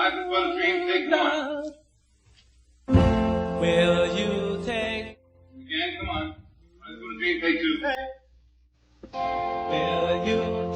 Life is but a dream, take one. Will you take? Again, come on. Life is but a dream, take two. Will you?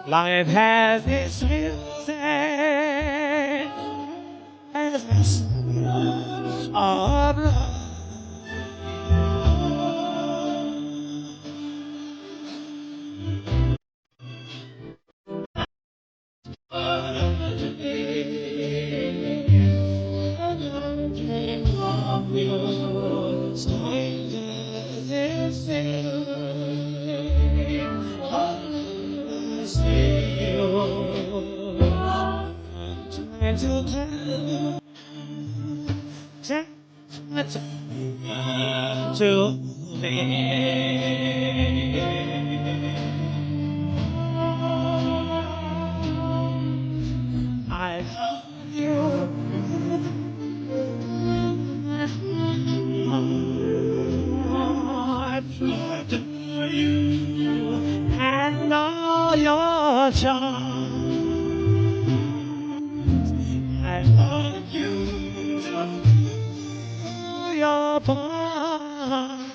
Life has its music, has its of love. To I love you. I adore you and all your charms. I love you, your palm.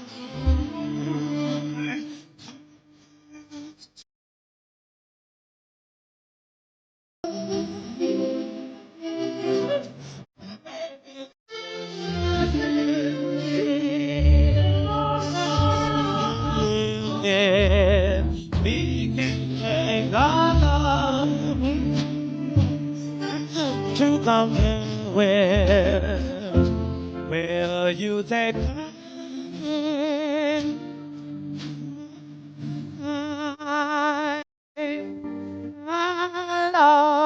Yeah, we can take our love to come where will you take my love?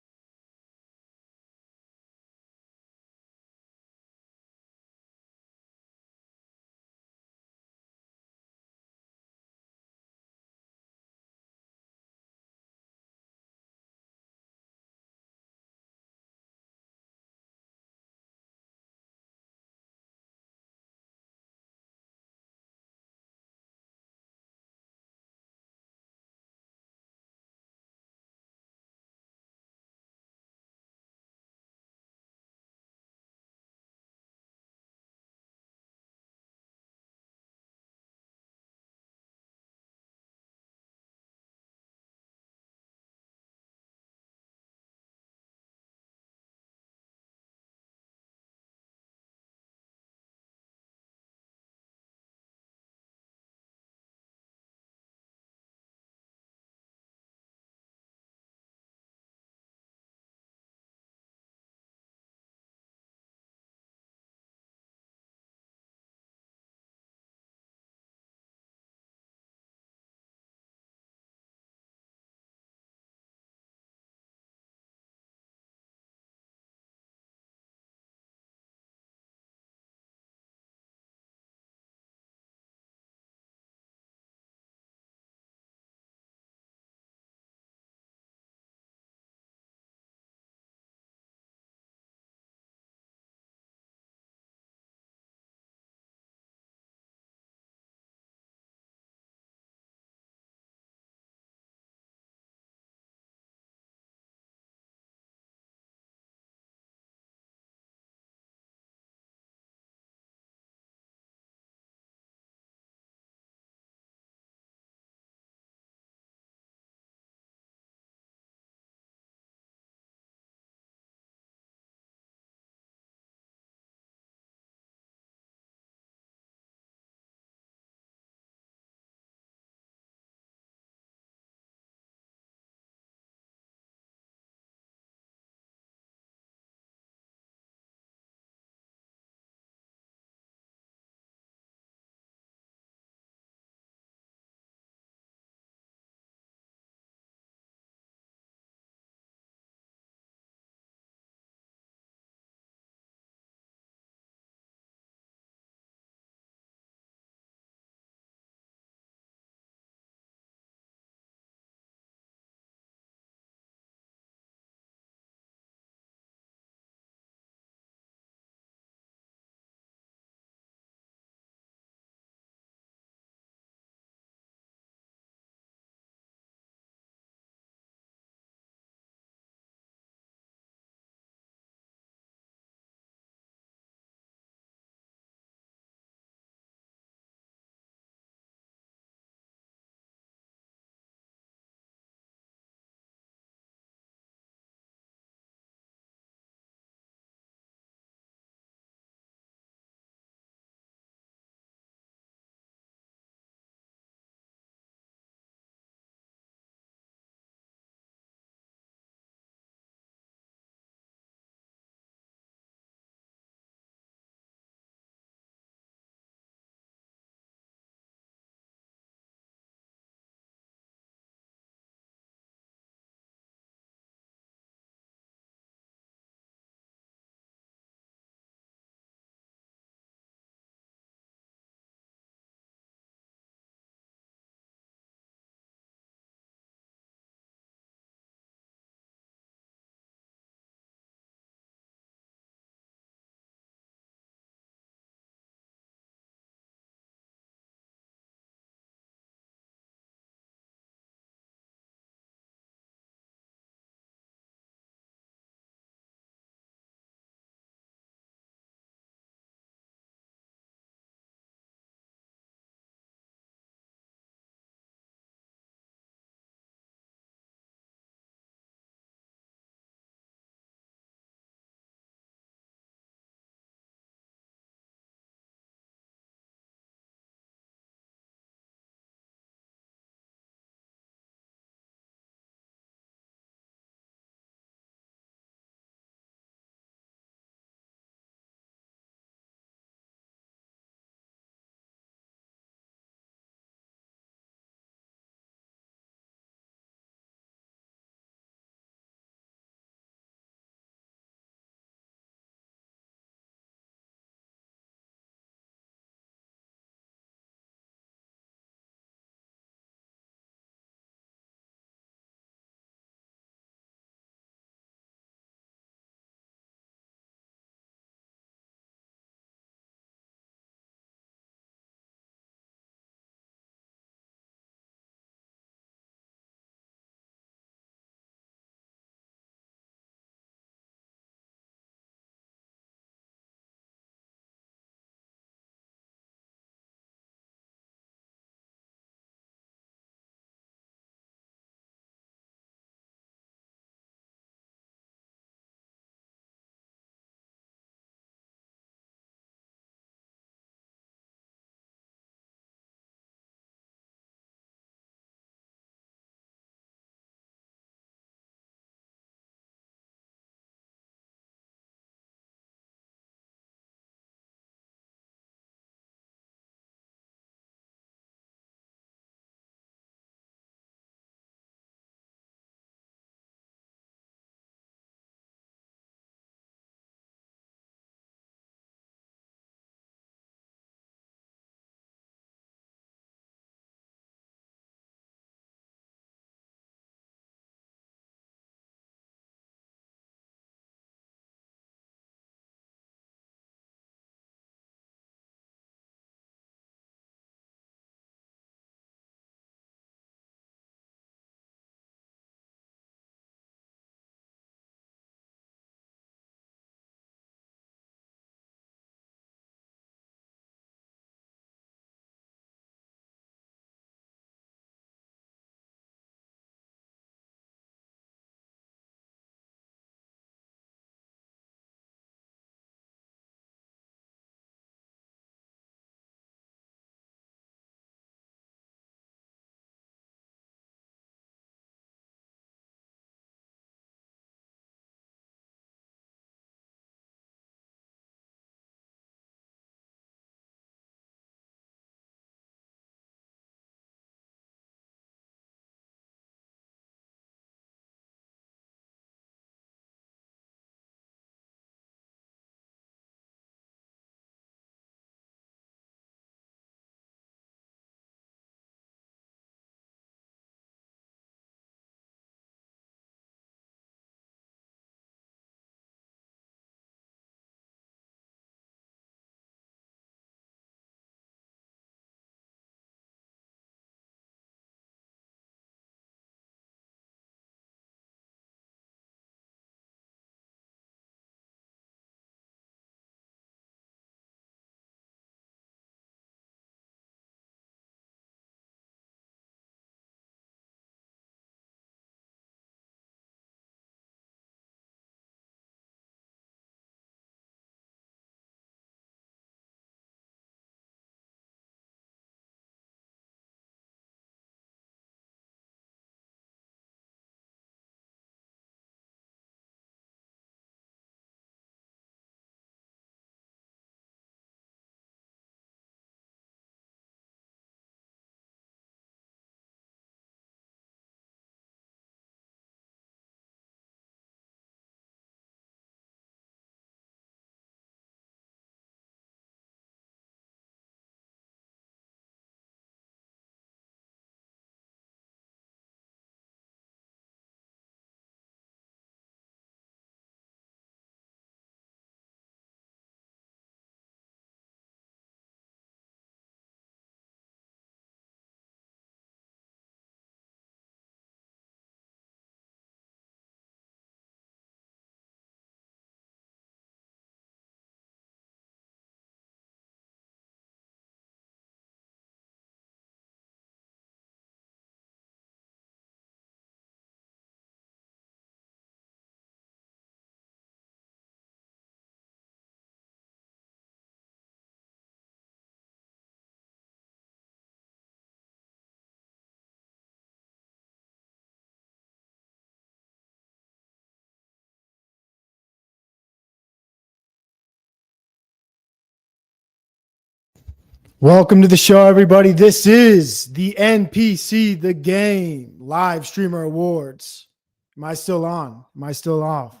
Welcome to the show, everybody. This is the NPC, the game, live streamer awards. Am I still on? Am I still off?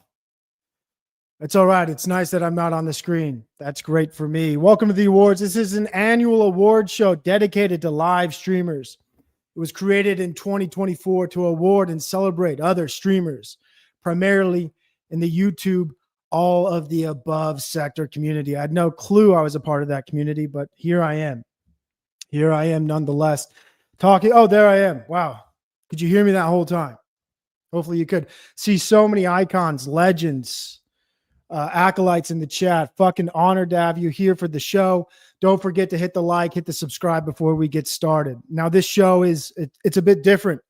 It's all right. It's nice that I'm not on the screen. That's great for me. Welcome to the awards. This is an annual award show dedicated to live streamers. It was created in 2024 to award and celebrate other streamers, primarily in the YouTube all of the above sector community. I had no clue I was a part of that community, but here I am. Here I am nonetheless talking. Oh, there I am. Wow. Could you hear me that whole time? Hopefully you could. See so many icons, legends, acolytes in the chat. Fucking honored to have you here for the show. Don't forget to hit the like, hit the subscribe before we get started. Now, this show it's a bit different.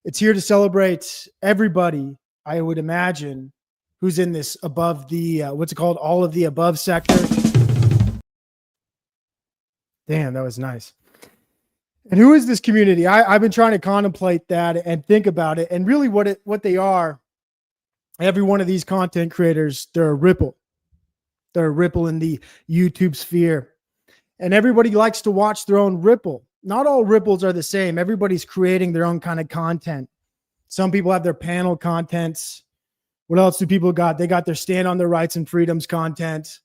It's here to celebrate everybody, I would imagine, who's in this above the, what's it called? All of the above sector. Damn, that was nice. And who is this community? I've been trying to contemplate that and think about it. And really what they are, every one of these content creators, they're a ripple. They're a ripple in the YouTube sphere. And everybody likes to watch their own ripple. Not all ripples are the same. Everybody's creating their own kind of content. Some people have their panel contents. What else do people got? They got their stand on their rights and freedoms content.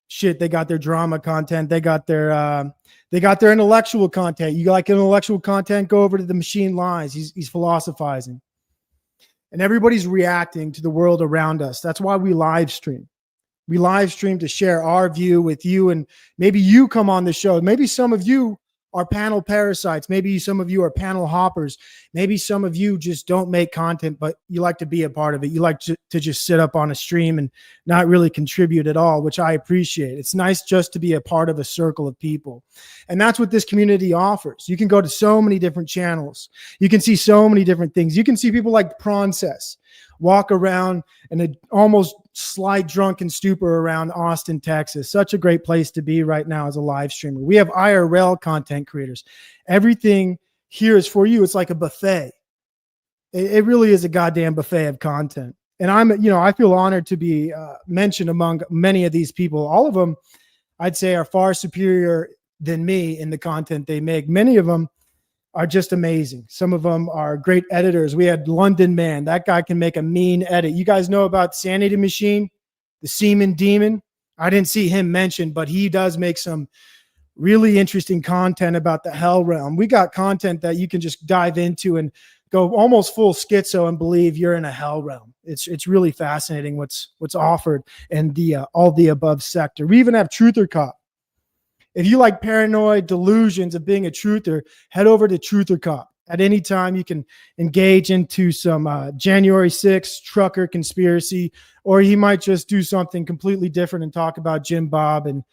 Shit, they got their drama content. They got their intellectual content. You like intellectual content? Go over to the machine lies. He's philosophizing. And everybody's reacting to the world around us. That's why we live stream. We live stream to share our view with you, and maybe you come on the show. Maybe some of you are panel parasites. Maybe some of you are panel hoppers. Maybe some of you just don't make content, but you like to be a part of it. You like to just sit up on a stream and not really contribute at all, which I appreciate. It's nice just to be a part of a circle of people. And that's what this community offers. You can go to so many different channels. You can see so many different things. You can see people like Prancess walk around in an almost slight drunken stupor around Austin, Texas. Such a great place to be right now as a live streamer. We have IRL content creators. Everything here is for you. It's like a buffet. It really is a goddamn buffet of content. And I feel honored to be mentioned among many of these people. All of them, I'd say, are far superior than me in the content they make. Many of them are just amazing. Some of them are great editors. We had London Man. That guy can make a mean edit. You guys know about Sanity Machine, the Semen Demon? I didn't see him mentioned, but he does make some really interesting content about the Hell Realm. We got content that you can just dive into and go almost full schizo and believe you're in a Hell Realm. It's really fascinating what's offered in the all the above sector. We even have Truther Cop. If you like paranoid delusions of being a truther, head over to Truther Cop. At any time, you can engage into some January 6th trucker conspiracy, or he might just do something completely different and talk about Jim Bob and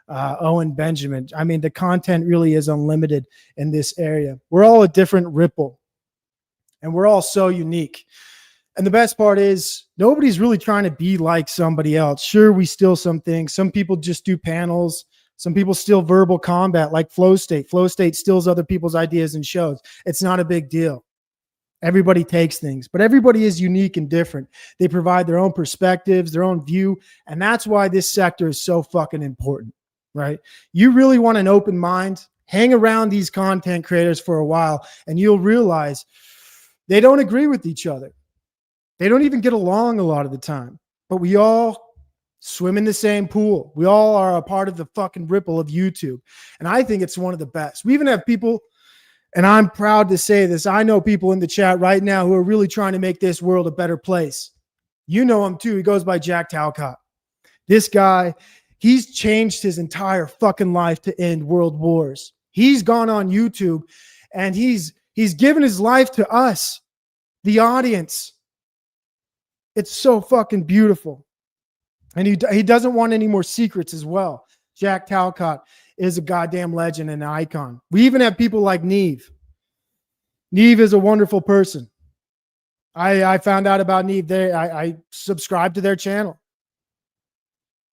Owen Benjamin. I mean, the content really is unlimited in this area. We're all a different ripple, and we're all so unique. And the best part is nobody's really trying to be like somebody else. Sure, we steal some things. Some people just do panels. Some people steal verbal combat like Flow State. Flow State steals other people's ideas and shows. It's not a big deal. Everybody takes things, but everybody is unique and different. They provide their own perspectives, their own view, and that's why this sector is so fucking important, right? You really want an open mind, hang around these content creators for a while, and you'll realize they don't agree with each other. They don't even get along a lot of the time, but we all swim in the same pool. We all are a part of the fucking ripple of YouTube. And I think it's one of the best. We even have people, and I'm proud to say this, I know people in the chat right now who are really trying to make this world a better place. You know him too. He goes by Jack Talcott. This guy, he's changed his entire fucking life to end world wars. He's gone on YouTube and he's given his life to us, the audience. It's so fucking beautiful. And he doesn't want any more secrets as well. Jack Talcott is a goddamn legend and an icon. We even have people like Neve. Neve is a wonderful person. I found out about Neve. I subscribed to their channel.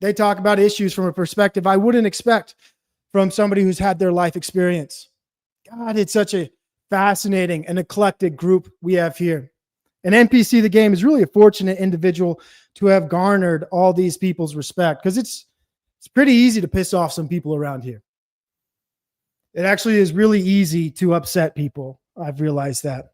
They talk about issues from a perspective I wouldn't expect from somebody who's had their life experience. God, it's such a fascinating and eclectic group we have here. And NPC the game is really a fortunate individual to have garnered all these people's respect, because it's pretty easy to piss off some people around here. It actually is really easy to upset people. I've realized that.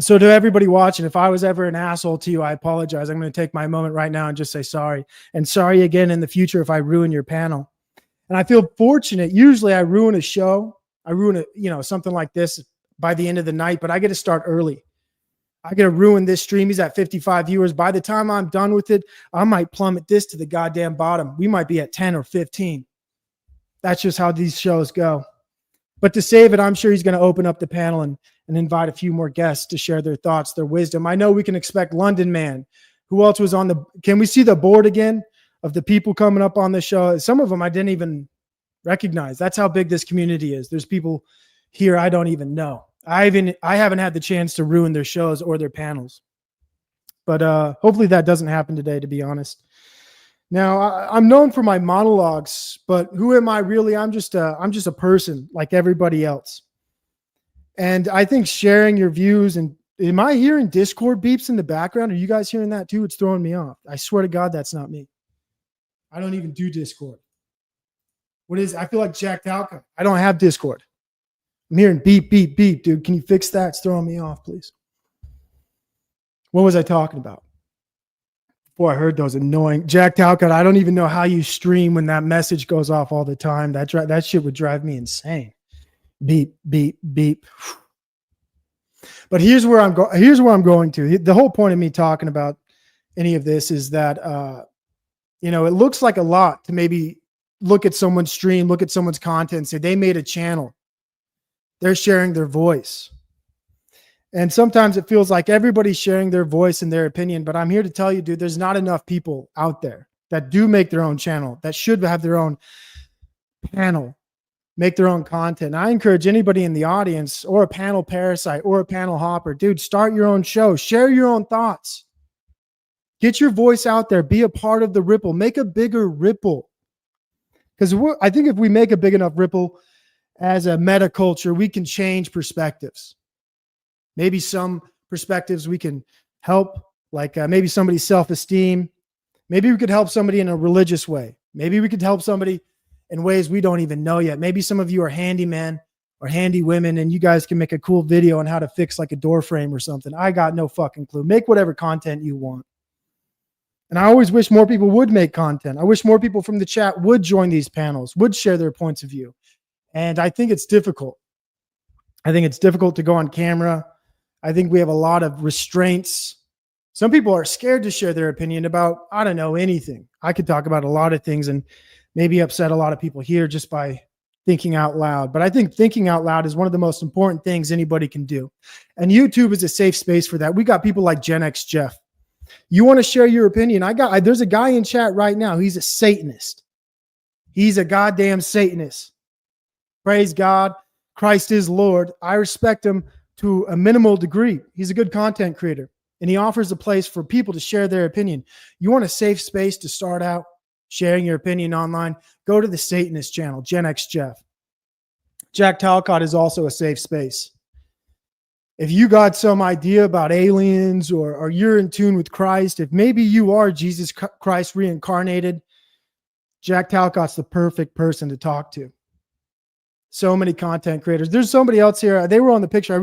So to everybody watching, if I was ever an asshole to you, I apologize. I'm going to take my moment right now and just say sorry. And sorry again in the future if I ruin your panel. And I feel fortunate. Usually I ruin a show. I ruin something like this by the end of the night, but I get to start early. I get to ruin this stream. He's at 55 viewers. By the time I'm done with it, I might plummet this to the goddamn bottom. We might be at 10 or 15. That's just how these shows go. But to save it, I'm sure he's going to open up the panel and invite a few more guests to share their thoughts, their wisdom. I know we can expect London Man. Who else was on the – can we see the board again of the people coming up on the show? Some of them I didn't even recognize. That's how big this community is. There's people here I don't even know. I haven't had the chance to ruin their shows or their panels. But hopefully that doesn't happen today, to be honest. Now, I'm known for my monologues, but who am I really? I'm just a person like everybody else. And I think sharing your views, and am I hearing Discord beeps in the background? Are you guys hearing that too? It's throwing me off. I swear to God, that's not me. I don't even do Discord. What is, I feel like Jack Talca. I don't have Discord. I'm hearing beep, beep, beep, dude. Can you fix that? It's throwing me off, please. What was I talking about? Before I heard those annoying Jack Talcott, I don't even know how you stream when that message goes off all the time. That shit would drive me insane. Beep, beep, beep. But here's where I'm going to. The whole point of me talking about any of this is that it looks like a lot to maybe look at someone's stream, look at someone's content, and say they made a channel. They're sharing their voice. And sometimes it feels like everybody's sharing their voice and their opinion, but I'm here to tell you, dude, there's not enough people out there that do make their own channel, that should have their own panel, make their own content. And I encourage anybody in the audience or a panel parasite or a panel hopper, dude, start your own show, share your own thoughts, get your voice out there, be a part of the ripple, make a bigger ripple. Because I think if we make a big enough ripple as a meta culture, we can change perspectives. Maybe some perspectives we can help, like maybe somebody's self-esteem. Maybe we could help somebody in a religious way. Maybe we could help somebody in ways we don't even know yet. Maybe some of you are handymen or handy women, and you guys can make a cool video on how to fix like a door frame or something. I got no fucking clue. Make whatever content you want. And I always wish more people would make content. I wish more people from the chat would join these panels, would share their points of view. And I think it's difficult. I think it's difficult to go on camera. I think we have a lot of restraints. Some people are scared to share their opinion about, I don't know, anything. I could talk about a lot of things and maybe upset a lot of people here just by thinking out loud. But I think thinking out loud is one of the most important things anybody can do. And YouTube is a safe space for that. We got people like Gen X Jeff. You want to share your opinion? There's a guy in chat right now. He's a Satanist. He's a goddamn Satanist. Praise God. Christ is Lord. I respect him to a minimal degree. He's a good content creator, and he offers a place for people to share their opinion. You want a safe space to start out sharing your opinion online? Go to the Satanist channel, Gen X Jeff. Jack Talcott is also a safe space. If you got some idea about aliens or you're in tune with Christ, if maybe you are Jesus Christ reincarnated, Jack Talcott's the perfect person to talk to. So many content creators. There's somebody else here. They were on the picture.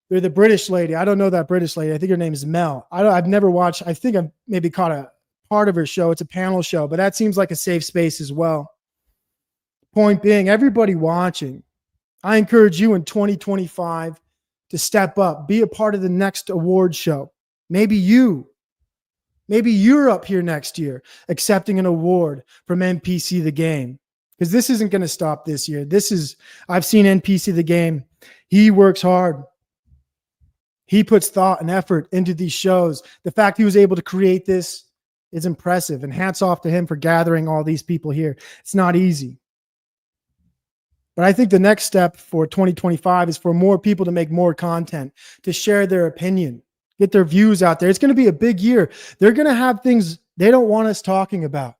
They're the British lady. I don't know that British lady. I think her name is Mel. I've never watched. I think I've maybe caught a part of her show. It's a panel show, but that seems like a safe space as well. Point being, everybody watching, I encourage you in 2025 to step up, be a part of the next award show. Maybe you're up here next year accepting an award from NPC the game. Because this isn't going to stop this year. I've seen NPC the game. He works hard. He puts thought and effort into these shows. The fact he was able to create this is impressive. And hats off to him for gathering all these people here. It's not easy. But I think the next step for 2025 is for more people to make more content, to share their opinion, get their views out there. It's going to be a big year. They're going to have things they don't want us talking about.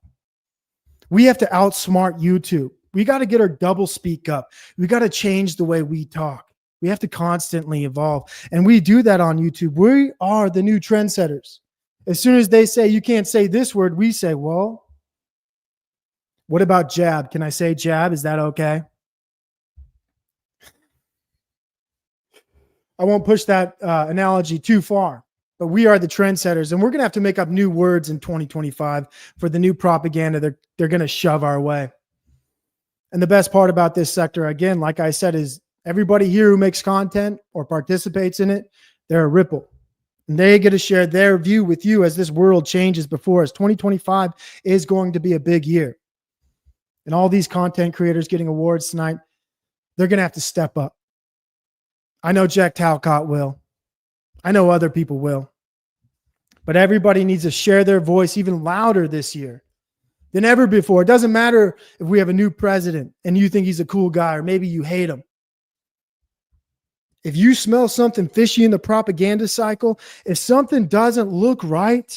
We have to outsmart YouTube. We got to get our double speak up. We got to change the way we talk. We have to constantly evolve. And we do that on YouTube. We are the new trendsetters. As soon as they say, you can't say this word, we say, well, what about jab? Can I say jab? Is that okay? I won't push that analogy too far, but we are the trendsetters, and we're going to have to make up new words in 2025 for the new propaganda they're going to shove our way. And the best part about this sector, again, like I said, is everybody here who makes content or participates in it, they're a ripple. And they get to share their view with you as this world changes before us. 2025 is going to be a big year. And all these content creators getting awards tonight, they're going to have to step up. I know Jack Talcott will. I know other people will. But everybody needs to share their voice even louder this year than ever before. It doesn't matter if we have a new president and you think he's a cool guy or maybe you hate him. If you smell something fishy in the propaganda cycle, if something doesn't look right,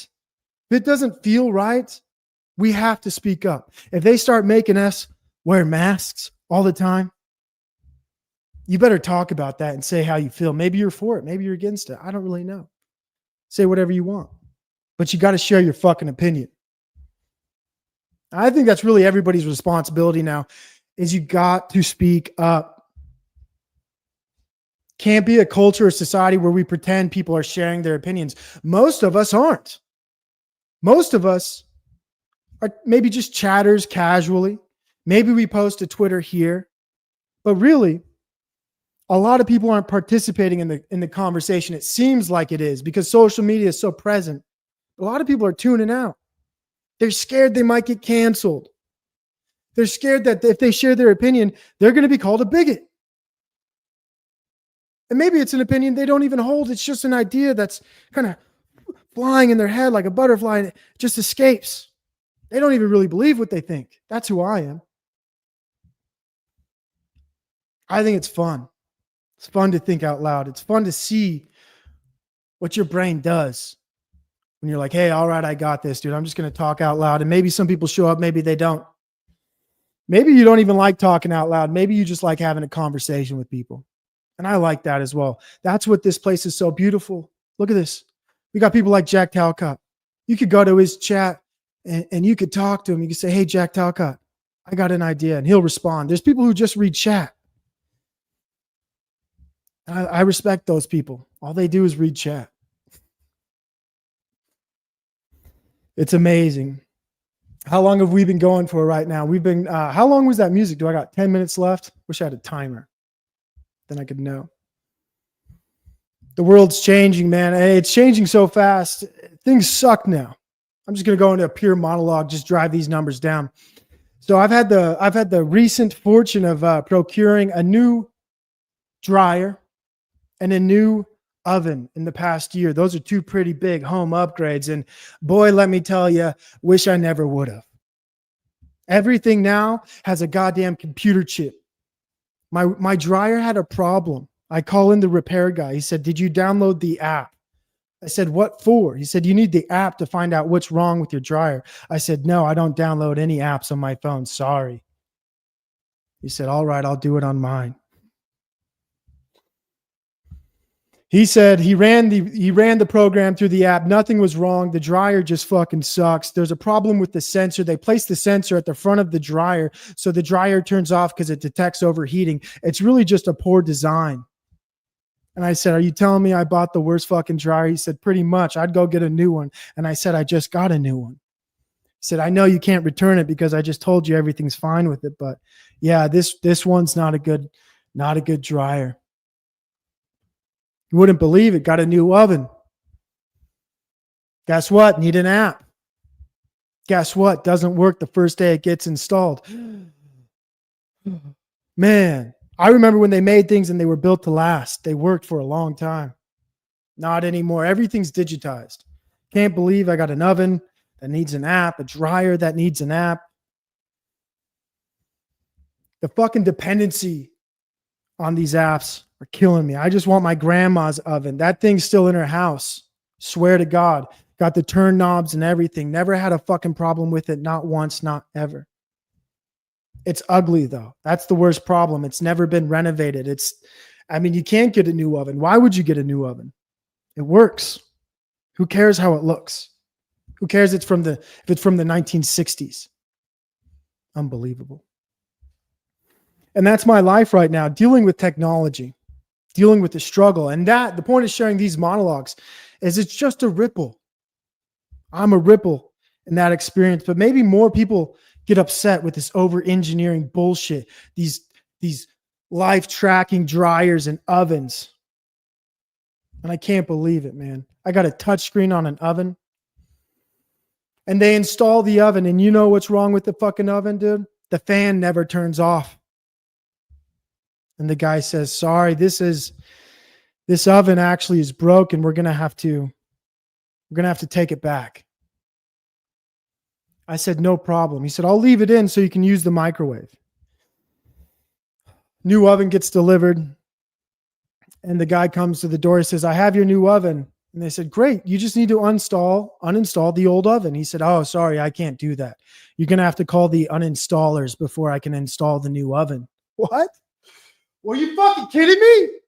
if it doesn't feel right, we have to speak up. If they start making us wear masks all the time, you better talk about that and say how you feel. Maybe you're for it. Maybe you're against it. I don't really know. Say whatever you want. But you got to share your fucking opinion. I think that's really everybody's responsibility now, is you got to speak up. Can't be a culture or society where we pretend people are sharing their opinions. Most of us aren't. Most of us are maybe just chatters casually. Maybe we post to Twitter here. But really, a lot of people aren't participating in the conversation. It seems like it is because social media is so present. A lot of people are tuning out. They're scared they might get canceled. They're scared that if they share their opinion, they're going to be called a bigot. And maybe it's an opinion they don't even hold. It's just an idea that's kind of flying in their head like a butterfly and it just escapes. They don't even really believe what they think. That's who I am. I think it's fun. It's fun to think out loud. It's fun to see what your brain does when you're like, hey, all right, I got this, dude. I'm just going to talk out loud. And maybe some people show up. Maybe they don't. Maybe you don't even like talking out loud. Maybe you just like having a conversation with people. And I like that as well. That's what this place is so beautiful. Look at this. We got people like Jack Talcott. You could go to his chat and you could talk to him. You could say, hey, Jack Talcott, I got an idea. And he'll respond. There's people who just read chat. I respect those people. All they do is read chat. It's amazing. How long have we been going for right now? We've been, how long was that music? Do I got 10 minutes left? Wish I had a timer. Then I could know. The world's changing, man. It's changing so fast. Things suck now. I'm just going to go into a pure monologue, just drive these numbers down. So I've had the recent fortune of procuring a new dryer and a new oven in the past year. Those are two pretty big home upgrades. And boy, let me tell you, wish I never would have. Everything now has a goddamn computer chip. My dryer had a problem. I call in the repair guy. He said, did you download the app? I said, what for? He said, you need the app to find out what's wrong with your dryer. I said, no, I don't download any apps on my phone. Sorry. He said, all right, I'll do it on mine. He said he ran the program through the app. Nothing was wrong. The dryer just fucking sucks. There's a problem with the sensor. They placed the sensor at the front of the dryer, so the dryer turns off because it detects overheating. It's really just a poor design. And I said, are you telling me I bought the worst fucking dryer? He said, pretty much. I'd go get a new one. And I said, I just got a new one. He said, I know you can't return it because I just told you everything's fine with it. But yeah, this one's not a good dryer. You wouldn't believe it. Got a new oven. Guess what? Need an app. Guess what? Doesn't work the first day it gets installed. Man, I remember when they made things and they were built to last. They worked for a long time. Not anymore. Everything's digitized. Can't believe I got an oven that needs an app, a dryer that needs an app. The fucking dependency on these apps are killing me. I just want my grandma's oven. That thing's still in her house. Swear to God. Got the turn knobs and everything. Never had a fucking problem with it. Not once, not ever. It's ugly though. That's the worst problem. It's never been renovated. You can't get a new oven. Why would you get a new oven? It works. Who cares how it looks? Who cares if it's from the 1960s? Unbelievable. And that's my life right now, dealing with technology. dealing with the struggle. And that the point of sharing these monologues is it's just a ripple. I'm a ripple in that experience, but maybe more people get upset with this over engineering bullshit. These life tracking dryers and ovens. And I can't believe it, man. I got a touch screen on an oven. And they install the oven. And you know what's wrong with the fucking oven, dude? The fan never turns off. And the guy says, sorry, this oven actually is broken. We're gonna have to take it back. I said, no problem. He said, I'll leave it in so you can use the microwave. New oven gets delivered. And the guy comes to the door. He says, I have your new oven. And they said, great. You just need to uninstall the old oven. He said, oh, sorry, I can't do that. You're going to have to call the uninstallers before I can install the new oven. What? Well, you fucking kidding me?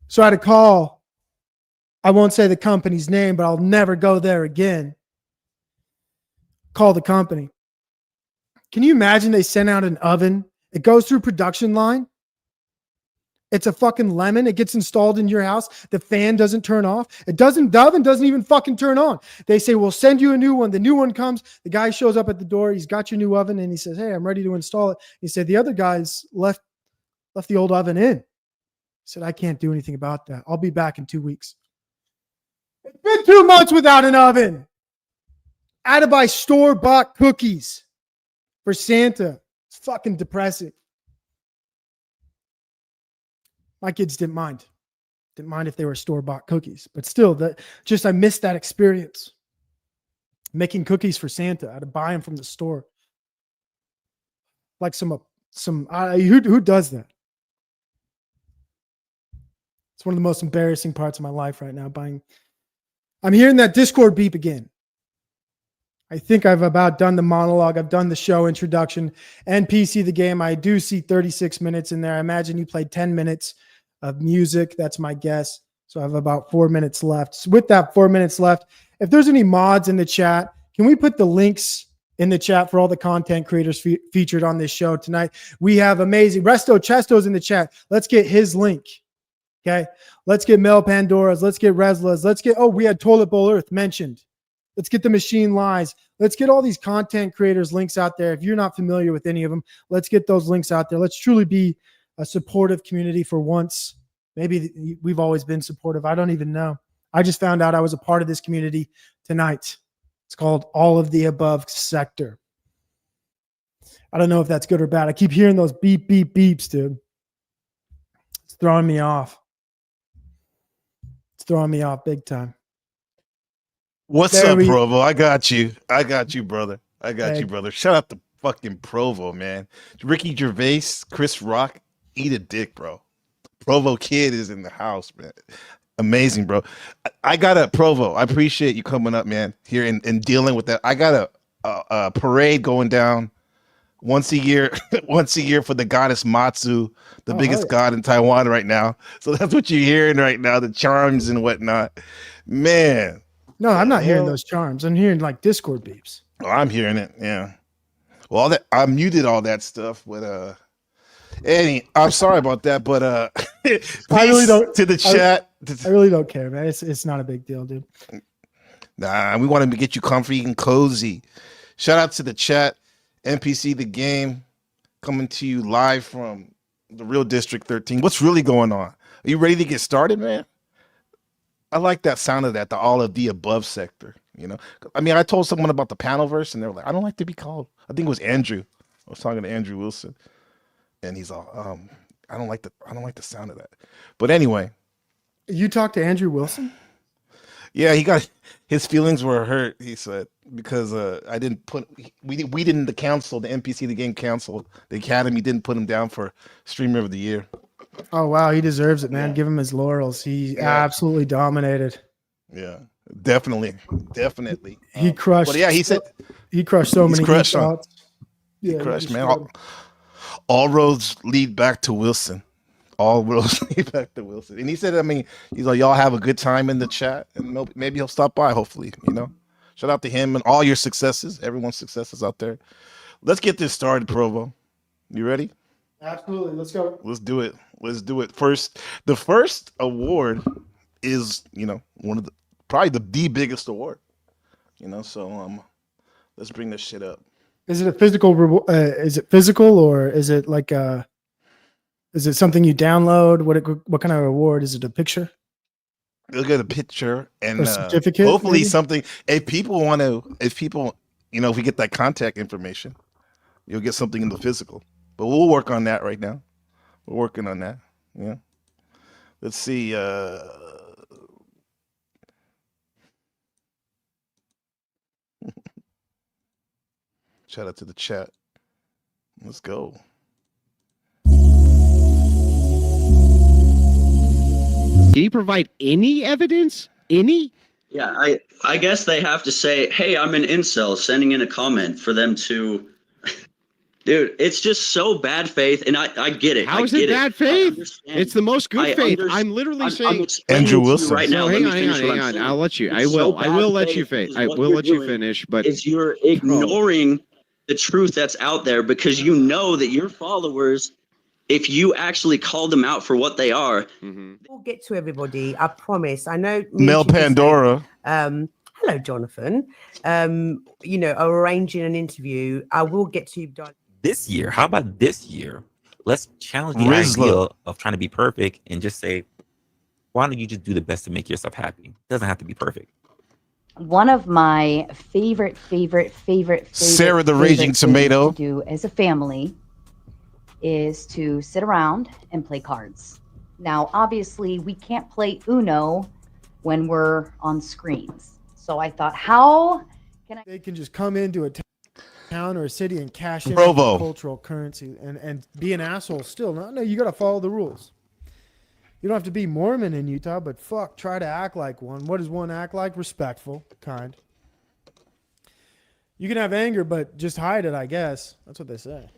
So I had to call. I won't say the company's name, but I'll never go there again. Call the company. Can you imagine they sent out an oven? It goes through production line. It's a fucking lemon. It gets installed in your house. The fan doesn't turn off. The oven doesn't even fucking turn on. They say, we'll send you a new one. The new one comes. The guy shows up at the door. He's got your new oven. And he says, hey, I'm ready to install it. He said, the other guys left the old oven in. He said, I can't do anything about that. I'll be back in 2 weeks. It's been 2 months without an oven. I had to buy store-bought cookies for Santa. It's fucking depressing. My kids didn't mind. Didn't mind if they were store-bought cookies. But still, I missed that experience. Making cookies for Santa. I had to buy them from the store. Like who does that? It's one of the most embarrassing parts of my life right now. I'm hearing that Discord beep again. I think I've about done the monologue. I've done the show introduction. NPC the game. I do see 36 minutes in there. I imagine you played 10 minutes of music. That's my guess. So I have about 4 minutes left. So with that 4 minutes left, if there's any mods in the chat, can we put the links in the chat for all the content creators featured on this show tonight? We have amazing Resto Chesto's in the chat. Let's get his link. Okay. Let's get Mel Pandora's. Let's get Resla's. We had Toilet Bowl Earth mentioned. Let's get the Machine Lies. Let's get all these content creators links out there. If you're not familiar with any of them, let's get those links out there. Let's truly be a supportive community for once. Maybe we've always been supportive. I don't even know. I just found out I was a part of this community tonight. It's called All of the Above Sector. I don't know if that's good or bad. I keep hearing those beep, beep, beeps, dude. It's throwing me off. It's throwing me off big time. What's up, Provo? I got you, brother. You, brother. Shout out to fucking Provo, man. Ricky Gervais, Chris Rock, eat a dick, bro. Provo Kid is in the house, man. Amazing, bro. I got a Provo. I appreciate you coming up, man, here and dealing with that. I got a parade going down once a year, for the goddess Matsu, the biggest god in Taiwan right now. So that's what you're hearing right now, the charms and whatnot. Man. No, I'm not hearing those charms. I'm hearing like Discord beeps. Oh, I'm hearing it. Yeah. Well, I muted all that stuff, but Eddie, I'm sorry about that, but I really don't to the chat. I really don't care, man. It's not a big deal, dude. Nah, we want to get you comfy and cozy. Shout out to the chat. NPC the game coming to you live from the Real District 13. What's really going on? Are you ready to get started, man? I like that sound of that, the all of the above sector, you know? I mean, I told someone about the Panelverse and they were like, I don't like to be called. I think it was Andrew. I was talking to Andrew Wilson and he's all, I don't like the sound of that. But anyway. You talked to Andrew Wilson? Yeah, his feelings were hurt, he said, because I didn't put, we didn't, the council, the NPC, the game council, the academy didn't put him down for Streamer of the Year. Oh, wow. He deserves it, man. Yeah. Give him his laurels. He absolutely dominated. Yeah, definitely. He crushed. But yeah, he said he crushed so many shots. Yeah, he crushed, man. All roads lead back to Wilson. All roads lead back to Wilson. And he said, I mean, he's like, y'all have a good time in the chat, and maybe he'll stop by, hopefully, you know. Shout out to him and all your successes, everyone's successes out there. Let's get this started, Provo. You ready? Absolutely. Let's go. Let's do it. Let's do it. First, the first award is, one of probably the biggest award. So let's bring this shit up. Is it a physical? Is it physical or is it like is it something you download? What kind of reward? Is it a picture? You'll get a picture and a certificate, hopefully maybe? something. If people, if we get that contact information, you'll get something in the physical. But we'll work on that right now. We're working on that. Yeah. Let's see. Shout out to the chat. Let's go. Can you provide any evidence? Any? Yeah, I guess they have to say, hey, I'm an incel, sending in a comment for them to. Dude, it's just so bad faith, and I get it. How is it bad faith? It's the most good faith. I'm I'm literally saying. Andrew Wilson. Right now, hang on. I'll let you. I will let you finish. I will let you finish. But you're ignoring the truth that's out there because you know that your followers, if you actually call them out for what they are. We'll get to everybody. I promise. I know. Mel Pandora. Hello, Jonathan. Arranging an interview. I will get to you, Don. This year, how about this year? Let's challenge the Rizla. idea of trying to be perfect and just say, why don't you just do the best to make yourself happy? It doesn't have to be perfect. One of my favorite Sarah the Raging things Tomato. to do as a family is to sit around and play cards. Now, obviously, we can't play Uno when we're on screens. So I thought, how can I? They can just come into a town or a city and cash in Provo. cultural currency and be an asshole still. No, you got to follow the rules. You don't have to be Mormon in Utah, but fuck, try to act like one. What does one act like? Respectful, kind. You can have anger, but just hide it, I guess. That's what they say.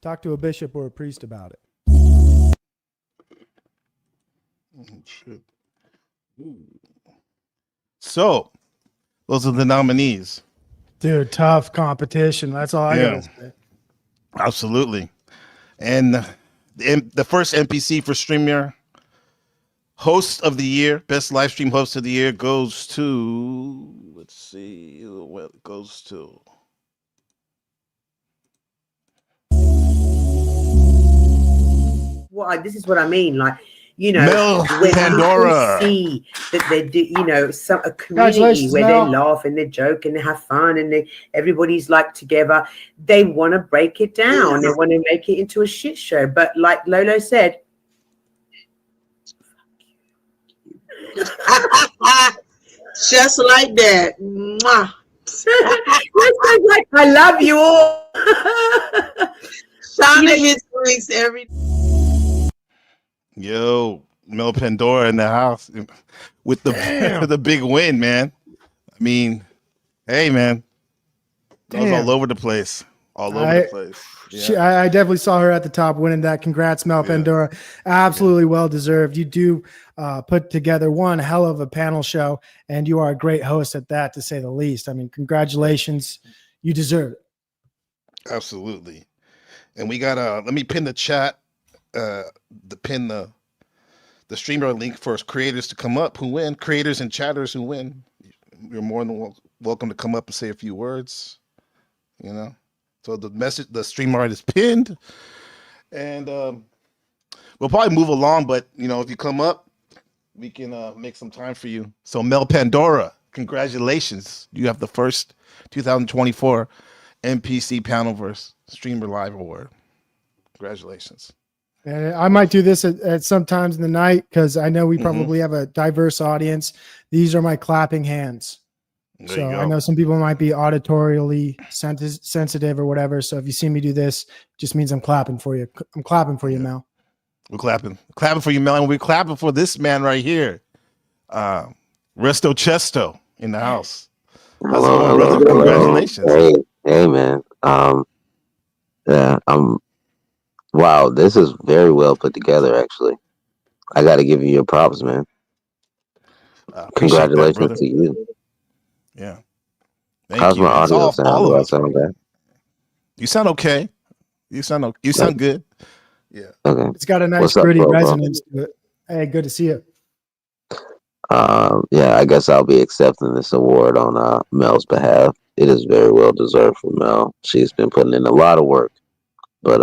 Talk to a bishop or a priest about it. Oh, shit. So, those are the nominees. Dude, tough competition. That's all I gotta say. Absolutely. And the first NPC for StreamYard host of the year, best live stream host of the year goes to, let's see what it goes to. Well, this is what I mean. Like, Mel when Pandora. people see that they do, a community Congratulations, where Mel. they laugh and they joke and they have fun and everybody's like together, they want to break it down. They want to make it into a shit show. But like Lolo said, just like that. Mwah. like, I love you all. Shauna hits drinks every. Yo, Mel Pandora in the house with the the big win, man. I mean, hey, man, that was all over the place. All over the place. Yeah. I definitely saw her at the top winning that. Congrats, Mel Pandora. Absolutely well deserved. You do put together one hell of a panel show, and you are a great host at that, to say the least. I mean, congratulations. You deserve it. Absolutely. And we got let me pin the chat, the streamer link for creators to come up who win, creators and chatters who win. You're more than welcome to come up and say a few words, So the streamer is pinned, and we'll probably move along, but if you come up, we can make some time for you. So Mel Pandora, congratulations. You have the first 2024 NPC Panelverse Streamer Live Award. Congratulations. And I might do this at some times in the night because I know we probably have a diverse audience. These are my clapping hands. So I know some people might be auditorially sensitive or whatever. So if you see me do this, it just means I'm clapping for you. I'm clapping for you, Mel. We're clapping for you, Mel. And we're clapping for this man right here. Resto Chesto in the house. How's it going, brother? Congratulations. Hey, man. Wow, this is very well put together, actually. I got to give you your props, man. Congratulations to you. Yeah. How's my audio sound? Do I sound bad? You sound okay. You sound good. Yeah. Okay. It's got a nice, What's up, gritty bro? resonance to it. Hey, good to see you. Yeah, I guess I'll be accepting this award on Mel's behalf. It is very well deserved for Mel. She's been putting in a lot of work, but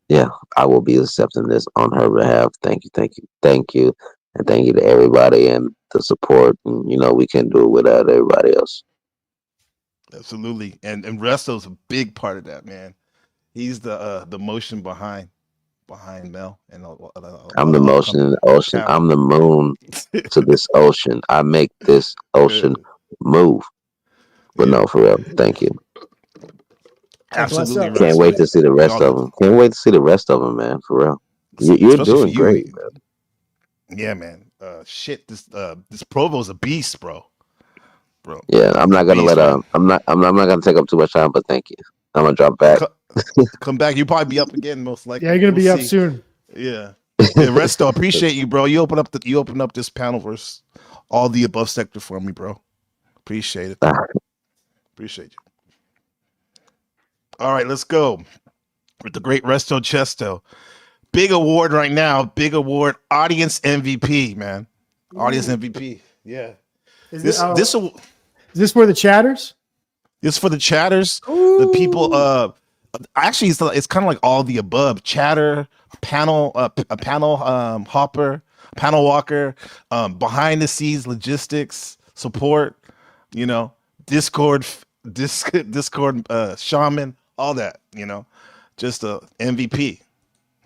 yeah, I will be accepting this on her behalf. Thank you, thank you, thank you, and thank you to everybody and the support. And we can't do it without everybody else. Absolutely. And Resto's a big part of that, man. He's the motion behind Mel and I'm the motion in the ocean. talent. I'm the moon to this ocean. I make this ocean move. But no, for real, thank you. Absolutely. Can't wait to see the rest of them. Can't wait to see the rest of them, man. For real, you're doing great, man. Yeah, man. Shit, this Provo's a beast, bro. Yeah, I'm not gonna I'm not gonna take up too much time, but thank you. I'm gonna drop back. Come back. You'll probably be up again, most likely. Yeah, you're gonna be up soon. Yeah. Yeah, Resto, appreciate you, bro. You open up this Panelverse, all the above sector for me, bro. Appreciate it. Appreciate you. All right, let's go with the great Resto Chesto. Big award right now. Big award. Audience MVP, man. Audience MVP. Yeah. Is this for the chatters? This is for the chatters. The people. Actually, it's kind of like all the above. Chatter, panel, a panel hopper, panel walker, behind the scenes logistics support. Discord shaman, all that. Just a MVP.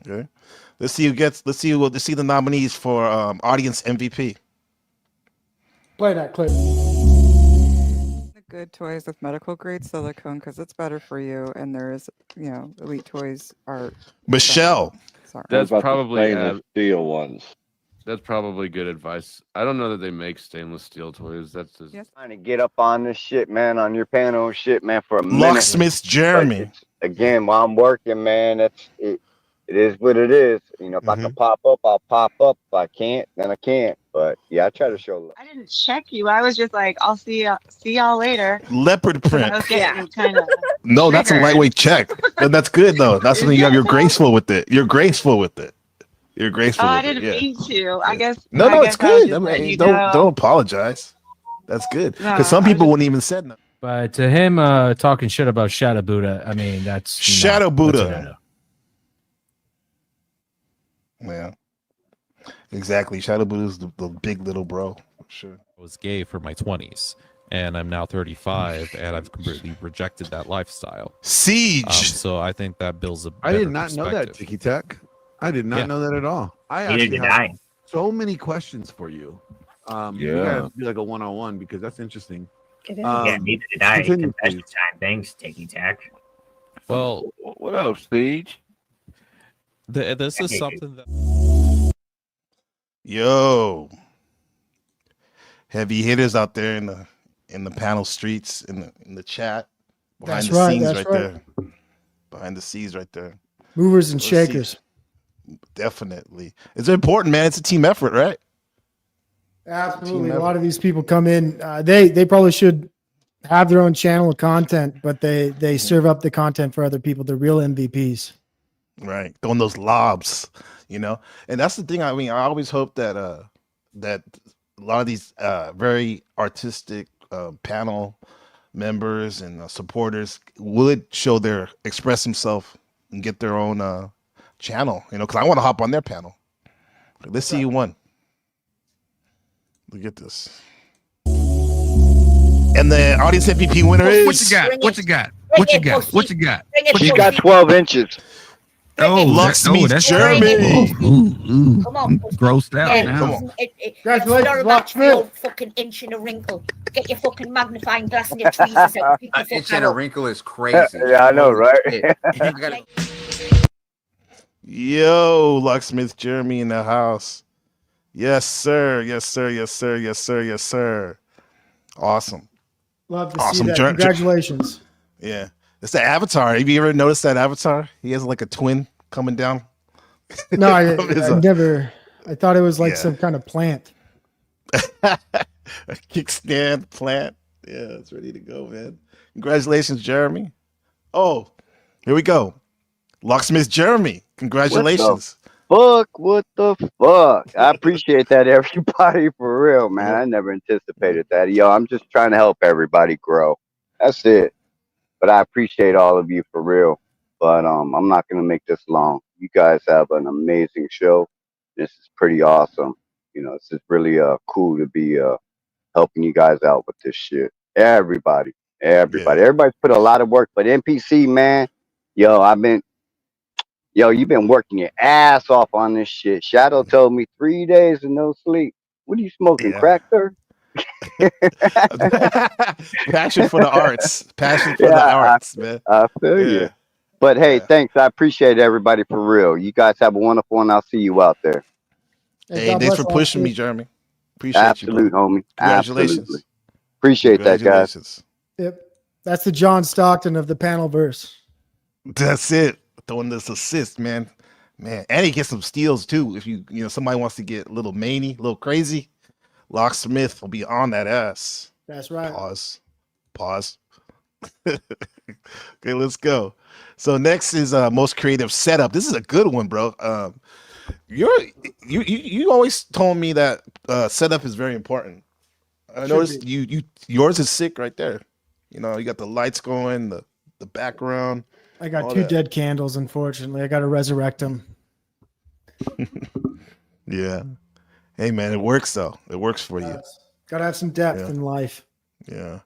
Okay. Let's see the nominees for audience MVP. Play that clip. Good toys with medical grade silicone because it's better for you, and there's elite toys are Michelle. Sorry. That's probably stainless steel ones. That's probably good advice. I don't know that they make stainless steel toys. That's just Trying to get up on this shit, man, on your panel shit, man, for a minute. Locksmith Jeremy. Again, while I'm working, man, it is what it is. If I can pop up, I'll pop up. If I can't, then I can't. But yeah, I try to show love. I didn't check you. I was just like, I'll see y'all later. Leopard print. I was getting kind of No, that's a lightweight check. But that's good though. That's something you're graceful with it. You're graceful with it. You're graceful. I with didn't it. mean to. I guess. No, it's good. I mean, don't apologize. That's good because some people wouldn't even said nothing. But to him, talking shit about Shadow Buddha, I mean, that's Shadow Buddha. That's Yeah, exactly. Shadow Buddha is the big little bro. For sure. I was gay for my 20s, and I'm now 35, and I've completely rejected that lifestyle. Siege. So I think that builds a. I did not know that, Tiki Tech. I did not know that at all. I actually have so many questions for you. We gotta do like a one-on-one because that's interesting. Yeah, neither did I. Confession time. Thanks, Tiki Tech. Well, what else, Siege? This is something that. Yo, heavy hitters out there in the panel streets in the chat behind the scenes right there. Behind the scenes right there. Movers and shakers. Definitely, it's important, man. It's a team effort, right? Absolutely. A lot of these people come in. They probably should have their own channel of content, but they serve up the content for other people. They're real MVPs. Right, throwing those lobs, and that's the thing. I mean, I always hope that that a lot of these very artistic panel members and supporters would express themselves and get their own channel. Because I want to hop on their panel. Let's see you one. Look at this. And the audience MVP winner is. What you got? What you got? What you got? What you got? He's got 12 inches. Oh, Locksmith that's Jeremy. Come on, grossed out now. Come on. It's not about your fucking inch and a wrinkle. Get your fucking magnifying glass and your tweezers out. An inch and a wrinkle is crazy. Yeah, I know, right? Yo, Locksmith Jeremy in the house. Yes, sir. Yes, sir. Yes, sir. Yes, sir. Yes, sir. Awesome. Love to see that. Congratulations. Yeah. It's the avatar. Have you ever noticed that avatar? He has like a twin coming down. No, I never. I thought it was like some kind of plant. A kickstand plant. Yeah, it's ready to go, man. Congratulations, Jeremy. Oh, here we go. Locksmith Jeremy, congratulations. What the fuck? I appreciate that, everybody, for real, man. I never anticipated that. Yo, I'm just trying to help everybody grow. That's it. But I appreciate all of you for real. But I'm not gonna make this long. You guys have an amazing show. This is pretty awesome. You know, this is really cool to be helping you guys out with this shit. Everybody's put a lot of work. But NPC, man, you've been working your ass off on this shit. Shadow told me 3 days and no sleep. What are you smoking, crack, sir? Passion for the arts. Passion for the arts, man. I feel you. But hey, thanks. I appreciate everybody for real. You guys have a wonderful one. I'll see you out there. Hey, thanks for pushing me, Jeremy. Appreciate you, bro. Homie. Congratulations. Absolutely. Appreciate that, guys. Yep. That's the John Stockton of the Panelverse. That's it. Throwing this assist, man. And he gets some steals too. If somebody wants to get a little maney, a little crazy, Locksmith will be on that ass. That's right. Pause. Okay, let's go. So next is most creative setup. This is a good one, bro. You always told me that setup is very important. I noticed yours is sick right there. You got the lights going, the background. I got two dead candles, unfortunately. I got to resurrect them. Yeah. Hey, man, it works, though. It works for you. Got to have some depth in life. Yeah.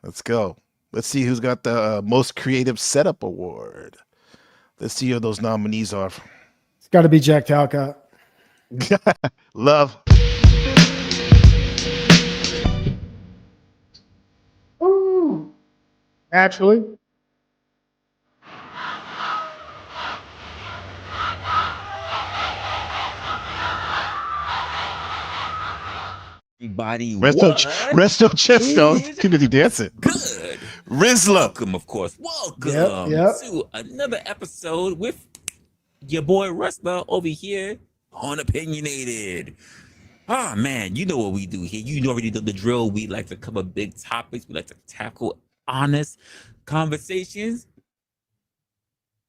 Let's go. Let's see who's got the most creative setup award. Let's see who those nominees are. It's got to be Jack Talcott. Love. Ooh. Naturally. Everybody, Resto Chesto. Community dancing. Good. Rizla. Welcome, of course. Welcome to another episode with your boy Rustler over here on Opinionated. Ah, man, you know what we do here. You already know the drill. We like to cover big topics. We like to tackle honest conversations.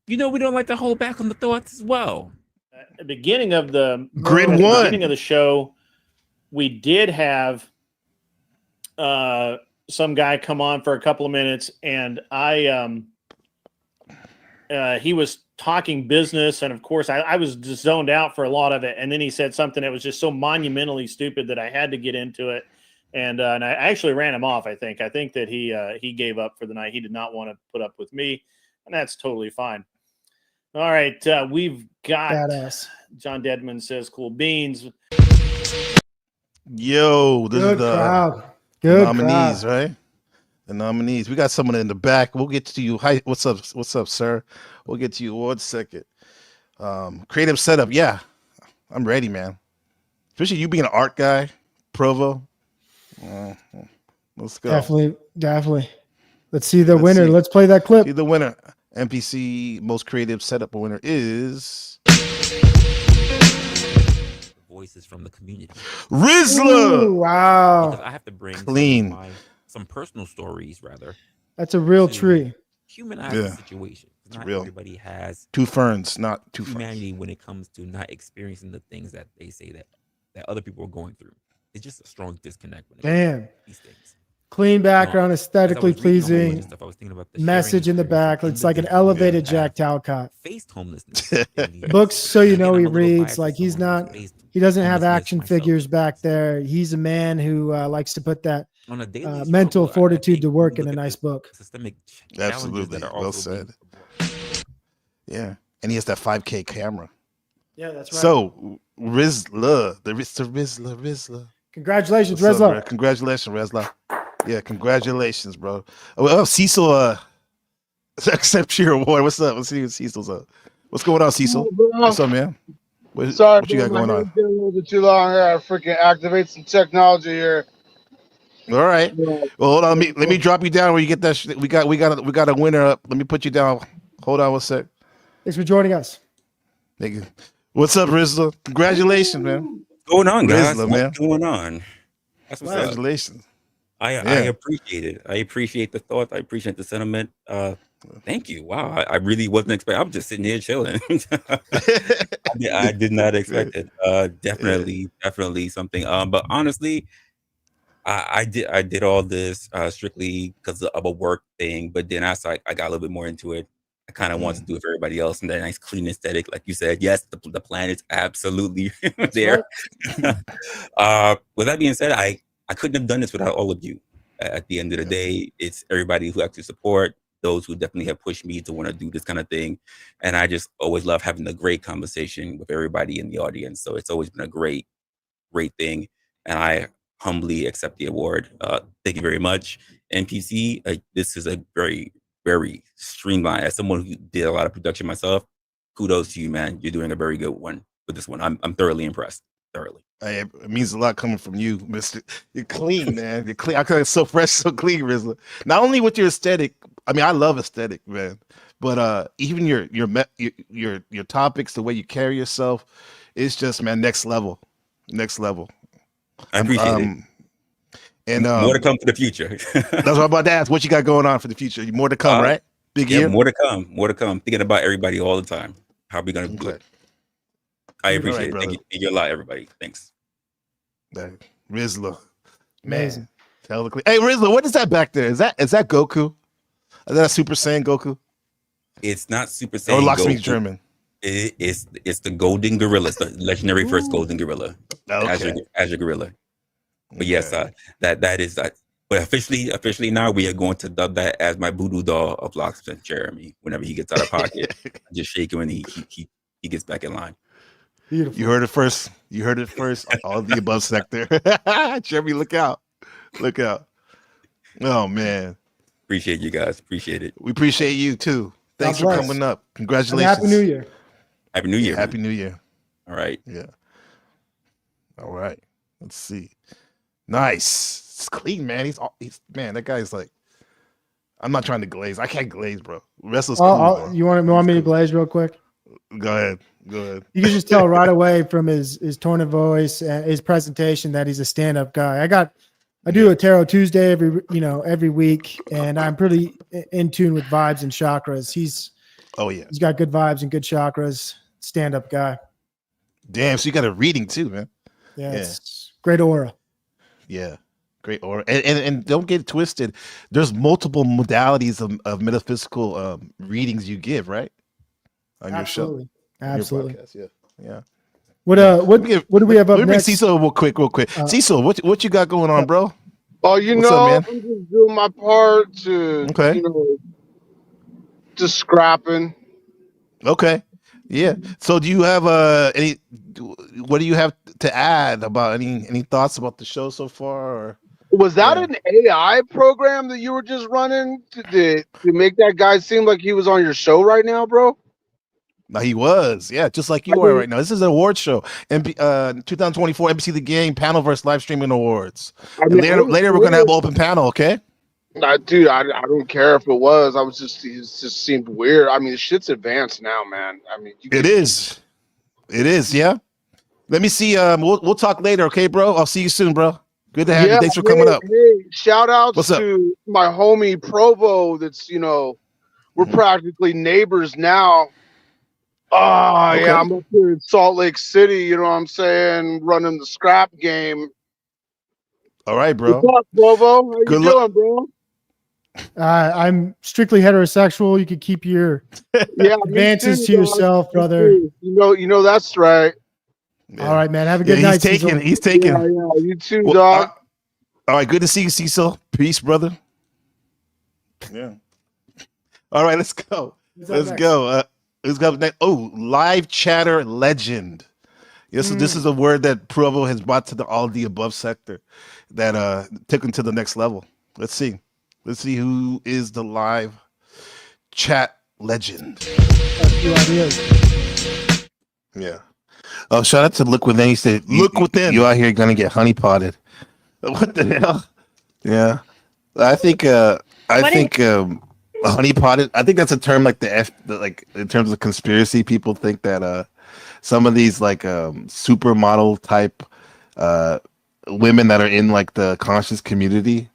We don't like to hold back on the thoughts as well. At the beginning of the beginning of the show, we did have some guy come on for a couple of minutes, and he was talking business, and of course I was just zoned out for a lot of it, and then he said something that was just so monumentally stupid that I had to get into it, and I actually ran him off. I think that he gave up for the night. He did not want to put up with me, and that's totally fine. All right, we've got Badass. John Deadman says cool beans. Yo, this is the crowd. Good nominees, crowd. right? The nominees. We got someone in the back. We'll get to you. Hi, what's up, sir? We'll get to you 1 second. Creative setup. Yeah, I'm ready, man. Especially you being an art guy, Provo. Let's go. Definitely. Let's see the winner. Let's play that clip. See the winner. NPC most creative setup winner is Voices from the community. Rizla. Ooh, wow. Because I have to bring Clean. some personal stories, rather. That's a real tree. Humanize the situation. It's not real. Everybody has two ferns, not two humanity when it comes to not experiencing the things that they say that other people are going through. It's just a strong disconnect when it comes to these things. Clean background, aesthetically as I was reading all pleasing. this stuff, I was thinking about the Message in the back. It's like an elevated Jack Talcott. Faced homelessness. Books, so you know he reads. Like he doesn't have action figures back there. He's a man who likes to put that on a daily mental fortitude to work in a nice book. Systemic Absolutely. that are Well also said. Yeah. And he has that 5K camera. Yeah, that's right. So Rizla, the Rizla. Congratulations, What's Rizla. up, bro? Congratulations, Rizla. Yeah, congratulations, bro. Oh, Cecil accept your award. What's up? Let's see what Cecil's up. What's going on, Cecil? What's up, man? Sorry, what you got going on? A little bit too long here. I freaking activate some technology here. All right. Well, hold on. Let me drop you down where you get that. We got a winner up. Let me put you down. Hold on 1 sec. Thanks for joining us. Thank you. What's up, Rizla? Congratulations, man. What's going on, guys? Rizla, man. What's going on? That's what's Congratulations. up. I appreciate it. I appreciate the thought. I appreciate the sentiment. Thank you. Wow, I really wasn't expecting. I'm just sitting here chilling. I did not expect it. Definitely something. But honestly, I did all this strictly because of a work thing. But then as I got a little bit more into it, I kind of wanted to do it for everybody else, and that nice clean aesthetic, like you said. Yes, the plan is absolutely there. With that being said, I couldn't have done this without all of you. At the end of the day, it's everybody who actually support, those who definitely have pushed me to want to do this kind of thing. And I just always love having a great conversation with everybody in the audience. So it's always been a great thing. And I humbly accept the award. Thank you very much. NPC, this is a very, very streamlined. As someone who did a lot of production myself, kudos to you, man. You're doing a very good one with this one. I'm thoroughly impressed. Thoroughly. Hey, it means a lot coming from you, Mister. You're clean, man. You're clean. I feel so fresh, so clean, Rizla. Not only with your aesthetic. I mean, I love aesthetic, man. But even your topics, the way you carry yourself, it's just, man, next level. Next level. I appreciate it. And more to come for the future. That's what I'm about to ask. What you got going on for the future? More to come, right? Big year. More to come. More to come. Thinking about everybody all the time. How are we gonna do it? I appreciate it. Thank you a lot, everybody. Thanks. Rizla, Amazing. Man. Hey, Rizla, what is that back there? Is that Goku? Is that Super Saiyan Goku? It's not Super Saiyan. Or Lock Goku. Speaks German. It's the golden gorilla. It's the legendary first golden gorilla. Okay. Azure gorilla. But yes, that is that. But officially now we are going to dub that as my voodoo doll of Locksmith Jeremy. Whenever he gets out of pocket, I just shake him and he gets back in line. Beautiful. You heard it first. You heard it first. All of the above sector. Jeremy, look out. Look out. Oh man. Appreciate you guys. Appreciate it. We appreciate you too. Thanks for coming up. Congratulations. And Happy New Year. Happy New Year. Happy New Year. All right. Yeah. All right. Let's see. Nice. It's clean, man. He's man, that guy's like, I'm not trying to glaze. I can't glaze, bro. Wrestler's cool. You want me to glaze real quick? Go ahead. Go ahead. You can just tell right away from his tone of voice and his presentation that he's a stand-up guy. I do a Tarot Tuesday every week, and I'm pretty in tune with vibes and chakras. He's got good vibes and good chakras. Stand-up guy. Damn, so you got a reading too, man. Yeah. It's great aura. Yeah. Great aura. And don't get it twisted. There's multiple modalities of metaphysical readings you give, right? On your show. Absolutely. Your podcast. Yeah. What do we have up next? next? Cecil real quick. Cecil, what you got going on, bro? Oh, What's up, man? I'm just doing my part to just scrapping. Okay. Yeah. So do you have what do you have to add about any thoughts about the show so far? Or was that an AI program that you were just running to make that guy seem like he was on your show right now, bro? No, he was, just like you are right now. This is an award show, and 2024 NBC The Game Panelverse live streaming awards. Later we're gonna have open panel, okay? Dude, I don't care if it was. It just seemed weird. I mean, the shit's advanced now, man. I mean, it is, yeah. Let me see. We'll talk later, okay, bro? I'll see you soon, bro. Good to have you. Thanks for coming up. Hey, shout outs What's to my homie Provo. That's we're practically neighbors now. Oh, Okay. yeah, I'm up here in Salt Lake City, you know what I'm saying, running the scrap game. All right, bro. What's up, Provo? How Good you luck. doing, bro? I'm strictly heterosexual. You could keep your advances to yourself, brother. You know that's right. All right, man. Have a good night. He's taking. Yeah, you too, dog. All right, good to see you, Cecil. Peace, brother. Yeah. All right, let's go. Let's go. Who's got next? Oh, live chatter legend. Yes, so this is a word that Provo has brought to all the above sector that took him to the next level. Let's see who is the live chat legend. Yeah. Oh, shout out to Look Within. He said, "Look within. You out here gonna get honey potted." What the hell? Yeah, I think honey potted. I think that's a term like like in terms of conspiracy. People think that some of these like supermodel type women that are in like the conscious community,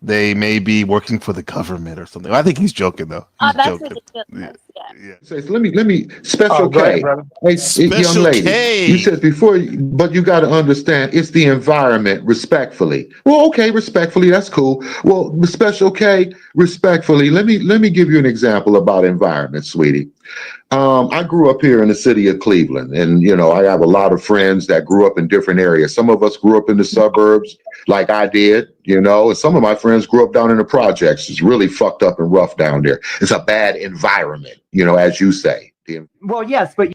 they may be working for the government or something. I think he's joking though. Oh, He's that's joking. ridiculous. Yeah. So let me special Go ahead, K. brother. Hey, young Special lady, K. you said before, but you got to understand it's the environment. Respectfully, well, okay, respectfully, that's cool. Well, special K, respectfully, let me give you an example about environment, sweetie. I grew up here in the city of Cleveland, and I have a lot of friends that grew up in different areas. Some of us grew up in the suburbs, like I did, and some of my friends grew up down in the projects. It's really fucked up and rough down there. It's a bad environment, as you say. Well, yes, but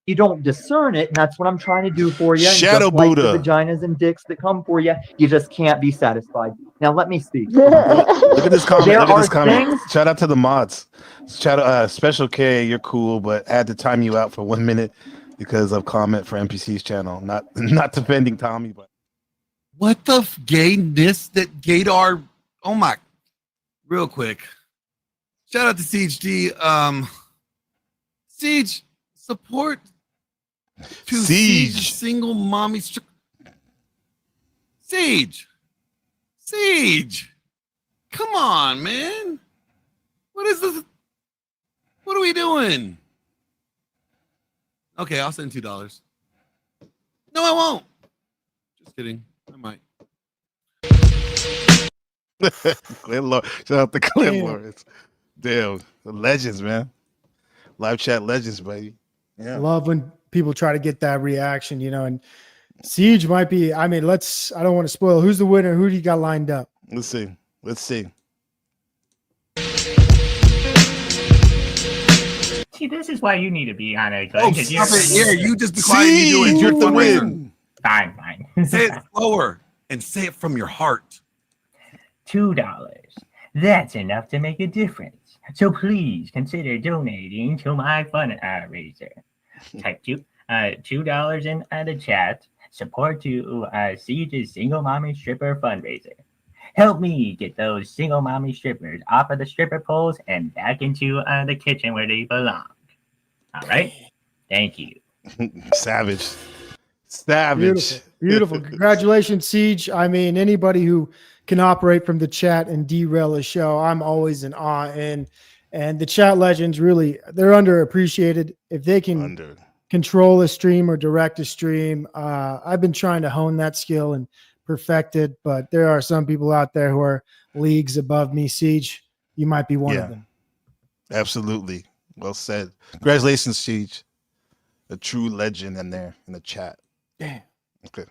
you don't discern it, and that's what I'm trying to do for you. And Shadow just like Buddha. the vaginas and dicks that come for you, you just can't be satisfied. Now let me speak. Look at this comment. There Look at this are comment. things. Shout out to the mods. Special K, you're cool, but I had to time you out for 1 minute because of comment for NPC's channel. Not defending Tommy, but What the gayness that Gaydar? Oh my! Real quick, shout out to Siege D. Siege support to Siege single mommy. Siege, come on, man! What is this? What are we doing? Okay, I'll send $2. No, I won't. Just kidding. I might. Shout out to Glenn Lawrence. Damn, the legends, man. Live chat legends, baby. Yeah. Love when people try to get that reaction, and Siege might be. I mean, I don't want to spoil. Who's the winner? Who do you got lined up? Let's see. See, this is why you need to be on it. Oh, stop it. Yeah, you just be quiet. You do it. You're the win. Fine. Say it slower and say it from your heart. $2. That's enough to make a difference. So please consider donating to my fundraiser. Type $2 in the chat. Support to Siege's Single Mommy Stripper fundraiser. Help me get those single mommy strippers off of the stripper poles and back into the kitchen where they belong. All right? Thank you. Savage. Beautiful. Congratulations, Siege. I mean, anybody who can operate from the chat and derail a show, I'm always in awe. And the chat legends, really, they're underappreciated. If they can control a stream or direct a stream, I've been trying to hone that skill and perfect it, but there are some people out there who are leagues above me. Siege, you might be one of them. Absolutely. Well said. Congratulations, Siege. A true legend in there in the chat. Damn. Okay.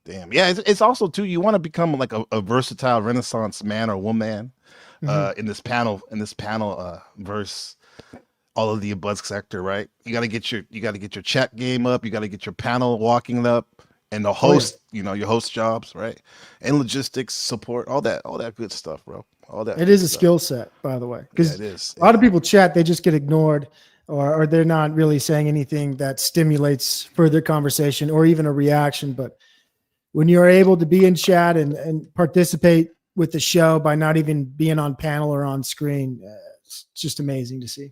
Damn. Yeah, it's also too, you want to become like a versatile Renaissance man or woman in this panel verse, all of the above sector, right? You gotta get your chat game up, you gotta get your panel walking up, and the host, your host jobs, right? And logistics, support, all that good stuff, bro. All that. It is a skill set, by the way. Because it is. A lot of people chat, they just get ignored, or they're not really saying anything that stimulates further conversation or even a reaction. But when you're able to be in chat and participate with the show by not even being on panel or on screen, it's just amazing to see.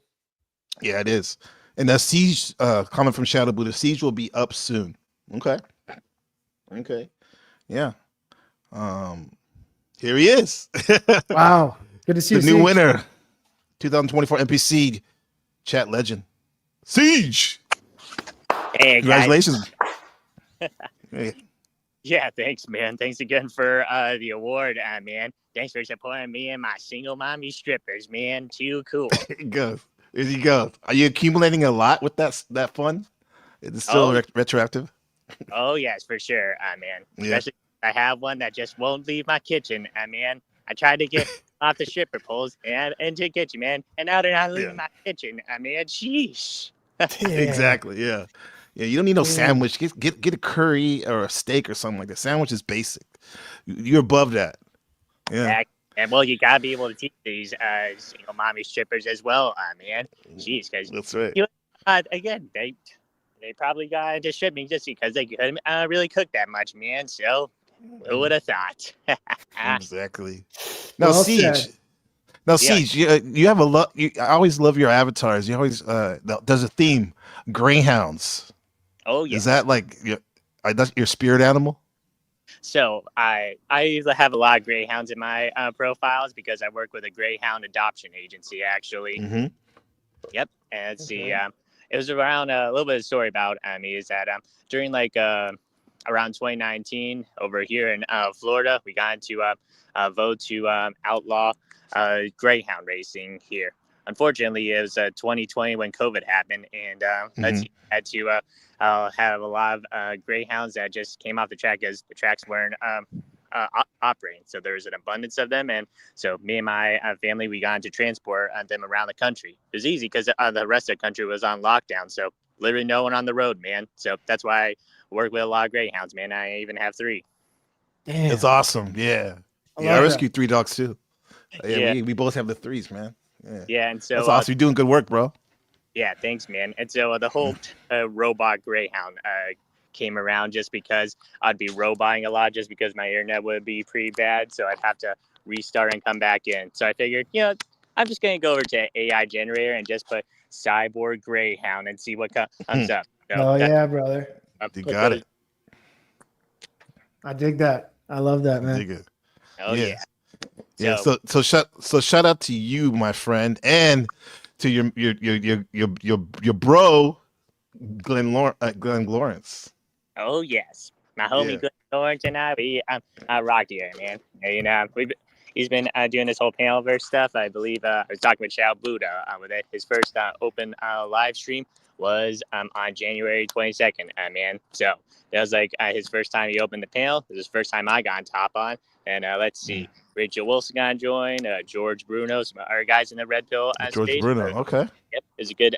Yeah, it is. And the Siege comment from Shadow Buddha, Siege will be up soon. Okay. Yeah. Here he is. Wow. Good to see the you. new winner, 2024 NPC chat legend, Siege. Hey, congratulations. Hey. Yeah, thanks, man. Thanks again for the award, man. Thanks for supporting me and my single mommy strippers, man. Too cool. There you go. Are you accumulating a lot with that fund? Is it still retroactive? Oh, yes, for sure, man. Yeah. Especially I have one that just won't leave my kitchen, man. I tried to get off the stripper poles and into the kitchen, man. And now they're not leaving my kitchen, man. Sheesh. Exactly, yeah. Yeah, you don't need no sandwich. Get a curry or a steak or something like that. Sandwich is basic. You're above that. Yeah. And well, you gotta be able to teach these single mommy strippers as well, man. Jeez, because that's right. Again, they probably got into stripping just because they couldn't really cook that much, man. So who would have thought? Exactly. Now, Siege. Siege, you have a lot. I always love your avatars. You always there's a theme, greyhounds. Oh yeah. Is that like that's your spirit animal? So I have a lot of greyhounds in my profiles because I work with a greyhound adoption agency actually. Mm-hmm. Yep. And let's see. It was around a little bit of story about me is that during like around 2019 over here in Florida, we got into vote to outlaw greyhound racing here. Unfortunately, it was 2020 when COVID happened, and let's see, had to have a lot of greyhounds that just came off the track as the tracks weren't operating. So there was an abundance of them, and so me and my family, we got into transport them around the country. It was easy because the rest of the country was on lockdown, so literally no one on the road, man. So that's why I work with a lot of greyhounds, man. I even have 3. Damn. It's awesome. Yeah. I rescued 3 dogs too. Yeah, we both have the 3s, man. Yeah, and so that's awesome. You're doing good work, bro. Yeah, thanks, man. And so the whole robot greyhound came around just because I'd be roboting a lot, just because my internet would be pretty bad, so I'd have to restart and come back in. So I figured, I'm just gonna go over to AI generator and just put cyborg greyhound and see what comes up. So yeah, brother. You got it. I dig that. I love that, man. Dig it. Oh yeah. Yeah. So shout out to you, my friend, and to your bro, Glenn Lawrence. Oh yes, my homie Glenn Lawrence and I rocked here, man. He's been doing this whole Panelverse stuff. I believe I was talking with Shao Buddha with it. His first open live stream was on January 22nd, man. So that was like his first time he opened the panel. It was his first time I got on top on. And let's see, Rachel Wilson got joined, George Bruno, some other guys in the Red Pill George stage. Bruno, okay. Yep, it was a good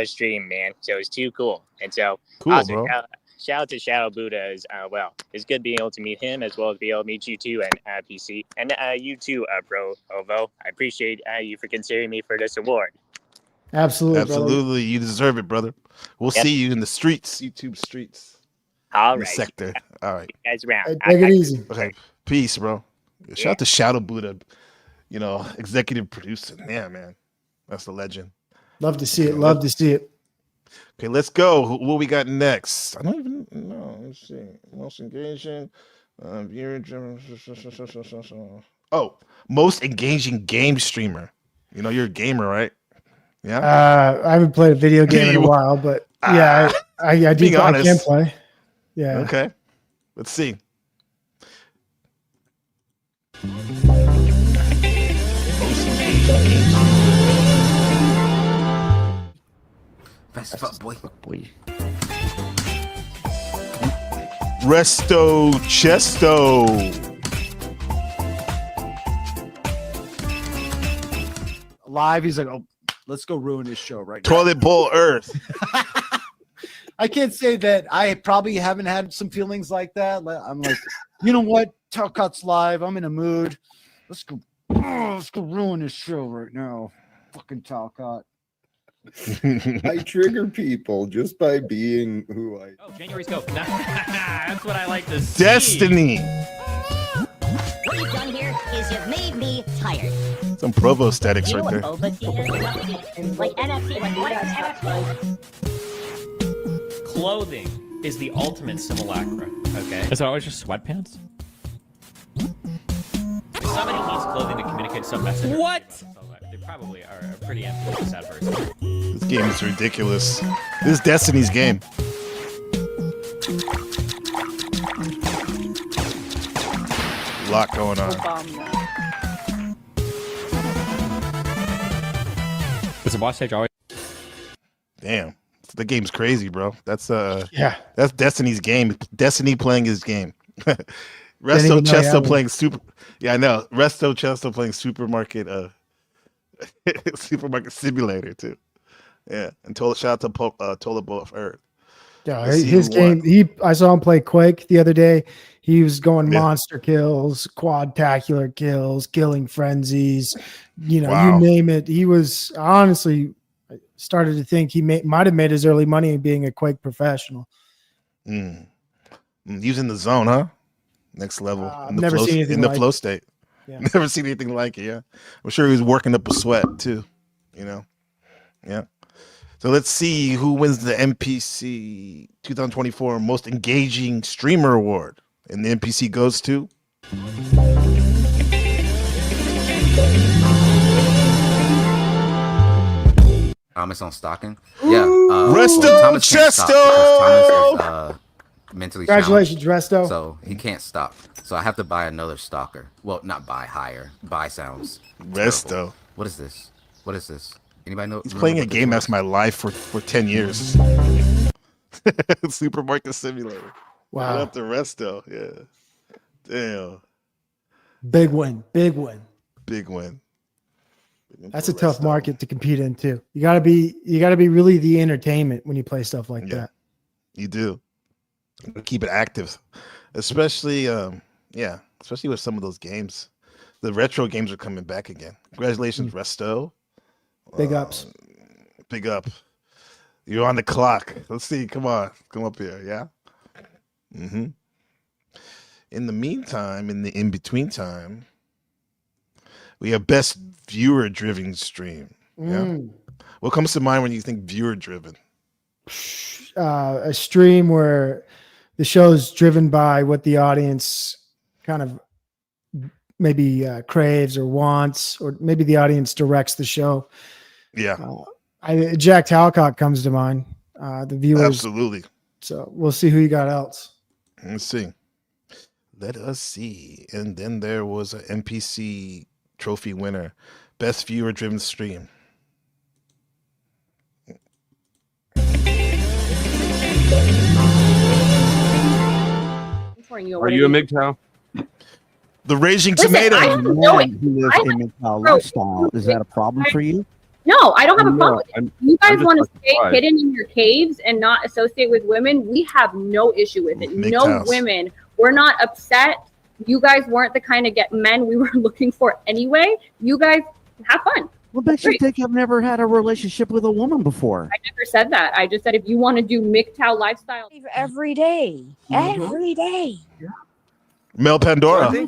stream, man. So it was too cool. And so cool, also, bro. Shout out to Shadow Buddha as well. It's good being able to meet him as well as be able to meet you too, and PC, and you too, Pro Ovo. I appreciate you for considering me for this award. Absolutely, absolutely. brother. You deserve it, brother. We'll see you in the streets, YouTube streets. All in right, the sector. All right, you guys around. Take it easy. Okay, peace, bro. Shout out to Shadow Buddha, executive producer. Yeah, man, that's a legend. Love to see it. Love to see it. Okay, let's go. What we got next? I don't even know. Let's see. Most engaging. Oh, most engaging game streamer. You're a gamer, right? Yeah. I haven't played a video game in a while, but yeah, I do. I can play. Yeah. Okay. Let's see. Best fuck boy. Resto Chesto. Live, he's like, oh, let's go ruin this show right now. Toilet Bowl Earth. I can't say that I probably haven't had some feelings like that. I'm like, you know what? Talcot's live. I'm in a mood. Let's go ruin this show right now. Fucking Talcott. I trigger people just by being who I. Oh, January scope. That's what I like to see. Destiny. What you've done here is you've made me tired. Some Provo statics You know right what there. OVA is? Like NFT, like what is NFT? Clothing is the ultimate simulacra. Okay. Is it always just sweatpants? If somebody needs clothing to communicate some message. What? They probably are a pretty ambiguous adverse. This game is ridiculous. This is Destiny's game. A lot going on. Is the boss stage always? Damn, the game's crazy, bro. That's yeah. That's Destiny's game. Destiny playing his game. Didn't Resto even know Chesto you playing super. Yeah, I know. Resto Chesto playing supermarket. Supermarket simulator too. Yeah, and shout out to Toilet Bowl of Earth. Yeah, Let's see his who won. game. I saw him play Quake the other day. He was going monster kills, quadtacular kills, killing frenzies. Wow. You name it. He was honestly started to think he might have made his early money being a Quake professional. Using the zone, huh? Next level. In the never flow, seen anything in the like flow it. state. Yeah. Never seen anything like it. Yeah, I'm sure he was working up a sweat too. Yeah. So let's see who wins the NPC 2024 Most Engaging Streamer Award. And the NPC goes to Thomas on stalking. Yeah. Resto Thomas can't stop because Thomas is mentally Congratulations, challenged. Resto. So he can't stop. So I have to buy another stalker. Well, not buy, hire. Buy sounds Resto. terrible. What is this? What is this? Anybody know? He's playing a what this game was? that's my life for 10 years. Supermarket Simulator. Wow. Shout out to Resto. Yeah. Damn. Big win. Big win. Big win. That's a tough market to compete in too. You gotta be really the entertainment when you play stuff like that. You do. Keep it active. Especially especially with some of those games. The retro games are coming back again. Congratulations, Resto. Big ups. Big up. You're on the clock. Let's see. Come on. Come up here. Yeah. Mm-hmm. In the meantime, in the in-between time, we have best viewer-driven stream. Yeah. What comes to mind when you think viewer-driven? A stream where the show is driven by what the audience kind of maybe craves or wants, or maybe the audience directs the show. Yeah. Jack Talcott comes to mind. The viewers. Absolutely. So we'll see who you got else. Let's see. Let us see. And then there was an NPC trophy winner. Best viewer driven stream. Are you a MGTOW? The Raging Listen, Tomato. I have no- I have- lifestyle. Is that a problem for you? No, I don't have a problem with it. You guys just want to fucking stay surprised. hidden in your caves and not associate with women. We have no issue with it. Make No house. women. We're not upset. You guys weren't the kind of men we were looking for anyway. You guys have fun. What makes you think I've never had a relationship with a woman before? I never said that. I just said if you want to do MGTOW lifestyle every day, every day. Mel Pandora. I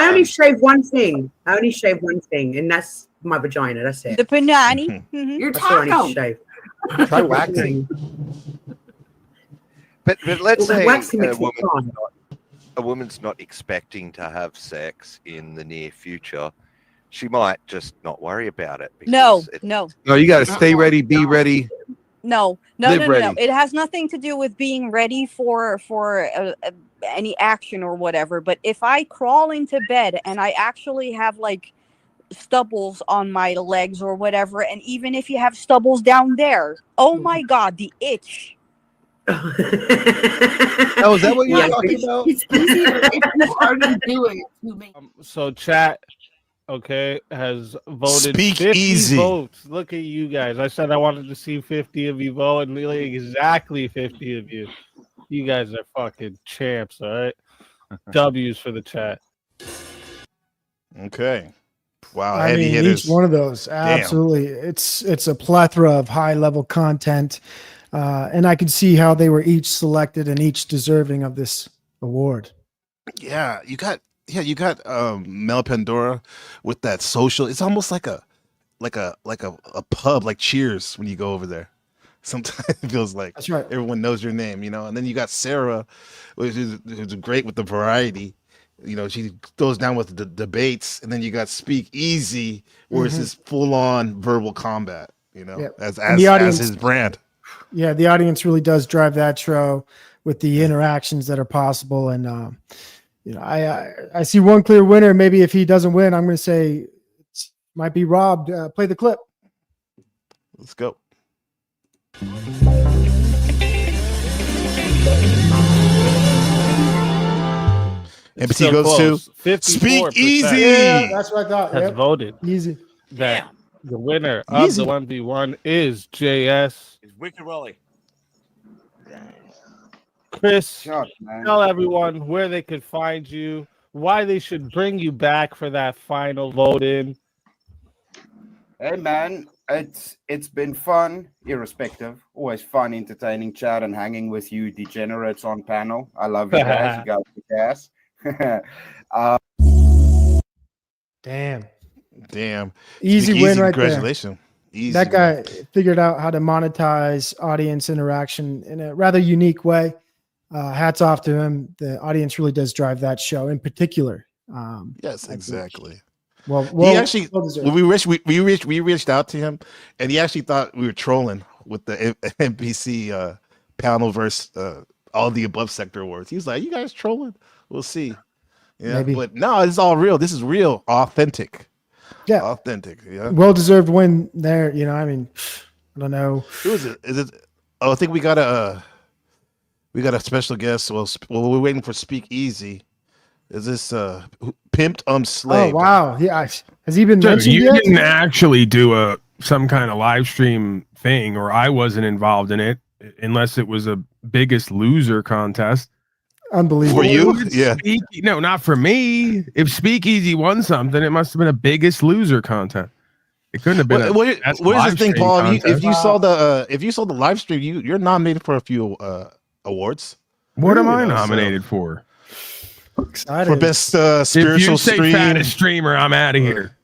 only shave one thing. And that's my vagina. That's it. The panani. Your That's all I need to shave. Try waxing. But let's Well, say waxing makes it fun. a woman's not expecting to have sex in the near future. She might just not worry about it. No, no, No, you got to stay ready, be ready. no, no, Live no, no, no. ready. It has nothing to do with being ready for any action or whatever. But if I crawl into bed and I actually have like stubbles on my legs or whatever, and even if you have stubbles down there, oh my god, the itch. Oh, is that what you're talking about? It's easier if you already do it to me. So chat, okay, has voted Speak 50 easy. votes. Look at you guys. I said I wanted to see 50 of you vote, and nearly exactly 50 of you. You guys are fucking champs, all right? W's for the chat. Okay. Wow. I Heavy mean, hitters. each one of those, Damn. absolutely. It's a plethora of high level content, and I could see how they were each selected and each deserving of this award. Yeah, you got Mel Pandora with that social. It's almost like a pub, like Cheers when you go over there. Sometimes it feels like That's right. everyone knows your name, And then you got Sarah, who's great with the variety. She throws down with the debates, and then you got Speak Easy, where it's this full on verbal combat. Yep. As And the audience- his brand. Yeah, the audience really does drive that show with the interactions that are possible. And I see one clear winner. Maybe if he doesn't win, I'm going to say it might be Rob. Play the clip. Let's go. NPC So goes close. to 54%. Speak Easy. Yeah, that's what I thought. Has Yep. voted Easy. that the winner of Easy. the 1v1 is JS. Wicked Wally. Chris, Shucks, man. tell everyone where they could find you, why they should bring you back for that final vote in. Hey man, it's been fun, irrespective. Always fun, entertaining chat and hanging with you degenerates on panel. I love you guys. You guys kick ass. Damn. Speak Easy win right there. Congratulations. Easy. That guy figured out how to monetize audience interaction in a rather unique way. hats off to him. The audience really does drive that show in particular. Yes, exactly. Well, he actually, well-deserved. when we reached out to him, and he actually thought we were trolling with the NPC PANELVERSE all the above sector awards. He was like, "You guys trolling? We'll see." Yeah, Maybe. but no, it's all real. This is real, authentic. Yeah, authentic. Yeah, well-deserved win there. You know, I mean, I don't know. Who is it? Is it? Oh, I think we got a special guest. Well, we're waiting for Speak Easy. Is this Pimped Slave? Oh wow, yeah. Has he been Dude, mentioned you yet? didn't actually do some kind of live stream thing, or I wasn't involved in it, unless it was a Biggest Loser contest. Unbelievable. For you? Yeah. No, not for me. If Speakeasy won something, it must have been a Biggest Loser contest. It couldn't have been. Where's the thing, Paul? If you saw the live stream, you're nominated for a few awards. What am I nominated for? Excited. For best spiritual if you say stream. fattest streamer, I'm out of here.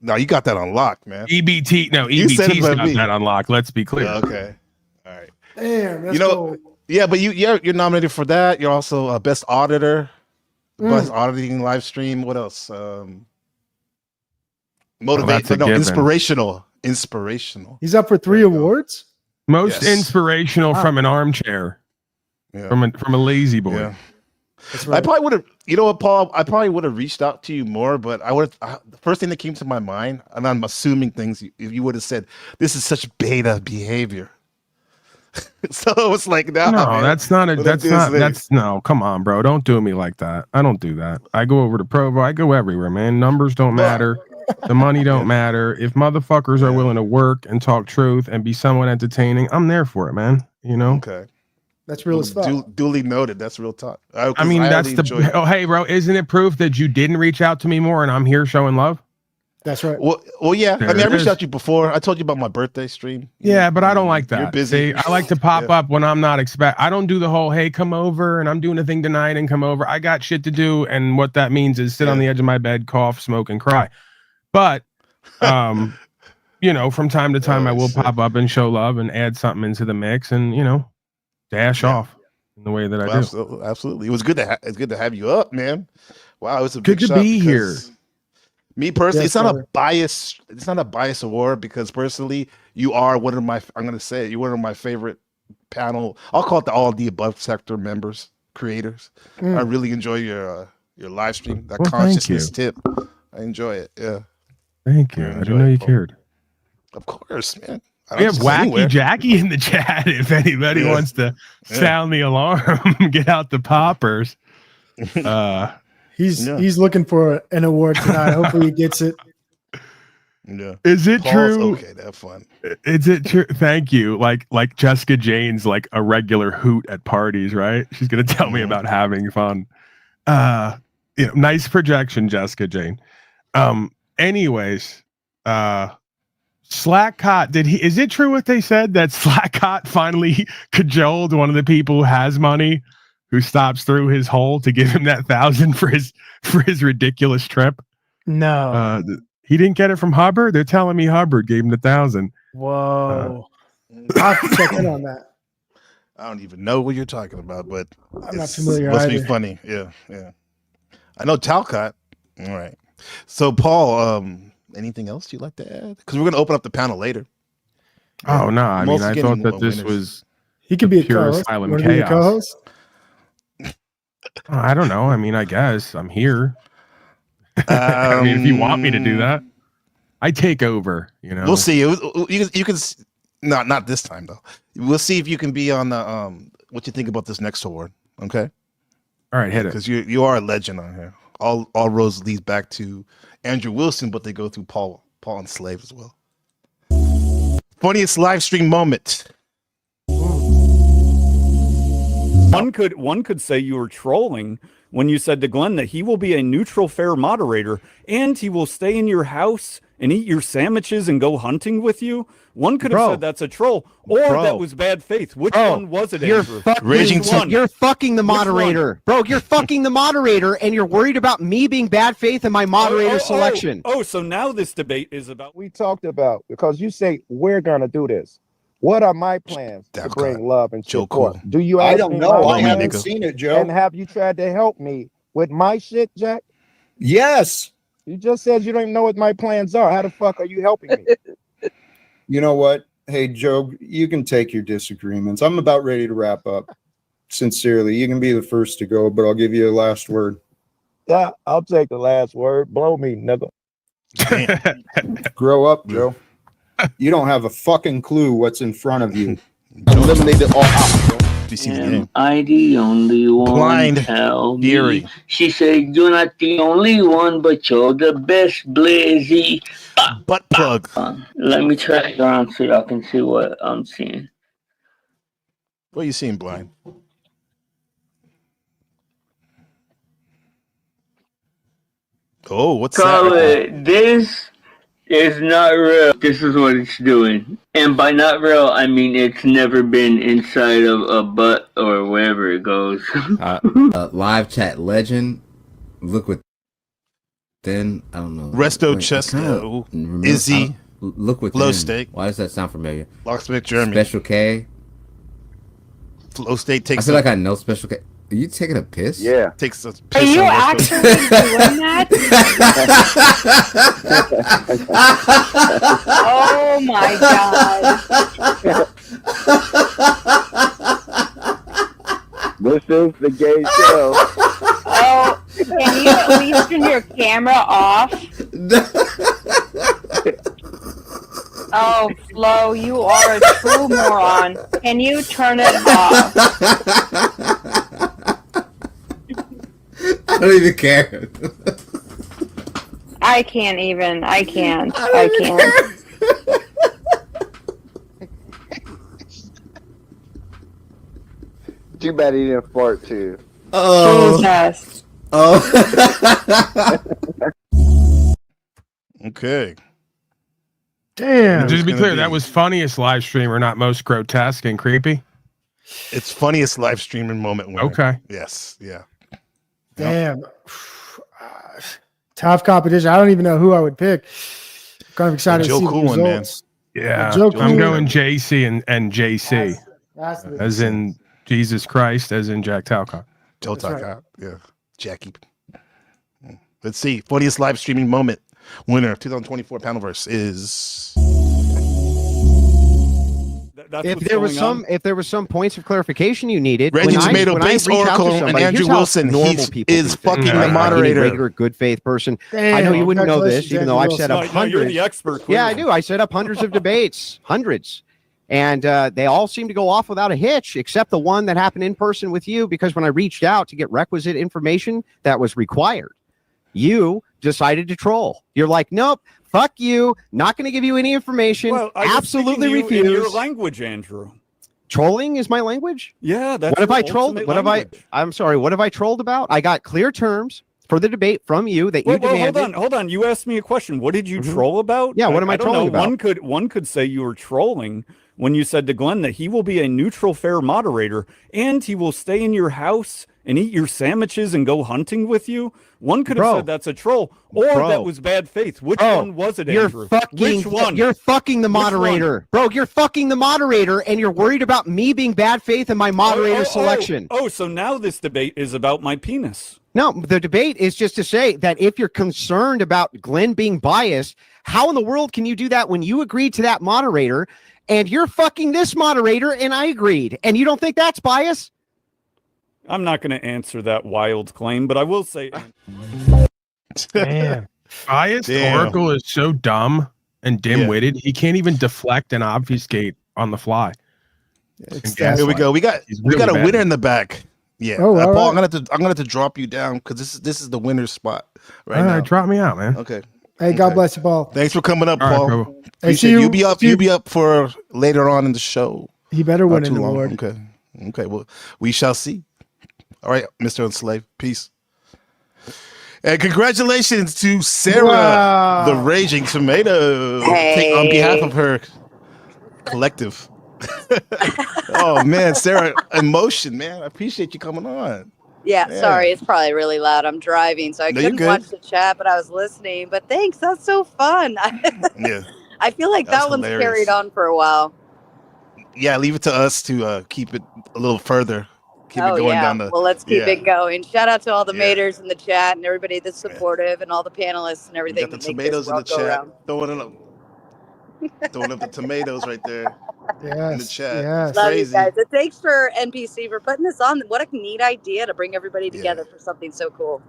No, you got that unlocked, man. EBT, no, You said it EBT's about got me. that unlocked. Let's be clear. Yeah, okay. All right. Damn, that's You know, cool. yeah, but you're nominated for that. You're also best auditor, best auditing live stream. What else? that's a given. Inspirational. He's up for 3 awards. Most Yes. inspirational Wow. from an armchair, Yeah. from a lazy boy. Yeah. That's I right. probably would have, you know what, Paul? I probably would have reached out to you more, but the first thing that came to my mind, and I'm assuming things, if you would have said, "This is such beta behavior," so it's like, No, man, that's not a. what That's I'm not. doing That's no. Come on, bro. Don't do me like that. I don't do that. I go over to Provo. I go everywhere, man. Numbers don't matter. The money don't matter. If motherfuckers are willing to work and talk truth and be somewhat entertaining, I'm there for it, man. You know. Okay. That's real as fuck. Duly noted. That's real talk. I mean, that's the. Oh, hey, bro. Isn't it proof that you didn't reach out to me more and I'm here showing love? That's right. Well, yeah. There I mean, I it reached is. out to you before. I told you about my birthday stream. Yeah, but I don't like that. You're busy. See, I like to pop up when I'm not I don't do the whole, hey, come over and I'm doing a thing tonight and come over. I got shit to do. And what that means is sit on the edge of my bed, cough, smoke, and cry. But, you know, from time to time, I will pop up and show love and add something into the mix and, you know, dash off in the way that I do. Absolutely, absolutely. It was good to have you up, man. Wow, it's a Good big to shot be here. because me personally, Yes, it's not sir. a bias. It's not a bias award because personally, you are one of my. I'm gonna say it, you're one of my favorite panel. I'll call it all the above sector members, creators. I really enjoy your live stream. That Well, thank consciousness you. tip. I enjoy it. Yeah, Thank you. I didn't know you cared. of course, man. I We don't have just Wacky anywhere. Jackie in the chat. If anybody Yeah. wants to Yeah. sound the alarm, get out the poppers. He's looking for an award tonight. Hopefully he gets it. Yeah. Is it Paul's true? okay, have fun. Is it true? Thank you. Like Jessica Jane's like a regular hoot at parties, right? She's gonna tell me about having fun. You know, nice projection, Jessica Jane. Anyways, Slackcott, is it true what they said that Slackcott finally cajoled one of the people who has money who stops through his hole to give him that 1,000 for his ridiculous trip? No. He didn't get it from Hubbard. They're telling me Hubbard gave him the 1,000. Whoa. I'll have to check in on that. I don't even know what you're talking about, but I'm not familiar Must be either. funny. Yeah, yeah. I know Talcott. All right. So, Paul, anything else you'd like to add? Because we're going to open up the panel later. Oh no! I mean, I Mostly thought getting that this winners. was He could be a pure co-host. asylum Wanna be a chaos. co-host? I don't know. I mean, I guess I'm here. I mean, if you want me to do that, I take over. You know, We'll see. You can not this time though. We'll see if you can be on the what you think about this next award. Okay. All right, hit it. Because you are a legend on here. All roads lead back to Andrew Wilson, but they go through Paul and Slave as well. Funniest live stream moment. One could say you were trolling when you said to Glenn that he will be a neutral, fair moderator and he will stay in your house and eat your sandwiches and go hunting with you. One could have Bro. said that's a troll, or Bro. that was bad faith. Which Bro, one was it, You're Andrew? fucking, Which one? you're fucking the Which one? moderator. Bro, you're fucking the moderator, and you're worried about me being bad faith in my moderator selection. Oh, so now this debate is about. We talked about, because you say we're gonna do this. What are my plans to bring love and Joe support? Cool. Do you I ask don't me know. my I me, haven't plans? nigga. seen it, Joe. And have you tried to help me with my shit, Jack? Yes. You just said you don't even know what my plans are. How the fuck are you helping me? You know what? Hey, Joe, you can take your disagreements. I'm about ready to wrap up. Sincerely, you can be the first to go, but I'll give you a last word. Yeah, I'll take the last word. Blow me, nigga. Grow up, Joe. You don't have a fucking clue what's in front of you. Eliminate it all out. Am I the only one? Blind Tell Fury. me. She said, "You're not the only one, but you're the best, Blizzy." Butt plug. Let me turn it around so y'all can see what I'm seeing. What are you seeing, Blind? Oh, what's Call that? it. This is not real. This is what it's doing. And by not real, I mean it's never been inside of a butt or wherever it goes. Live chat legend. Look what. Then I don't know. Resto Wait, Chesto, Izzy, look what. Flow Steak. Why does that sound familiar? Locksmith Jeremy. Special K. Flow State takes. I feel like I know Special K. Are you taking a piss? Yeah. Takes a Are piss. you on Resto. actually doing that? Oh my god. This is the gay show. Oh, can you at least turn your camera off? Oh, Flo, you are a true moron. Can you turn it off? I don't even care. I can't even. I can't. I can't. Too bad he didn't fart too. Jesus. Okay. Damn. Just to be gonna clear, be- that was funniest live streamer, not most grotesque and creepy. It's funniest live streaming moment. Winner. Okay. Yes. Yeah. Damn. Tough competition. I don't even know who I would pick. I'm kind of excited to Joe see Cool the one, man. results. Yeah. Joe I'm Cool. going JC and JC. That's the- As in Jesus Christ, as in Jack Talcott. Joe That's right. Talcott. Yeah. Jackie. Let's see. Funniest live streaming moment. Winner of 2024 Panelverse is. That's If what's there was going some, on. if there was some points of clarification you needed, Reggie when Tomato, when Base reach out to Oracle, and somebody, Andrew here's how Wilson, normal he's people is do fucking things, the right? Any moderator. regular good faith person. Damn, I know you wouldn't know this, congratulations, even though Andrew I've set Wilson. up No, you're hundreds. the expert. Yeah, I clearly. do. I set up hundreds of debates, hundreds. And they all seem to go off without a hitch, except the one that happened in person with you, because when I reached out to get requisite information that was required, you decided to troll. You're like, nope, fuck you, not going to give you any information. Well, I was absolutely speaking to you in your refuse. language, Andrew. Trolling is my language? Yeah, that's What have your I trolled? ultimate What have language. I'm sorry, what have I trolled about? I got clear terms for the debate from you that you Well, demanded. hold on. You asked me a question. What did you troll about? Yeah, what am I don't trolling know. about? One could say you were trolling when you said to Glenn that he will be a neutral, fair moderator and he will stay in your house and eat your sandwiches and go hunting with you. One could have Bro. said that's a troll, or Bro. that was bad faith. Which Bro, one was it, You're Andrew? fucking. Which one? You're fucking the Which one? moderator, bro. You're fucking the moderator, and you're worried about me being bad faith in my moderator selection. Oh, so now this debate is about my penis. No, the debate is just to say that if you're concerned about Glenn being biased, how in the world can you do that when you agreed to that moderator and you're fucking this moderator and I agreed, and you don't think that's bias? I'm not going to answer that wild claim, but I will say. Man, biased Damn. Oracle is so dumb and dim-witted. He can't even deflect and obfuscate on the fly. Here we go. We got a winner in the back. Yeah, Oh, all Paul, right. I'm gonna have to drop you down because this is the winner's spot right All now. right, drop me out, man. Okay. Hey, God bless you, Paul. Thanks for coming up, All right, Paul. cool. Hey, Appreciate see it. you- You'll be up for later on in the show. He better Not win too an long. award. Okay. Okay. Well, we shall see. All right, Mr. Enslaved. Peace. And congratulations to Sarah, Wow. the Raging Tomato, on behalf of her collective. Oh man, Sarah, emotion, man. I appreciate you coming on. Yeah, Yeah. sorry, it's probably really loud. I'm driving, so I No, you're couldn't good. watch the chat, but I was listening. But thanks, that's so fun. Yeah. I feel like That's that one's hilarious. carried on for a while. Yeah, leave it to us to keep it a little further. Keep it Oh going yeah. down the. Well, let's keep Yeah. it going. Shout out to all the Yeah. maters in the chat and everybody that's supportive and all the panelists and We everything got the that make this tomatoes in the world go chat. round. Throwing up the tomatoes right there in the Yes, chat. yes. It's Love you crazy. guys. And thanks for NPC for putting this on. What a neat idea to bring everybody together for something so cool.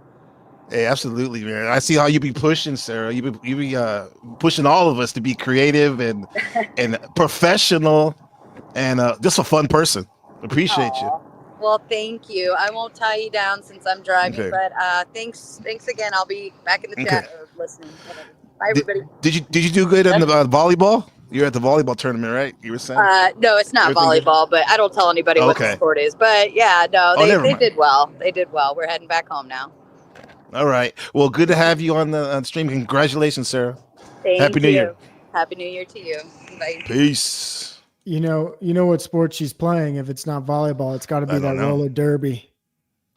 Hey, absolutely, man. I see how you be pushing, Sarah. You be pushing all of us to be creative and professional and just a fun person. Appreciate you. Well, thank you. I won't tie you down since I'm driving, Okay. but thanks again. I'll be back in the chat or listening. Whatever. Bye, everybody. Did you do good in the volleyball? You're at the volleyball tournament, right? You were saying. No, it's not Everything good? volleyball, but I don't tell anybody what the Okay. sport is. But yeah, no, Oh, never they mind. did well. They did well. We're heading back home now. All right. Well, good to have you on the stream. Congratulations, Sarah. Thank Happy New you. Year. Happy New Year to you. Bye. Peace. You know what sport she's playing. If it's not volleyball, it's got to be I that don't know. roller derby.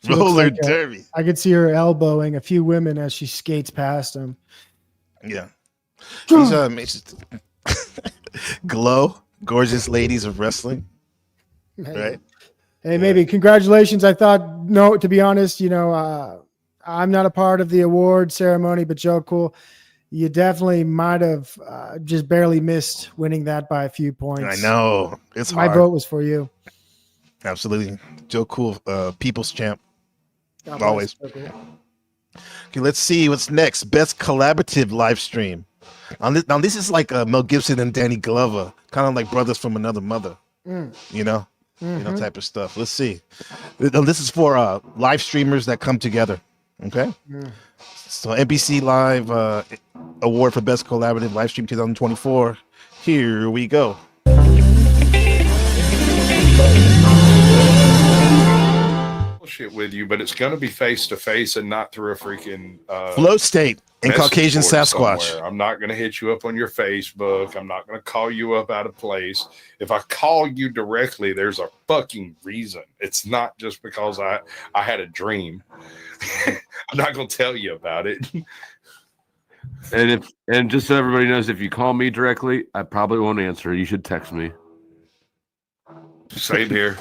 She looks Roller like derby. I could see her elbowing a few women as she skates past them. Yeah. She's it's Glow, gorgeous ladies of wrestling. Right? Hey, maybe congratulations. I thought, no, to be honest, I'm not a part of the award ceremony, but Joe Cool, you definitely might have just barely missed winning that by a few points. I know. It's My hard. vote was for you. Absolutely. Joe Cool, people's champ. God bless. Always. Joe Cool. Okay, let's see what's next. Best collaborative live stream. Now this is like Mel Gibson and Danny Glover, kind of like brothers from another mother. You know, Mhm. type of stuff. Let's see. This is for live streamers that come together. Okay. Mm. So NBC Live Award for Best Collaborative Live Stream 2024. Here we go. Shit with you, but it's going to be face to face and not through a freaking Flow State and message Caucasian board Sasquatch. somewhere. I'm not going to hit you up on your Facebook. I'm not going to call you up out of place. If I call you directly, there's a fucking reason. It's not just because I had a dream. I'm not going to tell you about it. And just so everybody knows, if you call me directly, I probably won't answer. You should text me. Same here.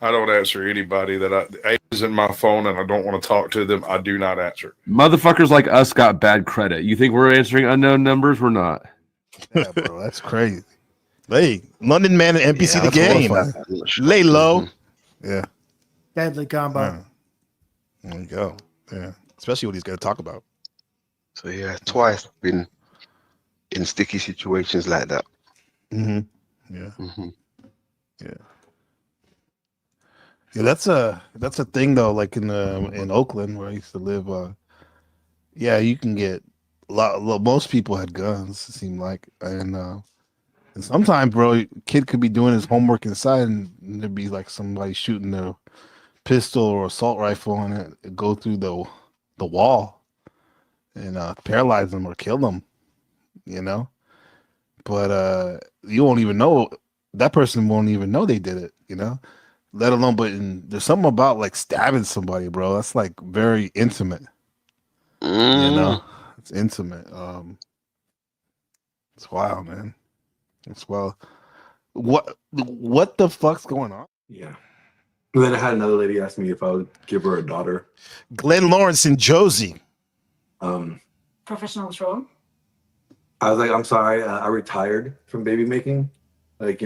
I don't answer anybody that is in my phone and I don't want to talk to them. I do not answer. Motherfuckers like us got bad credit. You think we're answering unknown numbers? We're not. Yeah, bro, that's crazy. Hey, London Man and NBC the that's game. horrifying. Lay low. Yeah. Deadly combo. There you go. Yeah. Especially what he's going to talk about. So yeah, twice been in sticky situations like that. Mm-hmm. Yeah. Mm-hmm. Yeah. Yeah, that's a thing though. Like in Oakland where I used to live, yeah, you can get most people had guns. It seemed like, and sometimes, bro, a kid could be doing his homework inside, and there'd be like somebody shooting a pistol or assault rifle, and it go through the wall and paralyze them or kill them. You know, but you won't even know. That person won't even know they did it. You know. Let alone, but there's something about like stabbing somebody, bro. That's like very intimate. You know, it's intimate. It's wild, man. It's wild. What the fuck's going on? Yeah. And then I had another lady ask me if I would give her a daughter. Glenn Lawrence and Josie. Professional troll. I was like, I'm sorry, I retired from baby making. Like,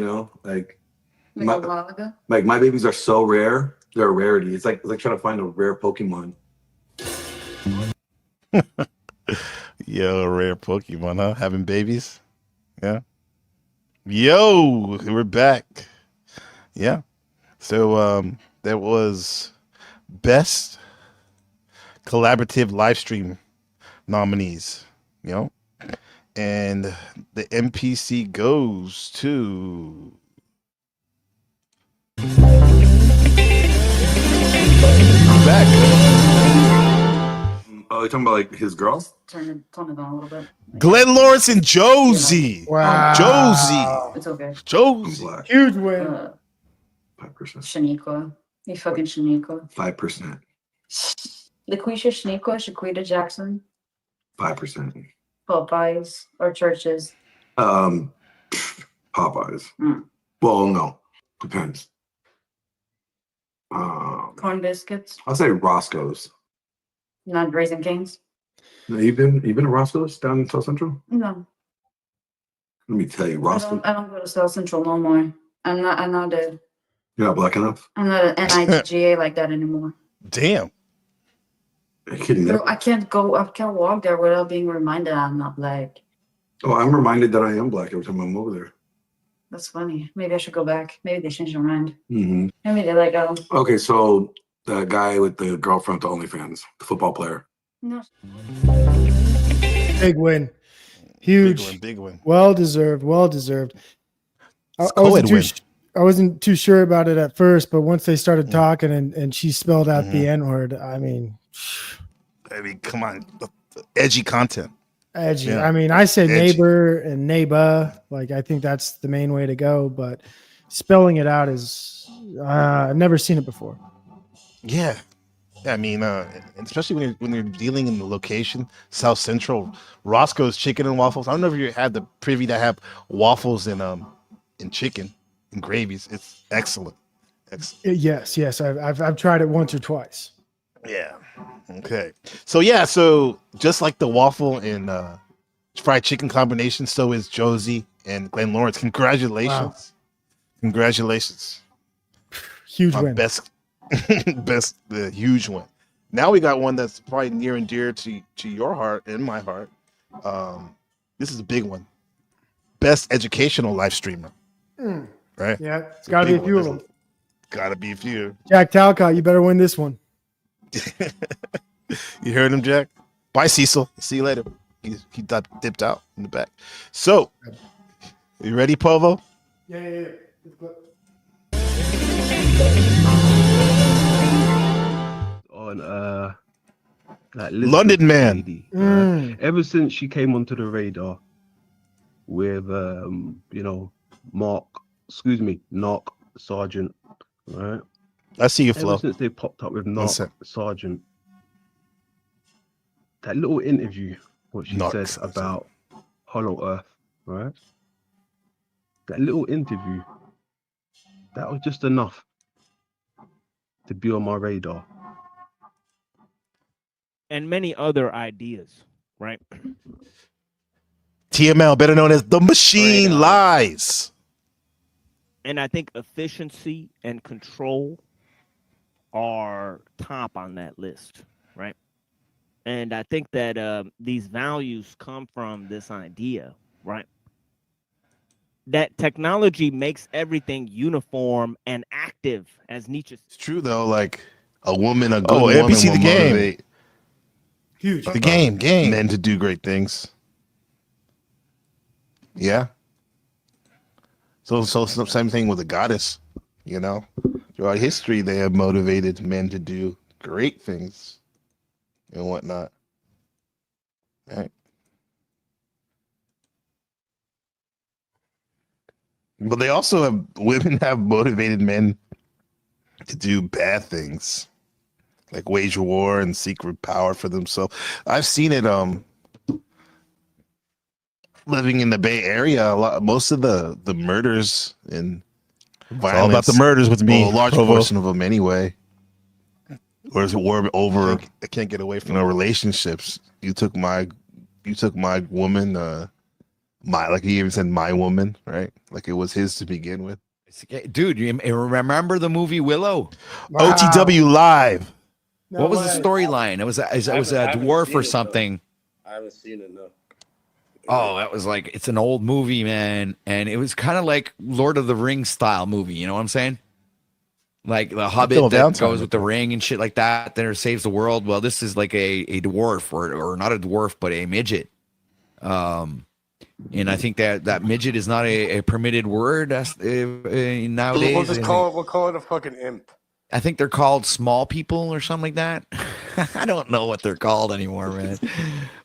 Like a while ago. Like my babies are so rare, they're a rarity. It's like trying to find a rare Pokemon. Yo, rare Pokemon, huh? Having babies. Yeah. Yo, we're back. Yeah. So that was best collaborative live stream nominees, you know, and the NPC goes to back. Oh, you're talking about like his girls? Turn it down a little bit. Glenn Lawrence and Josie. Wow. Josie. It's okay. Josie. Huge win. 5%. Shaniqua. You fucking Shaniqua. 5%. LaQuisha Shaniqua, Shaquita Jackson, 5%. Popeyes, or Churches. Popeyes. Well, no, depends. Corn biscuits, I'll say Roscoe's. not Raisin Canes. No, you been to Roscoe's down in South Central? No, Let me tell you, Roscoe. I don't go to South Central no more. I'm not You're not black enough. I'm not an NIGA like that anymore. Damn. Bro, I can't walk there without being reminded I'm not black. Oh, I'm reminded that I am black every time I'm over there. That's funny. Maybe I should go back. Maybe they changed their mind. Mm-hmm. Maybe they let go. Okay, so the guy with the girlfriend to OnlyFans, the football player. No. Big win. Huge. Big win. Well deserved. Well deserved. It's I wasn't too sure about it at first, but once they started talking and she spelled out the N-word, I mean, come on. Edgy content. edgy. Yeah. I mean, I say Edgy. neighbor and neighbor. Like, I think that's the main way to go, but spelling it out is, I've never seen it before. Yeah. I mean, especially when you're dealing in the location, South Central, Roscoe's Chicken and Waffles. I don't know if you had the privy to have waffles and chicken and gravies. It's excellent. Yes, I've tried it once or twice. Yeah. Okay. So just like the waffle and fried chicken combination, so is Josie and Glenn Lawrence. Congratulations. Wow. Congratulations. Huge win. Best, the huge one. Now we got one that's probably near and dear to your heart and my heart. This is a big one. Best educational live streamer. Right? Yeah, it's got to be a few of them. Got to be a few. Jack Talcott, you better win this one. You heard him, Jack? Bye, Cecil. See you later. He dipped out in the back. So, you ready, Povo? Yeah. On like London Man. Lady, ever since she came onto the radar with Knock Sergeant, right? I see your flow. Ever since they popped up with Knock Sergeant, that little interview, what she said about Hollow Earth, right? That little interview, that was just enough to be on my radar. And many other ideas, right? TML, better known as The Machine Lies. And I think efficiency and control are top on that list, right? And I think that these values come from this idea, right? That technology makes everything uniform and active, as Nietzsche said. It's true, though. Like a woman, a good woman NPC will the game. motivate Huge. The game. Men to do great things. Yeah. So same thing with a goddess, you know. Throughout history, they have motivated men to do great things and whatnot. Right. But they also have women have motivated men to do bad things, like wage war and secret power for themselves. I've seen it. Living in the Bay Area, most of the murders and violence. All about the murders with me, Well, a large Provo. portion of them anyway. Or is it war over? I can't get away from relationships. You took my woman. Like he even said, my woman, right? Like it was his to begin with. Dude, you remember the movie Willow? OTW Live. What was the storyline? It was a dwarf or something. I haven't seen it, no. Oh, that was like, it's an old movie, man. And it was kind of like Lord of the Rings style movie. You know what I'm saying? Like the Hobbit that goes with the ring and shit like that. Then it saves the world. Well, this is like a dwarf or not a dwarf, but a midget. And I think that midget is not a permitted word nowadays. We'll call it a fucking imp. I think they're called small people or something like that. I don't know what they're called anymore, man.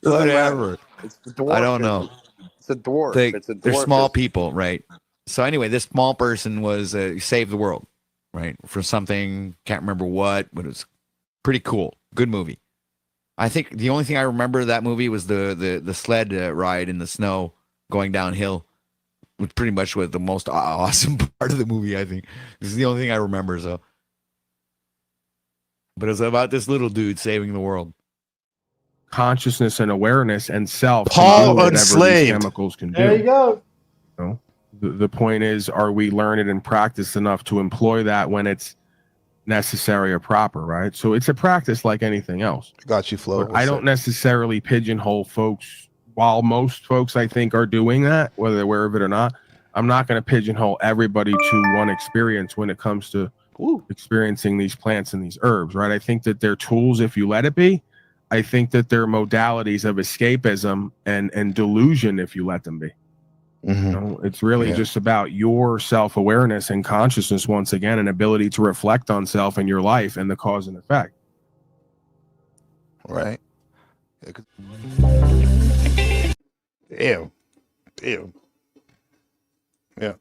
Whatever. It's the dwarf. I don't know. It's a dwarf. They're small people, right? So anyway, this small person was saved the world, right? For something, can't remember what, but it was pretty cool. Good movie. I think the only thing I remember of that movie was the sled ride in the snow going downhill. was pretty much what the most awesome part of the movie. I think this is the only thing I remember. So, but it's about this little dude saving the world. Consciousness and awareness and self. Paul can do whatever Unslaved. These chemicals can do. There you go. You know? The point is, are we learned and practiced enough to employ that when it's necessary or proper, right? So it's a practice like anything else. Got you, Flo. But I don't necessarily pigeonhole folks. While most folks, I think, are doing that, whether they're aware of it or not, I'm not going to pigeonhole everybody to one experience when it comes to experiencing these plants and these herbs, right? I think that they're tools if you let it be. I think that they're modalities of escapism and delusion if you let them be. You know, it's really just about your self-awareness and consciousness once again, and ability to reflect on self and your life and the cause and effect. Right. Ew. Ew. Yeah.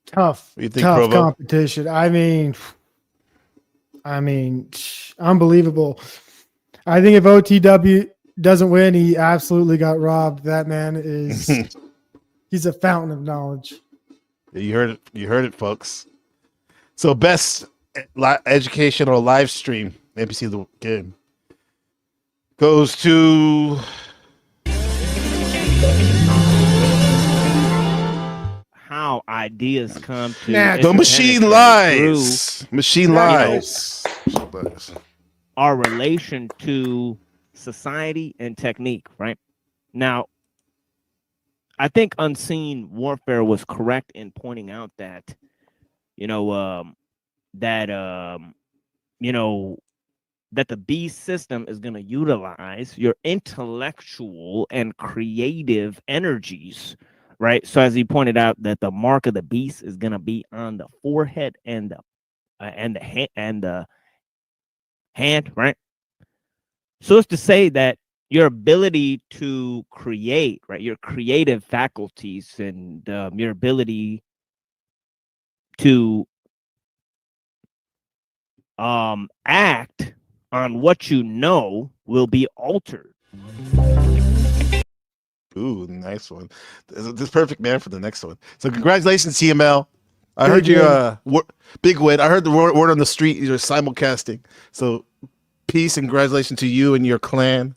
Tough. What do you think, Tough Provo? competition. I mean, unbelievable. I think if OTW doesn't win, he absolutely got robbed. That man is he's a fountain of knowledge. You heard it. You heard it, folks. So best educational live stream NPC of the game goes to how ideas come to the Machine Lies. Machine Lies. Our relation to society and technique, right? Now, I think Unseen Warfare was correct in pointing out that, that the beast system is going to utilize your intellectual and creative energies, right? So as he pointed out, that the mark of the beast is going to be on the forehead and the hand, right? So it's to say that your ability to create, right, your creative faculties and your ability to act on what you know will be altered. Ooh, nice one. This is perfect, man, for the next one. So congratulations, TML. I heard you big win. I heard the word on the street you're simulcasting. So peace and congratulations to you and your clan.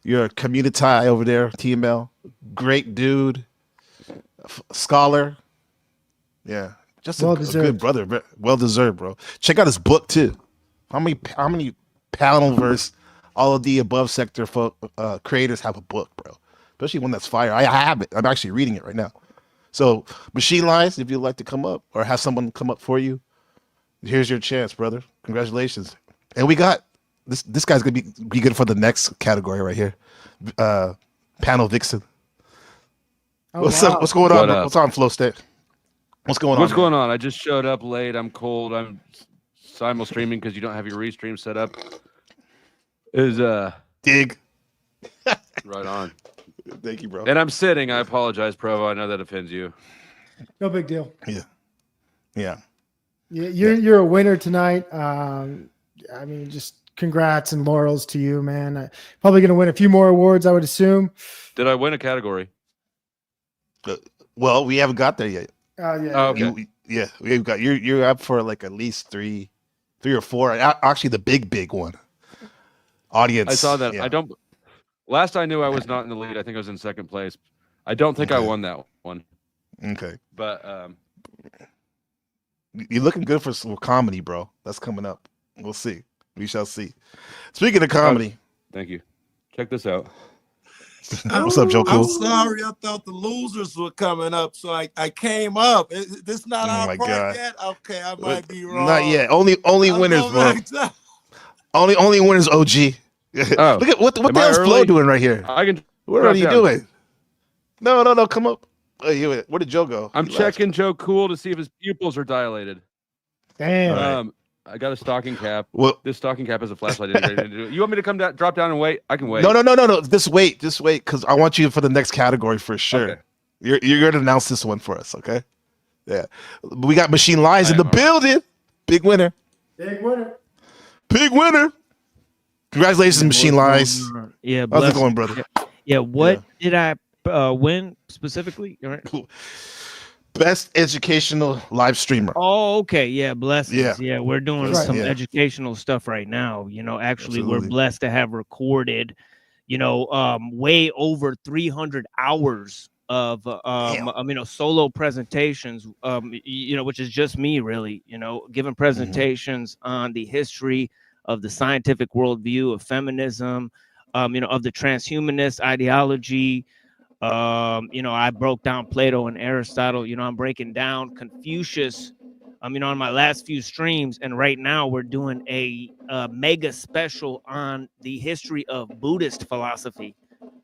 You're a community over there, TML. Great dude. Scholar. Yeah. Just a good brother. Well deserved, bro. Check out his book too. How many Panelverse, all of the above sector creators have a book, bro? Especially one that's fire. I have it. I'm actually reading it right now. So Machine Lies, if you'd like to come up or have someone come up for you, here's your chance, brother. Congratulations. And we got this guy's gonna be good for the next category right here. Panel Vixen. What's up? What's going on? What's on, Flow State? What's going on? What's going on? I just showed up late. I'm cold. I'm simul streaming because you don't have your restream set up. Dig. Right on. Thank you, bro. And I'm sitting. I apologize, Provo. I know that offends you. No big deal. Yeah. You're a winner tonight. I mean, just congrats and laurels to you, man. Probably going to win a few more awards, I would assume. Did I win a category? Well, we haven't got there yet. Okay. We've got you're up for like at least three or four. Actually, the big one. Audience. I saw that. Yeah. I don't. Last I knew, I was not in the lead. I think I was in second place. I don't think I won that one. Okay. But you're looking good for some comedy, bro. That's coming up. We'll see. We shall see. Speaking of comedy, thank you. Check this out. What's up, Joe Cool? I'm sorry, I thought the losers were coming up, so I came up. Is this not our part yet? Okay, I might be wrong. Not yet. Only winners, bro. Only winners. OG. Oh, look at what the hell's Flo doing right here? What are you doing? No, come up. Where did Joe go? I'm checking Joe Cool to see if his pupils are dilated. Damn. I got a stocking cap. Well, this stocking cap has a flashlight integrated into it. You want me to come down, drop down and wait? I can wait. No. Just wait, because I want you for the next category for sure. Okay. You're going to announce this one for us, okay? Yeah. We got Machine Lies in the building. Big winner. Big winner. Big winner. Congratulations, Machine Lies. Yeah, how's it going, brother? Yeah, what did I when specifically? All right. Best educational live streamer. Oh, okay. Yeah, blessings. Yeah. Yeah, we're doing Blessings, some yeah. educational stuff right now. Actually, we're Absolutely. blessed to have recorded, way over 300 hours of solo presentations, which is just me really, giving presentations on the history of the scientific worldview of feminism, of the transhumanist ideology. I broke down Plato and Aristotle. I'm breaking down Confucius, on my last few streams. And right now we're doing a mega special on the history of Buddhist philosophy.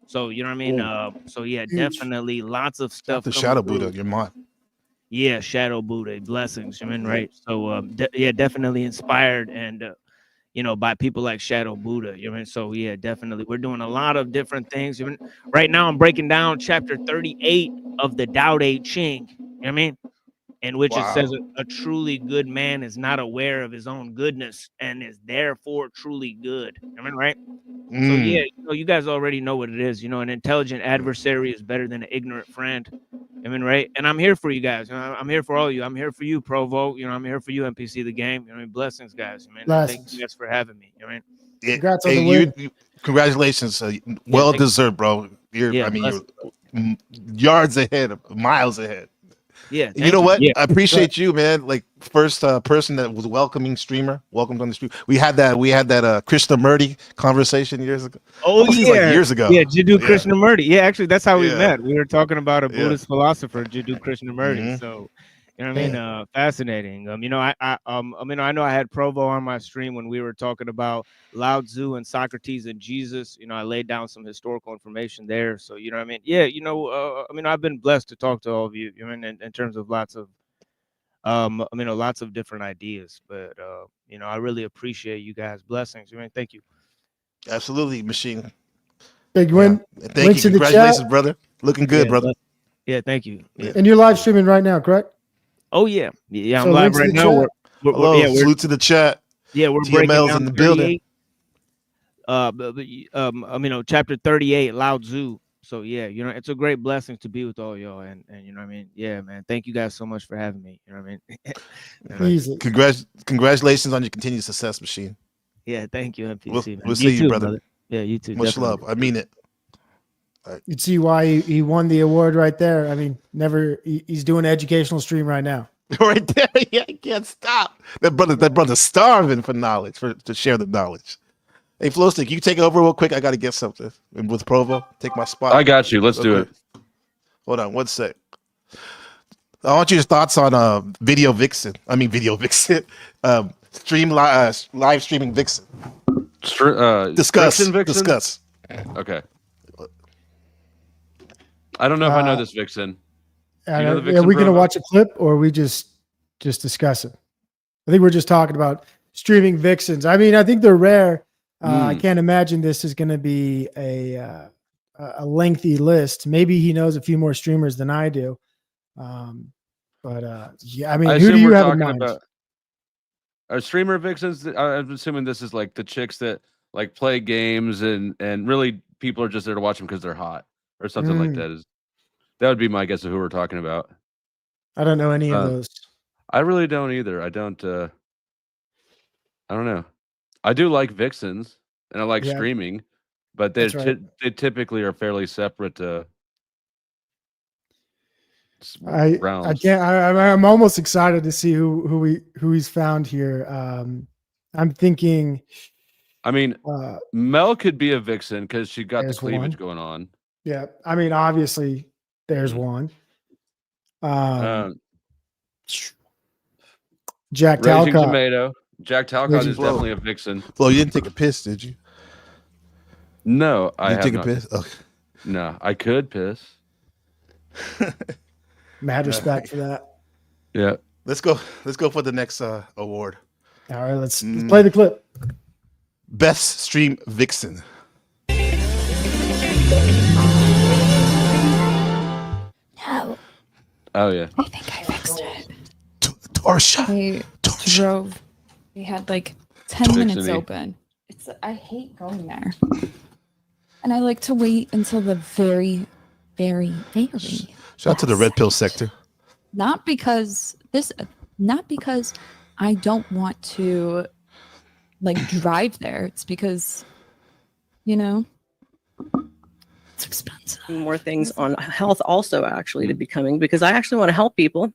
So, you know what I mean? So yeah, definitely lots of stuff. The coming Shadow through. Buddha, your mind. Yeah, Shadow Buddha, blessings. Right? So, definitely inspired and, by people like Shadow Buddha. You know what I mean? So yeah, definitely. We're doing a lot of different things. Right now I'm breaking down chapter 38 of the Tao Te Ching. You know what I mean? In which it says a truly good man is not aware of his own goodness and is therefore truly good. I mean, right? So yeah, you guys already know what it is. An intelligent adversary is better than an ignorant friend. I mean, right? And I'm here for you guys. I'm here for all of you. I'm here for you, Provo. I'm here for you, NPC the game. Blessings, guys. Thank you guys for having me. You know what I mean? Congrats on the win. Congratulations. Well deserved, bro. You're yards ahead, miles ahead. Yeah. You know what? Yeah. I appreciate you, man. Like first person that was welcomed on the stream. We had that Krishnamurti conversation years ago. Oh yeah, years ago. Yeah, Jiddu Krishnamurti. Yeah, actually, that's how we met. We were talking about a Buddhist philosopher, Jiddu Krishnamurti. So, you know what I mean? Fascinating. I know I had Provo on my stream when we were talking about Lao Tzu and Socrates and Jesus. I laid down some historical information there. So, you know what I mean? Yeah, I've been blessed to talk to all of you. In terms of lots of, lots of different ideas. But I really appreciate you guys. Blessings. Thank you. Absolutely, Machine. Big win. Thank you. Congratulations, brother. Looking good, brother. Yeah, thank you. Yeah. And you're live streaming right now, correct? Oh yeah, I'm live right now. Salute to the chat. Yeah, we're TML's breaking down in the building. Chapter 38, Lao Tzu. So yeah, it's a great blessing to be with all y'all, and you know what I mean. Yeah, man. Thank you guys so much for having me. You know what I mean. Easy. Congratulations on your continued success, Machine. Yeah, thank you, NPC. We'll see you, brother. Yeah, you too. Much definitely. love. I mean it. You'd see why he won the award right there. I mean, he's doing an educational stream right now. Right there, yeah, he can't stop. That brother's starving for knowledge, to share the knowledge. Hey, Flowstick, you take over real quick. I got to get something. And with Provo, take my spot. I got you. Let's do it. Hold on 1 sec. I want your thoughts on Video Vixen. Stream live streaming Vixen. Discuss. Vixen? Discuss. Okay. I don't know if I know this Vixen. Are we going to watch a clip or are we just discuss it? I think we're just talking about streaming Vixens. I mean, I think they're rare. I can't imagine this is going to be a lengthy list. Maybe he knows a few more streamers than I do. Yeah, I mean, who do you have in mind? Are streamer Vixens? I'm assuming this is like the chicks that like play games and really people are just there to watch them because they're hot or something like that. That would be my guess of who we're talking about. I don't know any of those. I really don't either. I don't know. I do like Vixens and I like streaming, but they typically are fairly separate realms. I'm almost excited to see who he's found here. I'm thinking. I mean, Mel could be a Vixen because she got the cleavage going on. Yeah, I mean, obviously, there's one. Jack Talcott. Tomato. Jack Talcott is definitely a Vixen. Well, you didn't take a piss, did you? No, I didn't take a piss. Okay. No, I could piss. Mad respect for that. Yeah. Let's go for the next award. All right, let's play the clip. Best Stream Vixen. No. Oh yeah. I think I fixed it. Torsha. We had like 10 minutes open. I hate going there. And I like to wait until the very very. Shout out to the red pill sector. Not because I don't want to like drive there. It's because, it's expensive. More things on health also actually to be coming, because I actually want to help people.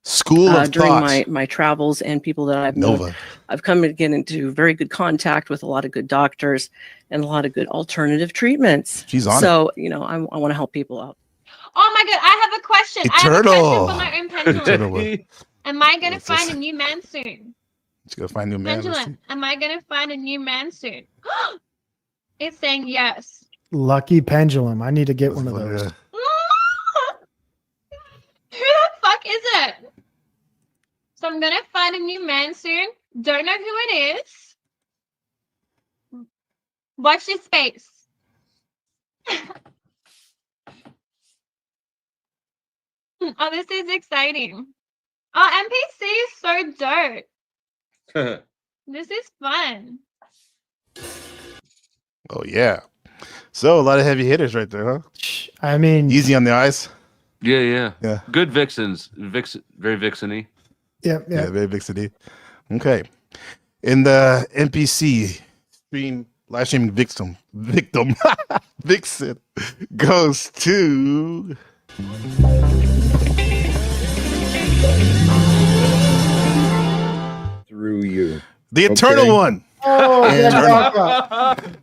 School of during thought. my travels, and people that I've known. Nova. I've come to get into very good contact with a lot of good doctors and a lot of good alternative treatments. She's on so, I want to help people out. Oh my god, I have a question. I have a Eternal. question for my own pendulum. Am I gonna find a new man soon? Let's go find a new man. Pendulum, am I gonna find a new man soon? It's saying yes. Lucky pendulum. I need to get one of those. Who the fuck is it? So I'm gonna find a new man soon. Don't know who it is. Watch this space. Oh, this is exciting. Oh, NPC is so dope. This is fun. Oh yeah. So a lot of heavy hitters right there, huh? I mean, easy on the eyes. Yeah. Yeah. Good vixens. Very vixeny. Yeah. Very vixeny. Okay. In the NPC live streaming victim vixen goes to through you. The Eternal One. Oh, And-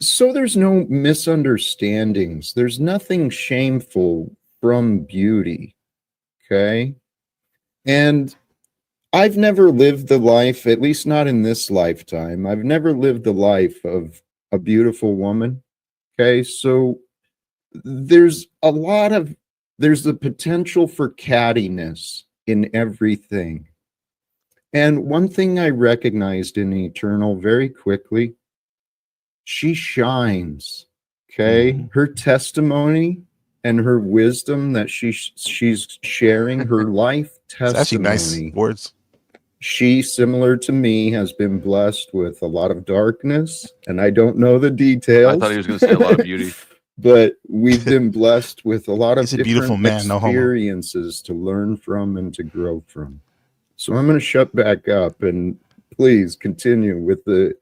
so there's no misunderstandings. There's nothing shameful from beauty. Okay. And I've never lived the life, at least not in this lifetime. I've never lived the life of a beautiful woman. Okay. So there's the potential for cattiness in everything. And one thing I recognized in Eternal very quickly, she shines. Okay. Her testimony and her wisdom that she's sharing, her life testimony. It's actually nice words. She, similar to me, has been blessed with a lot of darkness, and I don't know the details. I thought he was going to say a lot of beauty. But we've been blessed with a lot of He's a beautiful different man, no homo. experiences to learn from and to grow from. So I'm going to shut back up, and please continue with the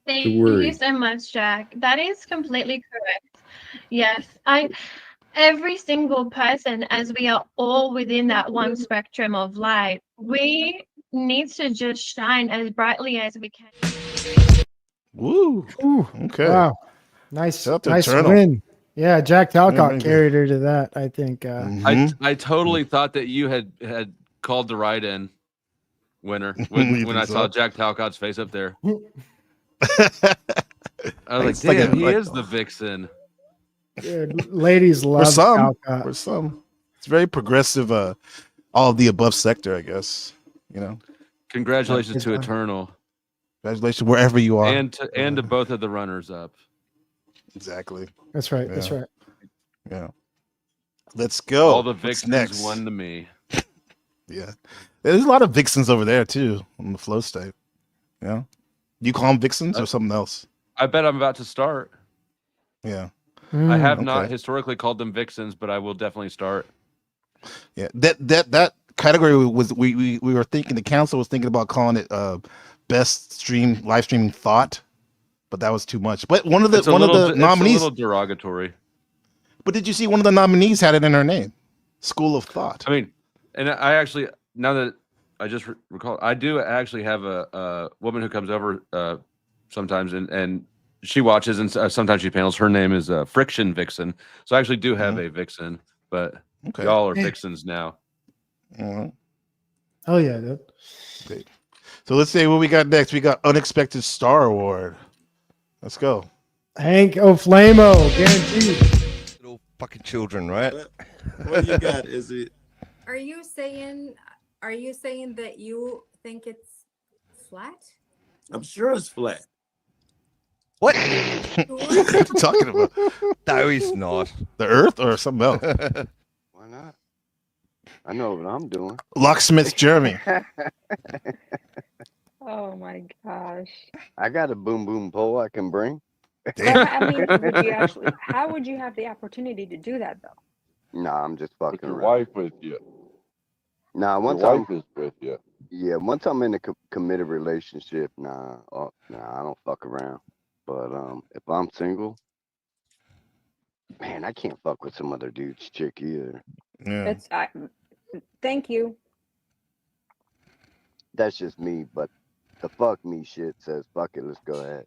Thank you so much, Jack. That is completely correct. Yes, every single person, as we are all within that one spectrum of light, we need to just shine as brightly as we can. Woo. Okay. Wow. Nice Eternal. win. Yeah, Jack Talcott Yeah, carried her to that, I think. I totally thought that you had called the write-in winner when I saw Jack Talcott's face up there. I was like, damn, he is the vixen. Dude, ladies love Talcott. For some. It's very progressive, all of the above sector, I guess. Congratulations to Eternal. Congratulations wherever you are. And to both of the runners up. Exactly. That's right. That's right. Yeah. Let's go. All the What's vixens next? won to me. Yeah. There's a lot of vixens over there too on the flow state. Yeah. You call them vixens or something else? I bet I'm about to start. Yeah. I have not historically called them vixens, but I will definitely start. Yeah. That category was we were thinking, the council was thinking about calling it best live streaming thought, but that was too much. But one of the nominees, it's a little derogatory. But did you see one of the nominees had it in her name? School of Thought. I mean, and I actually, now that I just recall, I do actually have a woman who comes over sometimes and she watches and sometimes she panels. Her name is Friction Vixen. So I actually do have a Vixen, but y'all are Vixens now. Oh yeah, dude. Okay. So let's see what we got next. We got Unexpected Star Award. Let's go. Hank O'Flamo, guaranteed. Little fucking children, right? What you got? Is it? Are you saying that you think it's flat? I'm sure it's flat. What? What are you talking about? No, he's not. The Earth or something else? Why not? I know what I'm doing. Locksmith Jeremy. Oh my gosh. I got a boom boom pole I can bring. I mean, would you actually? How would you have the opportunity to do that though? Nah, I'm just fucking Your around. wife with you. Nah, Your once wife I'm is with you. yeah, once I'm in a committed relationship, nah, I don't fuck around. But if I'm single, man, I can't fuck with some other dude's chick either. Yeah. Thank you. That's just me, but the fuck me shit says fuck it, let's go ahead.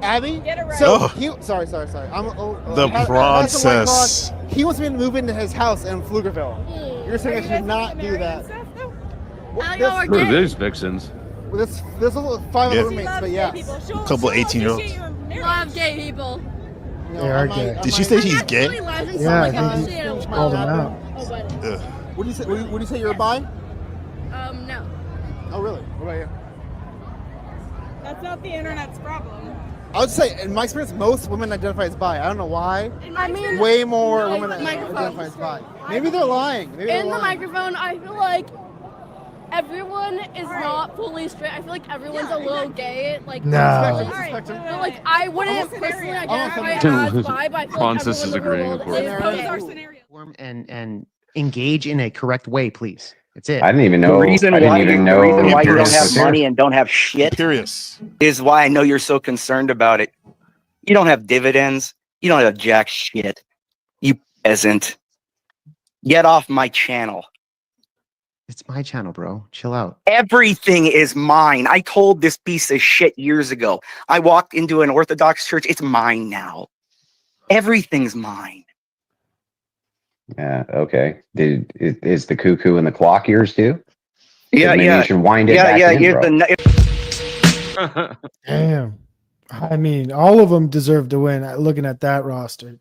Abby? Get it right. So Oh. sorry. The process. He wants me to move into his house in Pflugerville. You're saying I should not do that. Who are these vixens? There's five other roommates, but yeah. A couple 18-year-olds. Love gay people. They are gay. Did she say she's gay? Yeah, I think he called him out. What do you say? Would you say you're a bi? No. Oh, really? What about you? That's not the internet's problem. I would say, in my experience, most women identify as bi. I don't know why. I mean, way more women microphone. identify as bi. Maybe they're lying. Maybe they're In the lying. microphone, I feel like everyone is not fully straight. I feel like everyone's a little gay. Like, No. But like, I wouldn't personally identify as bi, but I feel like Pontus is everyone in the agreeing, world of course. is our scenario. And engage in a correct way, please. That's it. I didn't even know. The reason I didn't why even you, know. the reason why you don't Imperious. have money and don't have shit is why I know you're so concerned about it. You don't have dividends. You don't have jack shit. You peasant. Get off my channel. It's my channel, bro. Chill out. Everything is mine. I told this piece of shit years ago. I walked into an Orthodox church. It's mine now. Everything's mine. Yeah. Okay. Is the cuckoo and the clock yours too? Yeah, Maybe yeah. you should wind it Yeah, back yeah. in, Here's bro. the. Damn. I mean, all of them deserve to win. Looking at that roster,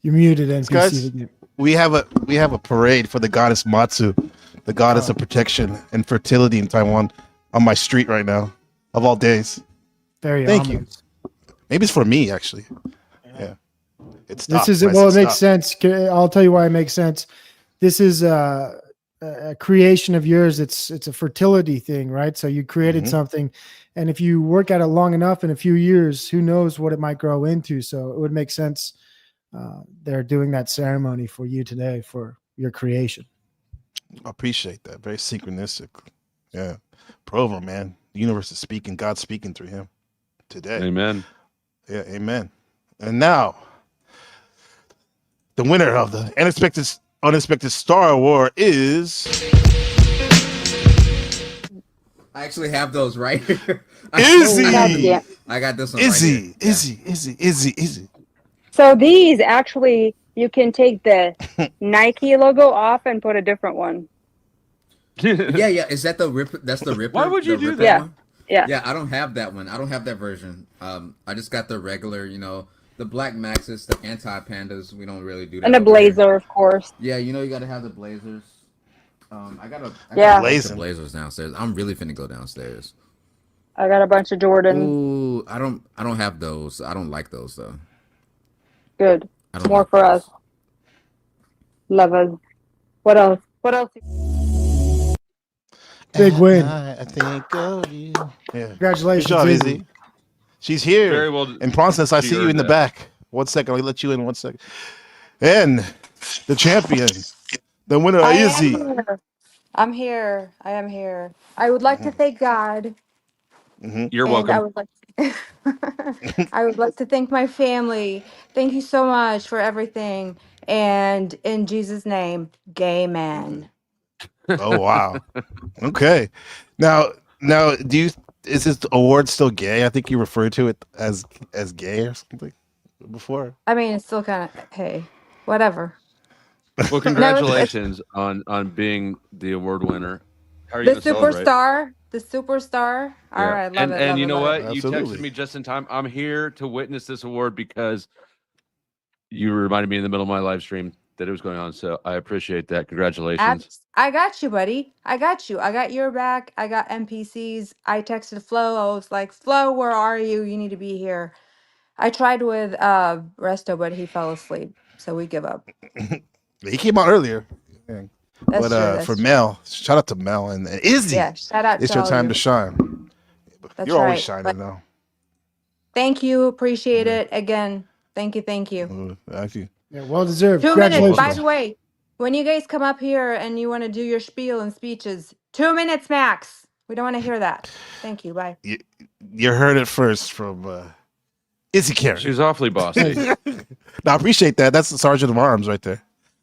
you're muted, NPC. Guys, again. we have a parade for the goddess Matsu, the goddess of protection and fertility in Taiwan, on my street right now, of all days. Very Thank ominous. you. Maybe it's for me actually. Yeah. It's This is well. It makes sense. I'll tell you why it makes sense. This is a creation of yours. It's a fertility thing, right? So you created something, and if you work at it long enough, in a few years, who knows what it might grow into? So it would make sense. They're doing that ceremony for you today for your creation. I appreciate that. Very synchronistic. Yeah. Provo, man. The universe is speaking. God's speaking through him today. Amen. Yeah, amen. And now, the winner of the unexpected Star Award is I actually have those right here. Izzy. I got this one. Izzy. Izzy. So these actually, you can take the Nike logo off and put a different one. Yeah. Is that the Ripper? That's the Ripper. Why would you the do Ripper that? Yeah. one? Yeah. Yeah, I don't have that one. I don't have that version. I just got the regular, the Black Maxis, the anti-pandas. We don't really do that. And a over here. blazer, of course. Yeah, you got to have the blazers. I got a bunch of blazers downstairs. I'm really finna go downstairs. I got a bunch of Jordans. Ooh, I don't have those. I don't like those though. Good. I don't More like for those. us. Love us. What else? What else? Big win. I think of you. Yeah. Congratulations, Good job, Izzy. Izzy. She's here. Very well. And Process, I She see you earned in the that. back. 1 second. I'll let you in 1 second. And the champion, the winner, Izzy. I'm here. I am here. I would like to thank God. You're and I welcome. would like I would like to thank my family. Thank you so much for everything. And in Jesus' name, gay man. Oh wow. Okay. Now, is this award still gay? I think you referred to it as gay or something before. I mean, it's still kind of, hey, whatever. Well, congratulations on being the award winner. How are you The gonna celebrate? superstar. The superstar. All Yeah. right, love and it. and love you it, know love what? it. You texted me just in time. I'm here to witness this award because you reminded me in the middle of my live stream that it was going on. So I appreciate that. Congratulations. I got you, buddy. I got you. I got your back. I got NPCs. I texted Flo. I was like, Flo, where are you? You need to be here. I tried with Resto, but he fell asleep. So we give up. He came out earlier. Yeah. That's true. For Mel, shout out to Mel and Izzy. Yeah, shout out It's to your all time you. to shine. That's You're always right. shining though. Thank you. Appreciate it. Again, thank you. Thank you. Thank you. Yeah, well deserved. 2 minutes. By Congratulations. the way, when you guys come up here and you want to do your spiel and speeches, 2 minutes max. We don't want to hear that. Thank you. Bye. You heard it first from Izzy Karen. She's awfully bossy. No, I appreciate that. That's the sergeant of arms right there.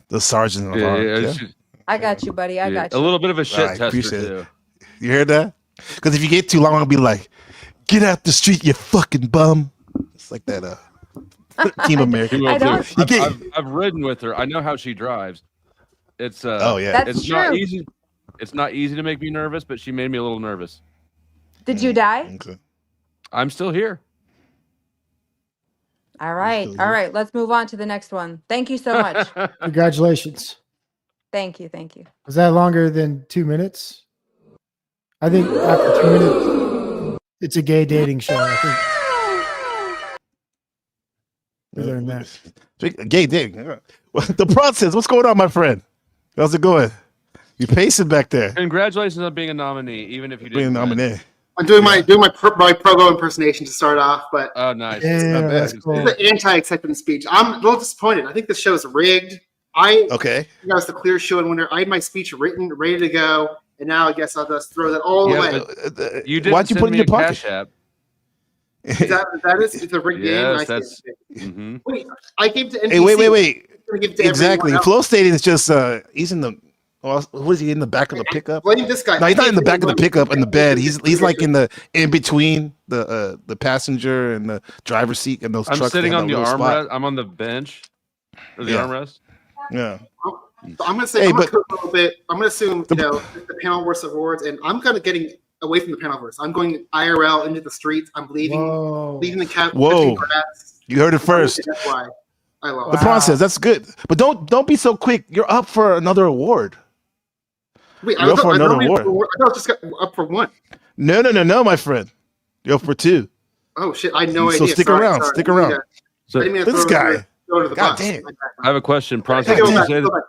The sergeant of arms. Yeah. I got you, buddy. I got you. A little bit of a shit I tester appreciate too. it. You heard that? Because if you get too long, I'll be like, "Get out the street, you fucking bum." It's like that. Team America. I've ridden with her. I know how she drives. It's That's it's true. not easy. It's not easy to make me nervous, but she made me a little nervous. Did you die? Okay. I'm still here. All right. All right. Let's move on to the next one. Thank you so much. Congratulations. Thank you. Thank you. Was that longer than 2 minutes? I think after 2 minutes, it's a gay dating show. I think we learned that. Gay dating. The process. What's going on, my friend? How's it going? You pacing back there? Congratulations on being a nominee, even if you Being didn't a win. nominee. I'm doing my progo impersonation to start off, but Oh, nice. Yeah, that's this cool. is an anti-acceptance speech. I'm a little disappointed. I think this show is rigged. I think I was the clear show and winner. I had my speech written, ready to go, and now I guess I'll just throw that all away. You didn't Why'd you send put it in me your a pocket? Cash app. It's a rigged game. Yes, I see that's. it. Mhm. Wait, I gave to NPC. Hey, wait. I'm gonna give to everyone Exactly. else. Flow State is just he's in the. Well, what is he in the back of the pickup? Blame this guy. No, he's not in the I back of the gave pickup in the bed. He's like in in between the passenger and the driver's seat and those I'm trucks. sitting that have on the that little spot. armrest. I'm on the bench or the Yeah. armrest. Yeah. So I'm gonna say Hey, I'm gonna but- cook a little bit. I'm gonna assume the Panelverse awards, and I'm kind of getting away from the Panelverse. I'm going IRL into the streets. I'm leaving the cat. Whoa. Grass. You heard it first. That's why I love The process. That's good, but don't be so quick. You're up for another award. Wait, You're up for another I award. thought I was just got up for one. No, my friend. You're up for two. Oh shit! I had no So idea. stick Sorry, around. sorry. Stick around. So I didn't mean to this throw guy. Go to the God bus. damn. I have a question. I Process. take it all Did you back. say that-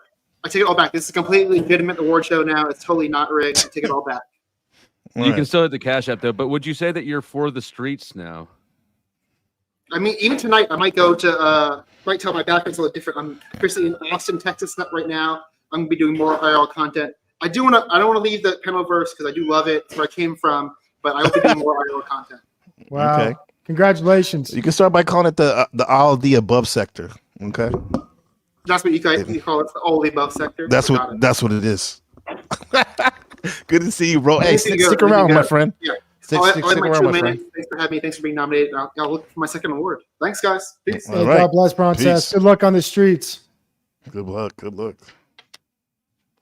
I take it all back. This is a completely legitimate award show now. It's totally not rigged. I take it all back. You can still hit the Cash App though, but would you say that you're for the streets now? I mean, even tonight, I might go to might tell my background's a little different. I'm officially in Austin, Texas right now. I'm gonna be doing more IRL content. I don't want to leave the Panelverse because I do love it. It's where I came from, but I will be doing more IRL content. Wow. Okay. Congratulations. You can start by calling it the all the above sector. Okay. That's what you call it, the all the above sector. That's what it is. Good to see you, bro. Hey, stick around, my friend. Yeah. Stick I'll have my around, 2 my friend. minutes. Thanks for having me. Thanks for being nominated. I'll look for my second award. Thanks, guys. Peace. Hey, God bless Princess. Peace. Good luck on the streets. Good luck.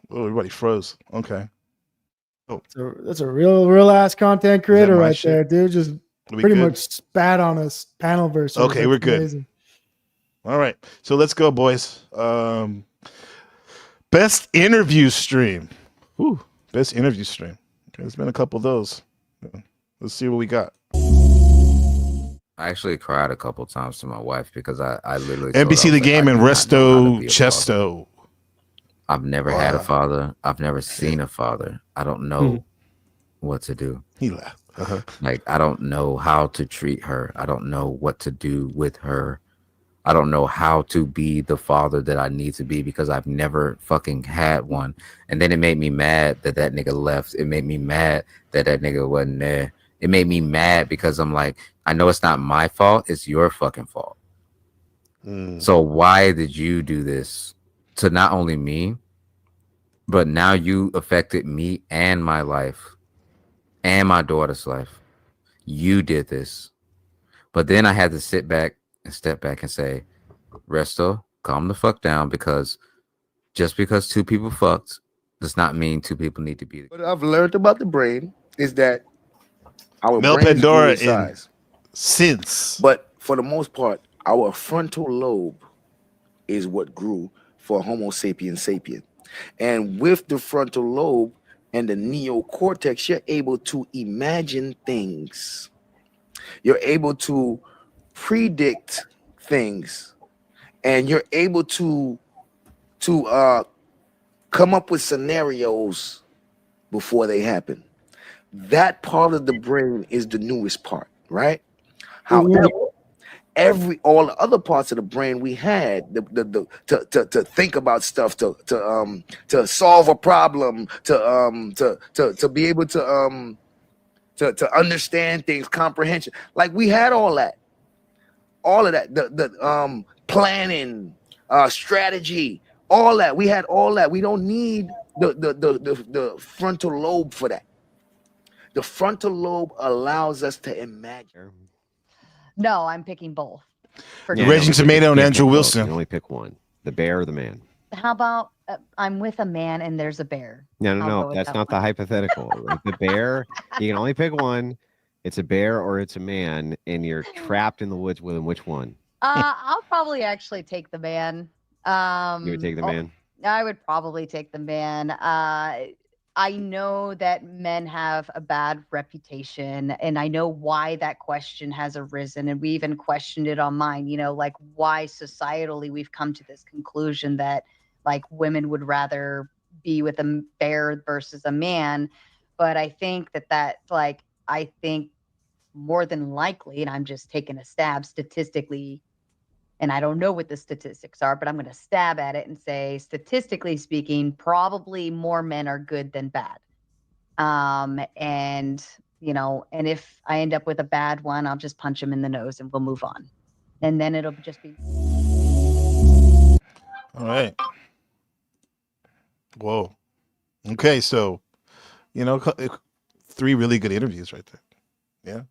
Oh, everybody froze. Okay. Oh, So that's a real ass content creator my right shit? there, dude. Just we pretty good? much spat on us Panelverse. Okay, That's we're good. amazing. All right. So let's go, boys. Best interview stream. Whew, best interview stream. Okay, there's been a couple of those. Let's see what we got. I actually cried a couple times to my wife because I literally told her, NBC I the was like, game I and do not know how Resto to be a Chesto. I've never had a father. I've never seen a father. I don't know what to do. He laughed. Like, I don't know how to treat her. I don't know what to do with her. I don't know how to be the father that I need to be because I've never fucking had one. And then it made me mad that that nigga left. It made me mad that that nigga wasn't there. It made me mad because I'm like, I know it's not my fault. It's your fucking fault. So why did you do this to not only me, but now you affected me and my life and my daughter's life. You did this. But then I had to sit back and step back and say, Resto, calm the fuck down, because just because two people fucked does not mean two people need to be. What I've learned about the brain is that our Mel brains grow Pandora in size. Since. But for the most part, our frontal lobe is what grew for Homo sapiens sapien. And with the frontal lobe and the neocortex, you're able to imagine things. You're able to predict things. And you're able to come up with scenarios before they happen. That part of the brain is the newest part, right? However, all the other parts of the brain we had to think about stuff, to solve a problem, to be able to understand things, comprehension. Like we had all of that, the planning, strategy, all that. We had all that. We don't need the frontal lobe for that. The frontal lobe allows us to imagine. No, I'm picking both. The Raging Tomato and Andrew Wilson. You can only pick one: the bear or the man. How about I'm with a man and there's a bear? No. That's not the hypothetical. Like the bear, you can only pick one. It's a bear or it's a man, and you're trapped in the woods with him. Which one? I'll probably actually take the man. You would take the man? I would probably take the man. I know that men have a bad reputation, and I know why that question has arisen. And we even questioned it on mine, like why societally we've come to this conclusion that like women would rather be with a bear versus a man. But I think I think more than likely, and I'm just taking a stab statistically, and I don't know what the statistics are, but I'm going to stab at it and say, statistically speaking, probably more men are good than bad. And if I end up with a bad one, I'll just punch him in the nose and we'll move on. And then it'll just be. All right. Whoa. Okay. So, 3 really good interviews right there. Yeah.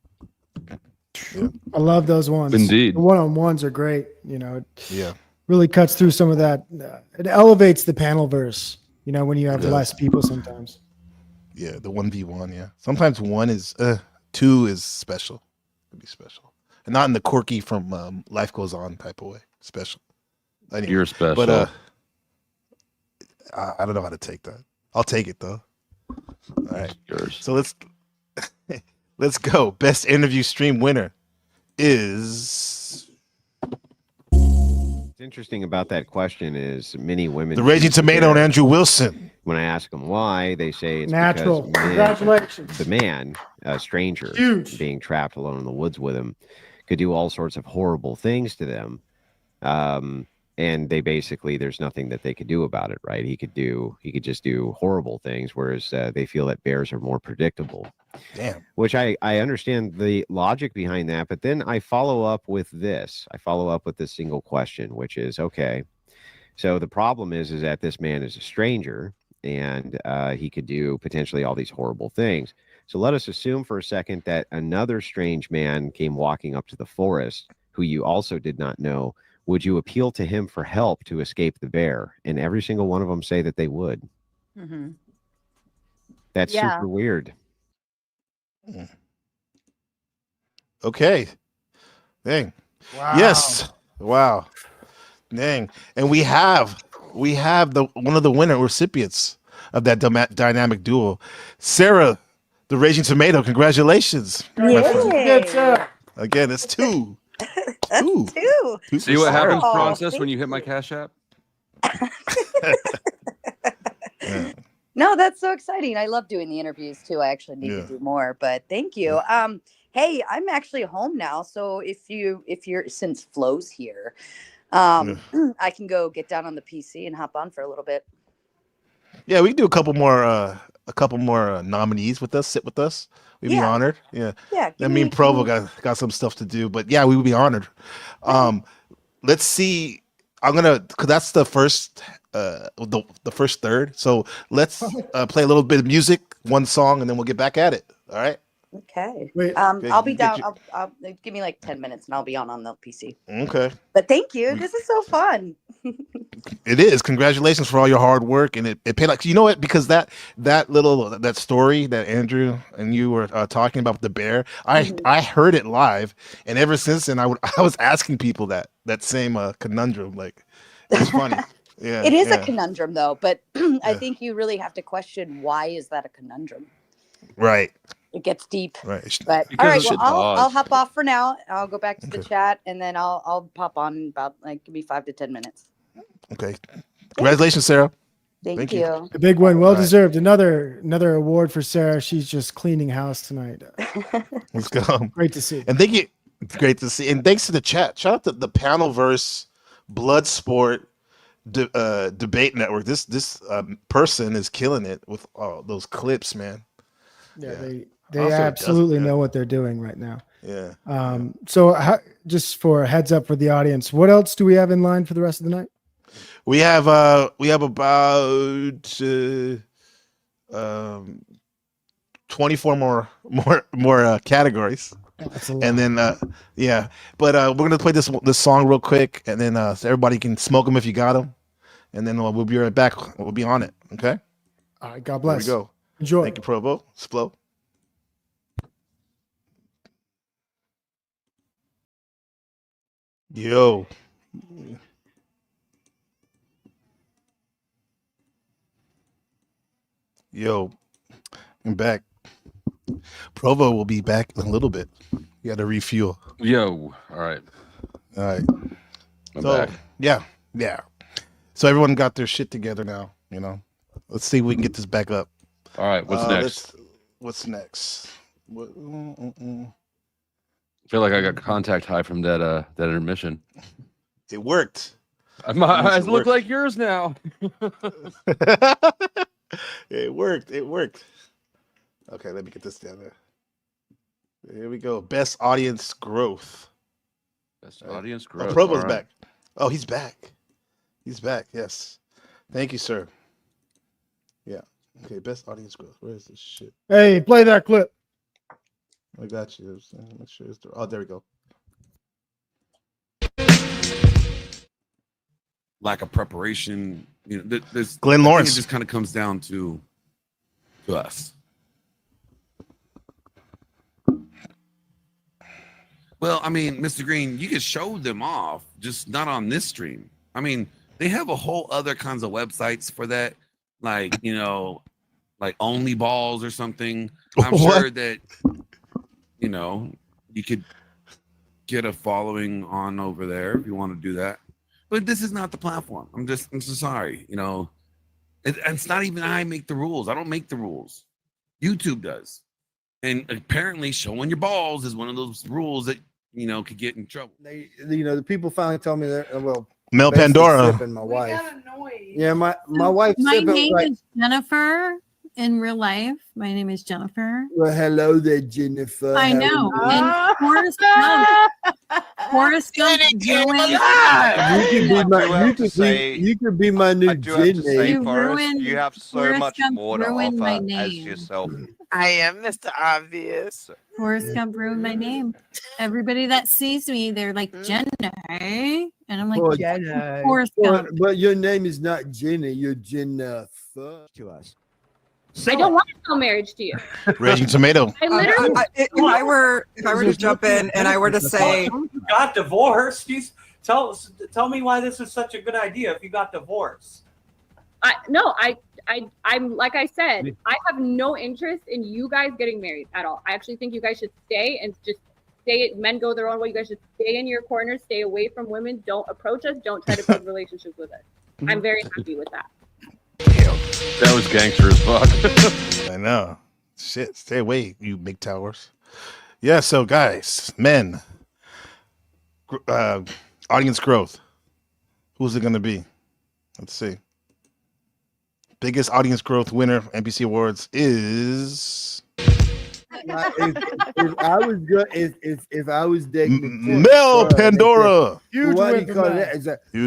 I love those ones. Indeed. The one-on-ones are great. It really cuts through some of that. It elevates the panelverse, when you have less people sometimes. Yeah, the 1v1, yeah. Sometimes 2 is special. It'd be special. And not in the quirky from Life Goes On type of way. Special. Anyway, You're special. But I don't know how to take that. I'll take it though. All right. Yours. So let's go. Best interview stream winner is. What's interesting about that question is many women. The Raging Tomato and Andrew Wilson. When I ask them why, they say it's natural. Because Congratulations. The man, a stranger, being trapped alone in the woods with him, could do all sorts of horrible things to them. And they basically, there's nothing that they could do about it, right? He could just do horrible things, whereas they feel that bears are more predictable. Damn. Which I understand the logic behind that, but then I follow up with this. I follow up with this single question, which is, okay, so the problem is that this man is a stranger, and he could do potentially all these horrible things. So let us assume for a second that another strange man came walking up to the forest, who you also did not know. Would you appeal to him for help to escape the bear? And every single one of them say that they would. Mm-hmm. That's super weird. Okay. Dang. Wow. Yes. Wow. Dang. And we have one of the winner recipients of that dynamic duo, Sarah, the Raging Tomato. Congratulations. Again, it's 2. Two. See what happens, Princess, when you hit my Cash App? No, that's so exciting. I love doing the interviews too. I actually need to do more, but thank you. Hey, I'm actually home now, so if you're since Flo's here, I can go get down on the PC and hop on for a little bit. Yeah, we can do a couple more nominees with us. Sit with us. We'd be honored. Yeah. Yeah. I mean, Provo got some stuff to do, but yeah, we would be honored. Let's see. Cause that's the first, the first third. So let's play a little bit of music, one song, and then we'll get back at it. All right. Okay. Wait. I'll be down. I'll give me like 10 minutes and I'll be on the PC. Okay. But thank you. This is so fun. It is. Congratulations for all your hard work, and it paid. Like, you know what? Because that story that Andrew and you were talking about the bear, I heard it live, and ever since then I was asking people that same conundrum. Like, it's funny. Yeah. It is a conundrum though, but I think you really have to question, why is that a conundrum? Right. It gets deep. Right. But all right, well, I'll hop off for now. I'll go back to the chat, and then I'll pop on in about give me 5 to 10 minutes. Okay. Congratulations, Sarah. Thank you. A big win, well All right. deserved. Another award for Sarah. She's just cleaning house tonight. Let's go. Great to see. And thank you. It's great to see. And thanks to the chat. Shout out to the Panelverse Bloodsport Debate Network. This person is killing it with all those clips, man. Yeah, they absolutely know what they're doing right now. Yeah. So just for a heads up for the audience, what else do we have in line for the rest of the night? We have about 24 more categories. And then yeah, but we're gonna play this song real quick, and then so everybody can smoke them if you got them, and then we'll be right back. We'll be on it. Okay. All right. God bless. Here we go. Enjoy. Thank you, Provo. Splo. Yo. Yo, I'm back. Provo will be back in a little bit. You got to refuel. Yo, all right. I'm so, back. Yeah. So everyone got their shit together now, Let's see if we can get this back up. All right, what's next? What's next? I feel like I got contact high from that intermission. It worked. My eyes look like yours now. It worked. Okay, let me get this down there. Here we go. Best audience growth. Best audience growth. Provo's back. Oh, he's back. Yes. Thank you, sir. Yeah. Okay, best audience growth. Where is this shit? Hey, play that clip. I got you. Make sure it's there we go. Lack of preparation. There's Glenn Lawrence. It just kind of comes down to us. Well, I mean, Mr. Green, you can show them off, just not on this stream. I mean, they have a whole other kinds of websites for that, like like Only Balls or something. I'm sure that you could get a following on over there if you want to do that. But this is not the platform. I'm so sorry. It's not even I make the rules. I don't make the rules. YouTube does. And apparently showing your balls is one of those rules that, could get in trouble. The people finally told me that, Mel Pandora. Sipping my wife. Yeah, my wife. My name is Jennifer. In real life, my name is Jennifer. Well, hello there, Jennifer. I know. And Forrest Gump you could be my new Jenny. You have so much more to offer as yourself. I am Mr. Obvious. Forrest Gump ruined my name. Everybody that sees me, they're like, Jenna. And I'm like, Forrest Gump. But your name is not Jenny. You're Jennifer to us. I don't want to tell marriage to you. Raging Tomato. I literally. If I were to jump in and I were to say, you got divorced. Tell me why this is such a good idea. If you got divorced, I'm like I said, I have no interest in you guys getting married at all. I actually think you guys should stay and just stay. Men go their own way. You guys should stay in your corner. Stay away from women. Don't approach us. Don't try to build relationships with us. I'm very happy with that. That was gangster as fuck. I know. Shit, stay away, you big towers. Yeah, so guys, men, audience growth. Who's it going to be? Let's see. Biggest audience growth winner, NPC Awards, is... if I was dating Mel Pandora. Huge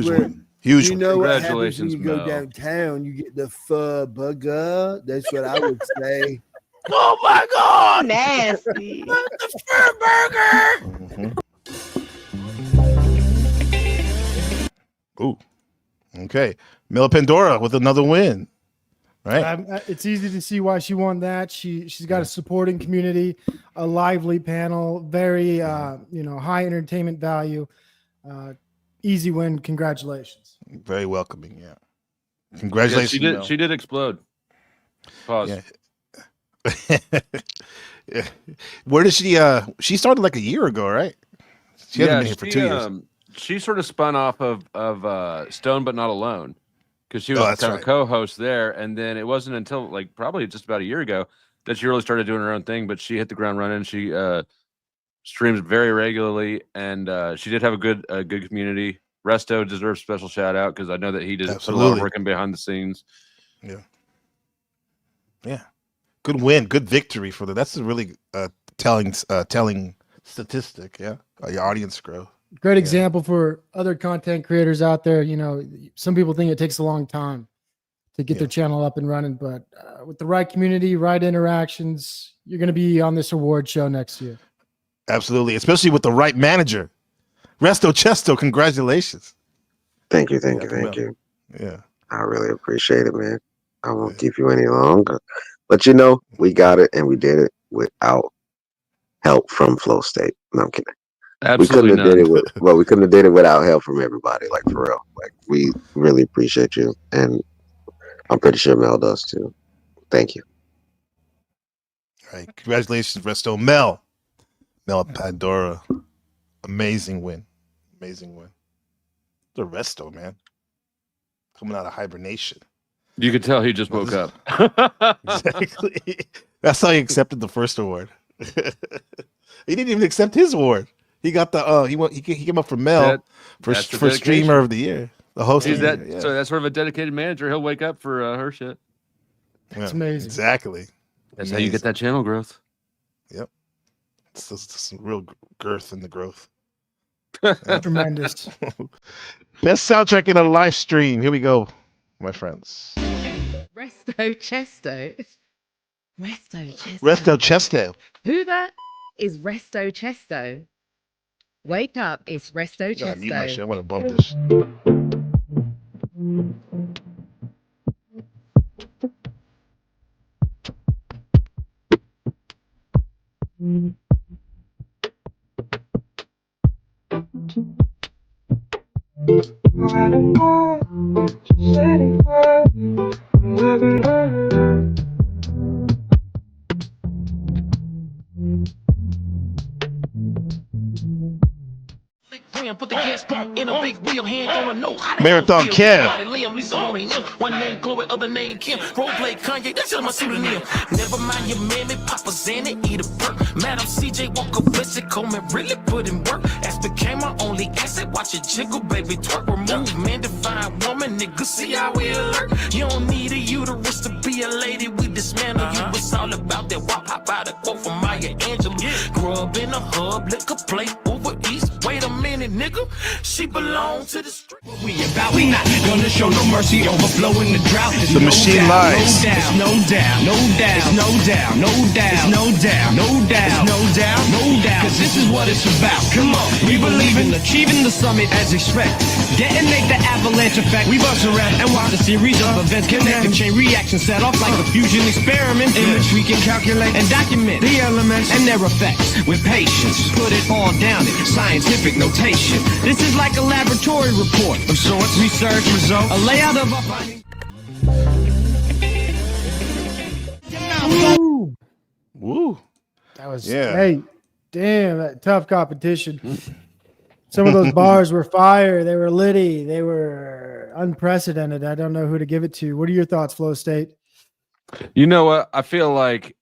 win. Huge. You know what happens when Congratulations, you go Mel. downtown? You get the pho burger. That's what I would say. Oh my God! Nasty. The fur burger. Ooh. Okay. Mel Pandora with another win. Right. It's easy to see why she won that. She's got a supporting community, a lively panel, very high entertainment value. Easy win. Congratulations. Very welcoming. Yeah. Congratulations. Yeah, she did explode. Pause. Yeah. Yeah. Where did she started like a year ago, right? She hasn't been here for 2 years. She sort of spun off of Stone But Not Alone. because she was kind of a co-host there. And then it wasn't until like probably just about a year ago that she really started doing her own thing. But she hit the ground running. She streams very regularly, and she did have a good community. Resto deserves special shout out because I know that he did put a lot of work in behind the scenes. Yeah, good win, good victory for them. That's a really telling statistic. Yeah, your audience growth. Great example for other content creators out there. You know, some people think it takes a long time to get their channel up and running, but with the right community, right interactions, you're going to be on this award show next year. Absolutely, especially with the right manager. Resto Chesto, congratulations. Thank you. Yeah. I really appreciate it, man. I won't keep you any longer. But you know, we got it and we did it without help from Flow State. No, I'm kidding. Absolutely we couldn't have did it without help from everybody, like for real. Like we really appreciate you. And I'm pretty sure Mel does too. Thank you. All right. Congratulations, Resto. Mel Pandora. Amazing win. The Resto, man. Coming out of hibernation. You could tell he just woke up. Exactly. That's how he accepted the first award. He didn't even accept his award. He got the he came up for Mel for streamer of the year. The host. So that's sort of a dedicated manager. He'll wake up for her shit. That's amazing. Exactly. That's how you get that channel growth. Yep. It's some real girth in the growth. Tremendous. Best soundtrack in a live stream. Here we go, my friends. Resto Chesto. Resto Chesto. Who that is Resto Chesto? Wake up, it's Resto Chesto. I need my shit. I want to bump this. Marathon Kev. One name Chloe, other name Kim. Role play Kanye, that's my pseudonym. Never mind your mammy, Papa Zanny, eat a perk. Madam CJ Walker, visit Coleman, really put in work. As became my only asset, watch it jiggle, baby, twerk, remove. Man, define woman, nigga, see how we alert. You don't need a uterus to be a lady, we dismantle you. It's all about that wop, hop out a quote from Maya Angelou. Grew up in a hub, liquor plate over east. Wait a minute, nigga, she belong to the street. We not gonna show no mercy, overflowing the drought. The machine lies. No doubt, cause this is what it's about. Come on, we believe in achieving the summit as expected. Detonate the avalanche effect, we bust around and watch a series of events. Connect the chain reaction set off like a fusion experiment in which we can calculate and document the elements and their effects with patience. Put it all down in scientific notation. This is like a laboratory report of sorts, research result, a layout of our findings. Woo. That was hey, damn, that tough competition. Some of those bars were fire. They were litty. They were unprecedented. I don't know who to give it to. What are your thoughts, Flow State? You know what? I feel like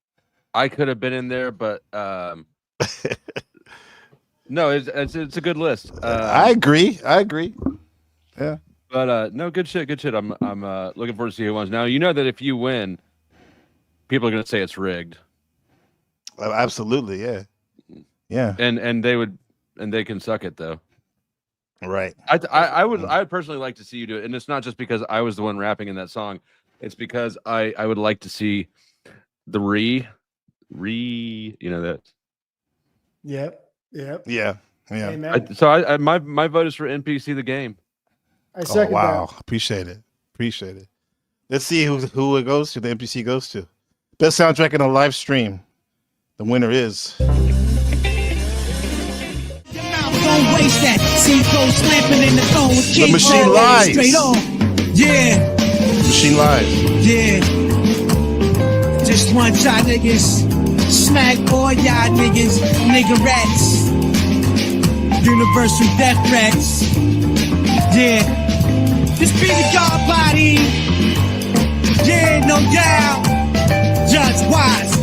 I could have been in there, but no, it's a good list. I agree. Yeah. But no, good shit. I'm looking forward to see who wins. Now you know that if you win, people are gonna say it's rigged. Absolutely, yeah. And they can suck it though. Right. I would personally like to see you do it, and it's not just because I was the one rapping in that song. It's because I would like to see the you know that. Yep. Yeah. So my vote is for NPC the game. I second wow. that. Appreciate it. Let's see who it goes to. The NPC goes to. Best soundtrack in a live stream. The winner is. Don't waste that. See those slapping in the phone with The Machine Lies. Straight on. Yeah. Machine Lies. Yeah. Just one shot niggas. Smack all y'all niggas. Nigga rats. Universal death threats. Yeah. This be the God body machine. Yeah, no doubt. Judge Wise.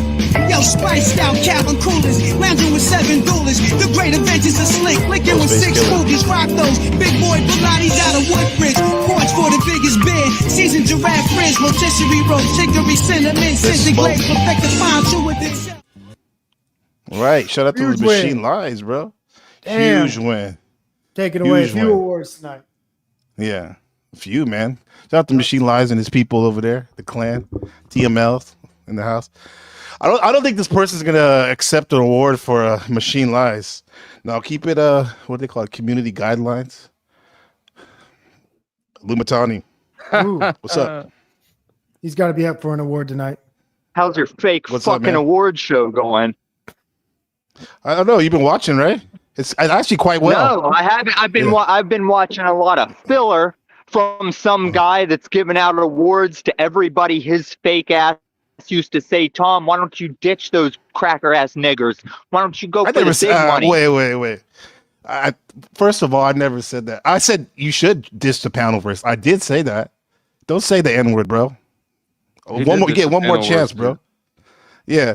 Yo, spiced out cabin coolers, lounging with 7 duelers. The great adventures of Slick, licking with 6 cougars. Rock those big boy Pilates out of Woodbridge. Porch for the biggest beer. Seasoned giraffe frizz, rotisserie roast, chicory cinnamon, scented glaze, perfect the fine chew with this. Right. Shout out to Huge the Machine win. Lies, bro. Damn. Huge win. Taking away a Huge few win. awards tonight. Yeah. A few, man. Shout out to Machine Lies and his people over there, the clan, TML in the house. I don't think this person's gonna accept an award for Machine Lies. Now keep it what do they call it? Community guidelines. Lumatani. Ooh. What's up? He's got to be up for an award tonight. How's your fake What's up, fucking man? award show going? I don't know. You've been watching, right? It's actually quite well. No, I haven't. I've been watching a lot of filler from some guy that's giving out awards to everybody his fake ass used to say. Tom, why don't you ditch those cracker ass niggers? Why don't you go for the big money? Wait. First of all, I never said that. I said you should diss the Panelverse. I did say that. Don't say the N-word, bro. You get one more chance, bro. Yeah,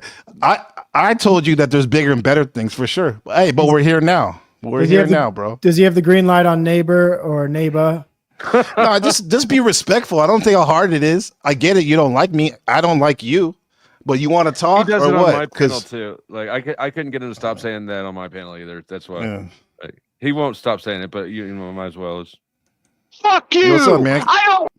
I told you that there's bigger and better things for sure. Hey, but we're here now. We're here now, bro. Does he have the green light on neighbor or neighbor? No, just be respectful. I don't think how hard it is. I get it. You don't like me. I don't like you. But you want to talk He does or it on what? my panel too. Like I couldn't get him to stop saying that on my panel either. That's why like, he won't stop saying it. But you know, might as well. Fuck you! What's up, man? I don't.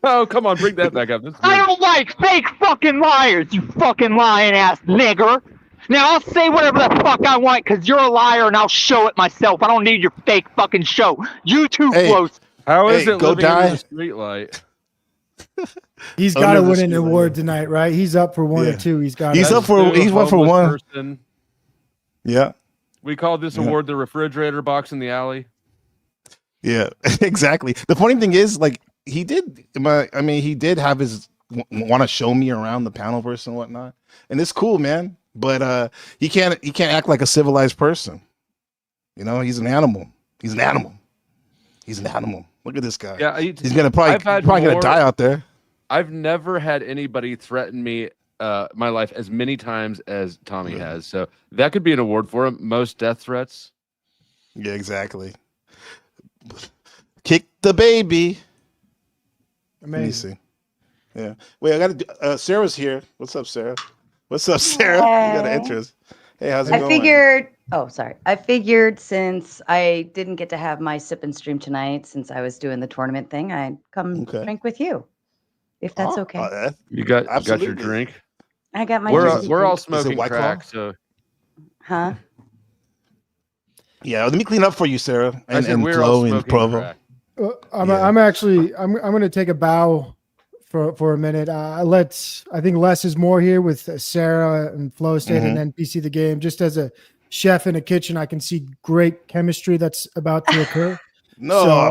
Oh, come on, bring that back up. I don't like fake fucking liars, you fucking lying ass nigger. Now I'll say whatever the fuck I want because you're a liar and I'll show it myself. I don't need your fake fucking show. You too close. How is it go living die. under the street light? He's got to win an award tonight, right? He's up for one or two. He's got. He's up for. He's one for one. Person. Yeah. We call this award the refrigerator box in the alley. Yeah, exactly. The funny thing is, like, he did. He did have his want to show me around the Panelverse and whatnot, and it's cool, man. But he can't act like a civilized person. You know, he's an animal. He's an animal. He's an animal. Look at this guy. Yeah, he's gonna probably gonna die out there. I've never had anybody threaten me my life as many times as Tommy has. So that could be an award for him. Most death threats. Yeah, exactly. Kick the baby. Amazing. Let me see. Yeah. Wait, I got Sarah's here. What's up, Sarah? What's up, Sarah? You got an interest. Hey, how's it going? I figured since I didn't get to have my sip and stream tonight, since I was doing the tournament thing, I'd come drink with you, if that's okay. You got your drink. I got my. We're all Is it smoking White crack. Claw? So Huh? Yeah, let me clean up for you, Sarah, and we're all Flo and smoking Provo. crack. I'm going to take a bow for a minute. I think less is more here with Sarah and Flo State and NPC the game. Just as a chef in a kitchen, I can see great chemistry that's about to occur.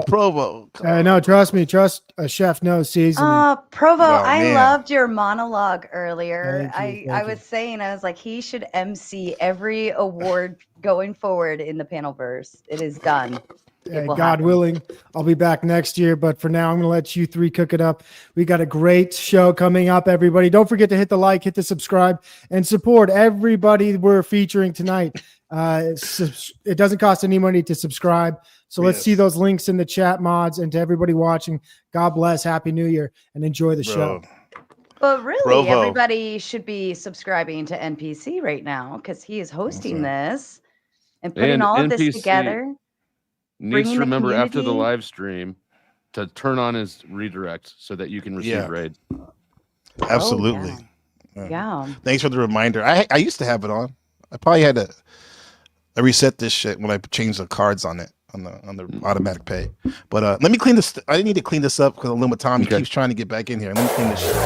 Provo. No, trust me. Trust a chef knows seasoning. Provo, Oh, I man. loved your monologue earlier. Thank you, I was saying, I was like, he should MC every award going forward in the Panelverse. It is done. It will God happen. willing, I'll be back next year. But for now, I'm going to let you three cook it up. We got a great show coming up, everybody. Don't forget to hit the like, hit the subscribe, and support everybody we're featuring tonight. It doesn't cost any money to subscribe. So let's see those links in the chat, mods, and to everybody watching. God bless, Happy New Year, and enjoy the show. But really, Provo. everybody should be subscribing to NPC right now because he is hosting this and putting And all of this NPC together. Needs bringing to the remember after the community. live stream to turn on his redirect so that you can receive Yeah. raids. Absolutely. Yeah. Thanks for the reminder. I used to have it on. I probably had to reset this shit when I changed the cards on it on the automatic pay. But let me clean this. I need to clean this up because Tommy keeps trying to get back in here. Let me clean this shit.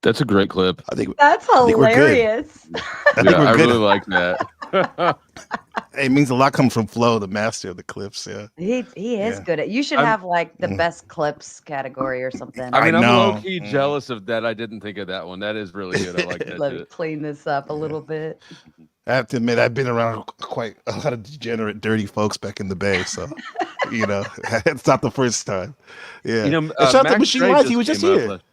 That's a great clip. That's hilarious. I think we're good. really like that. It means a lot comes from Flo, the master of the clips. Yeah. He is Yeah. good at. You should I'm- have like the best clips category or something. I mean, I'm know. low key jealous of that. I didn't think of that one. That is really good. I like that Let me shit. clean this up a little bit. I have to admit, I've been around quite a lot of degenerate, dirty folks back in the Bay, so it's not the first time. Yeah. And shout out to Max Machine Dre Lies, he was just came up here. last-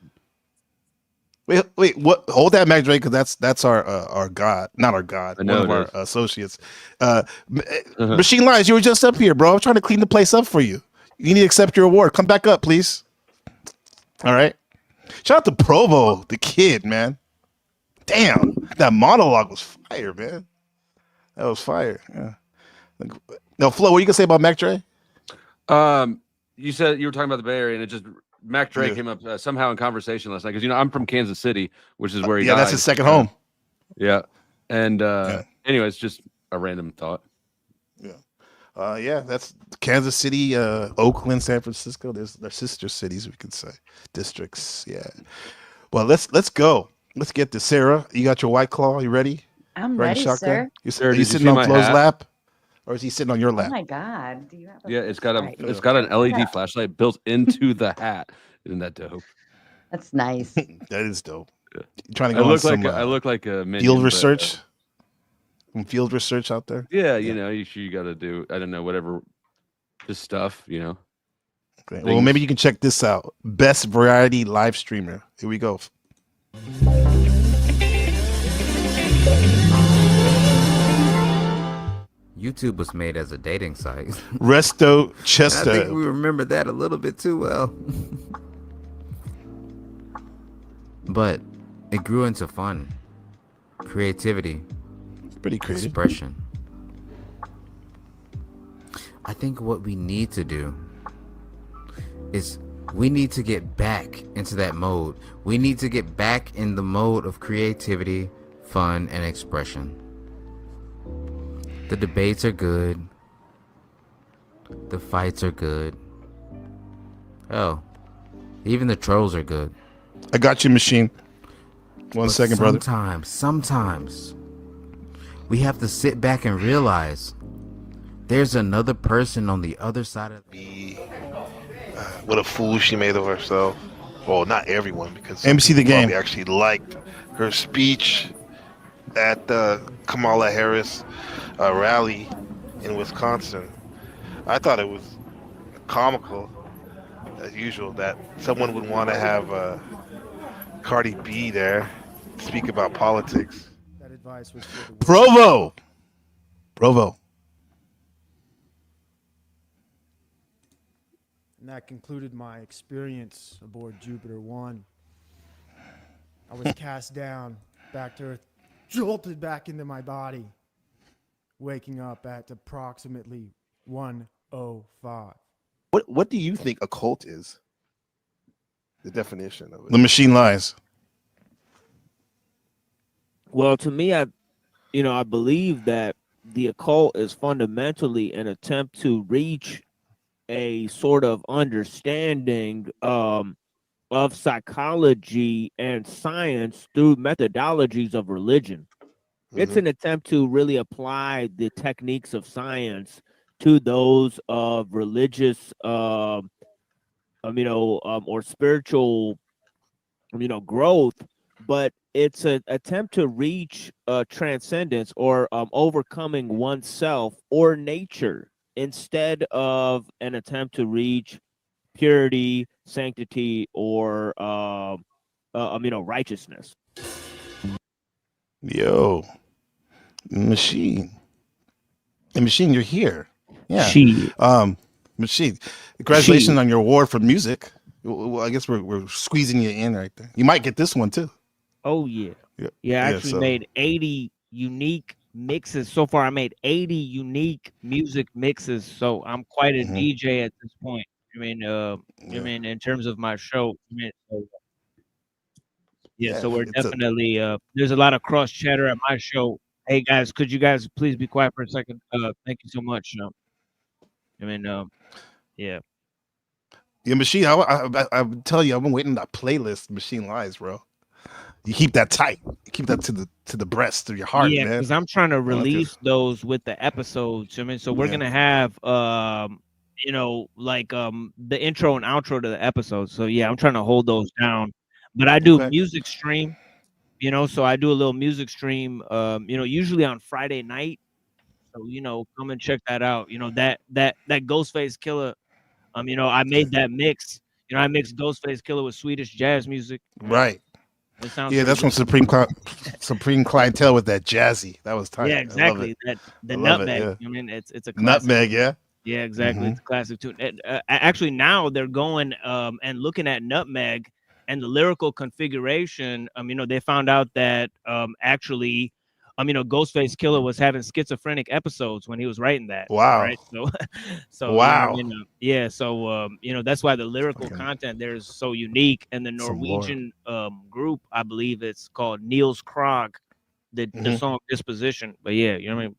Wait, what? Hold that, Mac Drake, because that's our god, not our god, I know one of it our associates. Machine Lies, you were just up here, bro. I'm trying to clean the place up for you. You need to accept your award. Come back up, please. All right. Shout out to Provo, the kid, man. Damn, that monologue was fire, man. That was fire. Yeah. Now, Flo, what you gonna say about Mac Dre? You said you were talking about the Bay Area, and it just Mac Dre Yeah. came up somehow in conversation last night because I'm from Kansas City, which is where he Yeah, that's died. his second home. Yeah, and anyways, just a random thought. Yeah, that's Kansas City, Oakland, San Francisco. They're sister cities, we could say, districts. Yeah. Well, let's go. Let's get to Sarah. You got your White Claw. You ready? I'm Riding ready, shotgun? sir. Are you sitting on Flo's lap, or is he sitting on your Oh lap? my God. Do you have a Yeah, it's got Right. an LED Yeah. flashlight built into the hat. Isn't that dope? That's nice. That is dope. You trying to I go look on like some I look like a minion, field but, research? Some field research out there. yeah, you got to do. I don't know, whatever, just stuff. Okay. Well, maybe you can check this out. Best variety live streamer. Here we go. YouTube was made as a dating site. Resto I Chester. think we remember that a little bit too well. But it grew into fun, creativity, pretty creative, expression. I think what we need to do is we need to get back into that mode. We need to get back in the mode of creativity, fun, and expression. The debates are good. The fights are good. Hell, even the trolls are good. I got you, Machine. One But second, brother. Sometimes we have to sit back and realize there's another person on the other side of What a fool she made of herself. Well, not everyone, because MC the game. probably actually liked her speech at the Kamala Harris rally in Wisconsin. I thought it was comical, as usual, that someone would want to have Cardi B there speak about politics. That advice was for the Provo. Provo. And that concluded my experience aboard Jupiter 1. I was cast down, back to Earth, jolted back into my body, waking up at approximately 1:05. What do you think a cult is? The definition of it. The Machine Lies. Well, to me, I believe that the occult is fundamentally an attempt to reach a sort of understanding of psychology and science through methodologies of religion. It's an attempt to really apply the techniques of science to those of religious, or spiritual, growth. But it's an attempt to reach transcendence or overcoming oneself or nature instead of an attempt to reach purity, sanctity, or righteousness. Yo, Machine. Hey, Machine, you're here. Yeah. She. Machine. Congratulations on your award for music. Well, I guess we're squeezing you in right there. You might get this one too. Oh yeah. Yeah. I actually made 80 unique mixes so far. I made 80 unique music mixes, so I'm quite a DJ at this point. In terms of my show. So we're definitely there's a lot of cross chatter at my show. Hey guys, could you guys please be quiet for a second? Thank you so much. Yeah. Yeah, Machine. I tell you, I've been waiting on that playlist. Machine Lies, bro. You keep that tight. You keep that to the breast of your heart, Yeah, man. because I'm trying to I like it. release those with the episodes. I mean, so we're Yeah. gonna have you know, like the intro and outro to the episodes. So yeah, I'm trying to hold those down. But I do Okay. music stream, you know, so I do a little music stream, you know, usually on Friday night. So, you know, come and check that out. You know, that Ghostface Killer, you know, I made that mix. You know, I mixed Ghostface Killer with Swedish jazz music. Right. It sounds Yeah, pretty that's good. from Supreme Clientele with that jazzy. That was tight. Yeah, I love exactly. it. That the I love it. nutmeg. Yeah. I mean, it's a classic. Nutmeg. Yeah. Yeah, exactly. Mhm. It's a classic tune. Actually, now they're going and looking at nutmeg and the lyrical configuration. You know, they found out that actually, you know, Ghostface Killer was having schizophrenic episodes when he was writing that. Wow. Right. So, so you know, Wow. what I mean, yeah. So, you know, that's why the lyrical content there is so unique. And the Some lore. Norwegian group, I believe it's called Niels Krog, the Mhm. song Disposition. But yeah, you know what I mean.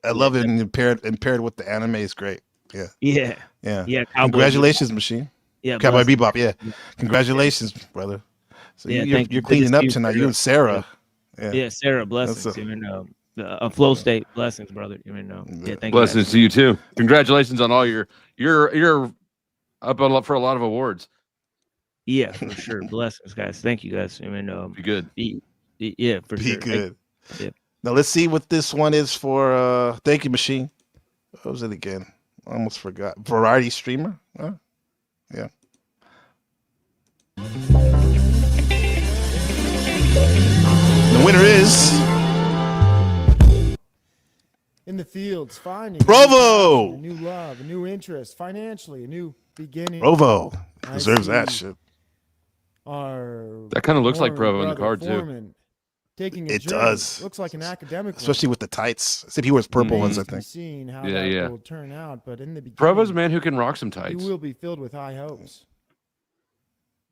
I love it, and paired with the anime is great. Yeah. Yeah. Yeah. Yeah. Cowboy Congratulations, Bebop. Machine. Yeah. Cowboy blessings. Bebop. Yeah. Yeah. Congratulations, brother. So Yeah, you're thank you. Good to cleaning see up you, tonight. Sarah. You and Sarah. Yeah. Yeah. Yeah, Sarah, That's blessings. You know, a flow state, blessings, brother. You know, yeah, thank you. Blessings Guys. to you too. Congratulations on all you're up for a lot of awards. Yeah, for sure. Blessings, guys. Thank you, guys. I mean, Be good. Yeah, for Be sure. good. Yeah. Now let's see what this one is for. Thank you, Machine. What was it again? I almost forgot. Variety streamer. Huh? Yeah. The winner is In the fields, finding Provo. a new love, a new interest, financially, a new beginning. Provo. I Deserves that see shit. Our That kind of looks like former Provo in the brother card Foreman too. taking a It journey. does. Looks like an academic one. Especially with the tights. Except he wears purple ones, I Remains to be think. seen how Yeah, that yeah. will turn out, but in the beginning, Provo's a man who can rock some he tights. will be filled with high hopes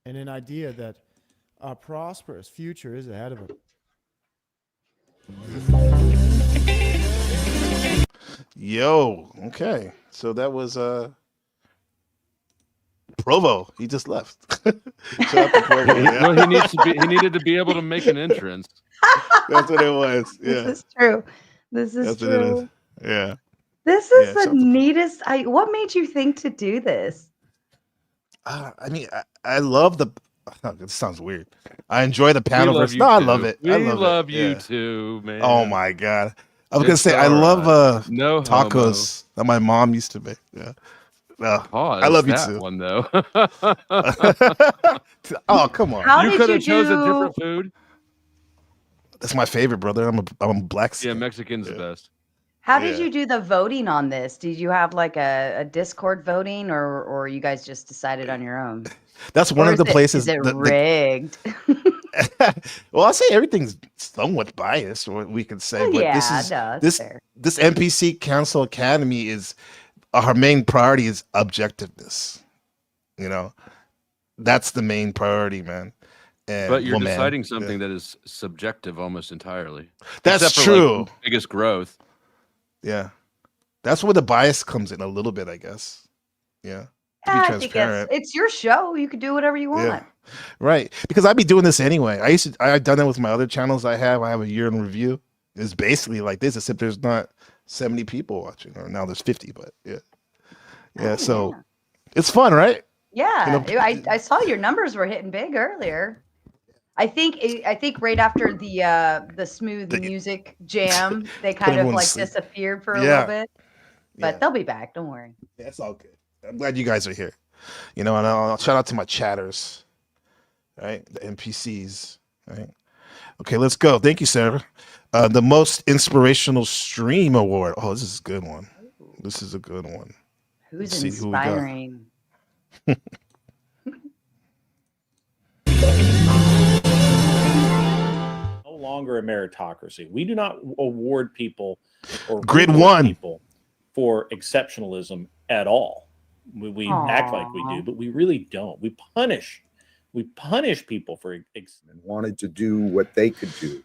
and an idea that a prosperous future is ahead of him. Yo, okay. So that was Provo. He just left. Shout out to Provo. Yeah. Well, he needed to be able to make an entrance. That's what it was. Yeah. This is true. This is That's what it is. true. Yeah. This is Yeah, the shout out to- neatest. What made you think to do this? I mean, I love the. This sounds weird. I enjoy the We love panelverse. you No, I too. love it. I We love love it. you Yeah. too, man. Oh my god. I was It's gonna say I all love right. No tacos that my mom used to make. Yeah. Pause I love you that too. one though. Oh come on. How You did could you have chose a do? different food. That's my favorite, brother. I'm a black. Yeah, Mexican's the best. How did Yeah. you do the voting on this? Did you have like a Discord voting, or you guys just decided on your own? That's one Or of the is it- places. Is it rigged? Well, I'll say everything's somewhat biased, what we could say, Well, but yeah, this is no, that's fair. this NPC Council Academy is our main priority is objectiveness. You know, that's the main priority, man. And, But you're well, man, deciding yeah. something that is subjective almost entirely. That's Except for, like, true. the biggest growth. Yeah, that's where the bias comes in a little bit, I guess. Yeah, to be I think transparent. it's your show. You could do whatever you want. Yeah. Right. Because I'd be doing this anyway. I've done that with my other channels I have. I have a year in review. It's basically like this, except there's not 70 people watching. Or now there's 50, but yeah. Yeah. Oh, So it's fun, right? Yeah, You know, I saw your numbers were hitting big earlier. I think right after the smooth music jam, they kind of everyone like to sleep. disappeared for a Yeah. little bit, but they'll be back. Don't worry. Yeah, it's all good. I'm glad you guys are here. You know, and I'll shout out to my chatters, right? The NPCs, right? Okay, let's go. Thank you, Sarah. The most inspirational stream award. Oh, this is a good one. This is a good one. Who's Let's see who we got. inspiring? No longer a meritocracy. We do not award people or Grid reward one. people for exceptionalism at all. We act like we do, but we really don't. We punish people for wanted to do what they could do.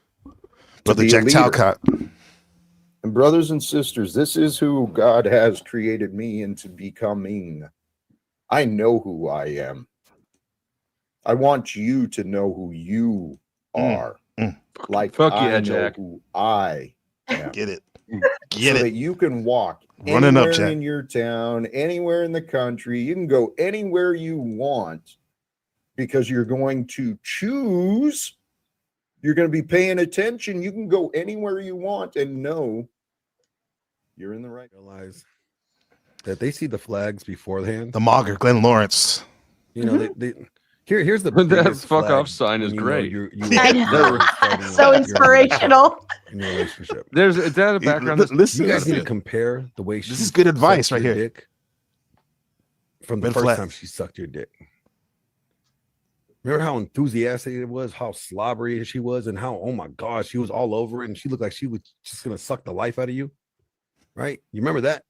Brother be a Jack leader. Talcott. And brothers and sisters, this is who God has created me into becoming. I know who I am. I want you to know who you are. Like Fuck I yeah, know Jack. who I am. Get it. So that you can walk Running up, anywhere Jack. in your town, anywhere in the country. You can go anywhere you want because you're going to choose. You're going to be paying attention. You can go anywhere you want and know you're in the right. Realize that they see the flags beforehand. The Mogger, Glenn Lawrence. You know, they here's the That biggest fuck flag off sign is when you know great. I know. So inspirational. in your relationship. Is that a background? You guys need to compare the way This is good advice sucked right your here. dick from the Red first flag. time she sucked your dick. Remember how enthusiastic it was, how slobbery she was, and how, oh my gosh, she was all over it, and she looked like she was just gonna suck the life out of you, right? You remember that?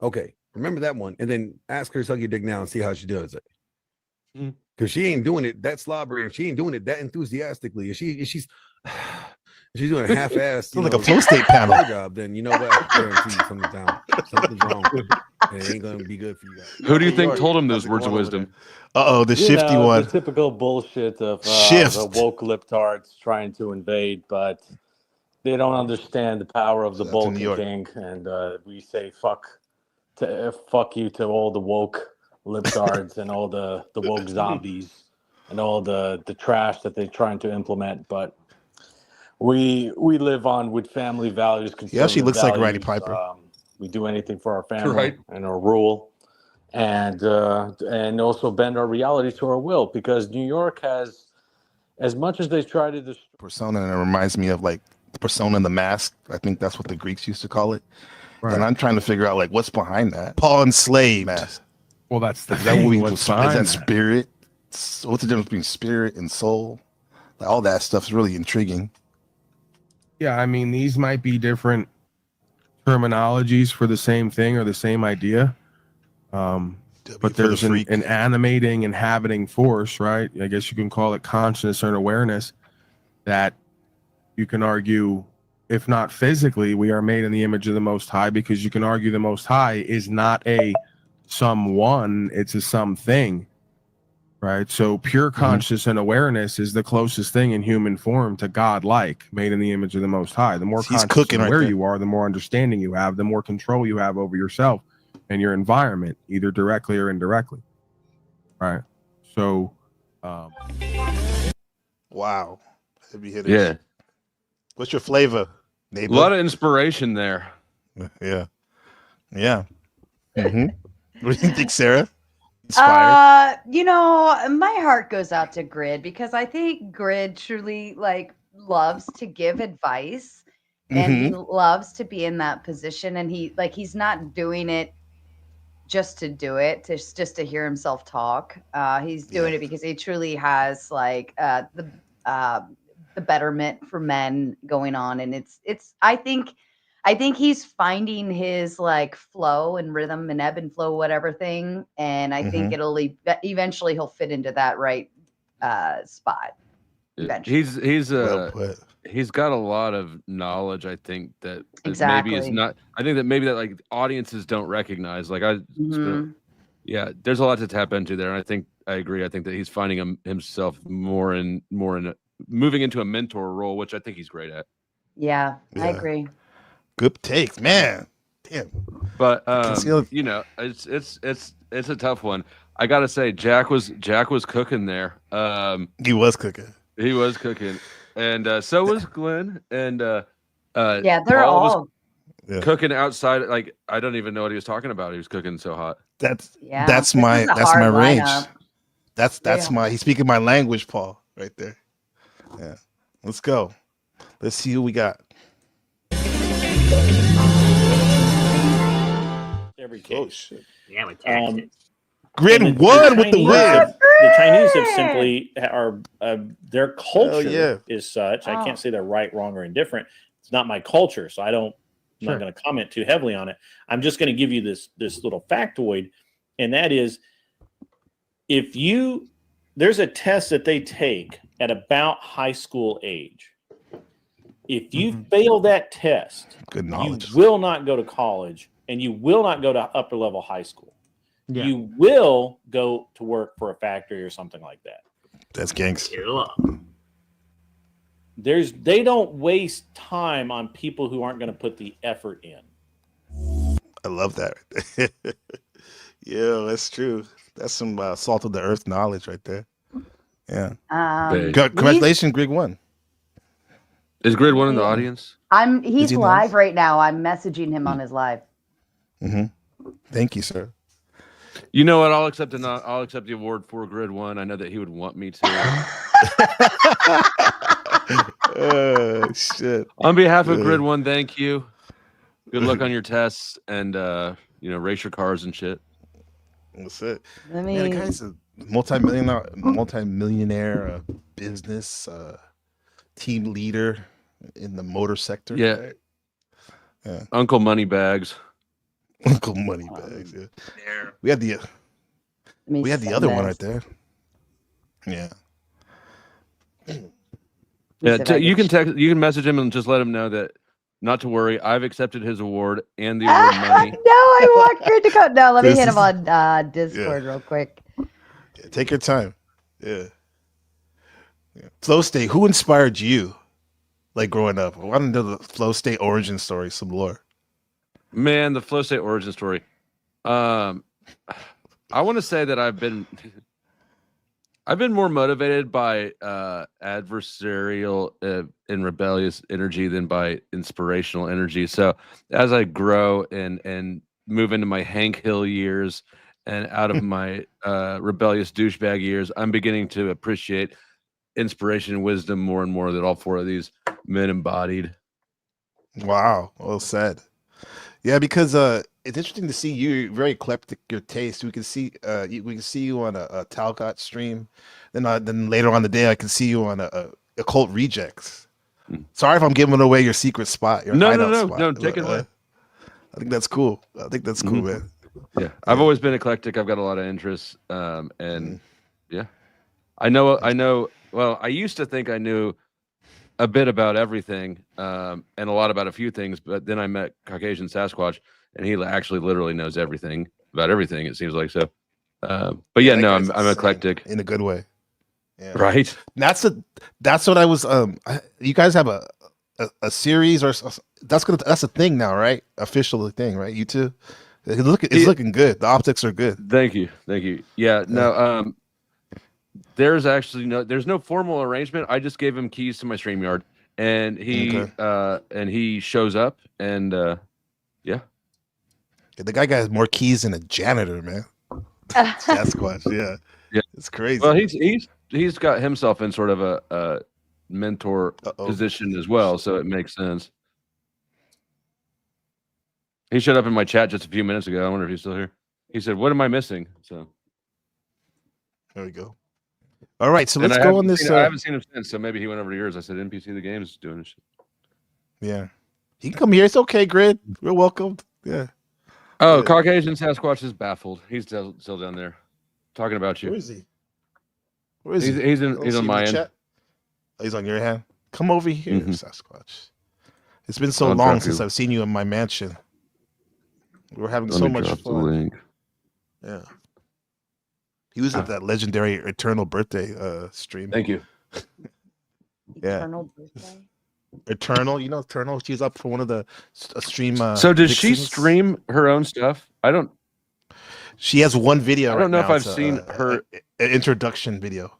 Okay, remember that one, and then ask her to suck your dick now and see how she does it. Because she ain't doing it that slobbery, and she ain't doing it that enthusiastically. If she's doing a half-assed, Sounds like a flow state panel. job, then you know what? I guarantee you something's down. Something's wrong. And it ain't gonna be good for you guys. Who do you think told him those words of wisdom? The shifty one. The typical bullshit of Shift. the woke libtards trying to invade, but they don't understand the power of the That's in New Bolton York. King, and we say fuck you to all the woke libtards and all the woke zombies and all the trash that they're trying to implement. But we live on with family values. Yeah, she conservative looks like Roddy values. Piper. We do anything for our family Right. and our rule. And also bend our reality to our will, because New York has, as much as they try to destroy Persona, and it reminds me of like the persona in the mask. I think that's what the Greeks used to call it. Right. And I'm trying to figure out like what's behind that. Paul enslaved. Mask. Well, that's the Is that thing. what we What's is behind that that? spirit? What's the difference between spirit and soul? Like, all that stuff's really intriguing. Yeah, I mean, these might be different terminologies for the same thing or the same idea. But there's an animating, inhabiting force, right? I guess you can call it consciousness or awareness, that you can argue, if not physically, we are made in the image of the Most High, because you can argue the Most High is not a someone, it's a something, right? So pure conscious and awareness is the closest thing in human form to God-like, made in the image of the Most High. The more He's conscious cooking and right aware there. you are, the more understanding you have, the more control you have over yourself and your environment, either directly or indirectly, right? So Wow. Heavy hitters. Yeah. What's your flavor, A neighbor? lot of inspiration there. Yeah. Yeah. What do you think, Sarah? Inspired? My heart goes out to Grid, because I think Grid truly loves to give advice, and he loves to be in that position, and he's not doing it just to do it, just to hear himself talk. He's doing it because he truly has the betterment for men going on, and it's I think he's finding his flow and rhythm and ebb and flow, whatever thing, and I think eventually he'll fit into that right spot. Eventually. He's got a lot of knowledge, I think, that maybe is Exactly. not. I think that maybe that audiences don't recognize. Yeah, there's a lot to tap into there, and I think I agree. I think that he's finding himself more in moving into a mentor role, which I think he's great at. Yeah, I Yeah. agree. Good takes, man. Damn. But Conceal- it's a tough one. I gotta say, Jack was cooking there. He was cooking. He was cooking, and so was Glenn. And Yeah, they're Paul was all cooking outside. Like, I don't even know what he was talking about. He was cooking so hot. Yeah, That's this my is a that's my hard range. lineup. That's Yeah. my he's speaking my language, Paul, right there. Yeah. Let's go. Let's see who we got. every case. Yeah, with taxes. Grid And won with the Chinese win. The Chinese have simply their culture yeah. is such. I Oh. can't say they're right, wrong, or indifferent. It's not my culture, so I'm Sure. not going to comment too heavily on it. I'm just going to give you this little factoid, and that is, there's a test that they take at about high school age. If you fail that test, Good you knowledge. will not go to college, and you will not go to upper level high school. Yeah. You will go to work for a factory or something like that. That's gangster. Cool. They don't waste time on people who aren't going to put the effort in. I love that. Yeah, that's true. That's some salt of the earth knowledge right there. Yeah. Congratulations, Grig won. Is Grid one in the audience? He's he in the live right now. I'm messaging him on his live. Thank you, sir. You know what? I'll accept the award for Grid 1. I know that he would want me to. Shit. On behalf of Grid 1, thank you. Good luck on your tests and race your cars and shit. That's it. Let Man, the guy's a multi-millionaire business team leader in the motor sector. Yeah. Right? Yeah. Uncle Moneybags. Uncle Moneybags. Yeah. We had the other one right there. Yeah. Yeah. You can message him and just let him know that not to worry. I've accepted his award and the award money. No, I want Grid to go. No, let me hit him on Discord real quick. Yeah, take your time. Yeah. Flow State, who inspired you like growing up? I want to know the Flow State origin story, some lore. Man, the Flow State origin story. I want to say that I've been more motivated by adversarial and rebellious energy than by inspirational energy. So as I grow and move into my Hank Hill years and out of my rebellious douchebag years, I'm beginning to appreciate inspiration and wisdom more and more that all four of these men embodied. Wow, well said. Yeah, because it's interesting to see you very eclectic your taste. We can see you on a Talcott stream, then later on the day I can see you on a Occult Rejects. Sorry if I'm giving away your secret spot. Your hideout spot. No, take it away. I think that's cool. Man. Yeah, I've always been eclectic. I've got a lot of interests, and yeah, I know. Well, I used to think I knew a bit about everything, and a lot about a few things, but then I met Caucasian Sasquatch, and he actually literally knows everything about everything. It seems like so. But yeah, no, I'm eclectic in a good way. Yeah. Right. That's what I was. You guys have a series or that's a thing now, right? Official thing, right? You two. It's looking good. The optics are good. Thank you. Yeah, no. There's no formal arrangement. I just gave him keys to my StreamYard, and he shows up, and yeah. The guy has more keys than a janitor, man. Sasquatch, yeah, it's crazy. Well, he's got himself in sort of a mentor position as well, so it makes sense. He showed up in my chat just a few minutes ago. I wonder if he's still here. He said, "What am I missing?" So there we go. All right, so let's go on this. I haven't seen him since, so maybe he went over to yours. I said, "NPC the game's doing this shit." Yeah, he can come here. It's okay, Grid. We're welcome. Yeah. Oh, yeah. Caucasian Sasquatch is baffled. He's still down there talking about you. Where is he? Where is he? He's on my end. Oh, he's on your hand. Come over here, Sasquatch. It's been so long since I've seen you in my mansion. We were having so much fun. Yeah. He was at that legendary Eternal Birthday stream. Thank you. Yeah. Eternal Birthday? Eternal, you know Eternal? She's up for one of the stream. So does she stream her own stuff? She has one video. I don't know if I've seen her an introduction video.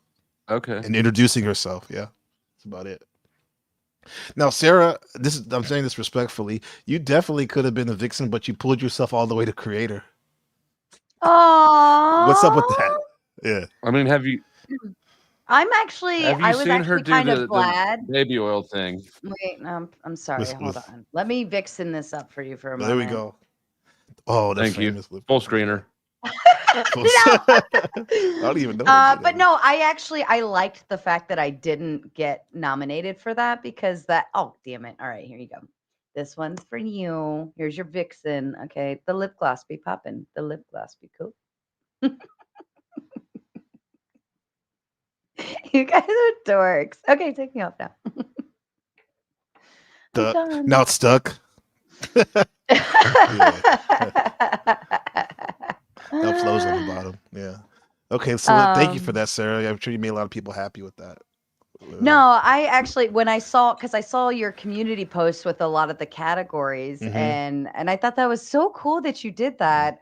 Okay. And introducing herself. Yeah. That's about it. Now, Sarah, I'm saying this respectfully. You definitely could have been a vixen, but you pulled yourself all the way to creator. Aww. What's up with that? Yeah. I mean, have you I was seen her actually do kind the of glad. baby oil thing? Wait, I'm sorry. Hold on. Let me vixen this up for you for a moment. There we go. Oh, thank you. Full screener. I don't even know. But no, I liked the fact that I didn't get nominated for that because oh, damn it. All right, here you go. This one's for you. Here's your vixen. Okay. The lip gloss be popping. The lip gloss be cool. You guys are dorks. Okay, take me off now. Now it's stuck. That flows on the bottom. Yeah. Okay, so thank you for that, Sarah. I'm sure you made a lot of people happy with that. No, I actually when I saw because I saw your community post with a lot of the categories Mhm. and I thought that was so cool that you did that.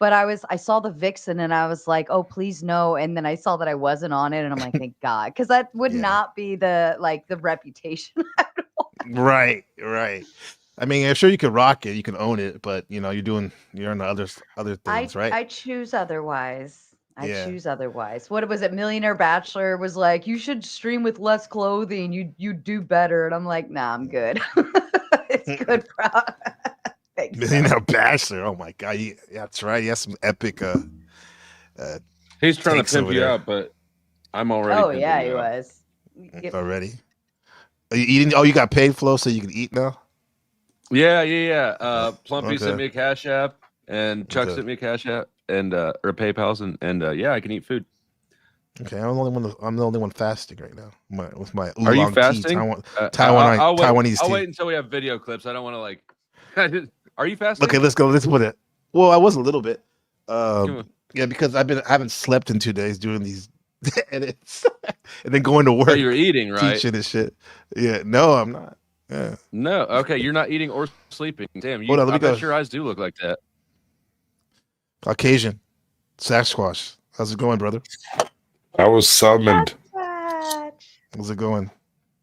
But I saw the vixen and I was like, oh please no. And then I saw that I wasn't on it and I'm like, thank God. Because that would not be the reputation. Right. I mean, I'm sure you could rock it, you can own it, but you're on the other things, right? I choose otherwise. I Yeah. choose otherwise. What was it? Millionaire Bachelor was like, you should stream with less clothing. You do better. And I'm like, nah, I'm good. It's good, bro. Thanks. Millionaire Bachelor. Oh my God. That's right. He has some epic He's trying to takes pimp over you there out, but I'm already. Oh pimping yeah, you he out. was. Yep. already. Are you eating? Oh, you got paid, Flo, so you can eat now? Yeah. Plumpy Okay. sent me a Cash App, and Chuck Okay. sent me a Cash App, and or PayPal's, and yeah, I can eat food. Okay, I'm the only one fasting right now. With my Are you oolong tea, fasting? Taiwanese I'll tea. wait until we have video clips. I don't want to like. Are you fasting? Okay, let's go. Let's put it. Well, I was a little bit. Come on. Yeah, because I haven't slept in 2 days doing these edits, and then going to work. Oh, you're eating, right? Teaching and shit. Yeah, no, I'm not. Yeah. No, okay, you're not eating or sleeping. Damn, Hold on, let I me go. bet your eyes do look like that. Caucasian, Sasquatch. How's it going, brother? I was summoned. How's it going?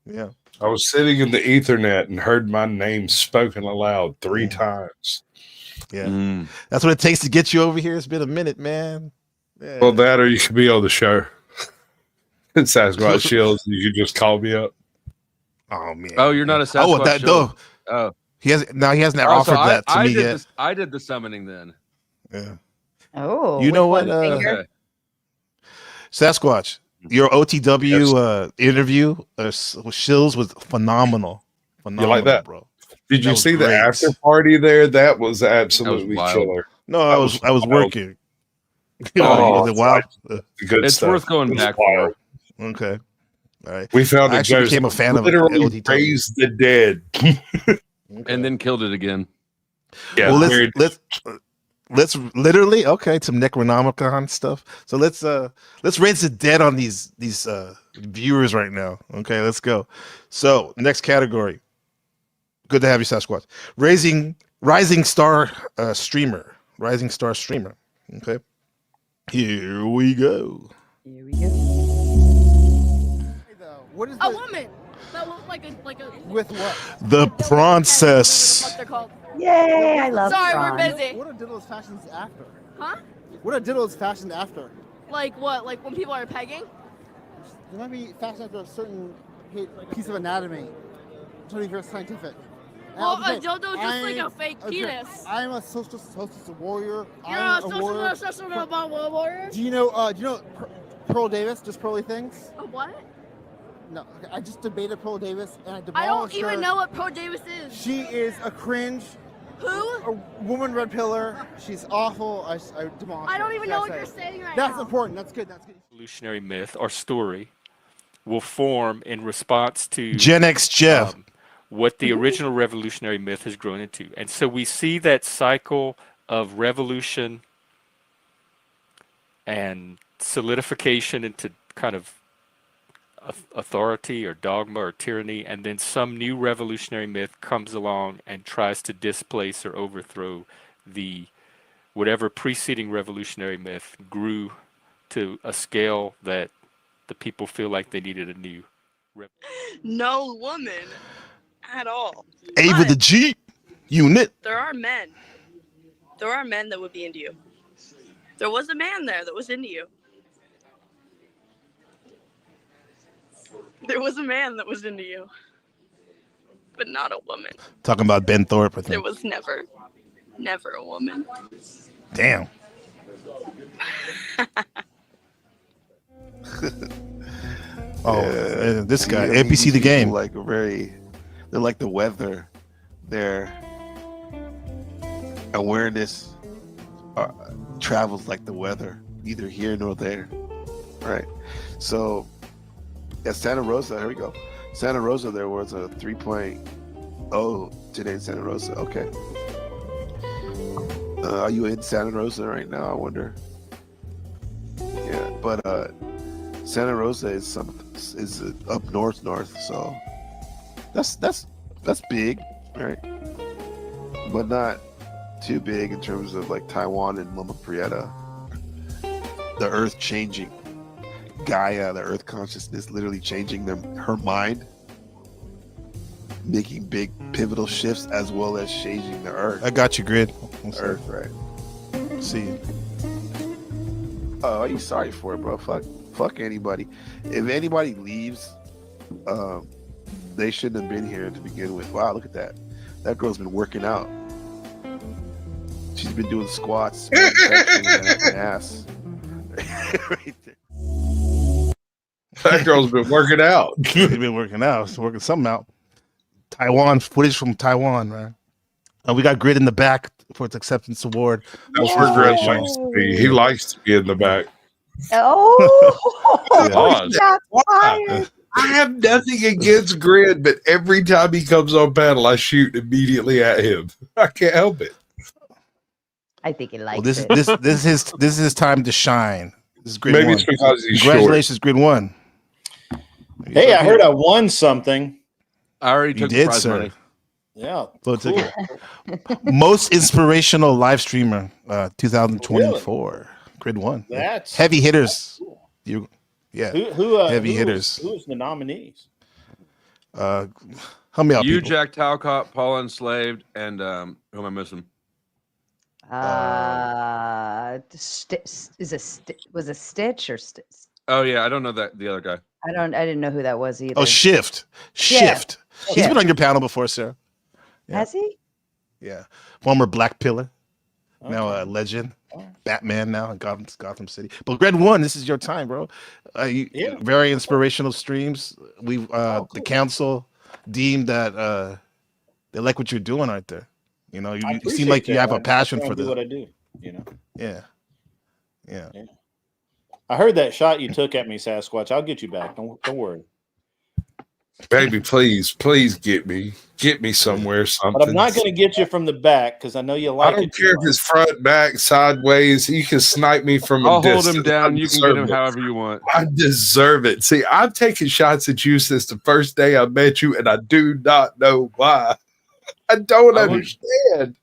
Yeah. I was sitting in the Ethernet and heard my name spoken aloud 3 times. Yeah. That's what it takes to get you over here. It's been a minute, man. Yeah. Well, that or you could be on the show. And Sasquatch Shields, you could just call me up. Oh man. Oh, you're not a Sasquatch. Oh, that Shield. though. Oh, he hasn't Oh, offered so that to me did yet. I did the summoning then. Yeah. Oh, You know with what? one finger? Sasquatch, your OTW interview with Shills was phenomenal. You like that, bro? Did That you was see the great. after party there? That was absolutely wild. killer. No, That I was wild. working. Oh, was it wild? Good It's stuff. worth going It was back wild. for. Okay. All right. We found I a actually ghost became a fan of literally OTW. raised the dead. And then killed it again. Yeah, Well, weird. let's literally some Necronomicon stuff. So let's raise the dead on these viewers right now. Okay, let's go. So next category. Good to have you, Sasquatch. Rising star streamer. Rising star streamer. Okay. Here we go. What is a woman that looks like a with what? The Princess. what they're called. Yay, I love Sorry, Tron. we're busy. What are Diddle's fashions after? Huh? What are Diddle's fashions after? Like what? Like when people are pegging? There might be fashion after a certain piece of anatomy. It's not very scientific. And Well, I'll a say, dildo just like I'm- a fake okay, penis. I'm a social warrior. You're I'm a warrior. social warrior? Do you know Pearl Davis? Just Pearly Things? A what? No, okay, I just debated Pearl Davis and I I demolished don't even her. know what Pro Davis is. She is a cringe. Who? A woman red pillar. She's awful. I demolished I don't her. even know what you're saying right That's now. important. That's good. That's good. Revolutionary myth or story will form in response to Gen X Jeff. What the original revolutionary myth has grown into. And so we see that cycle of revolution and solidification into kind of authority or dogma or tyranny, and then some new revolutionary myth comes along and tries to displace or overthrow the whatever preceding revolutionary myth grew to a scale that the people feel like they needed a new No woman at all. Ava the G unit. There are men. There are men that would be into you. There was a man there that was into you. There was a man that was into you. But not a woman. Talking about Ben Thorpe, I There think. was never a woman. Damn. This guy, I mean, NPC these the game. people, they're like the weather. Their awareness travels like the weather, neither here nor there. Right. So at Santa Rosa, here we go. Santa Rosa, there was a 3.0 today in Santa Rosa. Okay. Are you in Santa Rosa right now? I wonder. Yeah, but Santa Rosa is up north, so that's big, right? But not too big in terms of like Taiwan and Loma Prieta. The Earth changing, Gaia, the Earth consciousness, literally changing her mind, making big pivotal shifts as well as changing the Earth. I got you, Grid. Earth, right? See. Oh, are you sorry for it, bro? Fuck anybody. If anybody leaves, they shouldn't have been here to begin with. Wow, look at that. That girl's been working out. She's been doing squats, and ass. Right there. That girl's been working out. She's been working out. She's working something out. Taiwan footage from Taiwan, man. We got Grid in the back for its acceptance award. That's where Grid likes to be. He likes to be in the back. Oh, shots fired. I have nothing against Grid, but every time he comes on panel, I shoot immediately at him. I can't help it. I think he likes Well, it. this is his time to shine. This is Grid Maybe 1. it's because he's Congratulations, Grid 1. Hey, I heard I won something. I already took the prize money. Yeah. Cool. Most inspirational live streamer 2024. Grid 1. That's heavy hitters. Heavy hitters. Who's the nominees? Help me out, You, people. Jack Talcott, Paul Enslaved, and who am I missing? Was a Stitch or Stitch? Oh yeah, I don't know that the other guy. I didn't know who that was either. Oh, Shift. He's been on your panel before, Sarah. Yeah. Has he? Yeah. Former Black Pillar. Now a legend. Batman now in Gotham City. But Grid 1, this is your time, bro. Very inspirational streams. The council deemed that they like what you're doing right there. You know, you seem like you have a passion for this. What I do, you know. Yeah. I heard that shot you took at me, Sasquatch. I'll get you back. Don't worry. Baby, please get me somewhere. Something. But I'm not going to get you from the back because I know you like it. I don't care if it's front, back, sideways. You can snipe me from I'll a distance. hold him down. You can get him however you want. I deserve it. See, I've taken shots at you since the first day I met you, and I do not know why. I don't understand.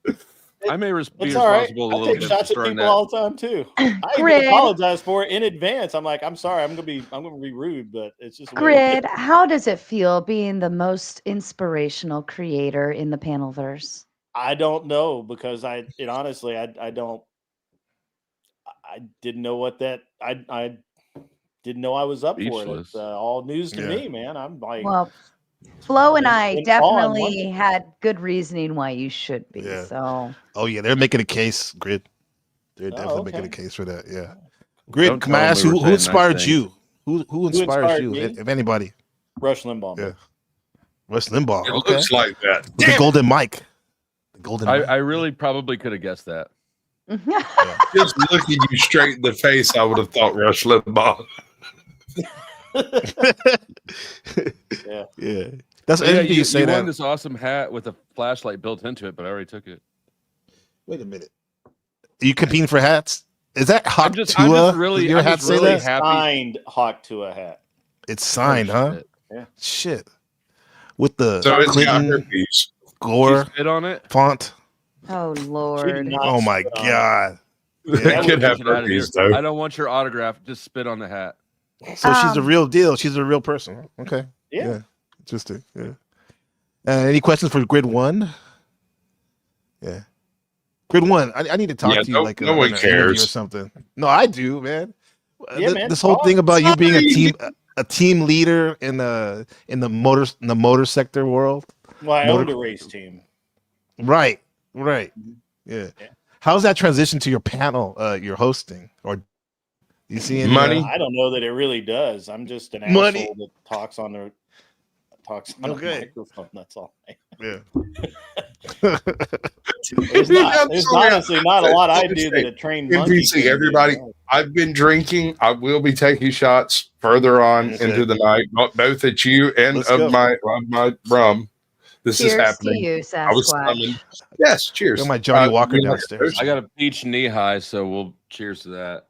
I may be It's all right. responsible a I little take bit shots for at throwing people that. all the time too. I even apologize for it in advance. I'm like, I'm sorry. I'm gonna be rude, but it's just the way it Grid, how does it feel being the most inspirational creator in the Panelverse? I don't know because I honestly didn't know what that I didn't know I was up for it. It's all news to me, man. I'm like, Well, Flo and I in awe and definitely wonder. had good reasoning why you should be. Yeah. So Oh yeah, they're making a case, Grid. They're definitely making a okay. case for that. Yeah. Grid, Don't can I tell 'em ask we were who saying inspired nice you? Who inspires inspired you, me? if anybody? Rush Limbaugh. Yeah. Rush Limbaugh. It Okay. looks like that. With the golden mic. The golden mic. I really probably could have guessed that. Just looking you straight in the face, I would have thought Rush Limbaugh. Yeah. Yeah. That's Yeah, interesting you say you that. won this awesome hat with a flashlight built into it, but I already took it. Wait a minute. Are you competing for hats? Is that Hawk I'm just Tua? Your hat say that? Signed Hawk to a hat. It's signed, huh? shit. Yeah. Shit. With the So it's got Clinton herpes. Gore Spit on it. font. oh She did Lord. not Oh my spit on it. God. It could have Get out of here. herpes, though. I don't want your autograph. Just spit on the hat. So she's the real deal. She's a real person. Okay. Yeah. Interesting. Yeah. Any questions for Grid 1? Yeah. Grid 1, I need to talk Yeah, to you no- like no in one an interview or cares. something. No, I do, man. Yeah, man, This whole talk. thing about you being Sorry. a team leader in the motor sector world. Well, I Motor- owned a race team. Right. Yeah. Yeah. How's that transition to your panel you're hosting? Or you see any Money? I don't know that it really does. I'm just an Money. asshole that talks on the Okay. microphone. That's all. Yeah. There's honestly not a lot I do that a trained monkey NPC, can do. everybody, I've been drinking. I will be taking shots further on Okay. into the night, both at you and Let's go. of my rum. This Cheers is happening. to you, I was Sasquatch. coming. Yes, cheers. Got my Johnny Walker you know, downstairs. I got a peach knee high, so we'll cheers to that.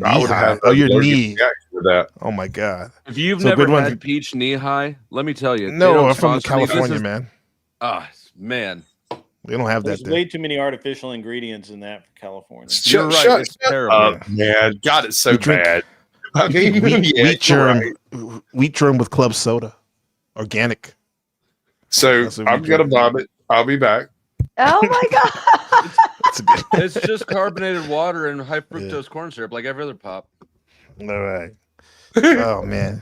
I would have Oh, your allergic knee. reaction to that. Oh my god. If you've So never good one. had peach knee high, let me tell you. No, they don't I'm from sponsor me. This California, is- man. Ah, man. They don't have There's that way there. too many artificial ingredients in that for California. You're right. It's terrible. up, man. God, it's so We drink- bad. I mean, Wheat yeah, you're germ, right. wheat germ with club soda, organic. So That's what we I'm gonna drink. vomit. I'll be back. Oh my god. It's just carbonated water and high fructose corn syrup, like every other pop. All right. Oh man.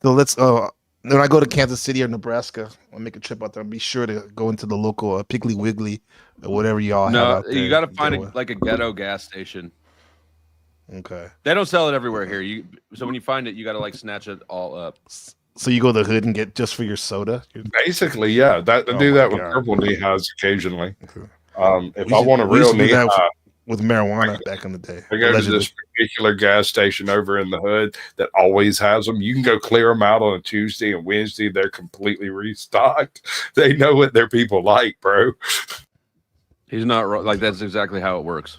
So let's. When I go to Kansas City or Nebraska, I'll make a trip out there. Be sure to go into the local Piggly Wiggly or whatever y'all have No, out there. you got to find Get away. like a ghetto gas station. Okay. They don't sell it everywhere here. So when you find it, you got to like snatch it all up. So you go to the hood and get just for your soda. Basically, yeah. I Oh do my that with God. purple knee highs occasionally. If We I used- want a we used real to do knee that high, with marijuana back in the day. I go to Allegedly. this particular gas station over in the hood that always has them. You can go clear them out on a Tuesday and Wednesday. They're completely restocked. They know what their people like, bro. He's not wrong. Like that's exactly how it works.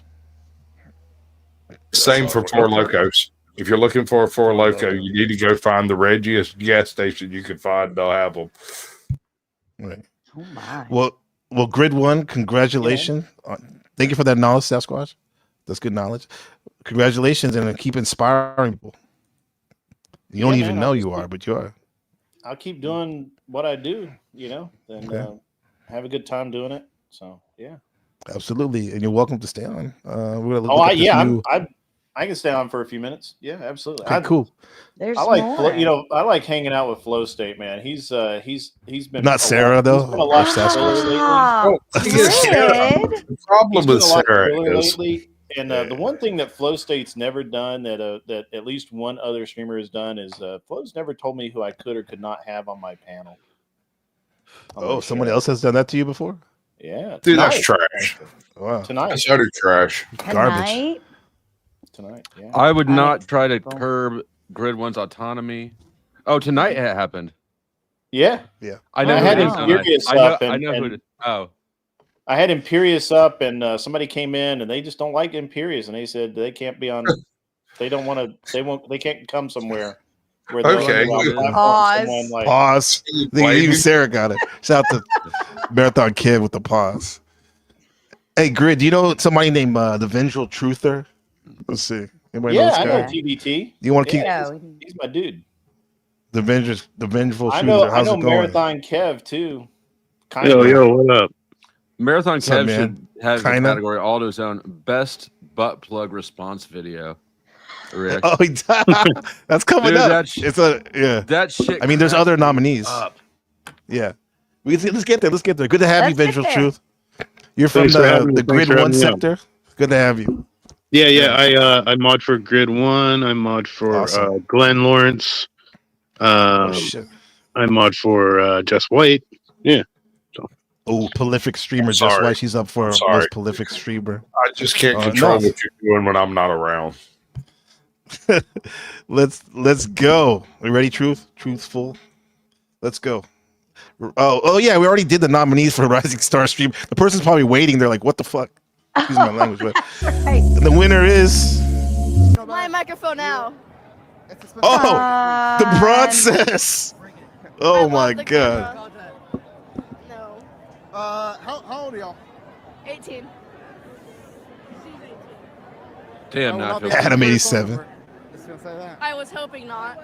Same for Four Locos. If you're looking for a Four Loco, you need to go find the reggiest gas station you can find. They'll have them. Right. Oh my. Well, Grid One, congratulations. Thank you for that knowledge, Sasquatch. That's good knowledge. Congratulations, and keep inspiring people. You don't Yeah, even man, know I'll you just are, but you are. I'll keep doing what I do, and Okay. have a good time doing it. So yeah. Absolutely, and you're welcome to stay on. We're gonna look Oh, at this new- I can stay on for a few minutes. Yeah, absolutely. Okay, cool. There's I like more. I like hanging out with Flow State, man. He's been Not Sarah, though, He's been a or lot Sasquatch. thriller lately. Ah, The problem He's been with a lot Sarah thriller is lately, and the one thing that Flow State's never done that at least one other streamer has done is Flow's never told me who I could or could not have on my panel. Oh, someone else has done that to you before? Yeah, dude, that's tonight. trash. Wow. Tonight. That's utter trash. Garbage. Tonight, yeah. I would not try to curb Grid One's autonomy. Oh, tonight it happened. Yeah, yeah. I know. I who had it is, don't I? Imperious I know. up, I know who it is. Oh, I had Imperious up, and somebody came in, and they just don't like Imperious, and they said they can't be on. They don't want to. They won't. They can't come somewhere where they're Okay. on a platform Pause. someone like. Pause. I think even Sarah got it. Shout out to Marathon Kid with the pause. Hey, Grid, do you know somebody named the Vengeful Truther? Let's see. Anybody know Yeah, this I guy? know TBT. You want to keep Yeah, he's my dude. the Vengeful I Truther? know. How's I know it going? Marathon Kev too. what up? Marathon What's up, Kev man? should have Kinda? the category all to his own. Best butt plug response video. Reaction. Oh, that's coming Dude, up. that sh- It's a yeah. That shit. I mean, there's cracks other me nominees. up. Yeah, let's get there. Let's get there. Good to have you, Let's get Vengeful there. Truth. You're from Thanks for having me. the Thanks Grid for One having me on. sector. Good to have you. Yeah. I mod for Grid One. I mod for Awesome. Glenn Lawrence. Shit. I mod for Just White. Yeah. Oh, prolific streamer. Just Sorry. why she's up for Sorry. most prolific streamer. I just can't Oh, control no. what you're doing when I'm not around. Let's go. Are you ready, Truthful? Let's go. Oh yeah, we already did the nominees for Rising Star Stream. The person's probably waiting. They're like, what the fuck? Excuse my language, but and the winner is My microphone now. oh the process. Oh my god. No. How old are y'all? 18. Damn, I will not not be Phil. Adam 87. Just gonna say that. I was hoping not.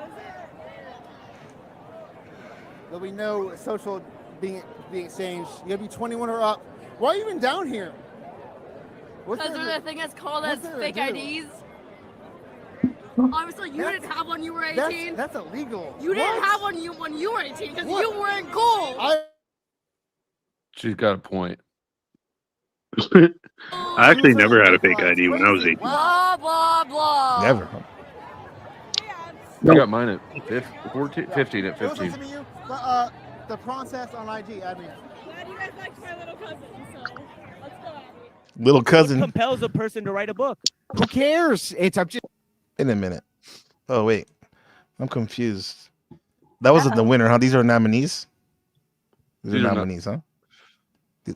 There'll be no social being exchanged. You gotta be 21 or up. Why are you even down here? What's Because there there's to- a thing that's called what's as there to fake do? IDs. Obviously, you didn't have one. You were 18. That's illegal. You didn't What? have one when you were 18 because What? you weren't cool. She's got a point. I actually never had a fake ID when I was 18. Blah blah blah. Never. I got mine at 15 at It was 15. nice to meet you. But, the process on IG, admin. Glad you guys liked my little cousin, so let's go at me. Little cousin. Compels a person to write a book. Who cares? I'm just. In a minute. Oh wait, I'm confused. That wasn't the winner, huh? These are nominees. These are nominees, huh?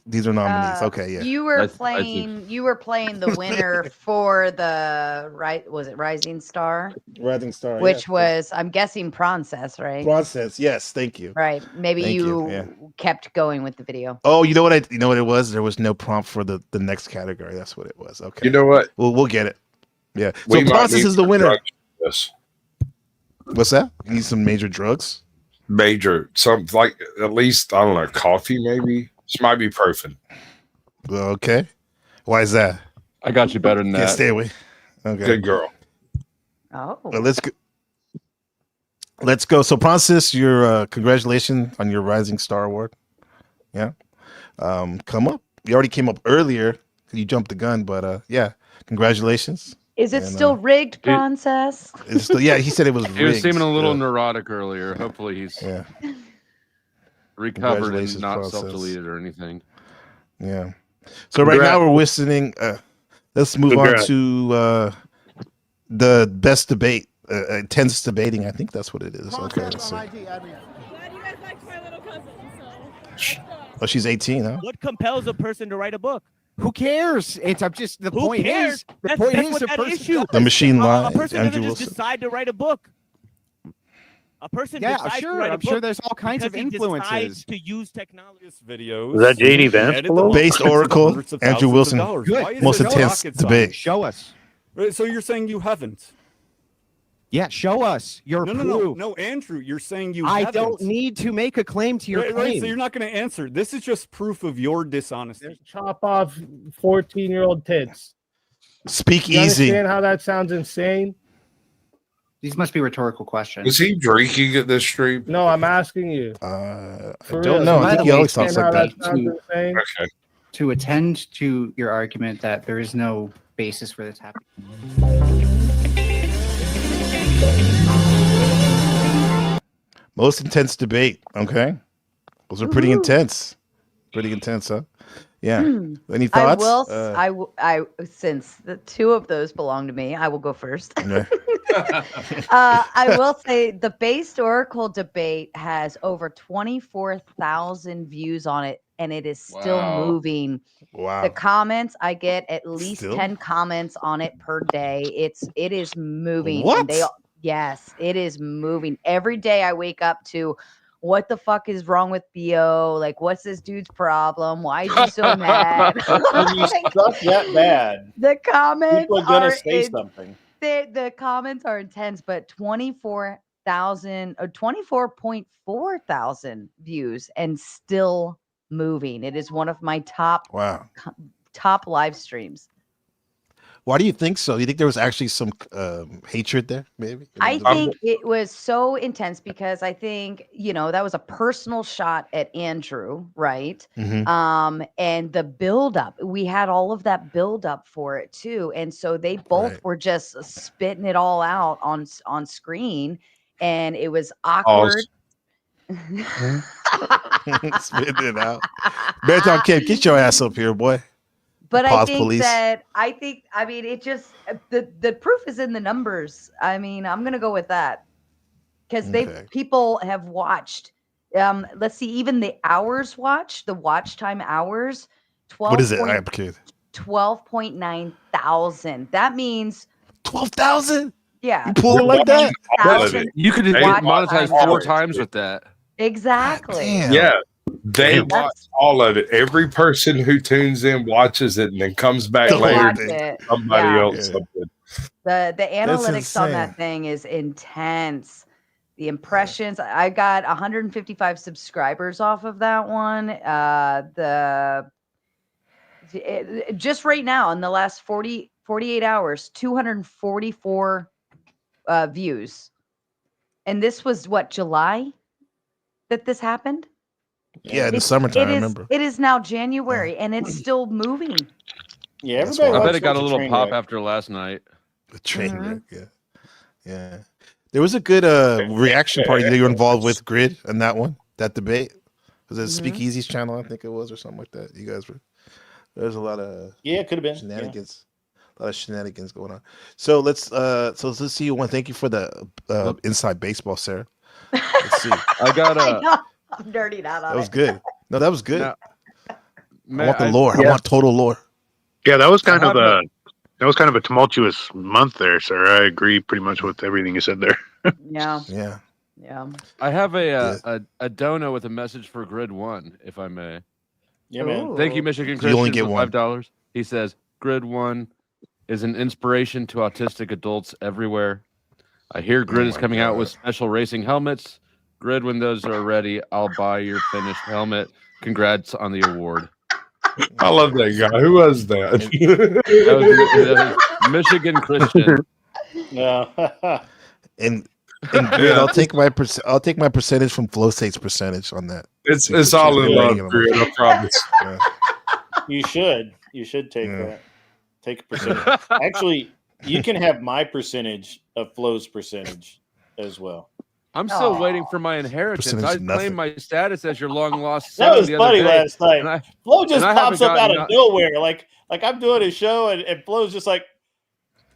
These are nominees. Okay, yeah. You were playing. You were playing the winner for the Was it Rising Star? Rising Star, Which yeah. was, I'm guessing, Process, right? Process. Yes, thank you. Right. Maybe Thank you yeah. kept going with the video. Oh, you know what? You know what it was? There was no prompt for the next category. That's what it was. Okay. You know what? We'll get it. Yeah. We So might Process need is the some winner. drugs for this. What's that? You need some major drugs? Major, something like at least, I don't know, coffee maybe. This might be ibuprofen. Okay. Why is that? I got you better than Can't that. stay away. Okay. Good girl. Oh. Well, let's go. Let's go. So, Francis, your congratulations on your Rising Star Award. Yeah. Come up. You already came up earlier. You jumped the gun, but yeah, congratulations. Is it still rigged, Princess? It's still, yeah, he said it was rigged. He was seeming a little Yeah. neurotic earlier. Hopefully he's recovered and Congratulations, not Process. self-deleted or anything. Yeah. So right now we're listening. Let's move Congrats. on to the best debate. Intense debating. I think that's what it is. Okay. Let's see. Oh, she's 18, huh? What compels a person to write a book? Who cares? I'm just the Who point cares? is That's what that person issue. does. The machine A line. person Andrew doesn't just Wilson. decide to write a book. A person Yeah, decides sure. to write a I'm book sure there's all kinds of because he decides influences. to use technology. Videos. Is that JD Vance below? Based Oracle, Andrew Wilson. Most intense debate. Show us. So you're saying you haven't? Yeah, show us your proof. No, Andrew, you're saying you I haven't. don't need to make a claim to your Right, claim. so you're not going to answer. This is just proof of your dishonesty. Chop off 14-year-old tits. Speak You easy. understand how that sounds insane? These must be rhetorical questions. Was he drinking at this stream? No, I'm asking you. I For don't real. know. Do I you think he always understand talks like how that. sounds insane? Okay. To attend to your argument that there is no basis for this happening. Most intense debate. Okay. Those are pretty intense. Pretty intense, huh? Yeah. Any thoughts? Since the two of those belong to me, I will go first. Yeah. I will say the Based Oracle debate has over 24,000 views on it, and it is still Wow. moving. Wow. The comments, I get at least Still? 10 comments on it per day. It is moving. What? And yes, it is moving. Every day I wake up to what the fuck is wrong with BO? Like, what's this dude's problem? Why is he so mad? When you suck that bad, The comments people are gonna are say something. the comments are intense, but 24,000 or 24.4 thousand views and still moving. It is one of my top live streams. Why do you think so? You think there was actually some hatred there, maybe? I think it was so intense because I think, that was a personal shot at Andrew, right? Mhm. And the buildup, we had all of that buildup for it too. And so they both were just spitting it all out on screen, and it was awkward. Spit it out. Beartown Kid, get your ass up here, boy. But Pause, I think police. it just the proof is in the numbers. I mean, I'm gonna go with that because people have watched. Let's see, even the hours watched, the watch time hours. 12. What is it? I'm curious. 12.9 thousand. That means 12,000. Yeah. You pull it like that? 12,000 You could watch monetize time 4 hours. times with that. Exactly. Yeah. They watch all of it. Every person who tunes in watches it and then comes back They later watch to it. somebody Yeah. else something. The analytics on insane. that thing is intense. The impressions, I got 155 subscribers off of that one. Just right now in the last 48 hours, 244 views. And this was what, July that this happened? Yeah, in the summertime, I is- remember. It is now January and it's still moving. Yeah, That's everybody. why- I bet loves it got a a little train pop wreck. after last night. The train wreck, yeah. There was a good reaction party that you were involved with, Grid, on that one, that debate. Was it Speakeasy's channel? I think it was, or something like that. You guys were. There's a lot of it could have been shenanigans. A lot of shenanigans going on. So let's see you one. Thank you for the inside baseball, Sarah. Let's see. I got I know. I'm dirty out on That was it. good. No, that was good. Now, I want the lore. I want total lore. Yeah, that was kind of a tumultuous month there, sir. I agree pretty much with everything you said there. Yeah. Yeah. Yeah. I have a dono with a message for Grid 1, if I may. Yeah, man. Thank you, Michigan You Christian, only get for one. $5. He says, Grid 1 is an inspiration to autistic adults everywhere. I hear Grid is coming out with special racing helmets. Grid, when those are ready, I'll buy your finished helmet. Congrats on the award. I love that guy. Who was that? That was Michigan Christian. Yeah. And Grid, I'll take my percentage from Flow State's percentage on that. It's all in love, Grid. I promise. Yeah. You should take that. Take a percentage. Actually, you can have my percentage of Flo's percentage as well. I'm still waiting for my inheritance. Percentage I of nothing. claimed my status as your long lost That son was the other funny day, last night. and I- Flo just and I pops haven't up out gotten of nowhere. Like I'm doing a show and Flo's just like,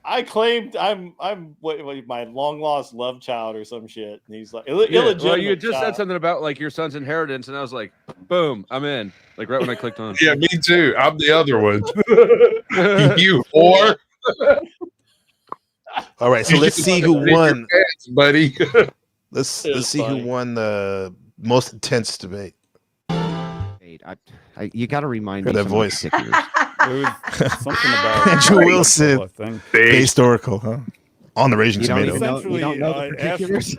I claimed I'm what my long lost love child or some shit. And he's like, Yeah, illegitimate. well, you just said child. something about like your son's inheritance, and I was like, boom, I'm in. Like right when I clicked on. Yeah, me too. I'm the other one. You whore. All right, so You let's should see have who paid your won. pants, buddy. Let's see who won the most intense debate. You got to remind Heard me that some of the voice. particulars. It was something about Andrew Wilson, I think. based Oracle, huh? On the Raging You don't Tomato. even know, you don't know the particulars?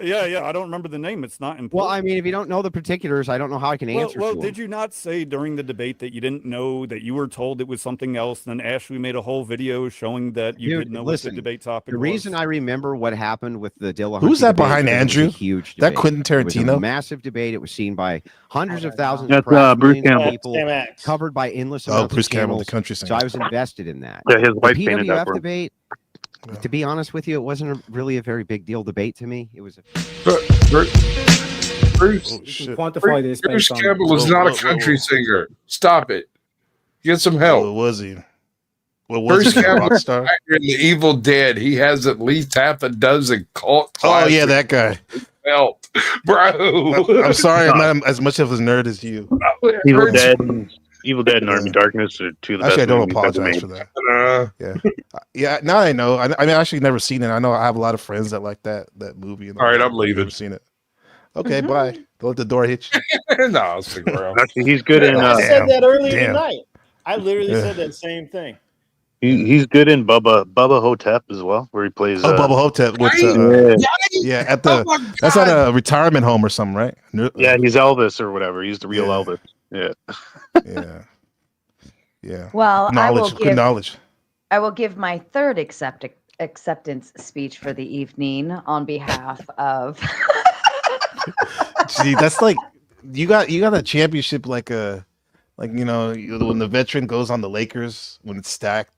Yeah, I don't remember the name. It's not important. Well, I mean, if you don't know the particulars, I don't know how I can answer Well, to did them. you not say during the debate that you didn't know, that you were told it was something else? And then Ashley made a whole video showing that you Dude, didn't know listen, what the debate topic The was. reason I remember what happened with the Dilla Who's Hunty that debate behind is because it was Andrew? a huge That debate. Quentin It was a Tarantino? massive debate. It was seen by hundreds of thousands That's, of press, Bruce millions of Campbell. people, Sam Axe. covered by endless Oh, amounts Bruce of Campbell, the channels. country So singer. I was invested in that. Yeah, his The wife painted that PWF for him. debate, to be honest with you, it wasn't really a very big deal debate to me. It was Bruce Quantify this Bruce based on. Campbell is not a country singer. Stop it. Get some Oh, help. what was he? What was Bruce he? A Campbell, rock star? actor in The Evil Dead. He has at least half a dozen cult Oh yeah, classics that guy. belt, bro. I'm sorry, I'm not as much of a nerd as you. Evil Dead and Army Darkness are two of the Actually, I best don't movies ever apologize made. for that. Yeah. Now I know. I mean, I actually never seen it. I know I have a lot of friends that like that movie. And All right, I've I'm leaving. Never seen it. Okay, bye. Don't let the door hit you. No, I'll stick around. Actually, he's good in. I said that earlier Damn. tonight. I literally Yeah. said that same thing. He's good in Bubba Hotep as well, where he plays. Bubba Hotep. With, yeah, at the that's at a retirement home or something, right? Yeah, he's Elvis or whatever. He's the real Elvis. Yeah. Yeah. Well, knowledge. Good knowledge. I will give my third acceptance speech for the evening on behalf of. See, that's like you got a championship like when the veteran goes on the Lakers when it's stacked,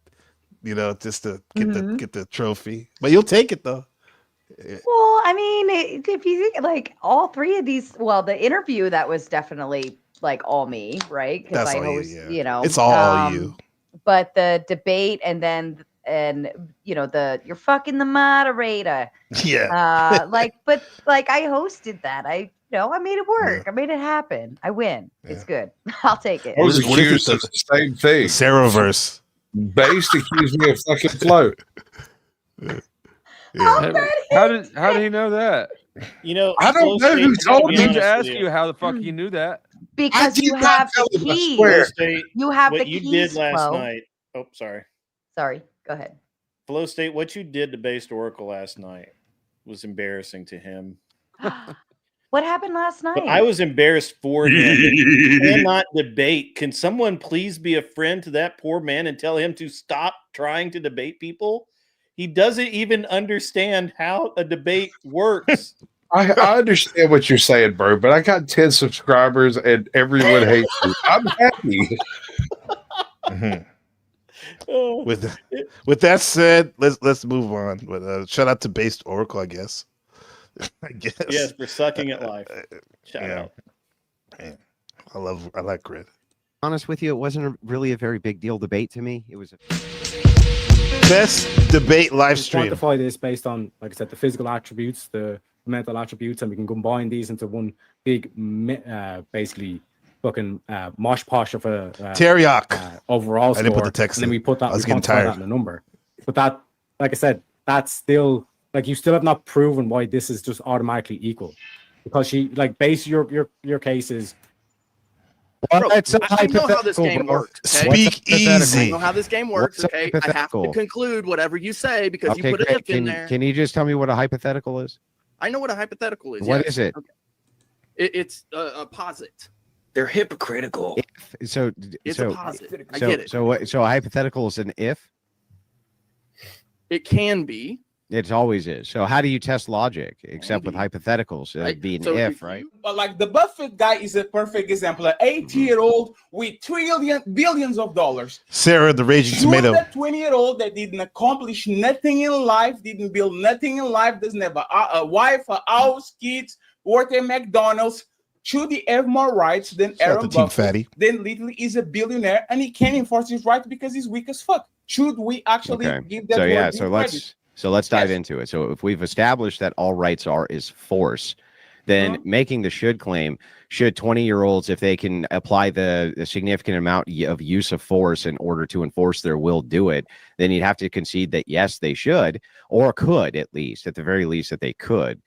just to get the trophy. But you'll take it though. Well, I mean, if you think like all three of these, well, the interview that was definitely like all me, right? Because That's I all host, you, yeah. It's all you. But the debate and you're fucking the moderator. Yeah. I hosted that. I made it work. I made it happen. I win. It's good. I'll take it. I was accused of the same thing. Sarahverse. Based accused me of fucking float. How did he know that? I don't know who told I me. need to ask you how the fuck you knew that. Because you have the keys. You have the you keys. did last Flo. night. Oh, sorry. Sorry. Go ahead. Flow State, what you did to Based Oracle last night was embarrassing to him. What happened last night? But I was embarrassed for him. He cannot debate. Can someone please be a friend to that poor man and tell him to stop trying to debate people? He doesn't even understand how a debate works. I understand what you're saying, bro, but I got 10 subscribers and everyone hates me. I'm happy. With that said, let's move on. But shout out to Based Oracle, I guess. Yes, for sucking at life. Shout out. Man, I like Grid. Honest with you, it wasn't really a very big deal debate to me. It was best debate live stream. Quantify this based on, like I said, the physical attributes, the mental attributes, and we can combine these into one big, basically fucking mosh posh of a Teriyaki. overall score. I didn't put the text and then in. we put that. I was We getting quantify that tired. in a number. But that, like I said, that's still like you still have not proven why this is just automatically equal, because she like base your case is. Bro, It's a I know how this hypothetical, game bro. works. Okay? Speak I easy. know how this game works. What's a Okay, I have to hypothetical? conclude whatever you say because Okay, you put great. an if in there. Can you just tell me what a hypothetical is? I know what a hypothetical is. What yes. is it? Okay. It's a posit. They're hypocritical. So It's so a posit. I so get it. so a hypothetical is an if. It can be. It always is. So how do you test logic except with hypotheticals? It'd be an So if, right? But like the Buffett guy is a perfect example. An 80-year-old with billions of dollars. Sarah, the raging Should tomato. that 20-year-old that didn't accomplish nothing in life, didn't build nothing in life, doesn't have a wife, a house, kids, work at McDonald's, should he have more rights than Shout out Aaron to Team Buffett? Fatty. Then literally is a billionaire and he can't enforce his right because he's weak as fuck. Should we actually Okay. give that? So yeah, word so due let's dive into it. So if we've established that all rights is force, then making the should claim, should 20-year-olds, if they can apply the significant amount of use of force in order to enforce their will, do it, then you'd have to concede that yes, they should, or could at the very least that they could.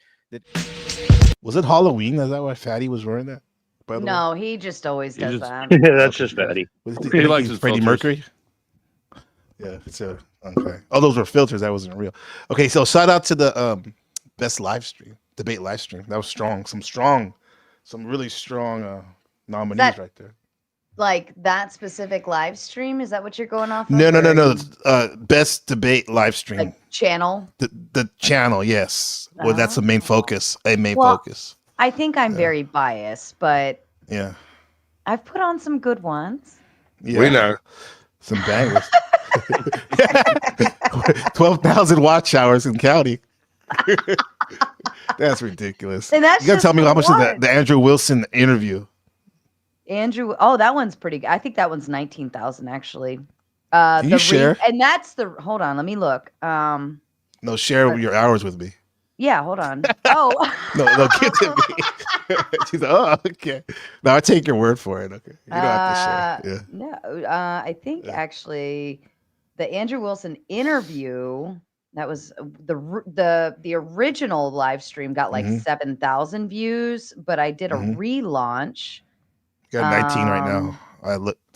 Was it Halloween? Is that why Fatty was wearing that? By the way? No, he just always does that. Yeah, that's just Fatty. Was He likes his Freddie filters. Mercury? Yeah, it's a okay. Oh, those were filters. That wasn't real. Okay, so shout out to the best live stream, debate live stream. That was strong. Some really strong nominees That- right there. Like that specific live stream? Is that what you're going off of? No. Or Best debate live stream. Like channel? The channel, yes. Well, that's the main focus. Well, focus. I think I'm very biased, but Yeah. I've put on some good ones. Yeah. We know. Some bangers. 12,000 watch hours in county. That's ridiculous. And that's you gotta tell me how much just of the Andrew Wilson interview. Andrew, that one's pretty good. I think that one's 19,000 actually. Can you share? And that's hold on, let me look. No, share your hours with me. Yeah, hold on. Oh. No, give it to me. She's like, oh, okay. No, I take your word for it. Okay. You don't have to share. Yeah. No, I think actually the Andrew Wilson interview, that was the original live stream got like 7,000 views, but I did a relaunch. You got 19 right now.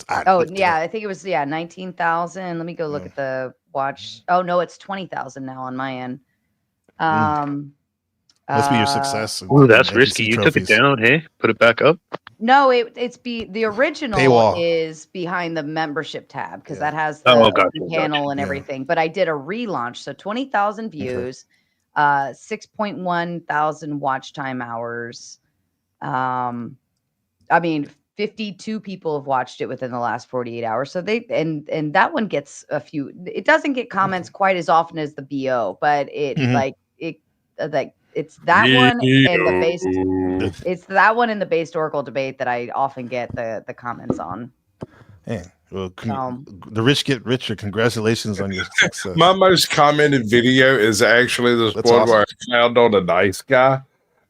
I think it was 19,000. Let me go look at the watch. Oh no, it's 20,000 now on my end. Must be your success. Ooh, that's NPC risky. You trophies. took it down, hey? Put it back up. No, it's the original Paywall. is behind the membership tab because that has Oh, the gotcha, panel and Yeah. everything. But I did a relaunch, so 20,000 views, 6.1 thousand watch time hours. I mean, 52 people have watched it within the last 48 hours. So and that one gets a few. It doesn't get comments quite as often as the BO, but it's that one and the base. It's that one in the based Oracle debate that I often get the comments on. Yeah. Well, the rich get richer. Congratulations on your success. My most commented video is actually this That's one awesome. where I found on a nice guy.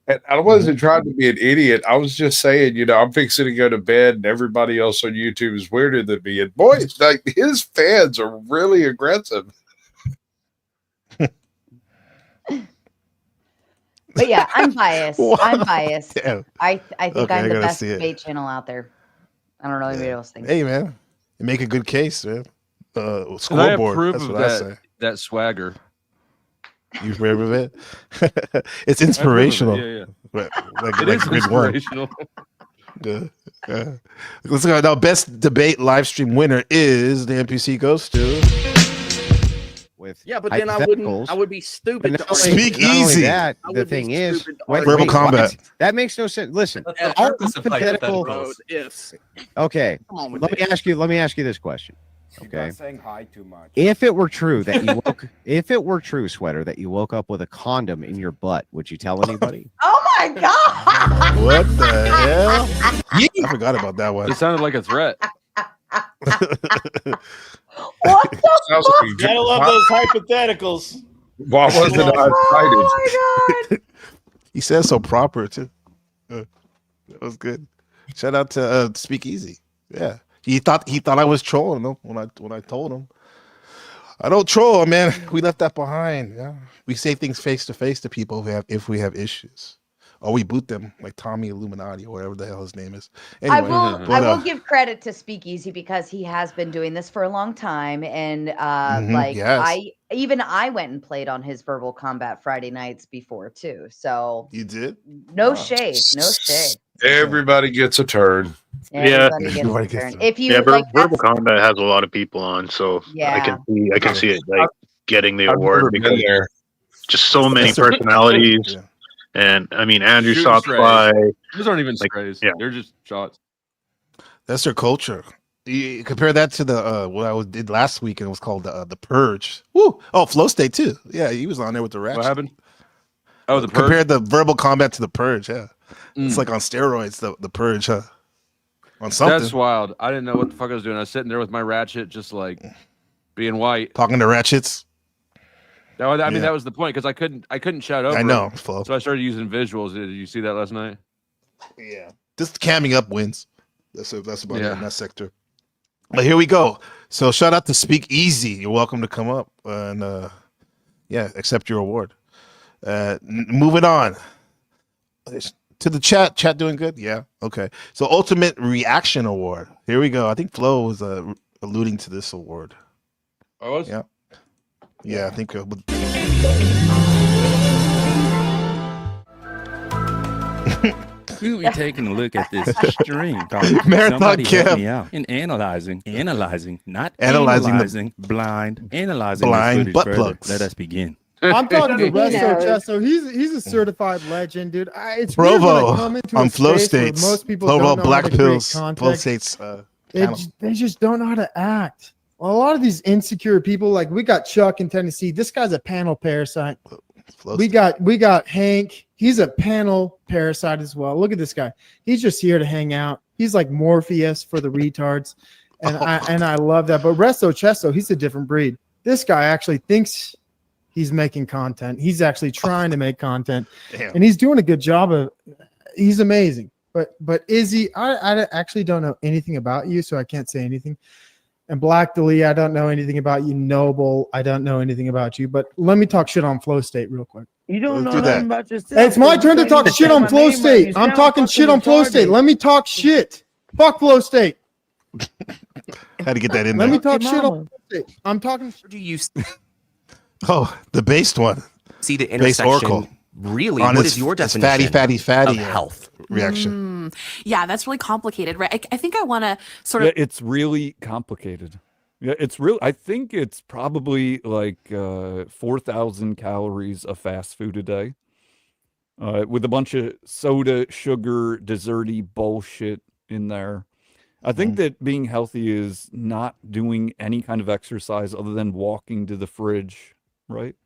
And I wasn't trying to be an idiot. I was just saying, I'm fixing to go to bed and everybody else on YouTube is weirder than me. And boy, it's like his fans are really aggressive. But yeah, I'm biased. I'm biased. Damn. I think Okay, I I'm the gotta best see it. debate channel out there. I don't know anybody else thinks. Hey, man. You make a good case, man. And I have Scoreboard. proof That's of what I say. that swagger. You've heard of it? It's inspirational. Yeah. Like It is grid one. inspirational. Yeah. Let's go. Now, best debate live stream winner is the NPC goes to. Yeah, but then I would be stupid to argue. Speak easy. I The would be thing is, stupid to wait, argue. Verbal wait, combat. what? That makes no sense. Listen, That's the all purpose of hypothetical. hypotheticals. Ifs. Okay, Come on with let me ask you this question. She's Okay, not saying hi too much. if it were true that you if it were true, Sweater, that you woke up with a condom in your butt, would you tell anybody? Oh my god! What the hell? I forgot about that one. It sounded like a threat. What the Sounds fuck? like a Gotta good- love those hypotheticals. Why wasn't I excited? Oh my god! He says so proper too. That was good. Shout out to Speakeasy. Yeah, he thought I was trolling him when I told him I don't troll, man. We left that behind. Yeah, we say things face to face to people if we have issues, or we boot them like Tommy Illuminati or whatever the hell his name is. Anyway, I will give credit to Speakeasy because he has been doing this for a long time, and yes. I went and played on his Verbal Combat Friday nights before too. So you did? No shade. Everybody gets a turn. Everybody gets a turn. If you Verbal Combat has a lot of people on, so I can see it like getting the award because there. Just so many personalities. And I mean, Andrew Sockfly. Those aren't even sprays. Yeah. They're just shots. That's their culture. You compare that to the what I did last week, and it was called the Purge. Woo! Oh, Flow State too. Yeah, he was on there with the ratchet. What happened? Oh, the Purge? Compared the Verbal Combat to the Purge. Yeah, it's like on steroids. The Purge, huh? On something. That's wild. I didn't know what the fuck I was doing. I was sitting there with my ratchet, just like being white, talking to ratchets. No, I mean that was the point because I couldn't shout over. I know, him, Flo. so I started using visuals. Did you see that last night? Yeah, just camming up wins. That's about it in that sector. But here we go. So shout out to Speak Easy. You're welcome to come up and accept your award. Moving on to the chat. Chat doing good? Yeah. Okay. So Ultimate Reaction Award. Here we go. I think Flo was alluding to this award. I was. Yeah. Yeah, I think. We'll be taking a look at this stream. Marathon Somebody help Kev. me out in analyzing, not Analyzing analyzing, blind, analyzing blind this butt footage further. plugs. Let us begin. I'm talking to He Resto knows. Chesto. He's a certified legend, dude. It's weird when I Provo come into on a Flow space where States. most people Provo don't know Black how to create Pills. Flow context. States. Panel. They just don't know how to act. A lot of these insecure people, like we got Chuck in Tennessee. This guy's a panel parasite. We got Hank. He's a panel parasite as well. Look at this guy. He's just here to hang out. He's like Morpheus for the retards, and I love that. But Resto Chesto, he's a different breed. This guy actually thinks he's making content. He's actually trying to make content, and he's doing a good job of. He's amazing. But Izzy, I actually don't know anything about you, so I can't say anything. And Black Deli, I don't know anything about you. Noble, I don't know anything about you. But let me talk shit on Flow State real quick. You don't know do that. nothing about yourself. Hey, it's my turn to talk shit on Flow State. I'm talking shit on Flow State. Let me talk shit. Fuck Flow State. Had to get that in Let there. me talk shit on Flow State. I'm talking. Do you Oh, the based one. see the Based Oracle. intersection? Really, On what his- is your his definition fatty of health? reaction. Yeah, that's really complicated, right? I think I want to sort of. Yeah, it's really complicated. Yeah, it's real. I think it's probably like 4,000 calories of fast food a day, with a bunch of soda, sugar, desserty bullshit in there. I think that being healthy is not doing any kind of exercise other than walking to the fridge, right?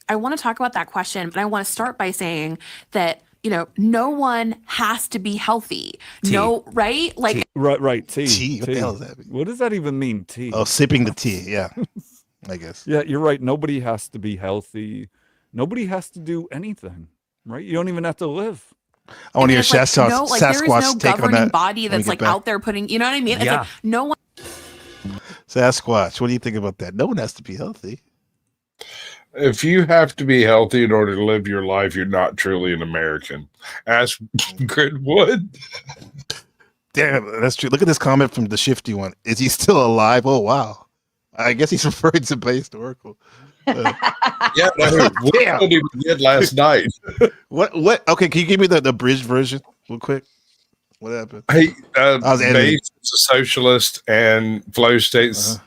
I want to talk about that question, but I want to start by saying that, no one has to be healthy. No, right? Like, Right. Tea. Tea? What the hell does that mean? What does that even mean, tea? Oh, sipping the tea. Yeah, I guess. Yeah, you're right. Nobody has to be healthy. Nobody has to do anything, right? You don't even have to live. I want to hear there's, like, Sasquatch, no, like, there is no Sasquatch take on governing that. body when we that's get like back. out there putting, you know what I mean? It's Yeah. like no one. Sasquatch, what do you think about that? No one has to be healthy. If you have to be healthy in order to live your life, you're not truly an American. Ask Gridwood. Damn, that's true. Look at this comment from the Shifty one. Is he still alive? Oh, wow. I guess he's referring to Based Oracle. Yeah, no, we did last night. What? Okay, can you give me the abridged version real quick? What happened? Hey, was editing. Base is a socialist, and Flow States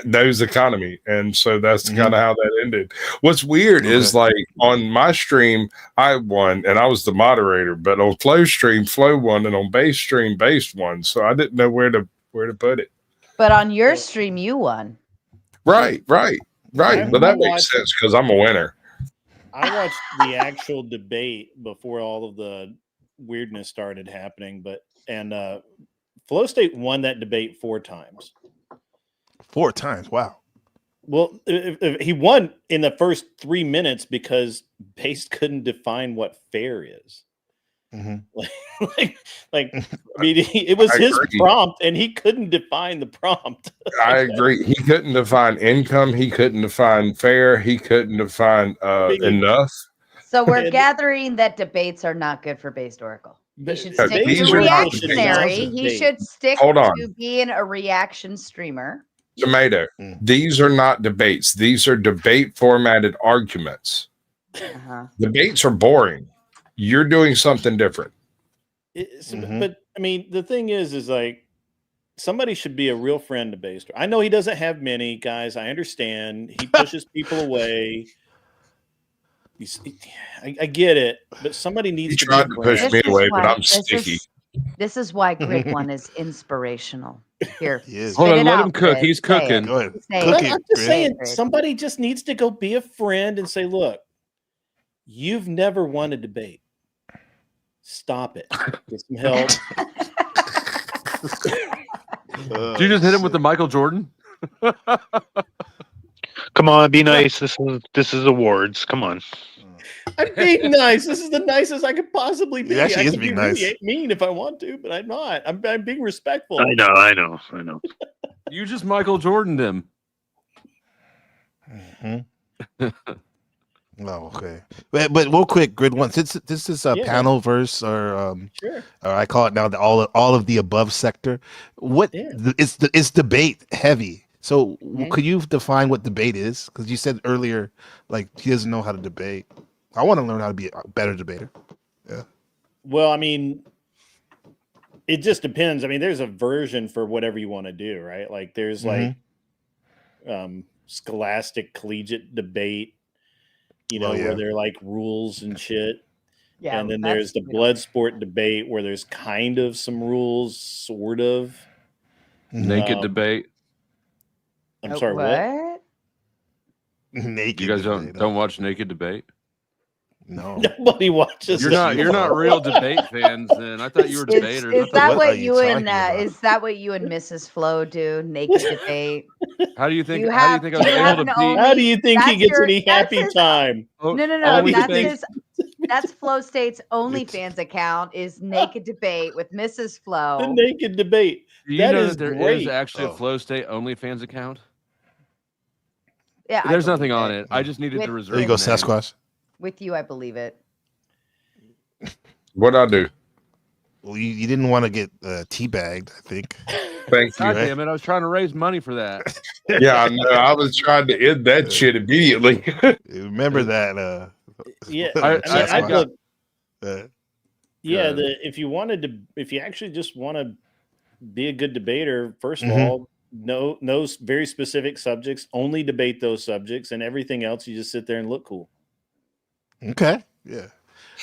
knows economy, and so that's kind of how that ended. What's weird is, like, on my stream, I won, and I was the moderator, but on Flow stream, Flow won, and on Base stream, Base won. So I didn't know where to put it. But on your stream, you won. Right. But that makes sense because I'm a winner. I watched the actual debate before all of the weirdness started happening, and Flow State won that debate 4 times. 4 times? Wow. Well, if he won in the first 3 minutes because Base couldn't define what fair is. Like, I mean, it was I his agree. prompt, and he couldn't define the prompt. I agree. He couldn't define income. He couldn't define fair. He couldn't define enough. So we're gathering that debates are not good for Based Oracle. He should No, stick these to are not reactionary. debates. He should stick Hold on. to being a reaction streamer. Tomato. These are not debates. These are debate formatted arguments. Debates are boring. You're doing something different. But I mean, the thing is like somebody should be a real friend to Based. I know he doesn't have many guys. I understand. He pushes people away. I get it, but somebody needs to tried to push me away, but I'm sticky. This is why Grid One is inspirational. Here, Hold on, let him cook. He's cooking. Go ahead. I'm just saying, somebody just needs to go be a friend and say, "Look, you've never won a debate. Stop it. Get some help." Did you just hit him with the Michael Jordan? Come on, be nice. This is awards. Come on. I'm being nice. This is the nicest I could possibly be. It actually I is can being be really nice. mean if I want to, but I'm not. I'm being respectful. I know. You just Michael Jordaned him. Oh, okay. But real quick, Grid One, since this is a Yeah. panel verse or Sure. or I call it now the all of the above sector. What it's debate heavy. So could you define what debate is? Because you said earlier, like he doesn't know how to debate. I want to learn how to be a better debater. Yeah. Well, I mean, it just depends. I mean, there's a version for whatever you want to do, right? Like there's like scholastic collegiate debate, where they're like rules and shit. Yeah, and then there's the blood sport debate where there's kind of some rules, sort of. Naked debate. I'm sorry, what? Naked. You guys don't watch Naked Debate? No. Nobody watches. You're not real debate fans. Then I thought you were debaters. Is that what you and Mrs. Flo do? Naked debate. How do you think? You How do you think I was able to beat? How do you think he that's gets your- any that's happy his- time? No. only That's debate. that's Flo State's OnlyFans account is Naked Debate with Mrs. Flo. The Naked Debate. Do you That know is that there is great. actually a Flow State OnlyFans account? Yeah, I There's believe nothing on it. I just needed With- to reserve. There you go, the name. Sasquatch. With you, I believe it. What'd I do? Well, you didn't want to get teabagged, I think. Thank God you. damn it! I was trying to raise money for that. Yeah, I know. I was trying to end that shit immediately. Remember that? Yeah, I got. Yeah, if you actually just want to be a good debater, first of Mhm. all, know very specific subjects, only debate those subjects, and everything else you just sit there and look cool. Okay. Yeah.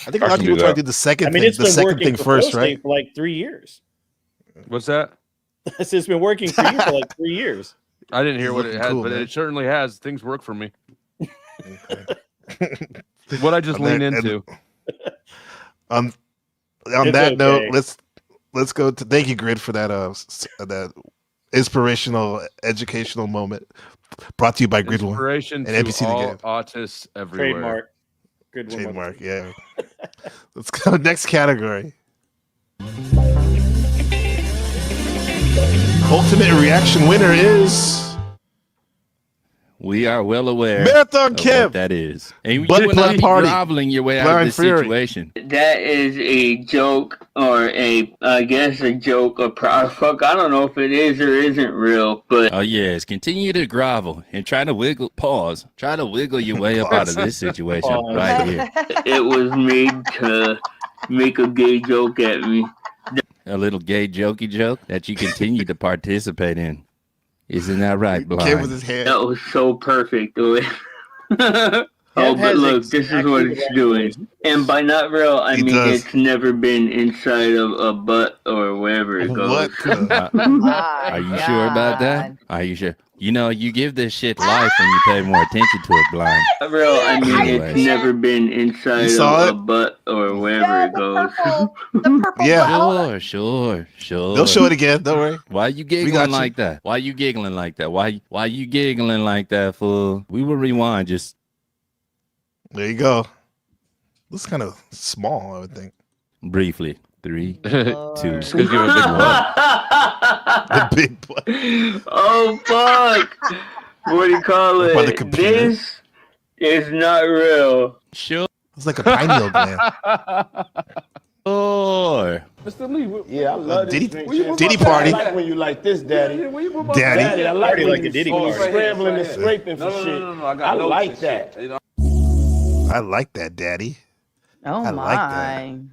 I think a I lot of can people do try to that. do the second I mean, thing, it's the been second working thing for first, Flow right? State for like 3 years. What's that? It's been working for you for like 3 years. I didn't hear He's what it looking has, cool, but man. it certainly has. Things work for me. What I just On lean that- into. On It's that note, okay. let's go to thank you, Grid, for that that inspirational educational moment brought to you by Grid One Inspiration and to NPC the all game. artists everywhere. Trademark. Good one. Trademark, yeah. Let's go next category. Ultimate reaction winner is We are well aware Marathon of Kim. what that is. And Butt you will plug not be party. groveling your way out Blind of this Fury. situation. That is a joke, or I guess a joke, or fuck, I don't know if it is or isn't real, but Oh yes, continue to grovel and try to wiggle. Pause. Try to wiggle your way up out of this situation Pause. right here. it was made to make a gay joke at me. A little gay jokey joke that you continue to participate in. Isn't that right, Kim Blind? with his hand. That was so perfect. Oh, Kev but has look, this is exactly what the it's right doing. voice. And by not real, I He mean does. it's never been inside of a butt or wherever it goes. What? Are you sure about that? Are you sure? You know, you give this shit life when you pay more attention to it, Blind. Not real, I mean Anyways. it's never been inside You saw of it? a butt or wherever it goes. The purple Yeah. Sure. They'll show it again. Don't worry. Why you giggling got you. like that? Why you giggling like that? Why you giggling like that, fool? We will rewind. Just There you go. Looks kind of small, I would think. Briefly. 3, 2. Because you have a big one. The big one. Oh fuck! What do you call By the it? computer. This is not real. Sure. It's like a pineal gland. Oh. Mr. Lee, yeah, I love Diddy- this drink. Diddy party. I like when you like this, Daddy. Daddy. I like Party when like you a Diddy all party. scrambling and scraping for shit. No. I like that. I like that, Daddy. Oh I my. like that.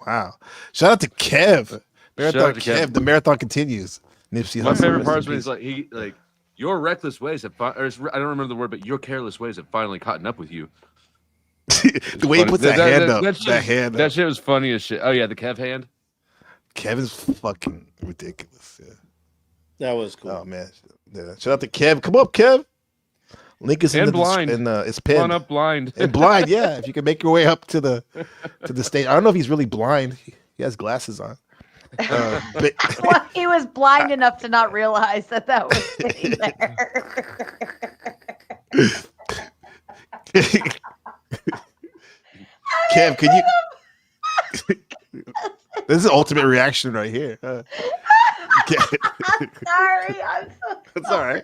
Wow. Shout out to Kev. Marathon out to Kev. Kev. The marathon continues. Nipsey My Hussle, favorite rest part in is when he's peace. like your reckless ways have I don't remember the word, but your careless ways have finally caught up with you. The way he puts that hand up. That hand That up. shit was funny as shit. Oh yeah, the Kev hand. Kevin's fucking ridiculous. Yeah. That was cool. Oh man. Yeah. Shout out to Kev. Come up, Kev. Link is in And the blind. it's Come on pinned. up blind. And blind, yeah. If you can make your way up to the stage. I don't know if he's really blind. He has glasses on. But Well, he was blind enough to not realize that was sitting there. Kev, can you? This is ultimate reaction right here. Sorry, I'm so It's all right.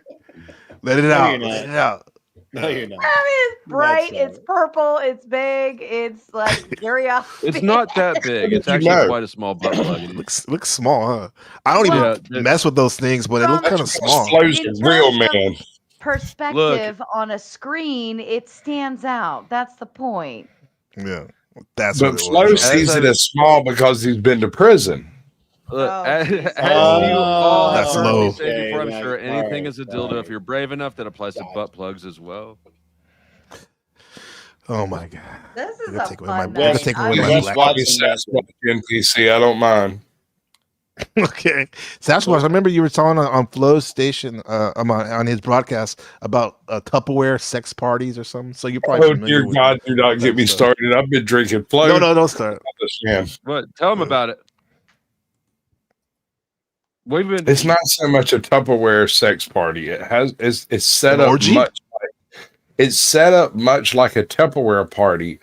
Let it out. you're not. Let it out. No, you're not. I mean, it's bright, sorry. it's purple, it's big, it's like very It's not that big. It's actually quite a small butt plug. Looks small, huh? I don't even mess with those things, but it looks kind of small. Flows a real man. perspective on a screen. It stands out. That's the point. Yeah, that's But what it Flo was. sees it as small because he's been to prison. Look, as you That's all have heard low. me say before, I'm Okay, sure all anything right, is a dildo. all If you're brave enough, that applies to butt plugs as well. Oh my god! This is I'm gonna a take away fun my. I'm gonna night. take I'm away my Wes black. watching Sasquatch NPC, I don't mind. Okay, Sasquatch. I remember you were talking on Flo's station, on his broadcast about Tupperware sex parties or something. So you're probably Oh familiar dear with God, do not get me stuff. started. I've been drinking Flo. No, don't start. But tell them about it. We've been. It's not so much a Tupperware sex party. It's set An up orgy? it's set up much like a Tupperware party,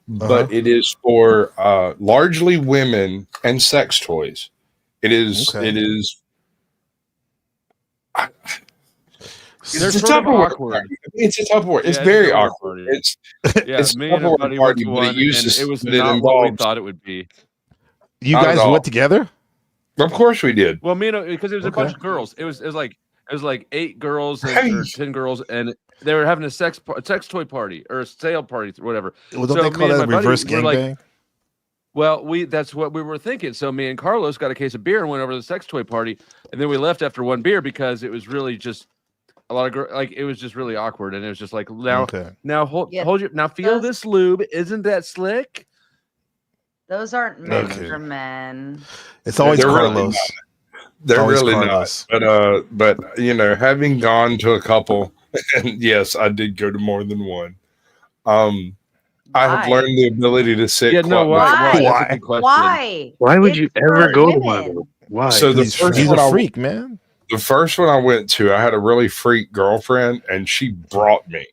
but it is for largely women and sex toys. It is. Okay. It is. They're It's a sort of Tupperware awkward. party. It's a Tupperware. It's Yeah, very it's a Tupperware awkward. party. It's Yeah, it's me and a Tupperware buddy party, went to but one, it uses and it was but it not what we involves. thought it would be. You Not guys at all. went together? Of course we did. Well, me and because it was a Okay. bunch of girls. It was like 8 girls or 10 girls, and they were having a sex toy party or a sale party or whatever. Well, don't So they me call and that my buddy reverse were like, gangbang? well, that's what we were thinking. So me and Carlos got a case of beer and went over to the sex toy party, and then we left after one beer because it was really just a lot of like it was just really awkward, and it was just like now hold your now feel this lube. Isn't that slick? Those aren't meant Okay. for men. It's always They're really Carlos. not. They're always really Carlos. not. But you know, having gone to a couple, and yes, I did go to more than one. I have Why? learned the ability to sit. Yeah, no, Why? That's a good question. Why? Why would It's you for ever go to women. one? Why? So the He's first a one freak, man. The first one I went to, I had a really freak girlfriend, and she brought me.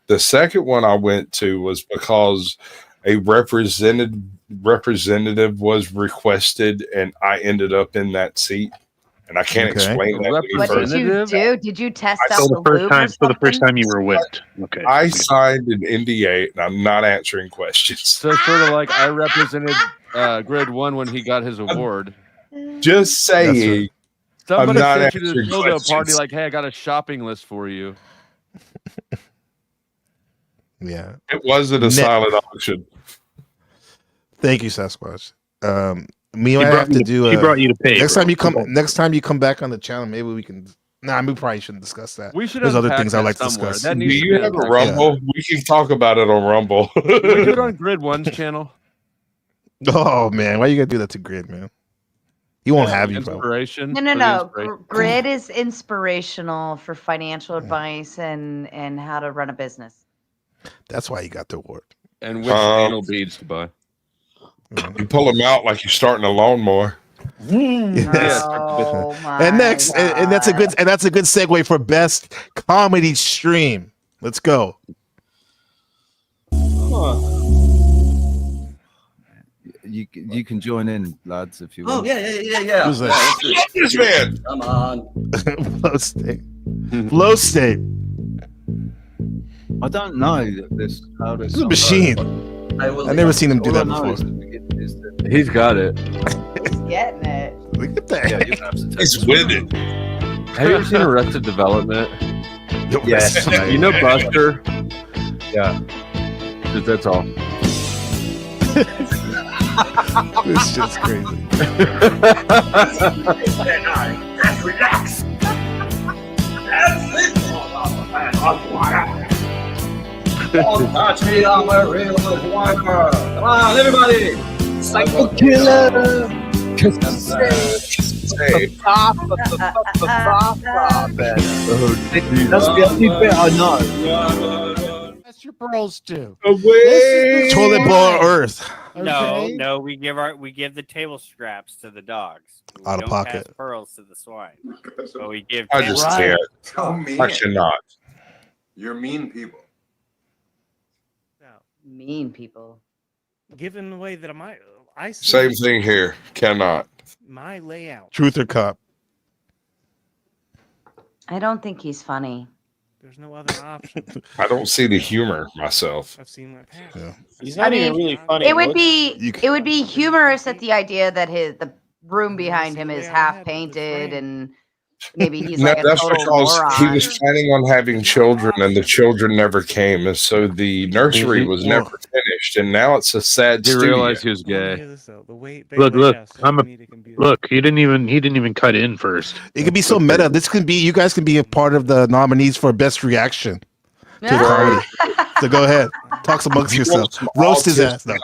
The second one I went to was because a representative was requested, and I ended up in that seat. And I can't Okay. explain that any What did further. you do? Did you test I out saw the the first lube or time- So the first something? time you were whipped. Okay. I signed an NDA, and I'm not answering questions. So sort of like I represented Grid 1 when he got his award. Just saying. Somebody I'm not sent you to the answering dildo party questions. like, hey, I got a shopping list for you. Yeah. It wasn't a silent auction. Thank you, Sasquatch. Me, She I brought have you to to- do. she brought you to pay, Next bro. time you come. Next time you come back on the channel, maybe we can. Nah, we probably shouldn't discuss that. We should There's other unpack things I that like to somewhere. discuss. That Do needs to you be have a unpacked. Rumble? We can talk about it on Rumble. Can we do it on Grid 1's channel? Oh man, why you gotta do that to Grid, man? He won't have you, bro. Inspiration. No. for the inspiration. Grid is inspirational for financial advice and how to run a business. That's why you got the award. And which anal beads to buy. You pull them out like you're starting a lawnmower. Oh my! And next, and that's a good segue for best comedy stream. Let's go. you can join in, lads, if you want. Oh yeah. Who's that? This man. Come on. Flow state. Flow state. I don't know this. How this It's a machine. I've never seen him do that before. He's got it. He's getting it. Look at that. He's winning. Have you ever seen Arrested Development? Yes. You know Buster? Yeah. That's all. This shit's crazy. Let's relax. That's it. Touch me on my real water. Come on, everybody. Psycho killer. That's the only bit I know. That's your pearls too. Toilet bowl earth. No, we give the table scraps to the dogs. We Out of don't pocket. pass pearls to the swine. So we give. I just table can't. I cannot. You're mean people. Mean people. Given the way that I see Same thing here. Cannot. my layout. Truth or cop? I don't think he's funny. There's no other option. I don't see the humor myself. I've seen that past. Yeah. He's not even really funny. It would be humorous at the idea that the room behind him is half painted and maybe he's like a That's total because moron. he was planning on having children and the children never came. And so the nursery was never finished. And now it's a sad He studio. realized he was gay. Look, look. He didn't even cut in first. It could be so meta. This could be. You guys can be a part of the nominees for best reaction to the comedy. So go ahead, talk amongst yourselves. Roast his ass. No.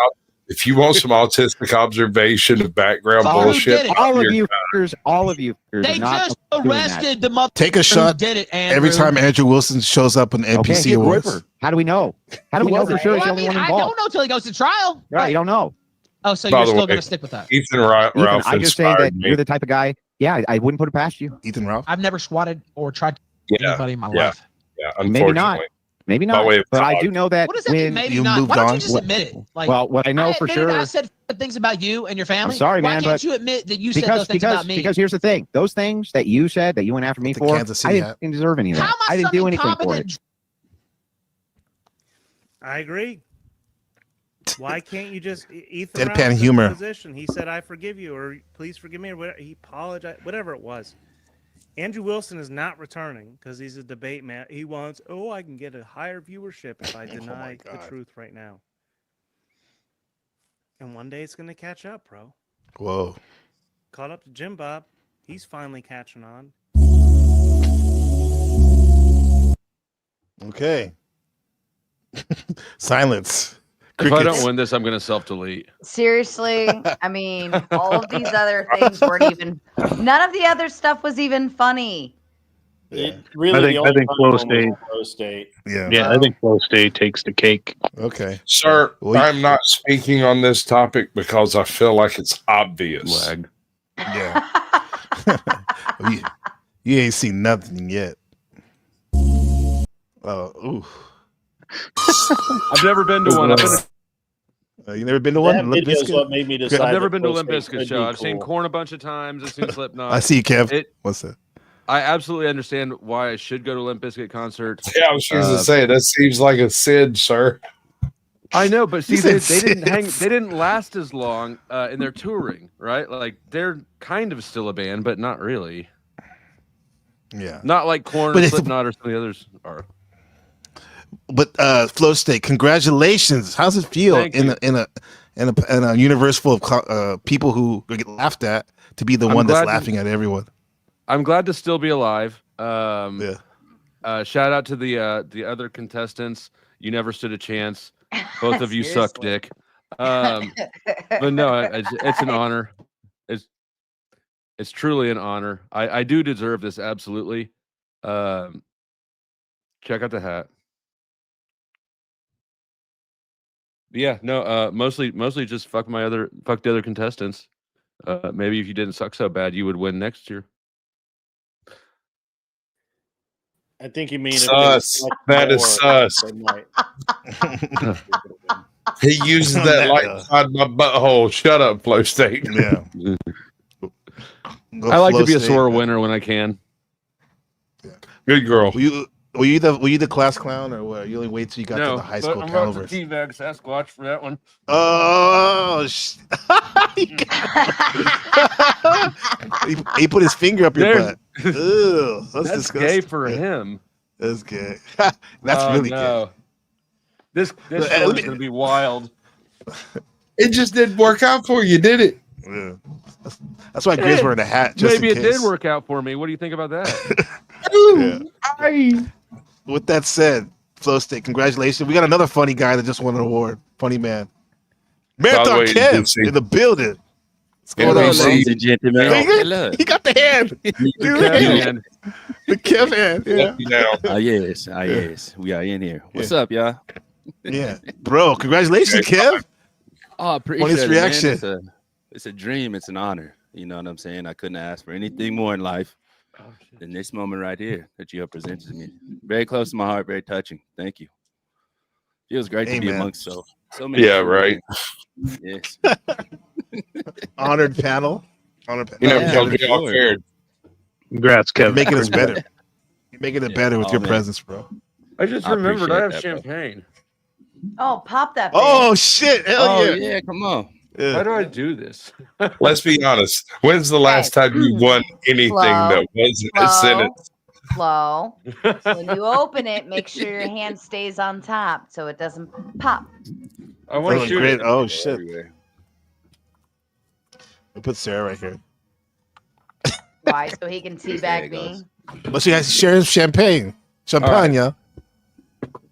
If you want some autistic observation of background bullshit, all of you They just arrested the mother. Take a shot Did it, every time Andrew Wilson shows up on NPC Okay, get Awards. Ripper. How do we know? How do we know for sure he's the only one I involved? don't know till he goes to trial. Right, you don't know. Oh, so By you're the still way, going to stick with that? Ethan Ralph I'm just saying that inspired me. you're the type of guy. Yeah, I wouldn't put it past you. Ethan Ralph. I've never swatted or tried to anybody in my life. Yeah, Maybe not. Maybe By not. way of But I dog. do know that What does that mean? when Maybe you not. moved Why don't on. you just admit it? Like, well, what I know for admitted sure. I said things about you and your family. I'm sorry, Why man, can't but you admit that you said those things about me? Because here's the thing: those things that you said that you went after me for, Kansas I City didn't deserve any of that. How am I I didn't do some anything for incompetent it. I agree. Why can't you just Ethan Deadpan Ralph took the humor. Position. He said, "I forgive you," or "Please forgive me," or whatever. He apologized, whatever it was. Andrew Wilson is not returning because he's a debate man. He wants, I can get a higher viewership if I deny the truth right now. And one day it's going to catch up, bro. Whoa. Caught up to Jim Bob. He's finally catching on. Okay. Silence. If I don't Crickets. win this, I'm going to self-delete. Seriously, I mean, all of these other things weren't even. None of the other stuff was even funny. It really, I think flow state. Flow state. Yeah. I think flow state takes the cake. Okay. Sir, I'm not speaking on this topic because I feel like it's obvious. Lag. Yeah. you ain't seen nothing yet. Oh, ooh. I've never been to one. You never been to one? That Limp video is Bizkit? what made me decide. I've never that been to Flow Limp State Bizkit could show. be I've seen cool. Korn a bunch of times. I've seen Slipknot. I see you, Kev. What's that? I absolutely understand why I should go to Limp Bizkit concert. Yeah, I was going to say that seems like a sin, sir. I know, but see, You they said didn't hang. sis. They didn't last as long in their touring, right? Like they're kind of still a band, but not really. Yeah. Not like Korn, But or it's- Slipknot, or some of the others are. But Flow State, congratulations. How's it feel Thank in you. a universe full of people who get laughed at to be the I'm one that's glad to- laughing at everyone? I'm glad to still be alive. Yeah. Shout out to the other contestants. You never stood a chance. Both of you suck dick. But no, it's an honor. It's truly an honor. I do deserve this, absolutely. Check out the hat. But yeah, no, mostly just fuck the other contestants. Maybe if you didn't suck so bad, you would win next year. I think you mean Sus. That is sus. He uses that like inside my butthole. Shut up, Flow State. Yeah. I like to be a sore winner when I can. Good girl. Were you the class clown, or what? You only wait till you got to the high school I'm about to PANELVERSE. teabag Sasquatch for that one. Oh, he put his finger up your butt. Ew, that's disgusting. Gay for him. That's gay. That's really gay. This show is gonna be wild. It just didn't work out for you, did it? Yeah. That's why Grizz wearing a hat. Just Maybe in it case. did work out for me. What do you think about that? Yeah. With that said, Flow State, congratulations. We got another funny guy that just won an award. Funny man. Marathon Kev in the building. What's going on, ladies and gentlemen? He got the hand. The Kev hand. Yeah. Yes. We are in here. What's up, y'all? Yeah. Bro, congratulations, Kev. Oh, I appreciate Funniest it, reaction. man. It's a dream. It's an honor. You know what I'm saying? I couldn't ask for anything more in life than this moment right here that you have presented to me. Very close to my heart, very touching. Thank you. Feels great to be amongst so many. Yeah, right. Yes. Honored panel. You know, Congrats, Kevin. You're making us better. You're making it better with your presence, bro. I just remembered I have champagne. Oh, pop that. Oh shit! Hell yeah, come on. Why do I do this? Let's be honest. When's the last time you won anything that wasn't a sentence? Flo, when you open it, make sure your hand stays on top so it doesn't pop. I want to shoot it. Oh shit! We put Sarah right here. Why? So he can teabag me. But she has shares champagne. Champagne.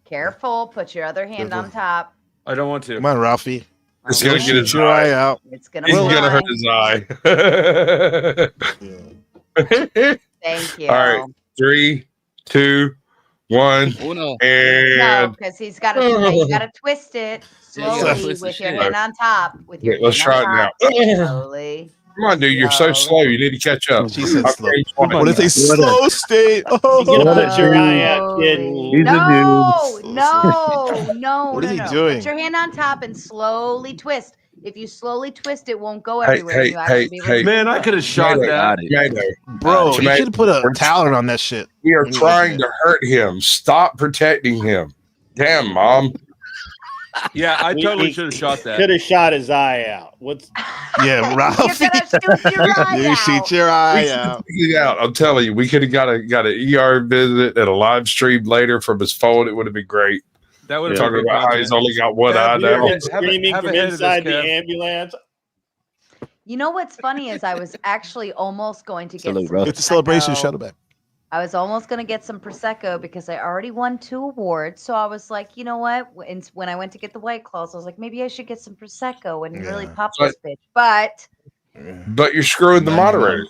Careful. Put your other hand on top. I don't want to. Come on, Ralphie. It's gonna get his your eye out. It's gonna. He's gonna hurt his eye. Thank you. All right, 3, 2, 1, No, and because he's got to twist it slowly with your hand on top. With your let's try it now. Slowly. Come on, dude, you're so slow. You need to catch up. She said slow. What is a slow state? Oh, you gonna put your eye out, kid. No. What is he doing? Put your hand on top and slowly twist. If you slowly twist, it won't go everywhere. Man, I could have shot that. Bro, you should have put a talent on that shit. We are trying to hurt him. Stop protecting him. Damn, Mom. Yeah, I totally should have shot that. Could have shot his eye out. What's? Yeah, Ralphie. You shoot your eye out. I'm telling you, we could have got an ER visit and a live stream later from his phone. It would have been great. That would have talking about how he's only got one eye now. Screaming from inside the ambulance. You know what's funny is I was actually almost going to get It's a celebration, Shuttlebag. I was almost going to get some Prosecco because I already won 2 awards. So I was like, you know what? When I went to get the White Claws, I was like, maybe I should get some Prosecco and really pop this bitch. But you're screwing the moderator.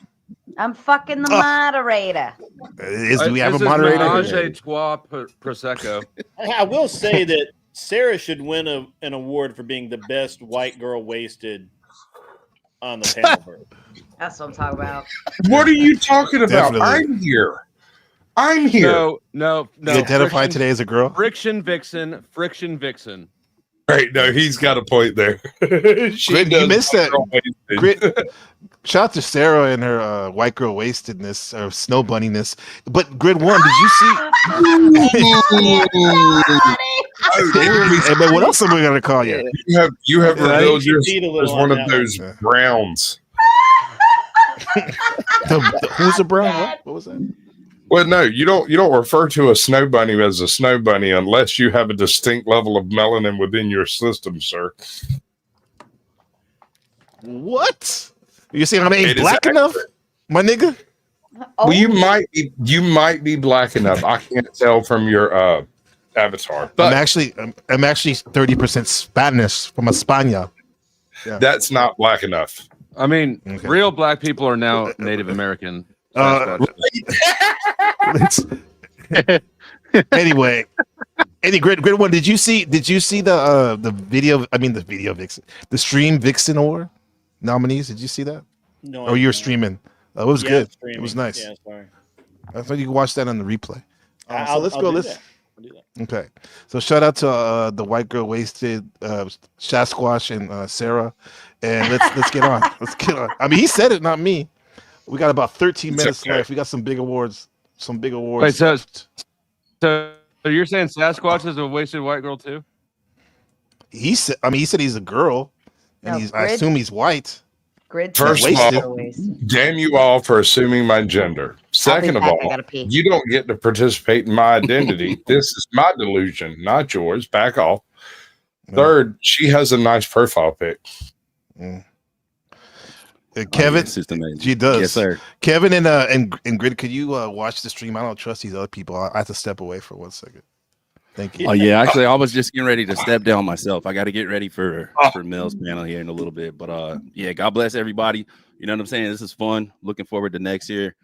I'm fucking the moderator. Do we have a moderator? Menage a trois Prosecco. I will say that Sarah should win an award for being the best white girl wasted on the panel. That's what I'm talking about. What are you talking about? Definitely. I'm here. I'm here. No. You identified today as a girl? Friction Vixen. Right, no, he's got a point there. Grit, you missed that. Grit, shout out to Sarah and her white girl wastedness or snow bunniness. But Grid 1, did you see? Hey, man, what else am I gonna call you? You have revealed yourself as one of those browns. Who's a brown? What was that? Well, no, you don't refer to a snow bunny as a snow bunny unless you have a distinct level of melanin within your system, sir. What? You saying I ain't black enough, my nigga? Well, you might be black enough. I can't tell from your avatar. But I'm actually 30% Spanish from España. Yeah. That's not black enough. I mean, real black people are now Native American. Anyway, Grid 1, did you see the video? I mean, the video Vixen, the stream Vixen Award nominees. Did you see that? No. Oh, you were streaming. It was good. Streaming. It was nice. Yeah, sorry. I thought you could watch that on the replay. So let's go. Okay, so shout out to the white girl wasted, Sasquatch and Sarah, and let's get on. Let's get on. I mean, he said it, not me. We got about 13 minutes left. We got some big awards. Some big awards. Wait, so you're saying Sasquatch is a wasted white girl too? He said. I mean, he said he's a girl, and No, I assume he's white. Grid First of all, damn you all for assuming my gender. Second of back, I all, gotta pee. you don't get to participate in my identity. This is my delusion, not yours. Back off. Third, she has a nice profile pic. Kevin, amazing. she does. Yes, sir. Kevin and Grid, could you watch the stream? I don't trust these other people. I have to step away for 1 second. Thank you. Oh yeah, actually, I was just getting ready to step down myself. I got to get ready for Mel's panel here in a little bit. But yeah, God bless everybody. You know what I'm saying? This is fun. Looking forward to next year.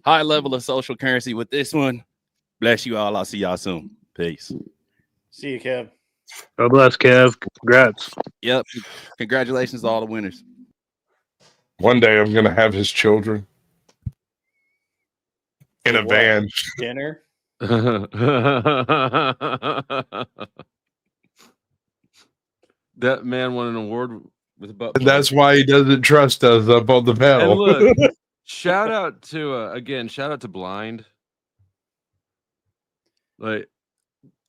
High level of social currency with this one. Bless you all. I'll see y'all soon. Peace. See you, Kev. God bless, Kev. Congrats. Yep. Congratulations to all the winners. One day I'm going to have his children in a van. Dinner. That man won an award with a butt. That's why he doesn't trust us up on the panel. And look, shout out to Blind. Like,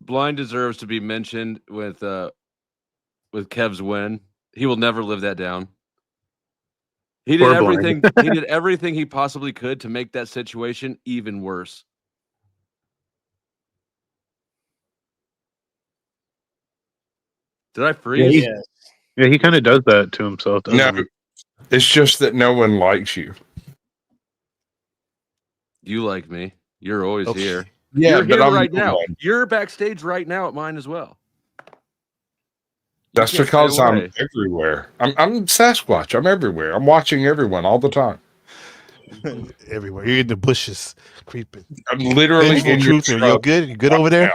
Blind deserves to be mentioned with Kev's win. He will never live that down. He did everything. He did everything he possibly could to make that situation even worse. Did I freeze? Yeah, he kind of does that to himself. No, it's just that no one likes you. You like me. You're always here. Yeah, you're but here I'm right the now. one. You're backstage right now at mine as well. That's can't because stay I'm away. everywhere. I'm Sasquatch. I'm everywhere. I'm watching everyone all the time. Everywhere. You're in the bushes, creeping. I'm literally Vengeful in your Truther, you truck good? You good right over there? now.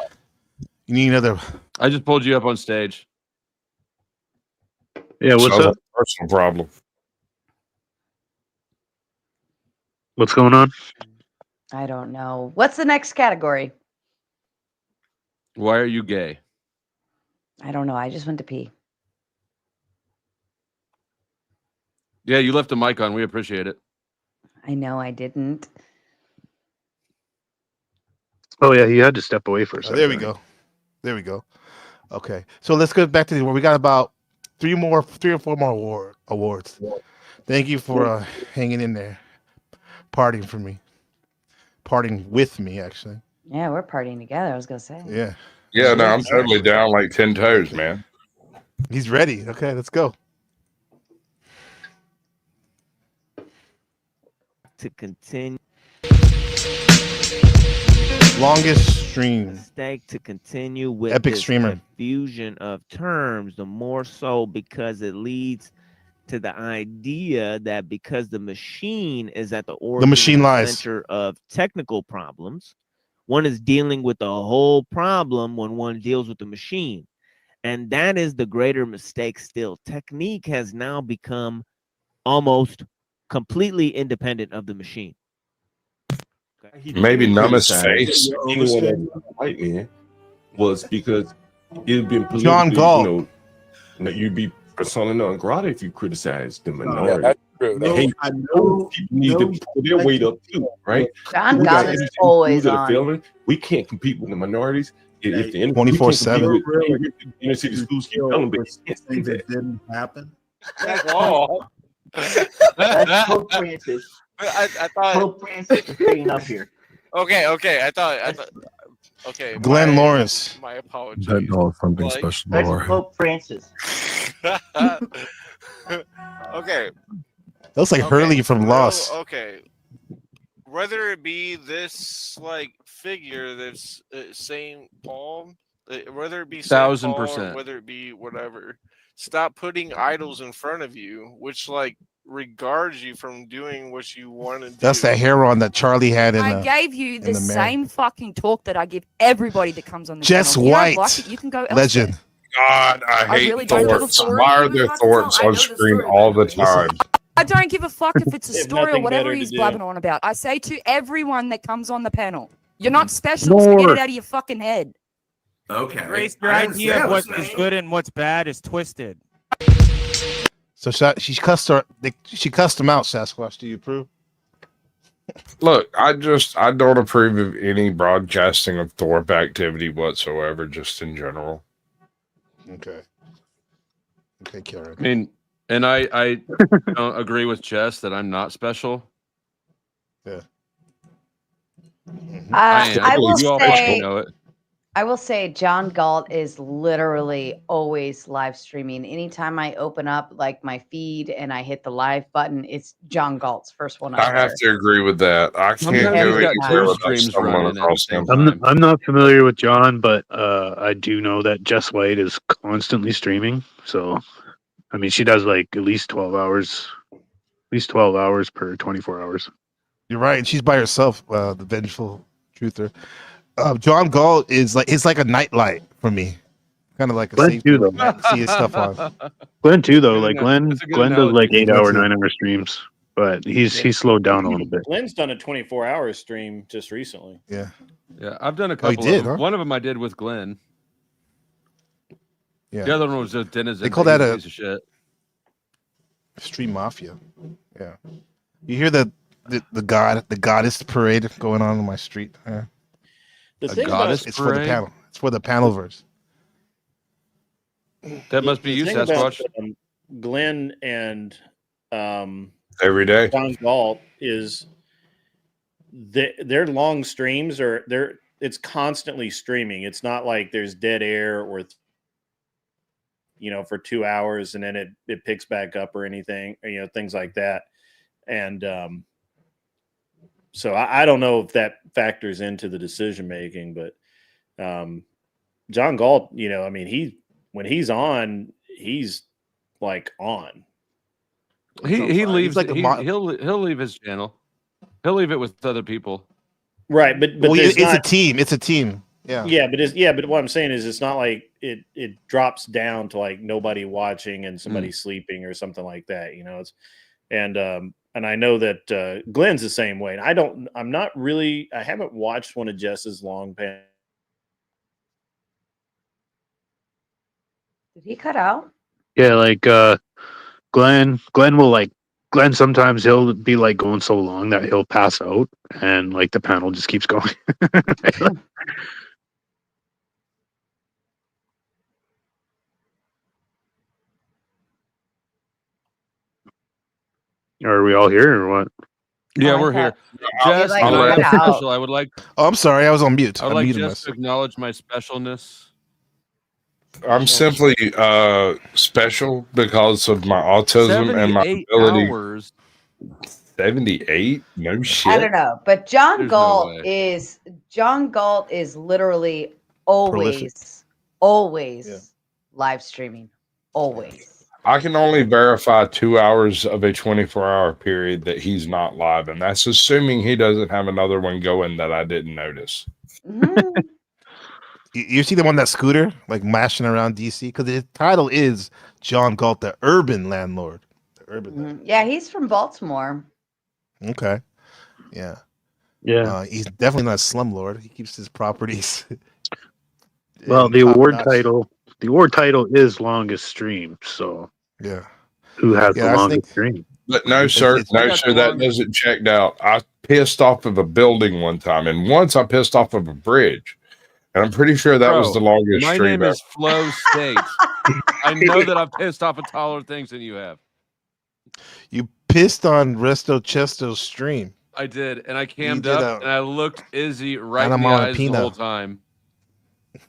You need another. I just pulled you up on stage. Yeah, what's Sounds up? like a personal problem. What's going on? I don't know. What's the next category? Why are you gay? I don't know. I just went to pee. Yeah, you left the mic on. We appreciate it. I know I didn't. Oh yeah, he had to step away for a Oh, second. there we go. There we go. Okay, so let's go back to the. We got about three or four more awards. Thank you for hanging in there, partying for me, partying with me, actually. Yeah, we're partying together. I was gonna say. Yeah. Yeah, no, I'm totally down like 10 toes, man. He's ready. Okay, let's go. To continue. Longest stream. Mistake to continue with Epic this streamer. confusion of terms, the more so because it leads to the idea that because the machine is at the origin, machine lies. center of technical problems, one is dealing with the whole problem when one deals with the machine. And that is the greater mistake still. Technique has now become almost completely independent of the machine. Maybe numb his face. The only one that white man was because it'd been John politically, Gall. that you'd be persona non grata if you criticize the minority. that's true. The hate people need to pull their weight up too, right? John We got Gall is inner city always schools that are on. failing. We can't compete with the minorities. If the 24/7. inner city schools keep failing, but you can't say that. Didn't happen. That's all. That's Pope Francis. I thought. Pope Francis is staying up here. Okay. I thought. Okay. Glenn Lawrence. My apologies. That knows something Like- special. That's Lord. Pope Francis. Okay. Looks like Hurley from Lost. Okay. Whether it be this like figure that's Saint Paul, whether it be Saint Paul or 1000%. whether it be whatever, stop putting idols in front of you, which like regards you from doing what you want to do. That's that hair on that Charlie had in I the. gave you the the mirror. same fucking talk that I give everybody that comes on the Jess channel. If you don't White, like it, you can go elsewhere. legend. God, I I hate really don't know the Thorpes. story. Why are You there have to tell. Thorpes I know on the screen story, all the by the way. time? I don't give a fuck if it's a They have story or nothing whatever better to he's do. blabbing on about. I say to everyone that comes on the panel, You're not special. So get More. it out of your fucking head. Okay. Grace, your I didn't say idea I of was what is special. good and what's bad is twisted. So she cussed she cussed him out. Sasquatch, do you approve? Look, I don't approve of any broadcasting of Thorpe activity whatsoever, just in general. Okay. Okay, Karen. I mean, and I don't agree with Jess that I'm not special. Yeah. I am. I will You all say, fucking know it. I will say John Galt is literally always live streaming. Anytime I open up like my feed and I hit the live button, it's John Galt's first one up I have to agree with that. I can't Sometimes do he's it got either two without streams someone running at the across same them. time. I'm not familiar with John, but I do know that Jess White is constantly streaming. So, I mean, she does like at least 12 hours per 24 hours. You're right. And she's by herself, the vengeful truther. John Galt is like a nightlight for me. Kind of like a Glenn safe too, room though. to see his stuff on. Glenn too, though. Good Like analogy. That's a good Glenn does like analogy. 8 hour, Glenn too. 9 hour streams, but he's slowed down a little bit. Glenn's done a 24-hour stream just recently. Yeah. Yeah, I've done a Oh, he couple. did, of them. huh? One of them I did with Glenn. Yeah. The other one was just Dennis. They call that a piece of shit. stream mafia. Yeah. You hear the goddess parade going on my street? Yeah. The A thing about goddess It's for the parade? panel. It's for the panelverse. That must be the you, thing about, Sasquatch. Glenn and Every day. John Galt is their long streams it's constantly streaming. It's not like there's dead air or for 2 hours and then it picks back up or anything, things like that. And so I don't know if that factors into the decision making, but John Galt, I mean, when he's on, he's like on. He leaves. like a He'll leave his channel. He'll leave it with other people. Right, but Well, there's it's a not- team. It's a team. Yeah. But what I'm saying is it's not like it drops down to like nobody watching and somebody sleeping or something like that. It's and I know that Glenn's the same way. And I haven't watched one of Jess's long pan. Did he cut out? Yeah, like Glenn sometimes he'll be like going so long that he'll pass out and like the panel just keeps going. Are we all here or what? Yeah, I we're thought- here. Jess, like, I'm cut out. special. I would like. Oh, I'm sorry. I was on mute. I would I like muted Jess to myself. acknowledge my specialness. I'm simply special because of my autism and my 78 ability. hours. 78? No shit. I don't know, but John There's no Galt way. is literally always live streaming. Always. I can only verify 2 hours of a 24-hour period that he's not live, and that's assuming he doesn't have another one going that I didn't notice. Mhm. You see them on that scooter, like mashing around DC? Because the title is John Galt, the urban landlord. The urban landlord. Yeah, he's from Baltimore. Okay. Yeah. Yeah. He's definitely not a slumlord. He keeps his properties. Well, in the award top-notch. title is longest stream. So Yeah. who has Yeah, the I was longest thinking- stream? But no, sir, it's- no, sir, that doesn't check out. I pissed off of a building one time, and once I pissed off of a bridge. And I'm pretty sure that was Bro, the longest my stream name ever. is Flo State. I know that I've pissed off at taller things than you have. You pissed on Resto Chesto's stream. I did, and I cammed did up, and I looked Izzy right in And the I'm on eyes the Pino. whole time.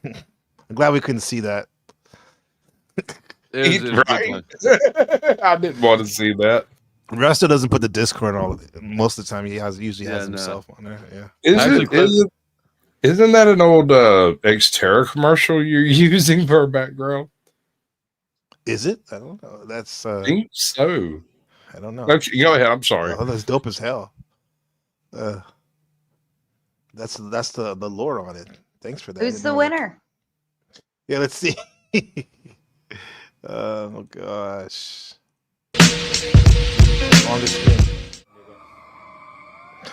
I'm glad we couldn't see that. It was a good Right? one. I didn't want to see that. Resto doesn't put the Discord on all of it. Most of the time, he usually has Yeah, no. himself on there. Yeah. Isn't that an old Xterra commercial you're using for a background? Is it? I don't know. That's I think so. I don't know. Okay, go ahead. I'm sorry. Oh, that's dope as hell. That's the lore on it. Thanks for that. I Who's didn't the know that. winner? Yeah, let's see. Oh gosh. Longest stream.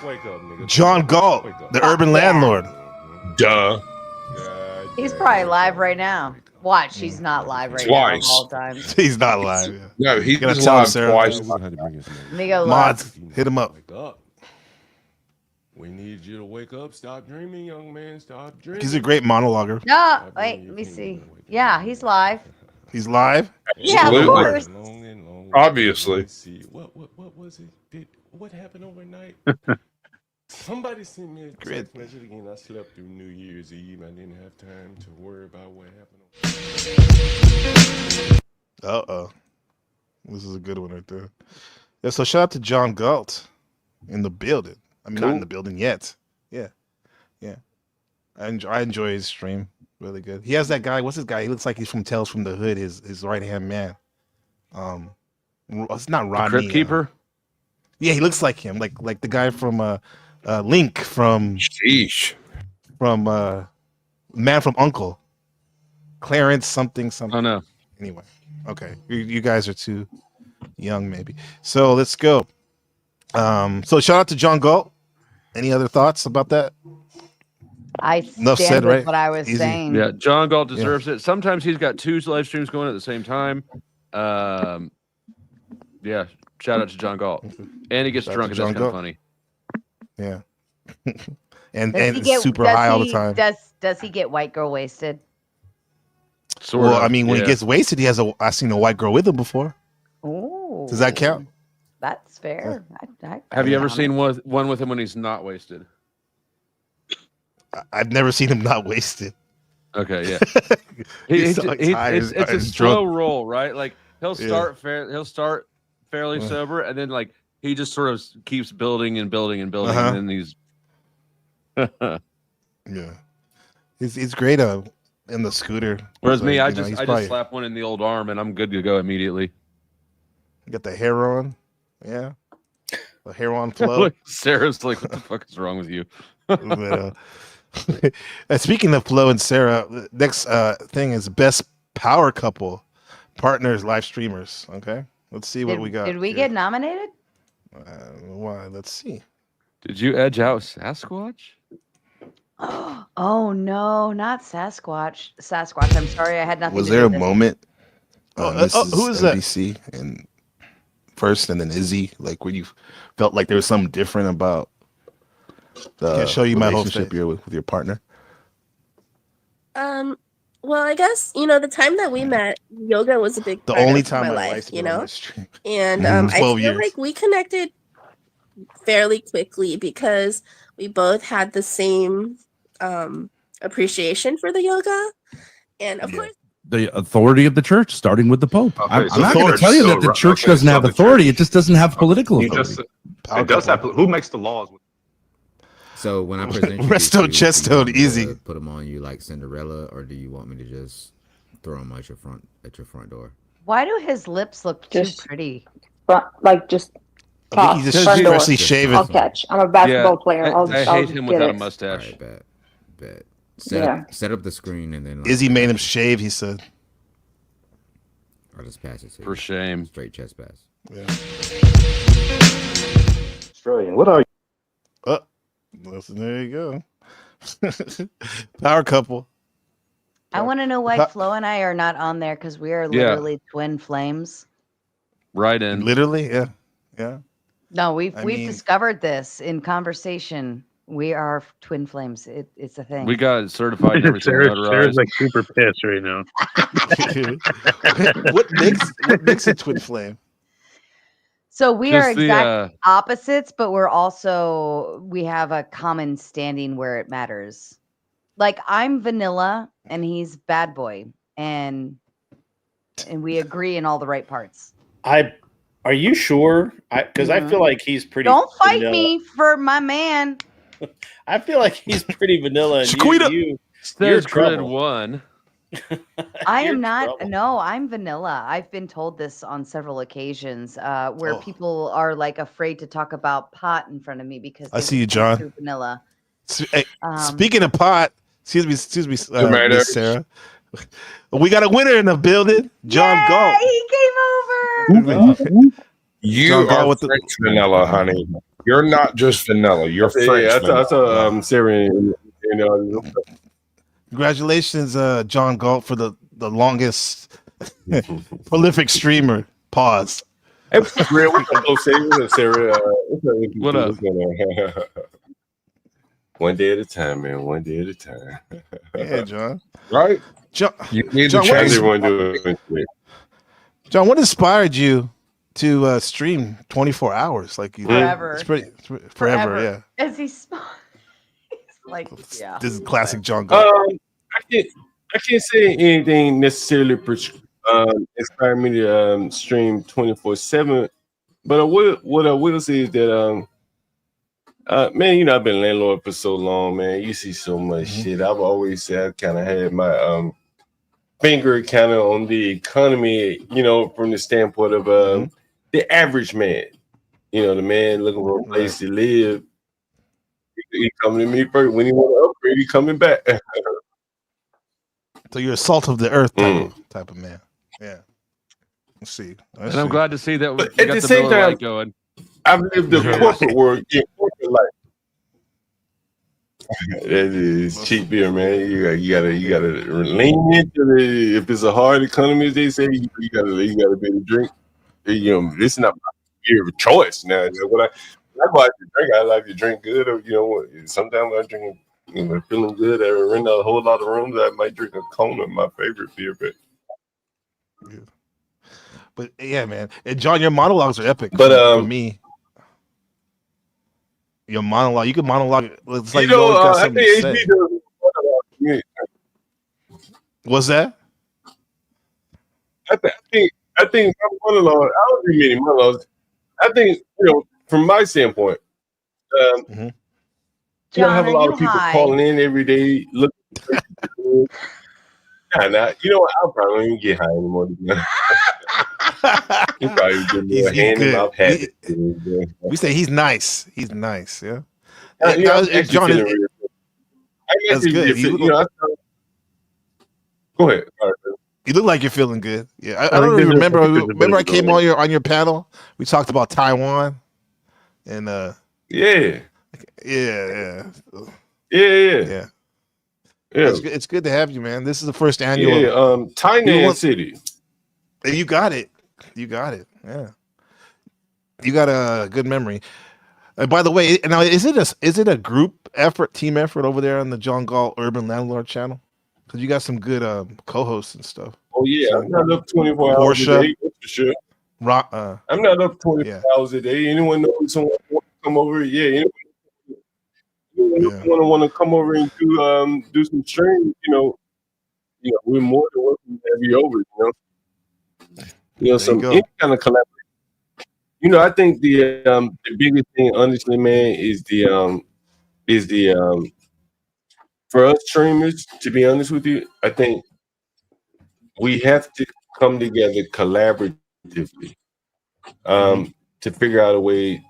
Wake up, nigga. John Galt, Wake up. the urban landlord. Duh. He's probably live right now. Watch, he's not live right now of Twice. all times. He's not live. Yeah. No, he's Gotta just tell him, live Sarah. twice. Let me go look. Mods, hit him up. Wake up. We need you to wake up. Stop dreaming, young man. Stop dreaming. He's a great monologuer. No, wait, let me see. Yeah, he's live. He's live. Yeah, of Absolutely. course. Obviously. Let's see. What was it? What happened overnight? Somebody sent me a text message again. I slept through New Year's Eve. I didn't have time to worry about what happened. Uh-oh. This is a good one right there. Yeah, so shout out to John Galt in the building. I mean, not in the building yet. Yeah. Yeah. I enjoy his stream. Really good. He has that guy. What's his guy? He looks like he's from Tales from the Hood, his right-hand man. It's not Rodney. Crypt Keeper? Yeah, he looks like him. Like the guy from Link from Man from Uncle. Clarence something. Oh no. Anyway, okay. You guys are too young, maybe. So let's go. So shout out to John Galt. Any other thoughts about that? I Enough stand said, with right? what I was Easy. saying. Yeah, John Galt deserves it. Sometimes he's got two live streams going at the same time. Yeah, shout out to John Galt. And he gets Shout out drunk, to and that's John kind of Galt. funny. Yeah. and Does he get- super does high all the he- time. Does he get white girl wasted? Sort Well, of, I mean, when yeah. he gets wasted, I've seen a white girl with him before. Oh, Does that count? That's fair. Have you ever seen one with him when he's not wasted? I've never seen him not wasted. Okay, yeah. He's so high it's a and slow drunk. roll, right? Like he'll Yeah. start fairly Yeah. sober, and then like he just sort of keeps building and building and building, Uh-huh. and then he's Yeah, he's great in the scooter. Whereas So, me, I you know, just he's I probably just slap one in the old arm, and I'm good to go immediately. got the hair on. Yeah, the hair on flow. Sarah's like, "What the fuck is wrong with you?" But, speaking of Flo and Sarah, the next thing is best power couple partners, live streamers. Okay, let's see what we got. Did we here. get nominated? Why? Let's see. Did you edge out Sasquatch? Oh no, not Sasquatch. Sasquatch. I'm sorry, I had nothing. Was to there do a with this. moment? who is NPC and first, and then Izzy, like where you felt like there was something different about the Can't show you my whole relationship face. you're with your partner? Well, I guess the time that we met, yoga was a big The part only of time my my life, wife's been on this stream. and In I 12 feel years. like we connected fairly quickly because we both had the same appreciation for the yoga, and of course, The authority of the church, starting with the Pope. Okay, I'm so not going to church, tell you so that the right, church okay, doesn't so have the authority. It just doesn't have political He authority. just it does have who makes the laws? So when I present you Resto these two, Chesto, do you want me easy. to put them on you like Cinderella, or do you want me to just throw them at your front door? Why do his lips look too pretty? Like just I think he's just front door. freshly shaven. I'll catch. I'm a basketball player. I'll I I'll hate him get without a it. mustache. All right, bet. Yeah. Set up the screen and then Izzy made him shave, he said. I'll just pass it to you. For shame. Straight chest pass. Yeah. Australian. What are you? Listen, there you go. Power couple. I want to know why Flo and I are not on there because we are Yeah. literally twin flames. Right in. Literally, yeah. No, we've I we've mean- discovered this in conversation. We are twin flames. It's a thing. We got certified and everything. Sarah's notarized. like super pissed right now. what makes a twin flame? So we are Just the, exact opposites, but we have a common standing where it matters. Like I'm vanilla and he's bad boy, and we agree in all the right parts. Are you sure? Because I feel like he's pretty. Don't fight vanilla. me for my man. I feel like he's pretty vanilla. And Shaquita! you're There's grid trouble. one. I You're am not. trouble. No, I'm vanilla. I've been told this on several occasions where Oh. people are like afraid to talk about pot in front of me because I they see you, think I'm John. too vanilla. Hey, speaking of pot, excuse me, Miss Tomatoes. Sarah. We got a winner in the building, John Yay, Galt. he came over. You John Galt are with the- French vanilla, honey. You're not just vanilla. You're French. I vanilla. saw Sarah Congratulations, John Galt, for the longest prolific streamer. Pause. Hey, what's up, Red? What's up, Jose? What's up, Sarah? What up? What's going on? One day at a time, man. One day at a time. Yeah, John. Right? John, You need John, to what change is- Everyone doing it. John, what inspired you to stream 24 hours like you Forever. It's pretty forever, yeah. As he's small. He's like, yeah. This is classic John Galt. I can't say anything necessarily inspired me to stream 24/7. But what I will say is that man, you know, I've been landlord for so long, man. You see so much shit. I've always said I kind of had my finger kind of on the economy, you know, from the standpoint of the average man. You know, the man looking for a place to live. He coming to me first. When he want to upgrade, he coming back. So you're a salt of the earth type of man. Yeah. Let's see. And I'm glad to see that we At got the the same Miller time, Lite going. I've lived the corporate world, corporate life. That is cheap beer, man. You gotta lean into the. If it's a hard economy, as they say, you gotta be able to drink. You know, this is not my beer of choice. Now, when I go out to drink, I like to drink good. Or, you know, sometimes when I'm drinking, you know, feeling good, I rent out a whole lot of rooms. I might drink a Kona, my favorite beer, But yeah, man. And John, your monologues are epic. But for me, your monologue, you can monologue. It's like you know, always got I something think to say. HB does. What's that? I think my monologue. I don't do many monologues. I think, you know, from my standpoint, you don't have a lot of people calling in every day looking. Nah. You know what? I'll probably don't even get high anymore. He probably been more hand in mouth habit. We say he's nice. He's nice. Yeah. You know, I'm actually John, feeling real good. that's good. You know, go ahead. All right. You look like you're feeling good. Yeah, I I don't think even there's remember. Remember, I bit came of on your panel. We talked about Taiwan, and yeah. It's good to have you, man. This is the first annual. Tainan City. You got it. Yeah, you got a good memory. And by the way, now is it a group effort, team effort over there on the John Galt Urban Landlord channel? Because you got some good co-hosts and stuff. Oh yeah, So, I'm not up 24 hours a day, that's for sure. I'm not up 24 hours a day. Anyone knows someone want to come over? Yeah, anyone want to come over and do some streams? You know, we're more than welcome to have you over. Some any kind of collaboration. You know, I think the biggest thing, honestly, man, is the for us streamers. To be honest with you, I think we have to come together collaboratively to figure out a way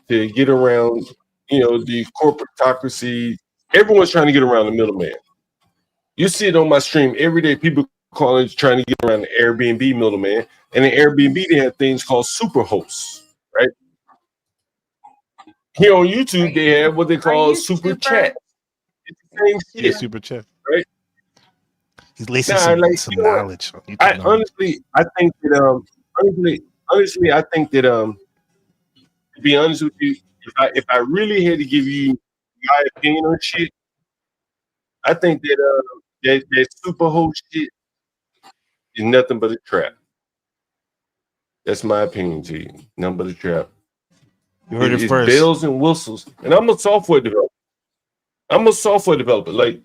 to get around, the corporatocracy. Everyone's trying to get around the middleman. You see it on my stream every day. People calling trying to get around the Airbnb middleman. And in Airbnb, they have things called super hosts, right? Here on YouTube, they have what they call super chat. It's the same shit. Yeah, super chat. Right? He's lacing some knowledge. I honestly think that to be honest with you, if I really had to give you my opinion on shit, I think that that super host shit is nothing but a trap. That's my opinion to you. Nothing but a trap. You heard it it's first. Bells and whistles. And I'm a software developer. Like,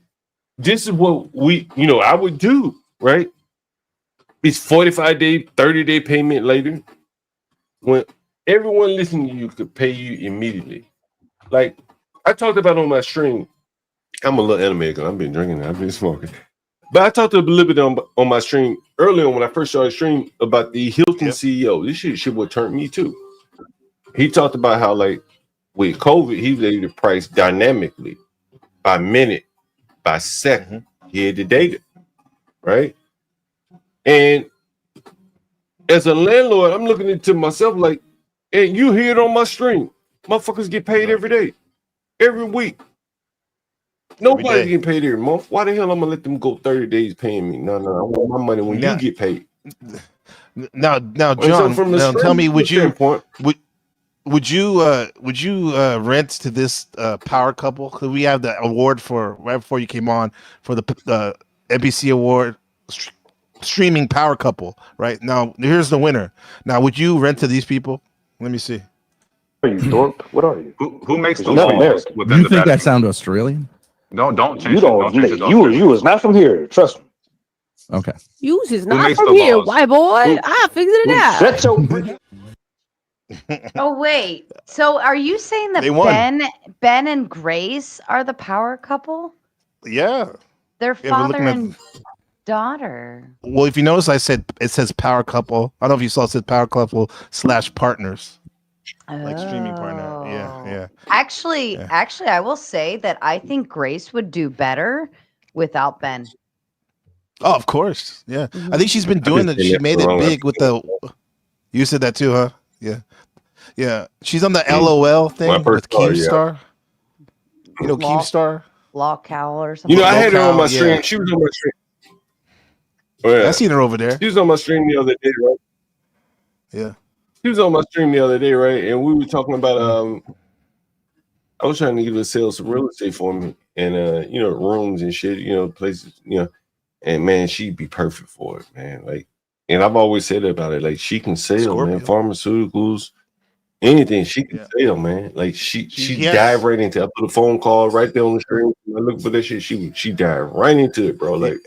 this is what I would do, right? It's 45-day, 30-day payment later. When everyone listening to you could pay you immediately. Like I talked about on my stream. I'm a little animated because I've been drinking, I've been smoking. But I talked a little bit on my stream early on when I first started streaming about the Hilton CEO. This shit what turned me too. He talked about how, like, with COVID, he was able to price dynamically by minute, by second. He had the data, right? And as a landlord, I'm looking into myself like, hey, you hear it on my stream. Motherfuckers get paid every day, every week. Nobody's getting paid every month. Why the hell I'm gonna let them go 30 days paying me? No, I want my money when you get paid. Now, So John. from the Now, tell me, would you standpoint, would you rent to this power couple? Because we have the award for right before you came on for the NPC award streaming power couple. Right now, here's the winner. Now, would you rent to these people? Let me see. Are you dork? What are you? Who makes the You're not laws American. within You the think data? that sound Australian? Don't change You it. don't. Don't change it. You is not from here. Trust me. Okay. Use is Who not makes from the here, laws? white boy. I figured it out. Shut your. Oh wait. So are you saying that They won. Ben and Grace are the power couple? Yeah. They're Yeah, we're father looking at- and daughter. Well, if you notice, it says power couple. I don't know if you saw it said power couple / partners. Like streaming partner. Yeah. Actually, I will say that I think Grace would do better without Ben. Oh, of course. Yeah. Mhm. I think she's been doing it. She made it big with the. You said that too, huh? Yeah. Yeah. She's on the LOL thing with Keemstar. You know Keemstar? Law Cowl or something. you know, I had her on my Local, stream. yeah. She was on my stream. Oh, yeah. I seen her over there. She was on my stream the other day, right? Yeah. She was on my stream the other day, right? And we were talking about I was trying to get her to sell some real estate for me and you know, rooms and shit, you know, places, you know, and man, she'd be perfect for it, man. Like, and I've always said about it, like she can sell, man, pharmaceuticals, anything she can sell, man. Like she dive right into. I put a phone call right there on the screen. I look for that shit. She dive right into it, bro. Like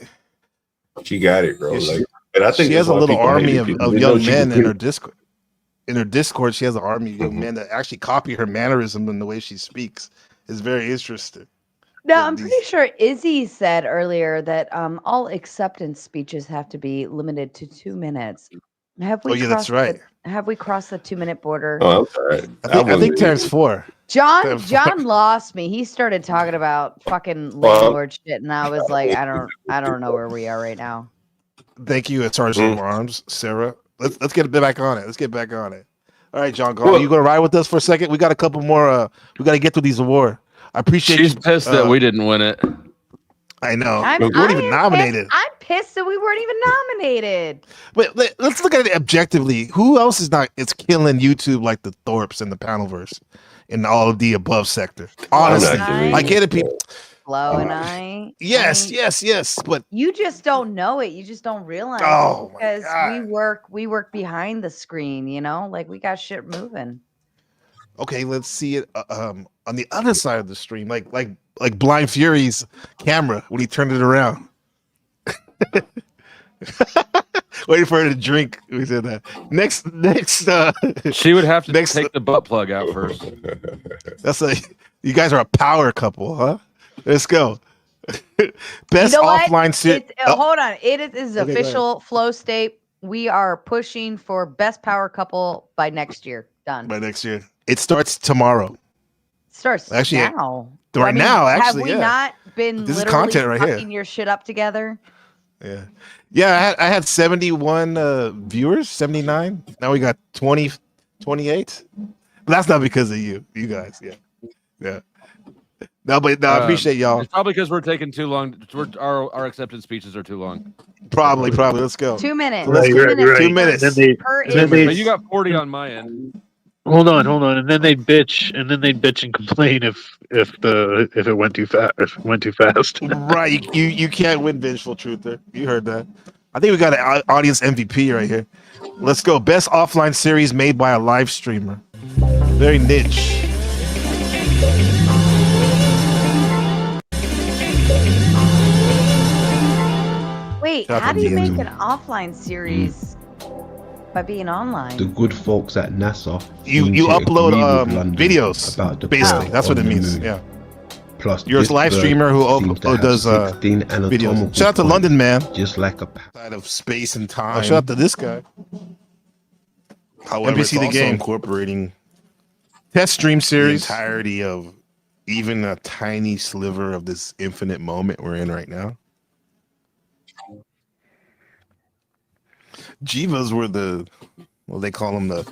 she got it, bro. Yeah, like, and I think she has a that's why little people hate army it, of because they young know she men can in put her it- Discord. In her Discord, she has an army of young men that actually copy her mannerism and the way she speaks. It's very interesting. No, I'm pretty sure Izzy said earlier that all acceptance speeches have to be limited to 2 minutes. Have we? Oh, yeah, that's crossed right. Have we crossed the 2-minute border? Oh, I'm sorry. I think Terrence 4. John lost me. He started talking about fucking landlord shit, and I was like, I don't know where we are right now. Thank you, Sergeant Arms, Sarah. Let's get back on it. Let's get back on it. All right, John, are you going to ride with us for a second? We got a couple more. We got to get through these awards. I appreciate. She's pissed that we didn't win it. I know. I'm, We weren't I even am nominated. Pissed. I'm pissed that we weren't even nominated. But let's look at it objectively. Who else is killing YouTube like the Thorpes and the Panelverse in all of the above sector? Honestly, I get it, people. Flo and I. Yes. But you just don't know it. You just don't realize Oh, it because we work behind the screen. You know, like we got shit moving. okay, let's see it on the other side of the stream, like Blind Fury's camera when he turned it around. Waiting for her to drink. We said that. Next. She would have to take the butt plug out first. That's you guys are a power couple, huh? Let's go. Best You know what? offline series. Hold on. It is Okay, go official flow state. We are pushing for best power couple by next year. Done. By next year. It starts tomorrow. Starts Actually, now. right now, have actually, we yeah. not been This is literally content right here. fucking your shit up together? Yeah. I had 71 viewers, 79. Now we got 28. But that's not because of you guys. Yeah. No, but I appreciate y'all. It's probably because we're taking too long. Our acceptance speeches are too long. Probably. Let's go. 2 minutes. So let's go. You're right. 2 minutes. And then they But you got 40 on my end. hold on, and then they bitch, and complain if it went too fast. Right. You can't win, Vengeful Truther. You heard that. I think we got an audience MVP right here. Let's go. Best offline series made by a live streamer. Very niche. Wait, Shout out how to do you make DMs. an offline series by being online? The good folks at NASA. You seem to upload agree with London videos. about the Basically, power that's what on it the means. moon. Yeah. Plus, You're a this live bird streamer who seems to have does 16 videos. anatomical Shout out to points, London, man. Just like a Side of space and time. Shout out to this guy. However, NPC it's the also game. incorporating Test stream series. the entirety of even a tiny sliver of this infinite moment we're in right now. Jivas were they call them the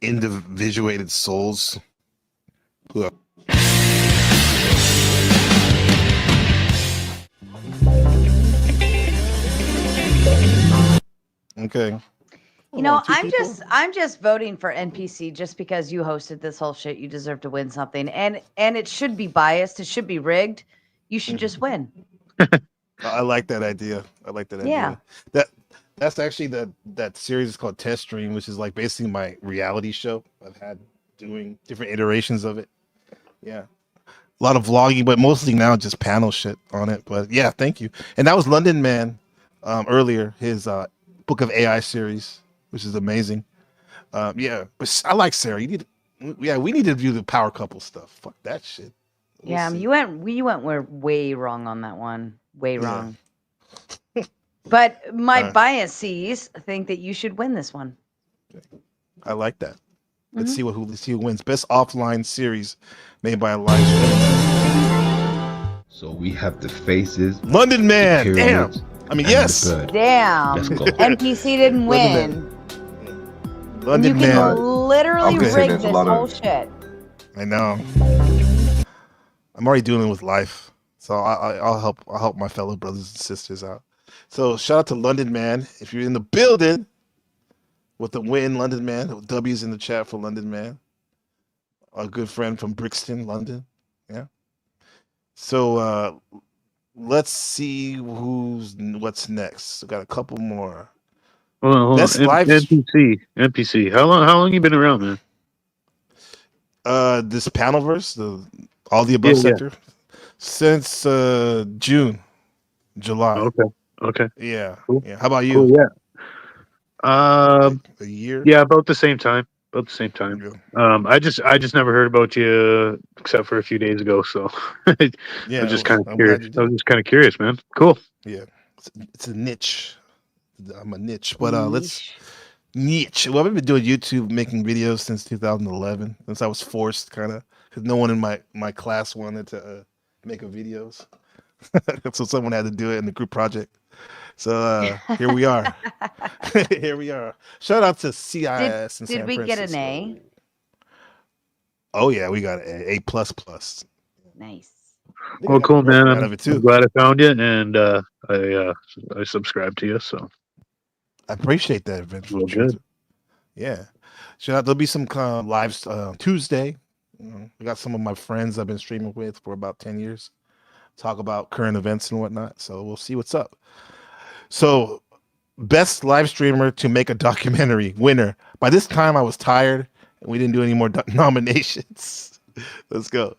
individuated souls who are okay. You know, I'm just voting for NPC just because you hosted this whole shit. You deserve to win something, and it should be biased. It should be rigged. You should just win. I like that idea. I like that Yeah. idea. That's actually that series is called Test Stream, which is like basically my reality show I've had doing different iterations of it. Yeah. A lot of vlogging, but mostly now just panel shit on it. But yeah, thank you. And that was London Man earlier, his Book of AI series, which is amazing. Yeah, but I like Sarah. We need to do the power couple stuff. Fuck that shit. Yeah, you went way wrong on that one. Way wrong. But my biases think that you should win this one. I like that. Let's see who wins. Best offline series made by a live stream. So we have the faces. London Man. the Damn. pyramids, I mean, and yes. the bird. Damn. Let's go. NPC didn't win. London You can Man. literally Okay. rig There's a this lot of- whole shit. I know. I'm already dealing with life, so I'll help my fellow brothers and sisters out. So shout out to London Man if you're in the building with the win, London Man. W's in the chat for London Man. A good friend from Brixton, London. Yeah. So let's see what's next. We got a couple more. Hold on. Best live NPC. How long you been around, man? This Panelverse, all the above Yeah. sector, since June, July. Okay. Yeah. Cool. Yeah. How about you? Cool, yeah. A year. Yeah, about the same time. I just never heard about you except for a few days ago. So Yeah, I'm just kind of I'm curious. glad you I was just kind of curious, man. Cool. Yeah, it's a niche. I'm a niche, but let's niche. Well, I've been doing YouTube, making videos since 2011, since I was forced, kind of, because no one in my class wanted to make a videos, so someone had to do it in the group project. So here we are. Here we are. Shout out to CIS in Did San we get Francisco. an A? Oh yeah, we got an A++. Nice. Well, cool, man. out I'm of it, too. glad I found you, and I subscribe to you. So I appreciate that, Vince. Well, good. Yeah. Shout out. There'll be some kind of lives Tuesday. We got some of my friends I've been streaming with for about 10 years. Talk about current events and whatnot. So we'll see what's up. So, best live streamer to make a documentary winner. By this time, I was tired and we didn't do any more nominations. Let's go.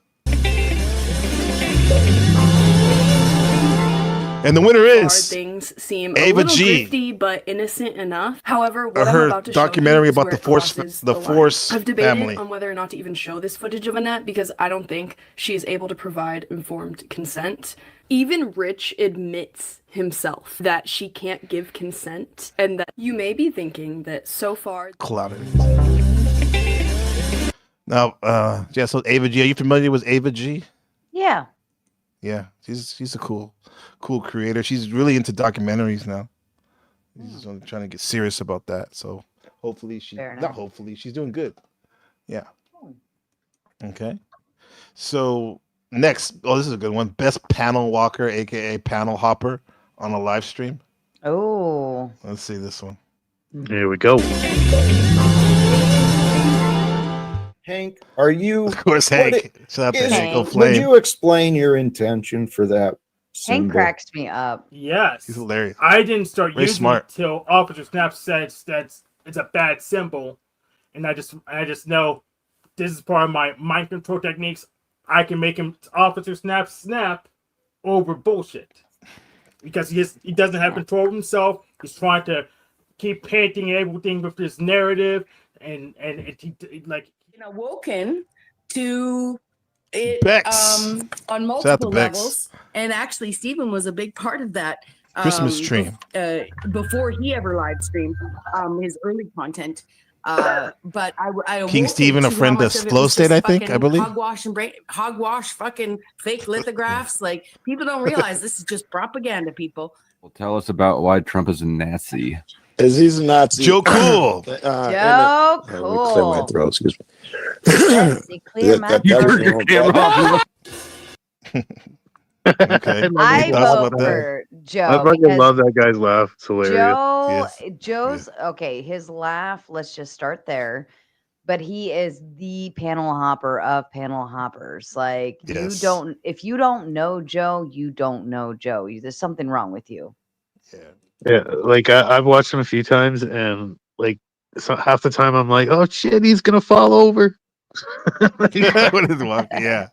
And the winner Hard is things seem a Ava little G. grifty but innocent enough. However, what I'm Her about to show documentary you is about where the it Force, crosses the line. Force I've debated family. on whether or not to even show this footage of Annette because I don't think she is able to provide informed consent. Even Rich admits himself that she can't give consent, and that you may be thinking that so far. Clouded. Now, yeah. So Ava G. Are you familiar with Ava G? Yeah. Yeah, she's a cool creator. She's really into documentaries now. She's trying to get serious about that. So hopefully she's doing good. Yeah. Okay. So next, this is a good one. Best panel walker, aka panel hopper, on a live stream. Oh. Let's see this one. Here we go. Hank, are you? Of course, Hank. Shout out to Hank Would O'Flame. you explain your intention for that? Hank symbol? cracks me up. Yes. He's hilarious. I didn't start Very using smart. it till Officer Snap says that it's a bad symbol, and I just know this is part of my mind control techniques. I can make him Officer Snap over bullshit because he doesn't have control of himself. He's trying to keep painting everything with this narrative, and Awoken to it Bex. on Shout out to multiple Bex. levels, and actually Stephen was a big part of that Christmas tree. before he ever live streamed his early content. But I King awoken Stephen, a to how friend much of of it Flow was State, just I think, I fucking believe. hogwash, fucking fake lithographs. Like people don't realize this is just propaganda, people. Well, tell us about why Trump is a Nazi. Is he's a Nazi. Joe Cool. Joe Clear my Cool. throat. Excuse me. Bessie, clear my That was throat. the wrong button. Okay. I Any thoughts vote about that? for I Joe fucking because love that guy's laugh. It's hilarious. Joe's okay. His laugh. Let's just start there. But he is the panel hopper of panel hoppers. Like Yes. if you don't know Joe, you don't know Joe. There's something wrong with you. Yeah, like I've watched him a few times, and like half the time I'm like, oh shit, he's gonna fall over. When he's walking, yeah.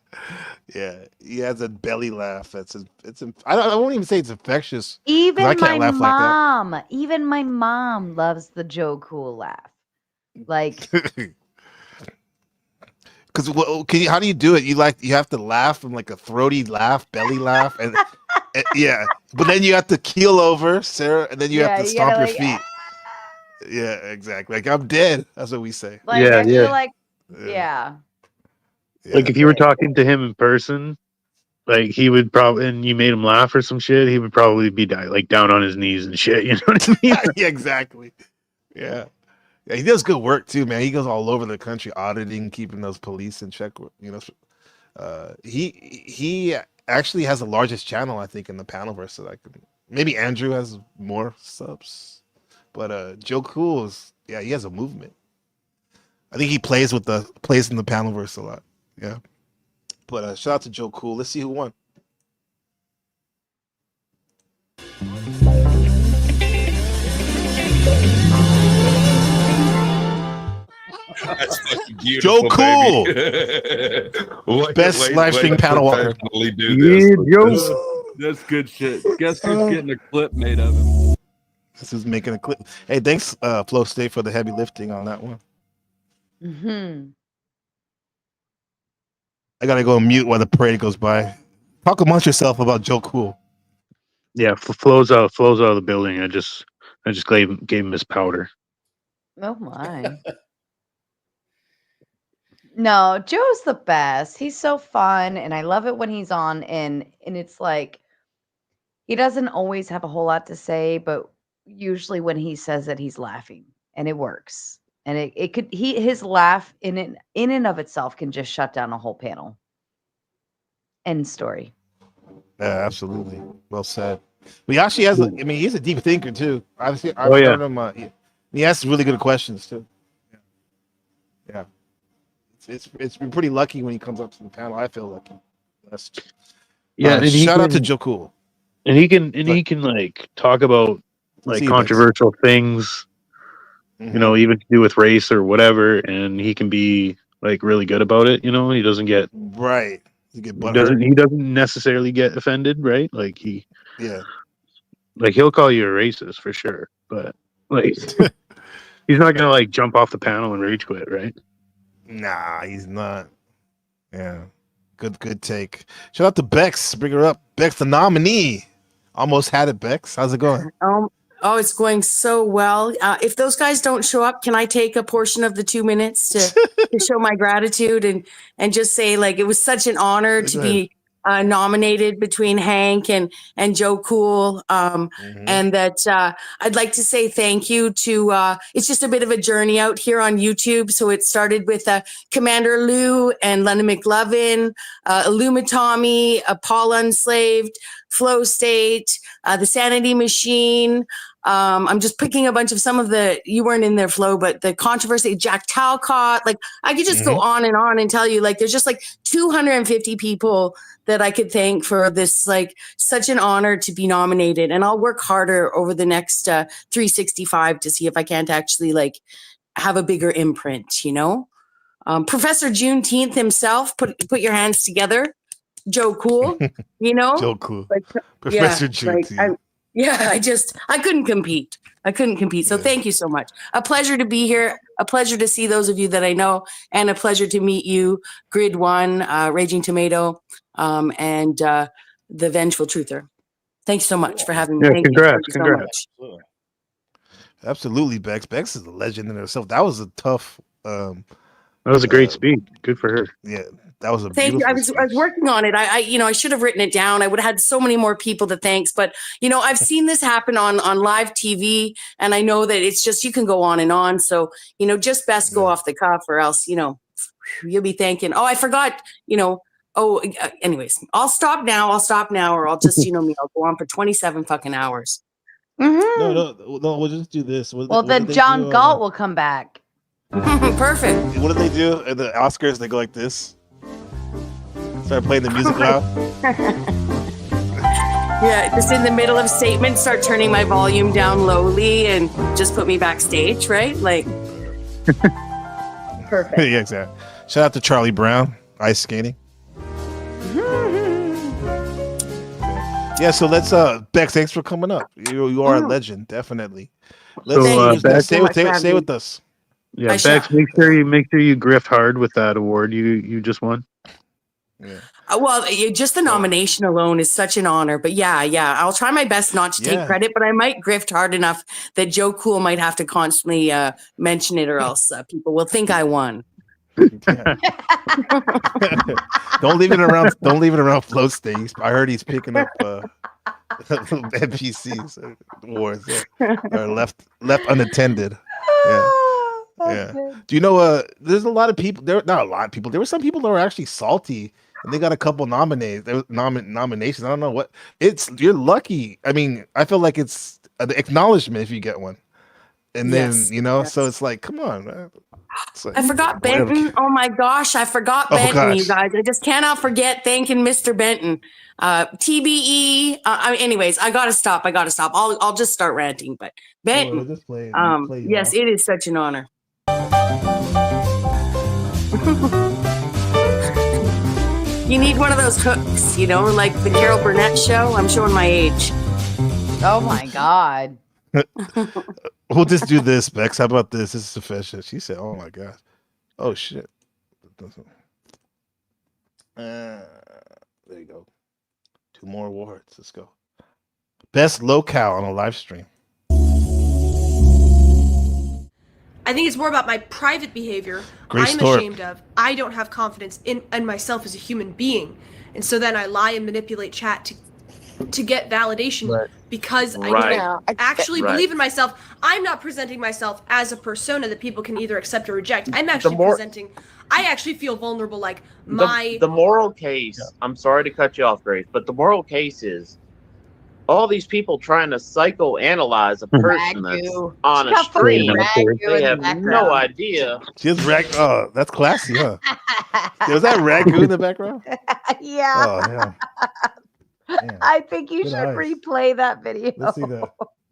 He has a belly laugh. I won't even say it's infectious. 'cause I Even can't my laugh like that. even my mom loves the Joe Cool laugh. Like Because how do you do it? You have to laugh from like a throaty laugh, belly laugh, and yeah. But then you have to keel over, Sarah, and then you have to you stomp gotta, your like, feet. Yeah, exactly. Like I'm dead. That's what we say. like Yeah, I yeah. feel like yeah. Like if you were talking to him in person, like he would probably, and you made him laugh or some shit, he would probably be like down on his knees and shit. You know what I mean? Yeah, exactly. Yeah. Yeah, he does good work too, man. He goes all over the country auditing, keeping those police in check. You know, he actually has the largest channel, I think, in the Panelverse. So like, maybe Andrew has more subs, but Joe Cool he has a movement. I think he plays in the Panelverse a lot. Yeah, but shout out to Joe Cool. Let's see who won. That's fucking beautiful, Joe Cool. baby. Best live stream panel walker. Do this. That's good shit. Guess who's getting a clip made of him? This is making a clip. Hey, thanks, Flow State, for the heavy lifting on that one. Mm-hmm. I gotta go mute while the parade goes by. Talk amongst yourself about Joe Cool. Yeah, flows out of the building. I just gave him his powder. Oh my. No, Joe's the best. He's so fun, and I love it when he's on, and it's like he doesn't always have a whole lot to say, but usually when he says it, he's laughing, and it works. And his laugh in and of itself can just shut down a whole panel. End story. Yeah, absolutely. Well said. But he actually has. He's a deep thinker too. I've heard him. He asks really good questions too. Yeah. It's been pretty lucky when he comes up to the panel. I feel lucky. Shout out to Joe Cool. And he can like talk about like controversial things, you know, even to do with race or whatever, and he can be like really good about it. You know, he doesn't get right. He doesn't necessarily get offended, right? Like he'll call you a racist for sure, but like he's not gonna like jump off the panel and rage quit, right? Nah, he's not. Yeah. Good take. Shout out to Bex. Bring her up. Bex, the nominee. Almost had it, Bex. How's it going? Oh, it's going so well. If those guys don't show up, can I take a portion of the 2 minutes to show my gratitude and just say, like, it was such an honor to be nominated between Hank and Joe Cool. And that I'd like to say thank you to, it's just a bit of a journey out here on YouTube. So it started with Commander Lou and London McLovin, Illumitami, Paul Unslaved, Flow State, the Sanity Machine. I'm just picking a bunch of some of you weren't in their Flow, but the controversy, Jack Talcott, like I could just go on and tell you, like, there's just like 250 people that I could thank for this, like such an honor to be nominated. And I'll work harder over the next 365 to see if I can't actually like have a bigger imprint, you know? Professor Juneteenth himself, put your hands together. Joe Cool, you know? Joe Cool. Like, Professor Juneteenth. I couldn't compete. So thank you so much. A pleasure to be here. A pleasure to see those of you that I know, and a pleasure to meet you, Grid One, Raging Tomato, and the Vengeful Truther. Thanks so much for having me. Yeah, Thank congrats. you so much. Absolutely, Bex. Bex is a legend in herself. That was a tough. That was a great speech. Good for her. Yeah, That was a Thank you. beautiful I was working on it. I should have written it down. I would have had so many more people to thanks, but I've seen this happen on live TV, and I know that it's just, you can go on and on. So, just best go off the cuff, or else, you'll be thanking. Oh, I forgot, anyways, I'll stop now, or I'll just, I'll go on for 27 fucking hours. No, we'll just do this. Well, then John Galt will come back. Perfect. What do they do at the Oscars? They go like this. Start playing the music loud. Yeah, just in the middle of statement, start turning my volume down lowly and just put me backstage, right? Like, perfect. Yeah, exactly. Shout out to Charlie Brown, ice skating. Yeah, so let's Bex, thanks for coming up. You are a legend, definitely. Let's stay with us. Yeah, Bex, make sure you grift hard with that award you just won. Yeah. Well, just the nomination alone is such an honor. But yeah, I'll try my best not to take credit, but I might grift hard enough that Joe Cool might have to constantly mention it, or else people will think I won. Don't leave it around. Don't leave it around Flow State. I heard he's picking up NPCs awards are left unattended. Yeah. Yeah. Do you know? There's a lot of people. Not a lot of people. There were some people that were actually salty, and they got a couple nominations. I don't know what. You're lucky. I mean, I feel like it's an acknowledgement if you get one, and then so it's like, come on, man. Like, I forgot Benton. Oh my gosh, I forgot Benton, you guys. I just cannot forget thanking Mr. Benton. TBE. Anyways, I gotta stop. I'll just start ranting. But Benton, yes, it is such an honor. You need one of those hooks, like the Carol Burnett show. I'm showing my age. Oh my God. We'll just do this, Bex. How about this? This is sufficient. She said, "Oh my God, oh shit." There you go. 2 more awards. Let's go. Best locale on a live stream. I think it's more about my private behavior. Grace I'm Thorpe. ashamed of. I don't have confidence in myself as a human being, and so then I lie and manipulate chat to get validation because I don't actually believe in myself. I'm not presenting myself as a persona that people can either accept or reject. I'm actually presenting. I actually feel vulnerable. Like the moral case. I'm sorry to cut you off, Grace, but the moral case is all these people trying to psychoanalyze a person that's on a stream. They have no idea. She has oh, that's classy, huh? Was that Ragu in the background? Yeah. Oh, yeah. I think you Good should eyes. replay that video. Let's see that.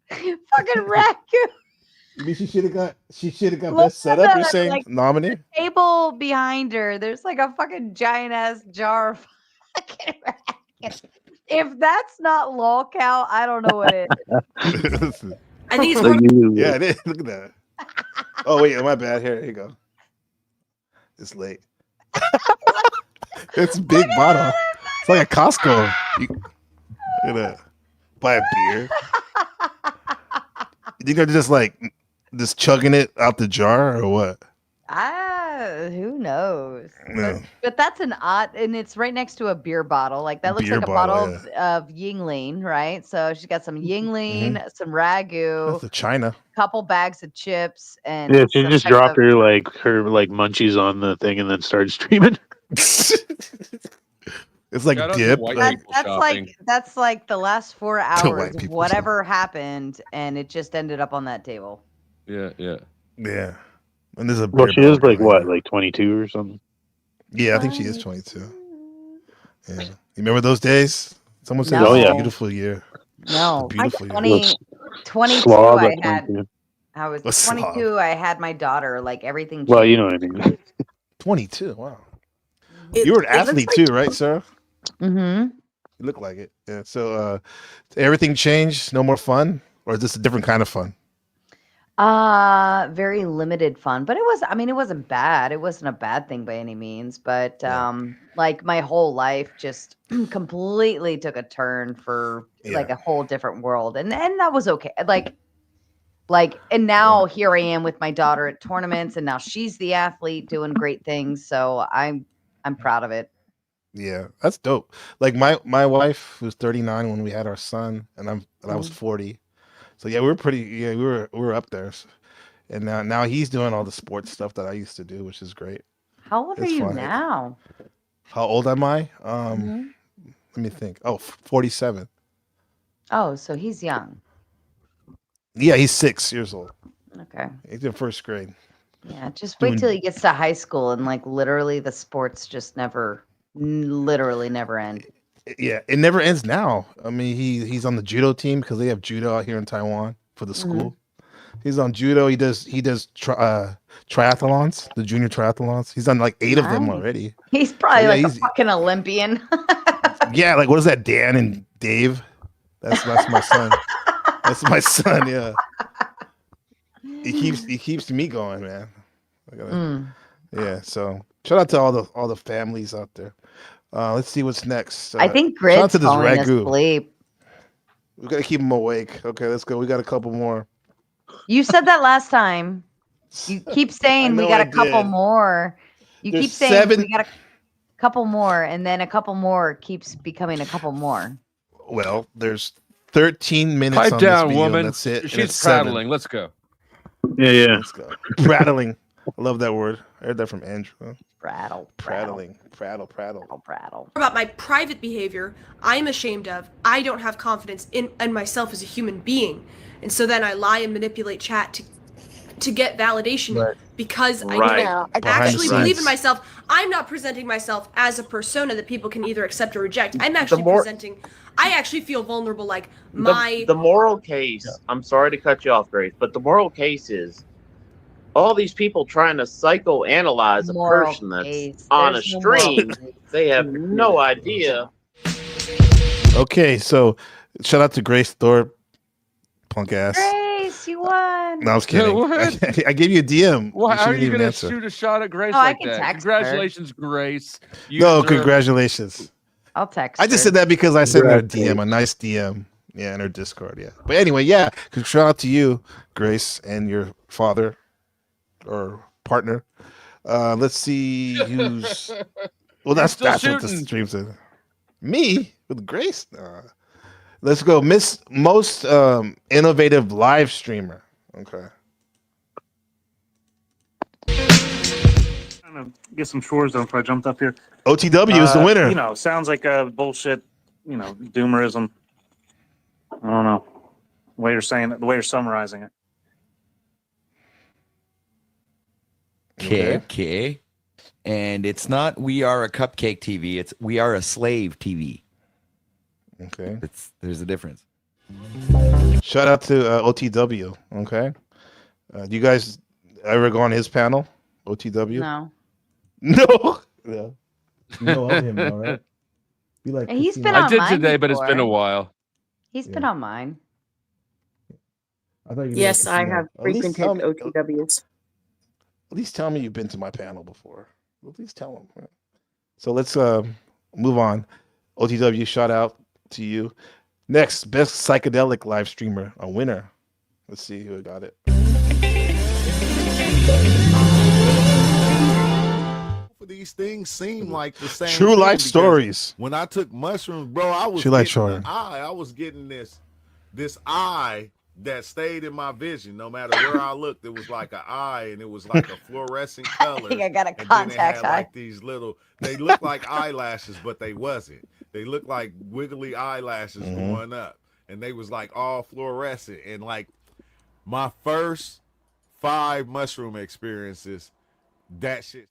Fucking raccoon. You mean she should have got Look best setup? at You're that, saying like, nominee? Table behind her. There's like a fucking giant ass jar of fucking rackets. If that's not lolcow, I don't know what it is. I think it's Look more. yeah, it is. Look at that. Oh wait, my bad. Here you go. It's late. It's big bottle. It's like a Costco. You gonna buy a beer? You gonna just chugging it out the jar or what? Who knows? No. But that's an odd, and it's right next to a beer bottle. Like that looks Beer like a bottle, of Yingling, right? So she's got some Yingling, some ragu, That's the China. couple bags of chips, and Yeah, she some just type dropped of- her munchies on the thing and then started streaming. It's like Shout out to dip. white Like, people That's like the last 4 white hours of people whatever happened, and it just ended up on that table. Yeah. yeah. And there's a Well, beer she is bottle like behind what, her. like 22 or something. Yeah, I think she is 22. Yeah. You remember those days? Someone said No. it was Oh, yeah. a beautiful year. No, A beautiful year. 20, 22. Slob I at had. 22. I was A slob. 22. I had my daughter. Like everything. Well, you know what I mean. 22. Wow. You were an athlete too, right, Sarah? Mm-hmm. You look like it. Yeah. So everything changed? No more fun? Or is this a different kind of fun? Very limited fun, but it wasn't bad. It wasn't a bad thing by any means, but like my whole life just completely took a turn for like a whole different world. And that was okay. And now here I am with my daughter at tournaments, and now she's the athlete doing great things. So I'm proud of it. Yeah, that's dope. Like my wife was 39 when we had our son, and I was 40. So yeah, we were up there. And now he's doing all the sports stuff that I used to do, which is great. How old are It's you fun. now? How old am I? Mhm. Let me think. Oh, 47. Oh, so he's young. Yeah, he's 6 years old. Okay. He's in first grade. Yeah, just wait till he gets to high school and like literally the sports just literally never end. Yeah, it never ends now. I mean, he's on the judo team because they have judo out here in Taiwan for the school. He's on judo. He does triathlons, the junior triathlons. He's done like 8 of them Nice. already. He's probably yeah, like a he's- fucking Olympian. Yeah, like what is that? Dan and Dave. That's my son. That's my son. Yeah. He keeps me going, man. I gotta- Yeah. So shout out to all the families out there. Let's see what's next. I think shout out Grid's to this falling Ragu. asleep. We gotta keep him awake. Okay, let's go. We got a couple more. You said that last time. You keep saying we know got I a couple did. more. You There's keep saying 7 we got a couple more, and then a couple more keeps becoming a couple more. Well, there's 13 minutes Pipe on down, this video. woman. That's it. and She's it's 7. prattling. Let's go. Yeah. Let's go. Prattling. I love that word. I heard that from Andrew. Prattle. Prattling. Prattle. Prattle. About my private behavior, I'm ashamed of. I don't have confidence in myself as a human being, and so then I lie and manipulate chat to get validation because I don't actually believe in myself. I'm not presenting myself as a persona that people can either accept or reject. I'm actually presenting. I actually feel vulnerable. Like the moral case. I'm sorry to cut you off, Grace, but the moral case is all these people trying to psychoanalyze a Moral person that's case. on There's a no moral stream. case. They have no idea. Okay, so shout out to Grace Thorpe, punk ass. Grace, you won. No, I was kidding. What? I gave you a DM. Why You are shouldn't you even going to answer. shoot a shot at Grace Oh, I like can that? text her. Congratulations, Grace. You No, deserve- congratulations. I'll text I just her. said that because I sent her a Congrats, DM, a nice DM. Yeah, in her Discord. Yeah. But anyway, yeah. Shout out to you, Grace, and your father or partner. Let's see who's. Well, that's still what the shooting. stream said. Me with Grace. Let's go. Most innovative live streamer. Okay. Trying to get some chores done before I jumped up here. OTW is the winner. You know, sounds like a bullshit, doomerism. I don't know. The way you're saying it, the way you're summarizing it. Okay. And it's not We Are a Cupcake TV. It's We Are a Slave TV. Okay. There's a difference. Shout out to OTW. Okay. Do you guys ever go on his panel? OTW? No. No. Yeah. You know of him, all right? You like And he's Christina- been I on did mine today, but it's been a before. while. He's been on mine. I thought you Yes, knew I Christina. have At least frequented tell me- OTWs. At least tell me you've been to my panel before. At least tell them. So let's move on. OTW, shout out to you. Next, best psychedelic live streamer, a winner. Let's see who got it. These things seem like the same. True thing life because stories. When I took mushrooms, bro, I was True life getting story. an eye. I was getting this eye that stayed in my vision. No matter where I looked, it was like an eye, and it was like a fluorescent color. I think I got a And then it contact had eye. like these little. They looked like eyelashes, but they wasn't. They looked like wiggly eyelashes going up, and they was like all fluorescent. And like my first 5 mushroom experiences, that shit.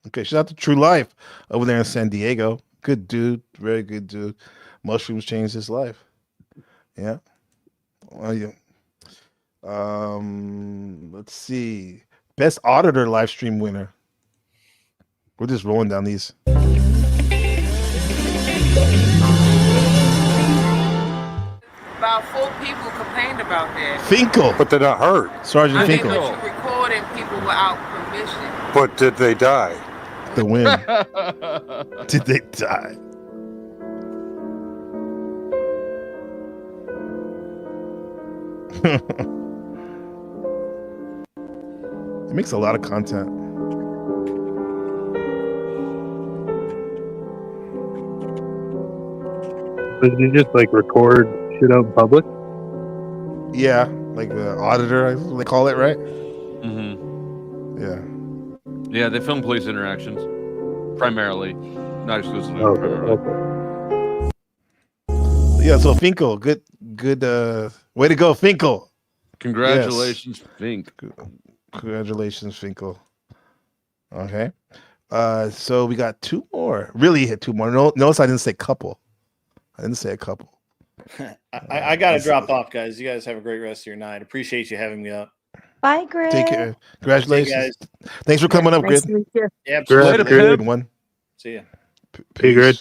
Okay, shout out to True Life over there in San Diego. Good dude, very good dude. Mushrooms changed his life. Yeah. Well, yeah. Let's see. Best auditor live stream winner. We're just rolling down these. About 4 people complained about that. Finkel. But they're not hurt. Sergeant I mean, Finkel. but you recording people without permission. But did they die? The win. Did they die? It makes a lot of content. Did you just like record shit out in public? Yeah, like the auditor, they call it, right? Mm-hmm. Yeah. Yeah, they film police interactions primarily, not exclusively. Okay, primarily. Yeah. So Finkel, good, way to go, Finkel. Congratulations, Fink. Congratulations, Finkel. Okay. So we got two more. Really hit two more. Notice I didn't say couple. I didn't say a couple. I got to drop off, guys. You guys have a great rest of your night. Appreciate you having me up. Bye, Grid. Take care. Congratulations. See you Thanks for coming up, Nice Grid. to meet you. Yeah, Good absolutely. one. See ya. Hey, Grid.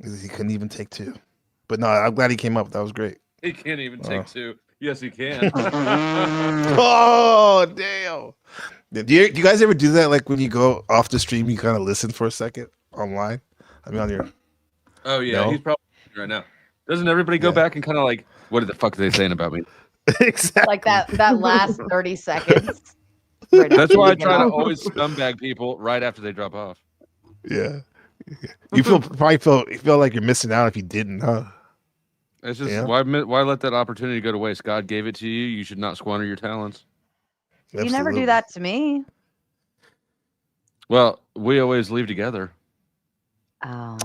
He couldn't even take two. But no, I'm glad he came up. That was great. He can't even take two. Yes, he can. Oh, damn. Do you guys ever do that? Like when you go off the stream, you kind of listen for a second online? I mean, on your. Oh, yeah. No? He's probably right now. Doesn't everybody go back and kind of like, what the fuck are they saying about me? Exactly. Like that last 30 seconds. That's why I try to always scumbag people right after they drop off. Yeah. You feel like you're missing out if you didn't, huh? It's just why let that opportunity go to waste? God gave it to you. You should not squander your talents. You never do that to me. Well, we always leave together. Oh.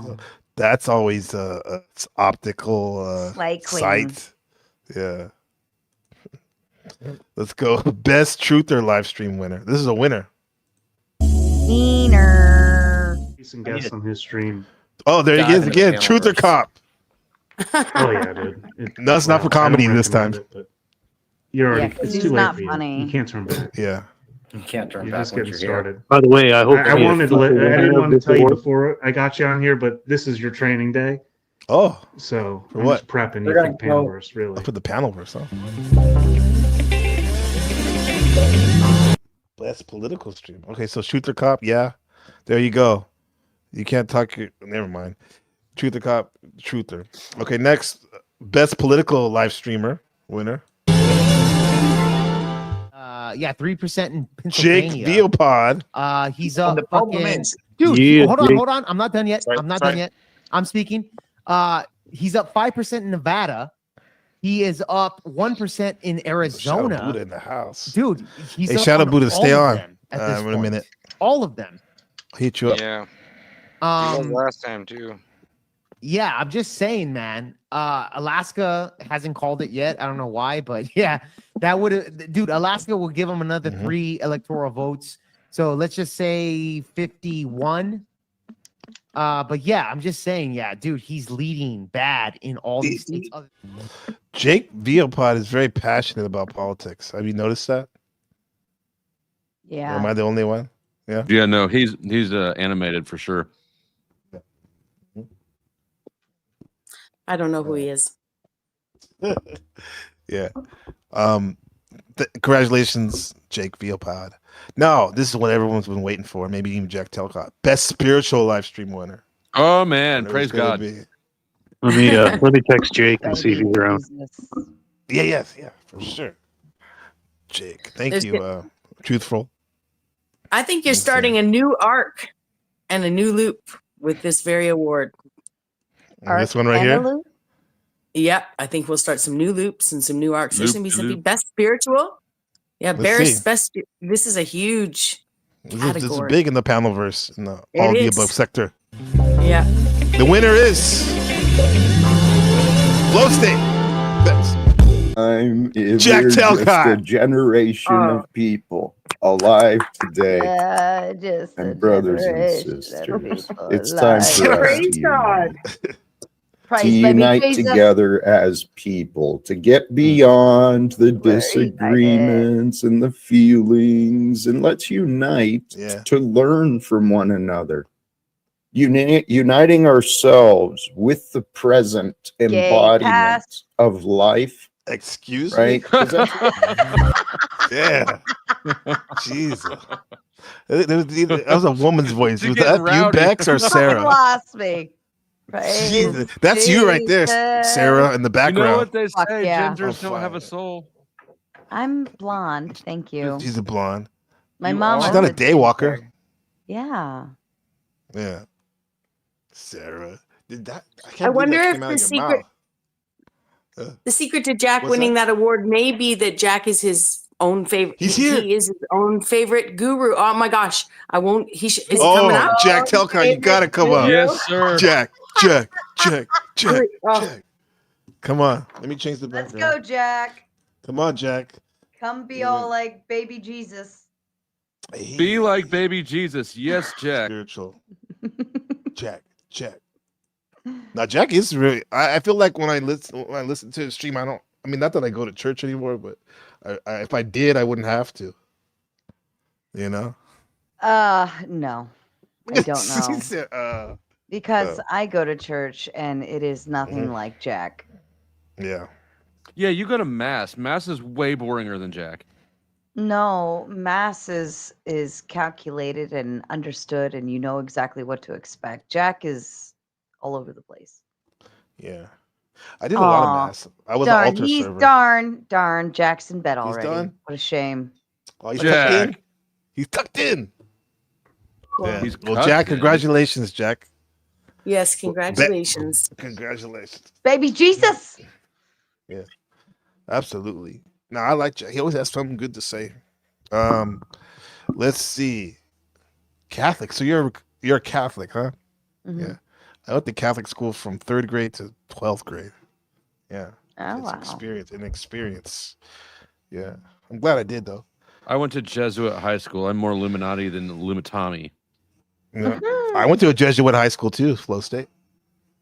That's always it's optical sight. Yeah. Let's go. Best truth or live stream winner. This is a winner. Wiener. Decent guest on his stream. Oh, there he is again. Truth or cop? Oh yeah, dude. No, it's not for comedy this time. You're already. Yeah, it's he's too late not for you. funny. You can't turn back. Yeah. You can't turn You're back just once getting you're here. started. By the way, I hope I wanted to. I didn't want to tell you before I got you on here, but this is your training day. Oh. So For I'm what? just prepping We're you for gonna the Panelverse, really. For the Panelverse, huh? Best political stream. Okay, so truth or cop, yeah. There you go. You can't talk your never mind. Truth or cop, truther. Okay, next best political live streamer winner. Yeah, 3% in Jake Pennsylvania. Viopod. He's up. the Fucking, Parliament. dude, Yeah, hold on, Jake. hold on. I'm not done yet. Sorry, I'm not sorry. done yet. I'm speaking. He's up 5% in Nevada. He is up 1% in Arizona. Shadow Buddha in the house. Dude, he's Hey, up Shadow on Buddha, all stay of on. them at this In a point. minute. All of them. I'll hit you up. Yeah. He was last time too. Yeah, I'm just saying, man. Alaska hasn't called it yet. I don't know why, but yeah, that would, dude. Alaska will give him another 3 electoral votes. So let's just say 51. But yeah, I'm just saying, yeah, dude, he's leading bad in all these states. Jake Viopod is very passionate about politics. Have you noticed that? Yeah. Or am I the only one? Yeah. Yeah, no, he's animated for sure. I don't know who he is. Yeah. Congratulations, Jake Viopod. No, this is what everyone's been waiting for. Maybe even Jack Telcott. Best spiritual live stream winner. Oh man, Whatever praise it's gonna God. be. Let me text Jake and see if he's around. Yeah, for sure. Jake, thank There's you. Truthful. I think you're starting a new arc and a new loop with this very award. This one right here. Yep, I think we'll start some new loops and some new arcs. There's gonna be something Loop. best spiritual. Yeah, Let's see. best. This is a huge This is category. big in the Panelverse in the It all the is. above sector. Yeah. The winner is Flow State. I'm Jack just Telcott. a generation of people alive today. Yeah, just a And brothers and generation of sisters. people It's time for us alive. to unite. Praise To baby unite Jesus. together as people, to get beyond the disagreements and the feelings, and let's unite to learn from one another. Uniting ourselves with the present embodiment pass. of life. Excuse right? me? 'Cause that's- Yeah. Jesus. That was a woman's voice. You're Was getting that you, rowdy. Bex, or Sarah? Lost me. Praise Jesus. That's you right there, Jesus. Sarah, in the You background. know what they Fuck say? yeah. Gingers don't have a soul. I'm blonde. Thank you. She's a blonde. My mom. She's was not a a day walker. Yeah. Yeah. Sarah. Did that? I I can't believe wonder that if came out the of your secret, mouth. the secret to Jack What's winning that? that award may be that Jack is his own favorite. He's here. He is his own favorite guru. Oh my gosh! I won't. Is he coming up? Jack Telcon, you gotta come up. Yes, sir. Jack. Oh. Come on. Let me change the Let's background. go, Jack. Come on, Jack. Come be all like baby Jesus. Be like baby Jesus. Yes, Jack. Spiritual. Jack. Now Jack is really. I feel like when I listen to his stream, I mean, not that I go to church anymore, but if I did, I wouldn't have to. You know. No, I don't know. He said, because I go to church and it is nothing like Jack. Yeah. Yeah, you go to mass. Mass is way boringer than Jack. No, mass is calculated and understood, and you know exactly what to expect. Jack is all over the place. Yeah. I did a lot of mass. I was an altar he's server. Darn. Jack's in bed already. done? What a shame. Oh, he's Jack. tucked in. He's tucked in. Yeah. He's Well, tucked Jack, in. congratulations, Jack. Yes, congratulations. Congratulations. Baby Jesus. Yeah. Absolutely. No, I like Jack. He always has something good to say. Let's see. Catholic. So you're a Catholic, huh? Mhm. Yeah. I went to Catholic school from 3rd grade to 12th grade. Yeah. Oh, It's wow. an experience. Yeah. I'm glad I did though. I went to Jesuit high school. I'm more Illuminati than Illumitami. Yeah. I went to a Jesuit high school too, Flow State.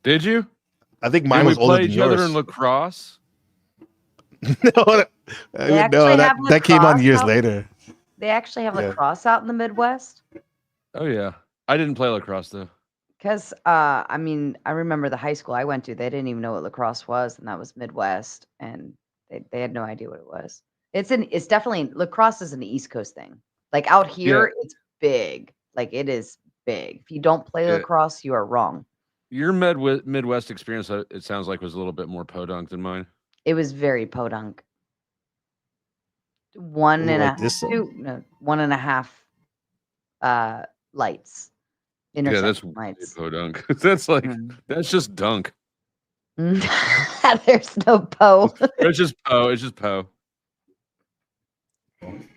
Did you? I think mine Did was we older play than each other yours. in lacrosse? That came on lacrosse years out- later. They actually have Yeah. lacrosse out in the Midwest. Oh yeah. I didn't play lacrosse though. Because I mean, I remember the high school I went to, they didn't even know what lacrosse was, and that was Midwest, and they had no idea what it was. It's definitely lacrosse is an East Coast thing. Like out here, it's big. Like it is big. If you don't play Yeah. lacrosse, you are wrong. Your Midwest experience, it sounds like, was a little bit more podunk than mine. It was very podunk. One Ooh, and like a this one? two, no, 1.5 lights. Yeah, that's Intersection lights. podunk. That's like that's just dunk. There's no po. It's just po. It's just po.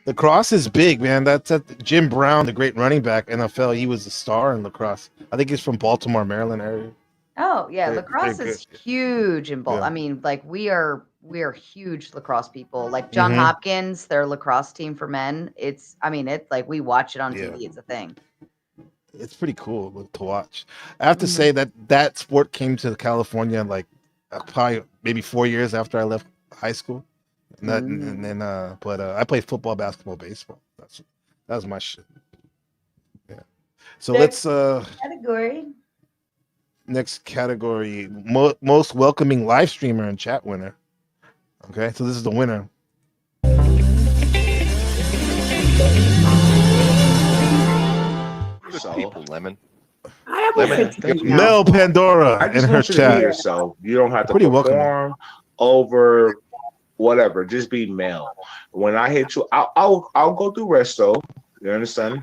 Lacrosse is big, man. That's at Jim Brown, the great running back, NFL. He was a star in lacrosse. I think he's from Baltimore, Maryland area. Oh yeah, They're lacrosse is good. huge in Baltimore. Yeah. I mean, like we are huge lacrosse people. Like John Mhm. Hopkins, their lacrosse team for men. It's like we watch it on Yeah. TV. It's a thing. It's pretty cool to watch. I have to say that sport came to California like probably maybe 4 years after I left high school. And then I played football, basketball, baseball. That was my shit. Yeah. So Next let's category. next category, most welcoming live streamer and chat winner. Okay, so this is the winner. People, Lemon. I have Lemon, a good Mel Pandora I in just her want you to be chat. yourself. You don't have to Pretty welcoming. perform over whatever. Just be Mel. When I hit you, I'll go through resto. You understand?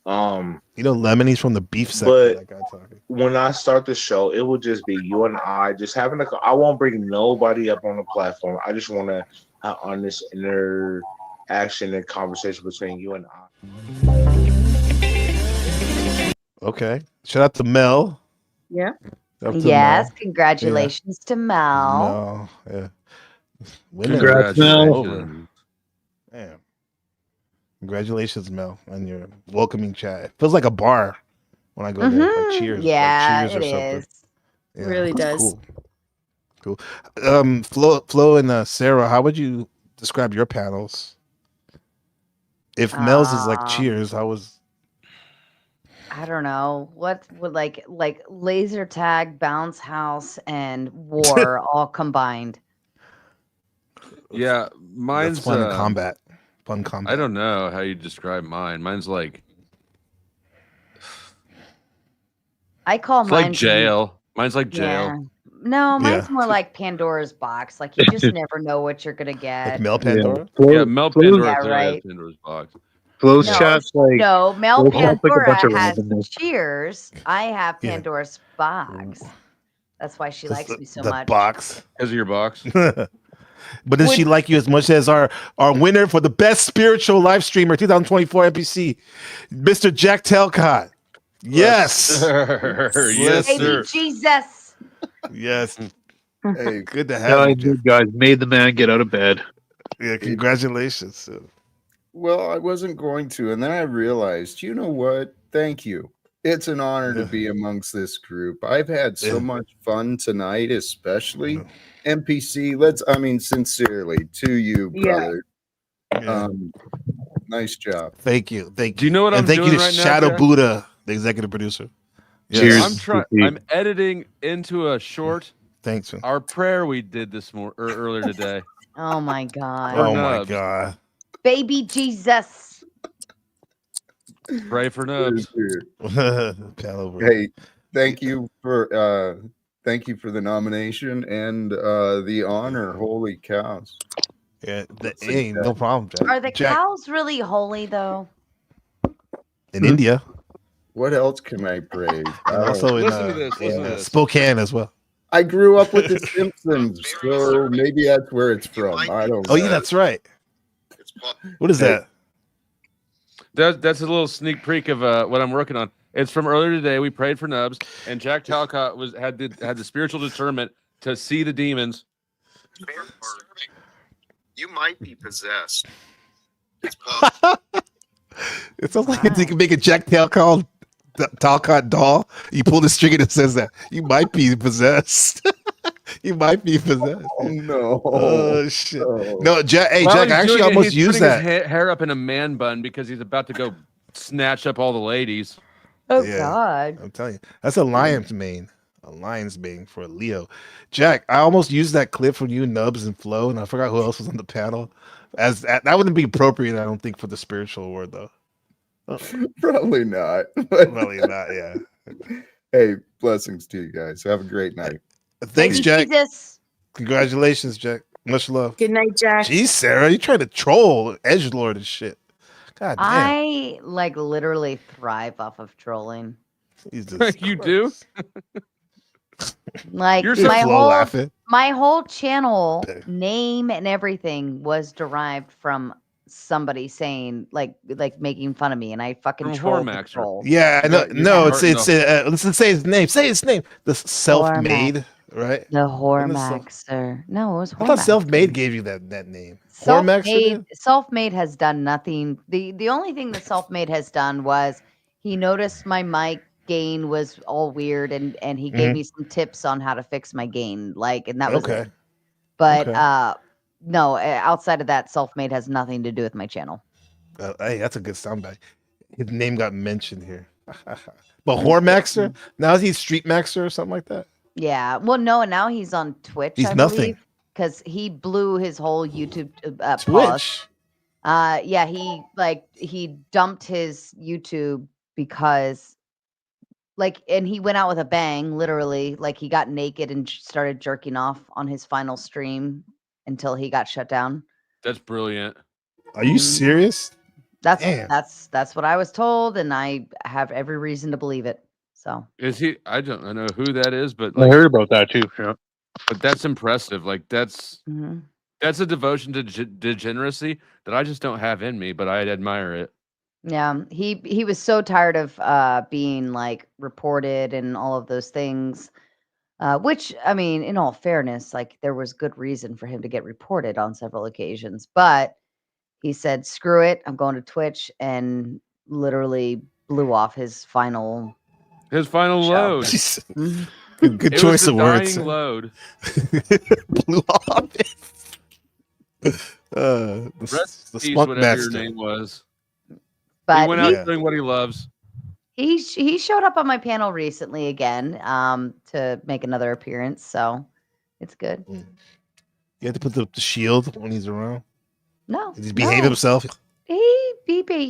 You know, Lemon, he's from the beef section. But That guy talking. when I start the show, it will just be you and I just having I won't bring nobody up on the platform. I just want to have honest interaction and conversation between you and I. Okay. Shout out to Mel. Yeah. Shout out to Yes, Mel. congratulations to Mel. Mel. Yeah. Women Congrats, are Mel. over. Damn. Congratulations, Mel, on your welcoming chat. It feels like a bar when I go there. Like cheers. Yeah, like cheers it or something. is. Yeah, Really it's does. Cool. Cool. Flo and Sarah, how would you describe your panels? If Mel's is like cheers, how was I don't know what would like laser tag, bounce house, and war all combined. Yeah, mine's that's fun in combat? Fun combat. I don't know how you describe mine. Mine's like I call it's mine like jail. Mine's like jail. Yeah. No, mine's Yeah. more like Pandora's box. Like you just never know what you're gonna get. Like Mel Pandora? Yeah, Mel Pandora Yeah, clearly has right. Pandora's box. Flo's No, chat's like No, Mel Flo's chat's like a Pandora bunch of has randomness. cheers. I have Yeah. Pandora's box. That's why she likes me so the much. box. Because of your box. But does she like you as much as our winner for the best spiritual live streamer 2024 NPC, Mr. Jack Telcott? Yes. Yes, Baby sir. Jesus. Yes. Hey, good to have you, Jeff. guys made the man get out of bed. Yeah, congratulations. Well, I wasn't going to, and then I realized, you know what? Thank you. It's an honor to be amongst this group. I've had so much fun tonight, especially NPC. Sincerely to you, brother. Nice job. Thank you. Thank you. Do you know what and I'm thank doing you to right now, Shadow Jack? Buddha, the executive producer. Cheers. I'm editing into a short. Thanks, man. Our prayer we did this earlier today. Oh my God. Oh my God. Baby Jesus. Pray for Nubs. Hey, thank you for the nomination and the honor. Holy cows. Yeah, no problem, Jack. Are the cows really holy though? In India. What else can I praise? And also in, Listen to this. Spokane as well. I grew up with The Simpsons, so maybe that's where it's from. I don't know. Oh, yeah, that's right. What is that? That's a little sneak peek of what I'm working on. It's from earlier today. We prayed for Nubs, and Jack Talcott had the spiritual discernment to see the demons. You might be possessed. It sounds like you can make a Jack Talcott doll. You pull the string and it says that you might be possessed. You might be possessed. Oh no! Oh shit! Oh. No, Jack. Hey, While Jack. he's I actually doing it, almost he's used putting that. his hair up in a man bun because he's about to go snatch up all the ladies. Oh Yeah. God. I'm telling you, that's a lion's mane. A lion's mane for a Leo. Jack, I almost used that clip from you, Nubs, and Flo, and I forgot who else was on the panel. That wouldn't be appropriate, I don't think, for the spiritual award, though. Probably not. Probably not. Yeah. Hey, blessings to you guys. Have a great night. Thanks, Baby Jack. Jesus. Congratulations, Jack. Much love. Good night, Jack. Jeez, Sarah, you trying to troll edgelord and shit. God damn. I literally thrive off of trolling. Jesus You do? Like You're so my Flo whole laughing. my whole channel name and everything was derived from somebody saying like making fun of me, and I fucking From trolled the Hormaxer. troll. Yeah, no, You're no, starting it's let's say his name. Say his name. The self-made, right? The Wasn't it self- Hormaxer. No, it was I thought Hormaxer. self-made gave you that name. Hormaxer. Self-made has done nothing. The only thing that self-made has done was he noticed my mic gain was all weird, and he gave me some tips on how to fix my gain, and that was it. But no, outside of that, self-made has nothing to do with my channel. Hey, that's a good soundbite. His name got mentioned here. But Hormaxer? Now is he Street Maxer or something like that? Yeah. Well, no, and now he's on Twitch. He's I nothing. because he blew his whole YouTube pause. Twitch. Yeah, he dumped his YouTube because and he went out with a bang, literally. He got naked and started jerking off on his final stream until he got shut down. That's brilliant. Are you serious? That's what I was told, and I have every reason to believe it. So Is he? I don't know who that is, but I heard about that too. Yeah. But that's impressive. That's Mhm. that's a devotion to degeneracy that I just don't have in me, but I admire it. yeah, he was so tired of being reported and all of those things. Which, I mean, in all fairness, there was good reason for him to get reported on several occasions. But he said, screw it, I'm going to Twitch, and literally blew off his final load. Good It choice was of the words. dying load. Blew off. The Rest in peace, Spunk whatever your Master. name was. But he went out doing what he loves. He showed up on my panel recently again to make another appearance, so it's good. You have to put the shield when he's around. No, Did he behave himself? He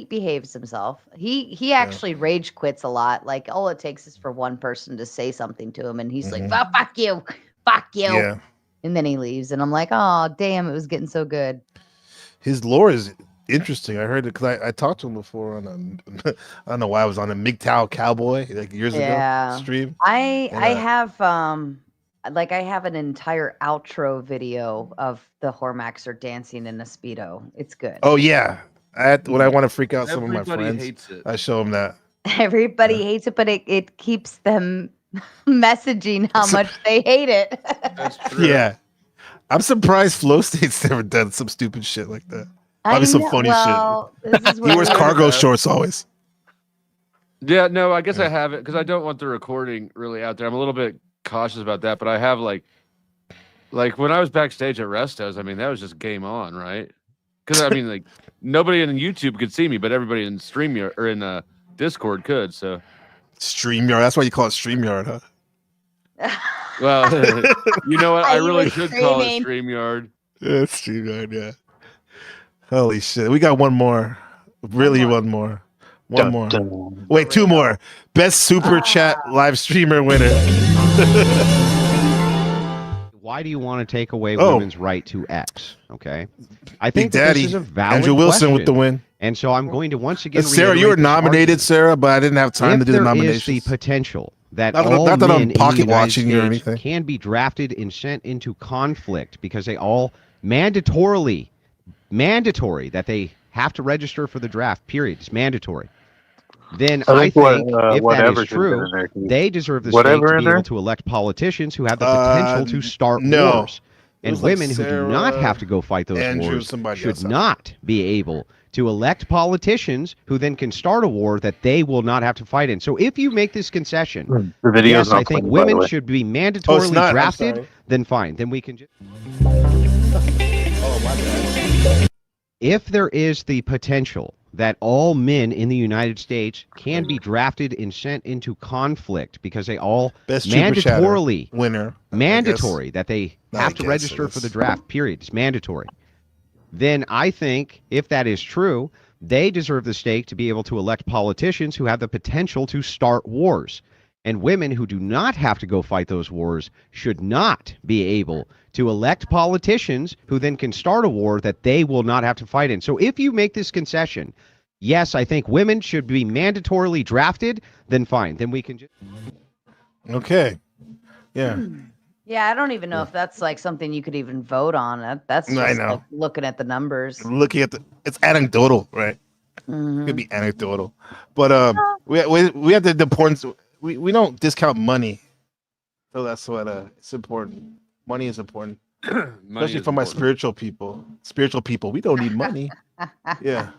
behaves himself. He actually rage quits a lot. All it takes is for one person to say something to him, and he's like, fuck you, Yeah. and then he leaves, and I'm like, oh damn, it was getting so good. His lore is interesting. I heard it because I talked to him before on I don't know why I was on a MGTOW Cowboy years ago stream. I have Like I have an entire outro video of the Hormaxer dancing in a Speedo. It's good. Oh yeah, when I want to freak out some of my Everybody friends, hates it. I show them that. Everybody hates it, but it keeps them messaging how much they hate it. That's true. Yeah, I'm surprised Flow State's never done some stupid shit like that. I Probably some know- funny well, shit. this is He where wears we- cargo shorts always. Yeah, no, I guess I have it because I don't want the recording really out there. I'm a little bit cautious about that, but I have like when I was backstage at Restos, I mean, that was just game on, right? Because I mean, like nobody in YouTube could see me, but everybody in StreamYard or in Discord could. So StreamYard. That's why you call it StreamYard, huh? well, you know what? I You really were should call it streaming. StreamYard. Yeah, it's StreamYard. Yeah. Holy shit, we got one more. Really, one more. One more. Wait, two more. Best super chat live streamer winner. Why do you want to take away Oh. women's right to X? Okay, I Big think that Daddy, this is a valid Andrew Wilson with the question. win. And so I'm going to once again. Sarah, you were reiterate this nominated, argument. Sarah, but I didn't have time If to do the there is nominations. the potential that Not that- all not that I'm men in the pocket United watching you or States anything. can be drafted and sent into conflict because they all mandatory that they have to register for the draft. Period. It's mandatory. Then I think if that whatever's is true, in there, they deserve the whatever state to in be there? able to elect politicians who have the potential to start no. wars. It And was like women who do not Sarah, have to go fight those Andrew, wars somebody should else. not be able to elect politicians who then can start a war that they will not have to fight in. So if you make this concession, The video's yes, not I think playing, by the women way. should be Oh, it's mandatorily not? I'm drafted, sorry. then fine. Then we can just. Oh, my bad. If there is the potential that all men in the United States can be drafted and sent into conflict because they all Best super chatter mandatorily winner. mandatory that they Not have I to guess register it for is. the draft. Period. It's mandatory. Then I think if that is true, they deserve the stake to be able to elect politicians who have the potential to start wars. And women who do not have to go fight those wars should not be able to elect politicians who then can start a war that they will not have to fight in. So if you make this concession, yes, I think women should be mandatorily drafted, then fine. Then we can just. Okay. Yeah. Yeah, I don't even know if that's like something you could even vote on. That's just I know. like looking at the numbers. Looking at it's anecdotal, right? Mhm. It could be anecdotal, but we have the importance. We don't discount money, so that's what it's important. Money is important, especially for my spiritual people. Spiritual people, we don't need money. Yeah,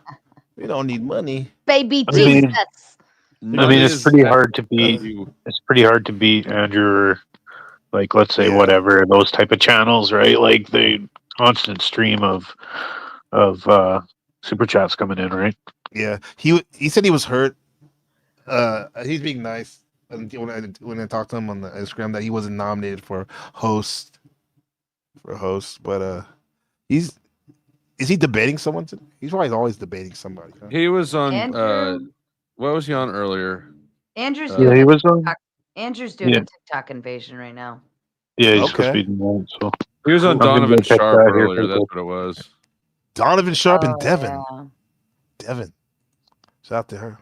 we don't need money. Baby I mean- Jesus. I mean, it's pretty hard to beat. It's pretty hard to beat Andrew, or like let's say whatever those type of channels, right? Like the constant stream of super chats coming in, right? Yeah, he said he was hurt. He's being nice. And when I talked to him on the Instagram, that he wasn't nominated for host, but is he debating someone today? He's probably always debating somebody. Huh? He was on. Andrew? What was he on earlier? Andrew's Yeah, doing he a was on- TikTok. Andrew's doing Yeah. a TikTok invasion right now. Yeah, he's Okay. supposed to be doing that. So He was on I'm gonna Donovan go check Sharp that here, earlier. That's people. what it was. Donovan Sharp and Oh, Devin. yeah. Devin, shout out to her.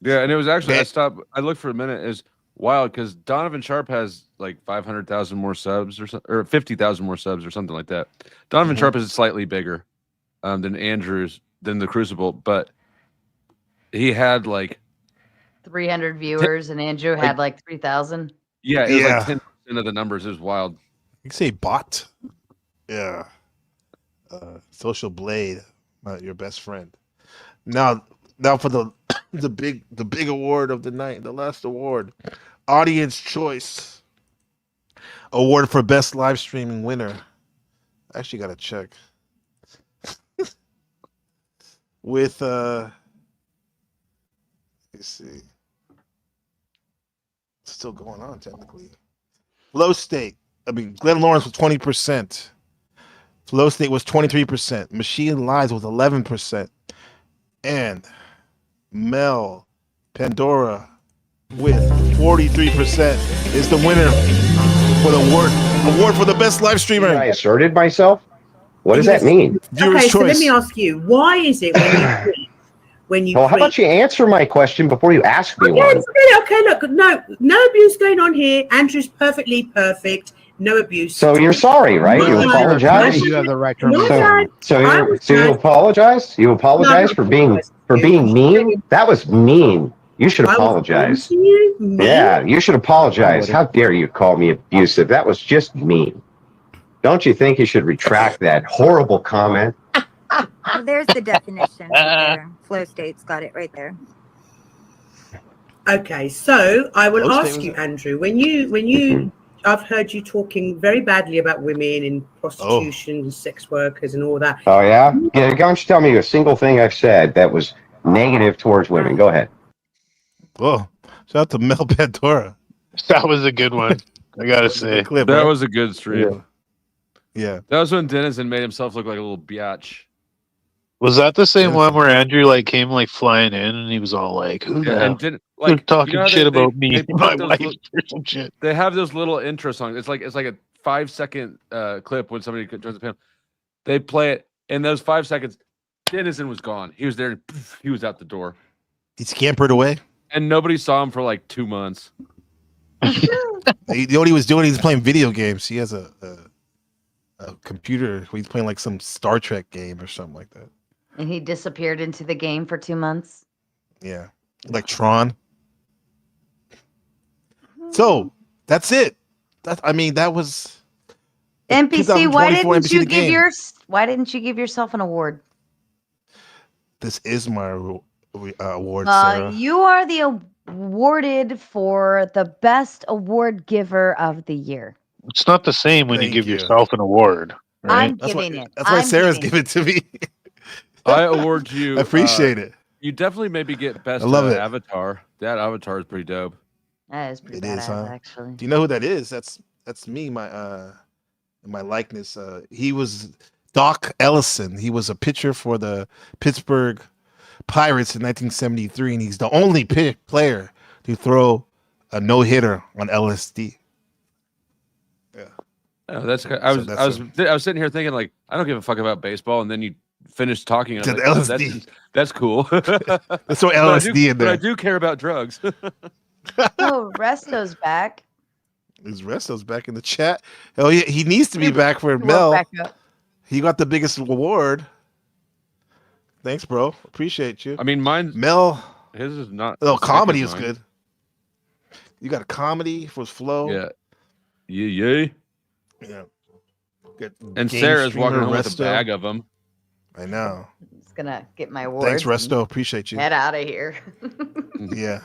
Yeah, and it was actually I Man. stopped. I looked for a minute. It's wild because Donovan Sharp has like 500,000 more subs or 50,000 more subs or something like that. Donovan Sharp is slightly bigger than than the Crucible, but he had like 300 viewers, and Andrew had like 3,000. it was Yeah. like 10% of the numbers. It was wild. You can say bot. Yeah. Social Blade, your best friend. Now for the the big award of the night, the last award, Audience Choice Award for Best Live Streaming Winner. I actually got to check. With let's see, it's still going on technically. Flow State. Glenn Lawrence was 20%. Flow State was 23%. Machine Lies was 11%. And Mel Pandora with 43% is the winner for the award for the best live streamer. I asserted myself. What does that mean? Viewer's Okay, so let choice. me ask you, why is it when you Well, how tweet- about you answer my question before you ask me Okay, one? okay, look, no abuse going on here. Andrew's perfectly perfect. No abuse. So you're sorry, right? You apologize. You have the right No, Dad. So you apologize. You apologize for being mean. That was mean. You should I was apologize. mean to you? Mean? Yeah, you should apologize. How dare you call me abusive? That was just mean. Don't you think you should retract that horrible comment? Well, there's the definition right there. Flow state's got it right there. Okay, so I will Flow state ask was you, it? Andrew, when you I've heard you talking very badly about women in prostitution, sex workers, and all that. Oh yeah? Yeah. Why don't you tell me a single thing I've said that was negative towards women? Go ahead. Whoa! Shout out to Mel Pandora. That was a good one. I gotta say. Clip, That right? was a good stream. Yeah. That was when Denizen made himself look like a little biatch. Was that the same one where Andrew like came like flying in and he was all like, "Who the Yeah, hell? and didn't They're like talking you know how shit about me, they put my those wife, little- or some shit." They have those little intro songs. It's like a 5-second clip when somebody joins the panel. They play it in those 5 seconds. Denizen was gone. He was there. And poof, he was out the door, He scampered away. and nobody saw him for like 2 months. You know what he was doing? He was playing video games. He has a computer. He's playing like some Star Trek game or something like that. And he disappeared into the game for 2 months. Yeah, like Tron. So that's it. That was NPC, why 2024 didn't NPC you the give game. why didn't you give yourself an award? This is my award, Sarah. You are the awarded for the best award giver of the year. It's not the same when you Thank give you. yourself an award, right? I'm giving it. That's why I'm Sarah's giving giving it to me. I award you. I appreciate it. You definitely maybe get best I love it. avatar. That avatar is pretty dope. That is pretty It badass, is, huh? actually. Do you know who that is? That's me. My likeness. He was Doc Ellison. He was a pitcher for the Pittsburgh Pirates in 1973, and he's the only player to throw a no-hitter on LSD. Yeah. Oh, that's. I was sitting here thinking like I don't give a fuck about baseball, and then you finished talking. And I To was the like, LSD. That's cool. Let's throw But I LSD do- in But I there. do care about drugs. Oh, Resto's back. Is Resto's back in the chat? Oh yeah, he needs to be back for He woke Mel. back up. He got the biggest award. Thanks, bro. Appreciate you. I mean, mine. Mel. His is not. Oh, as thick comedy as was mine. good. You got a comedy for flow. Yeah. Yeah. Yeah. Good And game Sarah's streamer, walking home with a Resto. bag of them. I know. Just gonna get my award. Thanks, Resto. Appreciate you. Head out of here. Yeah.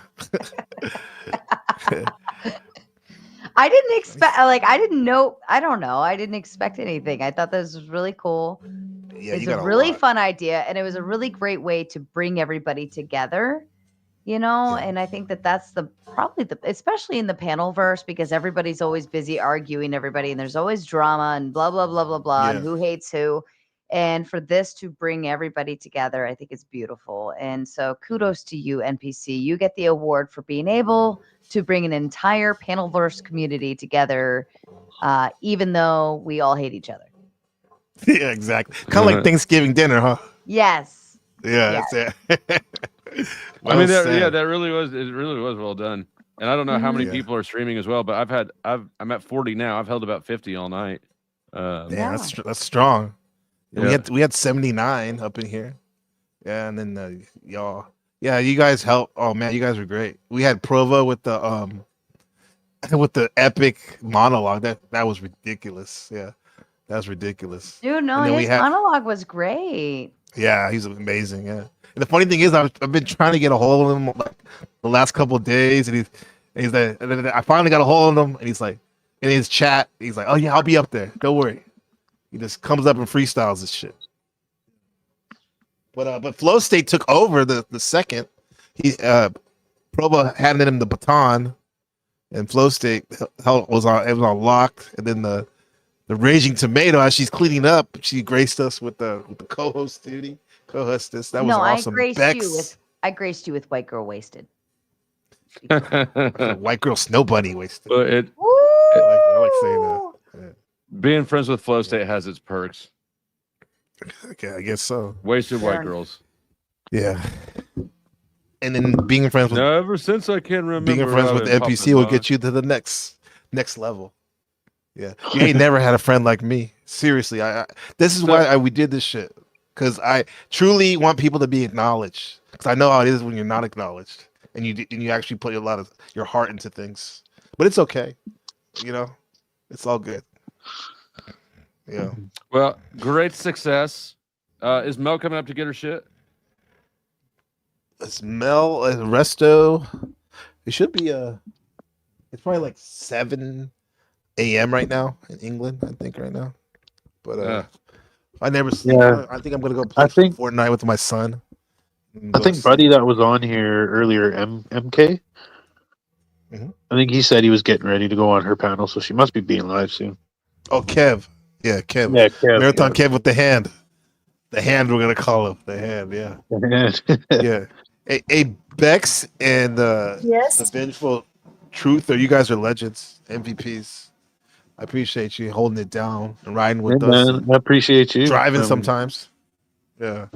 I didn't expect, like, I didn't know. I don't know. I didn't expect anything. I thought this was really cool. Yeah, It's you got a a really lot. fun idea, and it was a really great way to bring everybody together. You know, and I think that that's especially in the panel verse, because everybody's always busy arguing everybody, and there's always drama and blah blah blah blah blah, and Yeah. who hates who. And for this to bring everybody together, I think it's beautiful. And so kudos to you, NPC. You get the award for being able to bring an entire panelverse community together, even though we all hate each other. Yeah, exactly. Kind of like Thanksgiving dinner, huh? Yes. Yeah, Yes. that's it. I mean, Well that said. really was. It really was well done. And I don't know how many Yeah. people are streaming as well, but I'm at 40 now. I've held about 50 all night. Yeah, that's strong. And Yeah. We had 79 up in here. Yeah, and then y'all. Yeah, you guys helped. Oh man, you guys were great. We had Provo with the epic monologue. That was ridiculous. Yeah. That was ridiculous. Dude, no, And then we his had- monologue was great. Yeah, he's amazing. Yeah, and the funny thing is, I've been trying to get a hold of him like the last couple of days, and he's like, and then I finally got a hold of him, and he's like, in his chat, he's like, "Oh yeah, I'll be up there. Don't worry." He just comes up and freestyles this shit. But Flow State took over the second. He Provo handed him the baton, and Flow State was on locked, and then the Raging Tomato, as she's cleaning up, she graced us with the co-host duty, co-hostess. That was awesome. I graced you with White Girl Wasted. White Girl Snow Bunny wasted. But I like saying that. Yeah. being friends with Flow State has its perks. Okay, I guess so. Wasted Sure. white girls. Yeah. And then being friends with Ever since I can remember, being friends I've with been NPC popping will mine. get you to the next level. Yeah, you ain't never had a friend like me. Seriously, this is why we did this shit, because I truly want people to be acknowledged. Because I know how it is when you're not acknowledged, and you actually put a lot of your heart into things. But it's okay, it's all good. Yeah. Well, great success. Is Mel coming up to get her shit? It's Mel Resto. It should be it's probably like 7 a.m. right now in England, I think right now. But I never sleep. Yeah. I think I'm gonna go play Fortnite with my son. I think Buddy that was on here earlier, MK. Mhm. I think he said he was getting ready to go on her panel, so she must be being live soon. Oh, Kev. Yeah, Kev. Yeah, Kev. Marathon Kev with the hand. The hand, we're gonna call him. The hand, yeah. Yeah. Hey, Bex and Yes? the Vengeful Truth, you guys are legends, MVPs. I appreciate you holding it down and riding with Hey, us. man, and I appreciate you. driving sometimes. Yeah.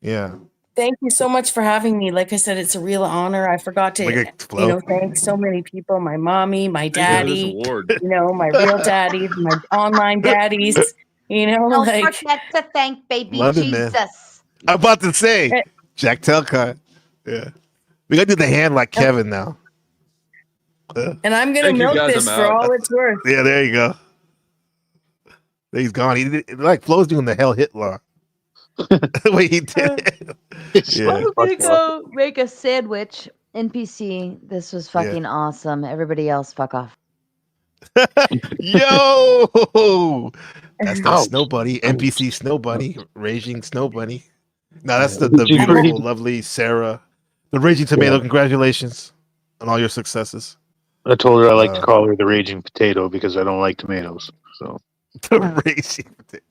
Yeah. Thank you so much for having me. Like I said, it's a real honor. I forgot to, thank so many people, my mommy, my daddy, my real daddies, my online daddies, Don't like forget to thank baby London, man. Jesus. I'm about to say Jack Telcott. Yeah. We gotta do the hand like Kevin now. and I'm gonna milk this for all it's worth. Yeah, there you go. He's gone. He did, like Flo's doing the hell Hitler. Wait, he did. Yeah. I'm gonna go make a sandwich. NPC, this was fucking awesome. Everybody else, fuck off. Yo, that's the Snow Bunny, NPC Snow Bunny, Raging Snow Bunny. No, that's the beautiful, lovely Sarah, the Raging Tomato. Yeah. Congratulations on all your successes. I told her I like to call her the Raging Potato because I don't like tomatoes. So the Raging Potato.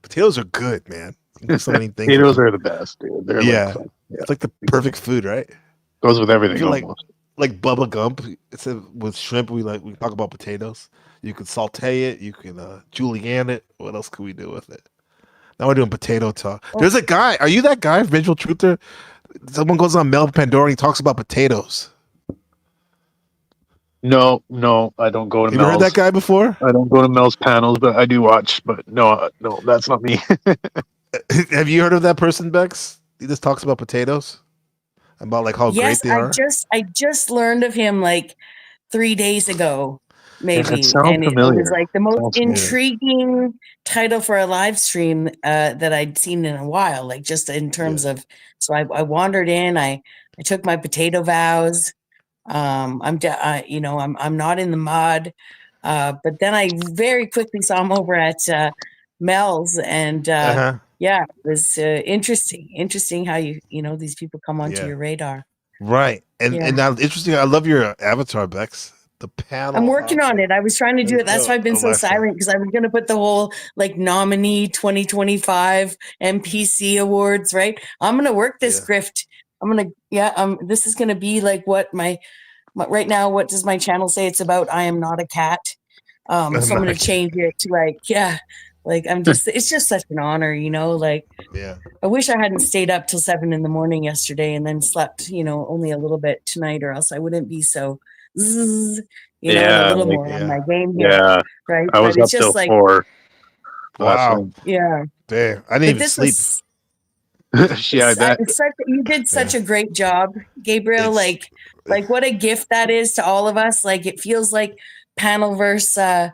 Potatoes are good, man. You can do so many things. Potatoes are the best, dude. They're yeah. like, It's like the perfect food, right? Goes with everything. Like Almost. like Bubba Gump. It's with shrimp. We talk about potatoes. You can saute it. You can julienne it. What else can we do with it? Now we're doing potato talk. There's a guy. Are you that guy, Visual Truther? Someone goes on Mel Pandora and he talks about potatoes. No, I don't go to You Mel's. ever heard that guy before? I don't go to Mel's panels, but I do watch. But no, that's not me. Have you heard of that person, Bex? He just talks about potatoes, about like how Yes, great they are. I just learned of him like 3 days ago, maybe, sounds and it familiar. was like the most Sounds familiar. intriguing title for a live stream that I'd seen in a while. Like just in terms of, so I wandered in. I took my potato vows. I'm not in the mud, but then I very quickly saw him over at Mel's, and yeah, it was interesting how these people come onto your radar. Right, and Yeah. and now interesting. I love your avatar, Bex. The panel. I'm working on it. I was trying to do it. That's why I've been so Alexa. silent, because I was going to put the whole like nominee 2025 NPC awards, right? I'm going to work this grift. I'm going to, this is going to be like what my right now, what does my channel say? It's about I am not a cat. So I'm going to change it to it's just such an honor, like, I wish I hadn't stayed up till 7 a.m. yesterday and then slept, only a little bit tonight, or else I wouldn't be so, and a little more on my game here. Yeah, right. I was But up it's just till like, 4. Wow. yeah. Damn, I didn't But even this sleep. Yeah, I bet. You did such a great job, Gabriel. Like what a gift that is to all of us. Like it feels like Panelverse,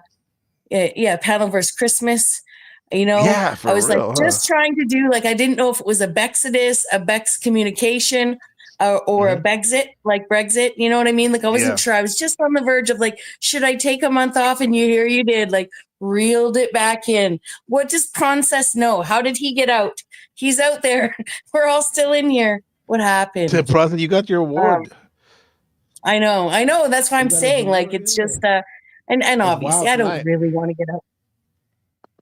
Panelverse Christmas. Yeah, for I was real, like just trying to do I didn't know if it was a Bexodus, a Bex communication, or a Brexit, like Brexit. You know what I mean? Like I wasn't sure. I was just on the verge of should I take a month off? And you did, reeled it back in. What does Princess know? How did he get out? He's out there. We're all still in here. What happened? President, you got your award. I know. That's why I'm saying it's just and obviously I don't really want to get out.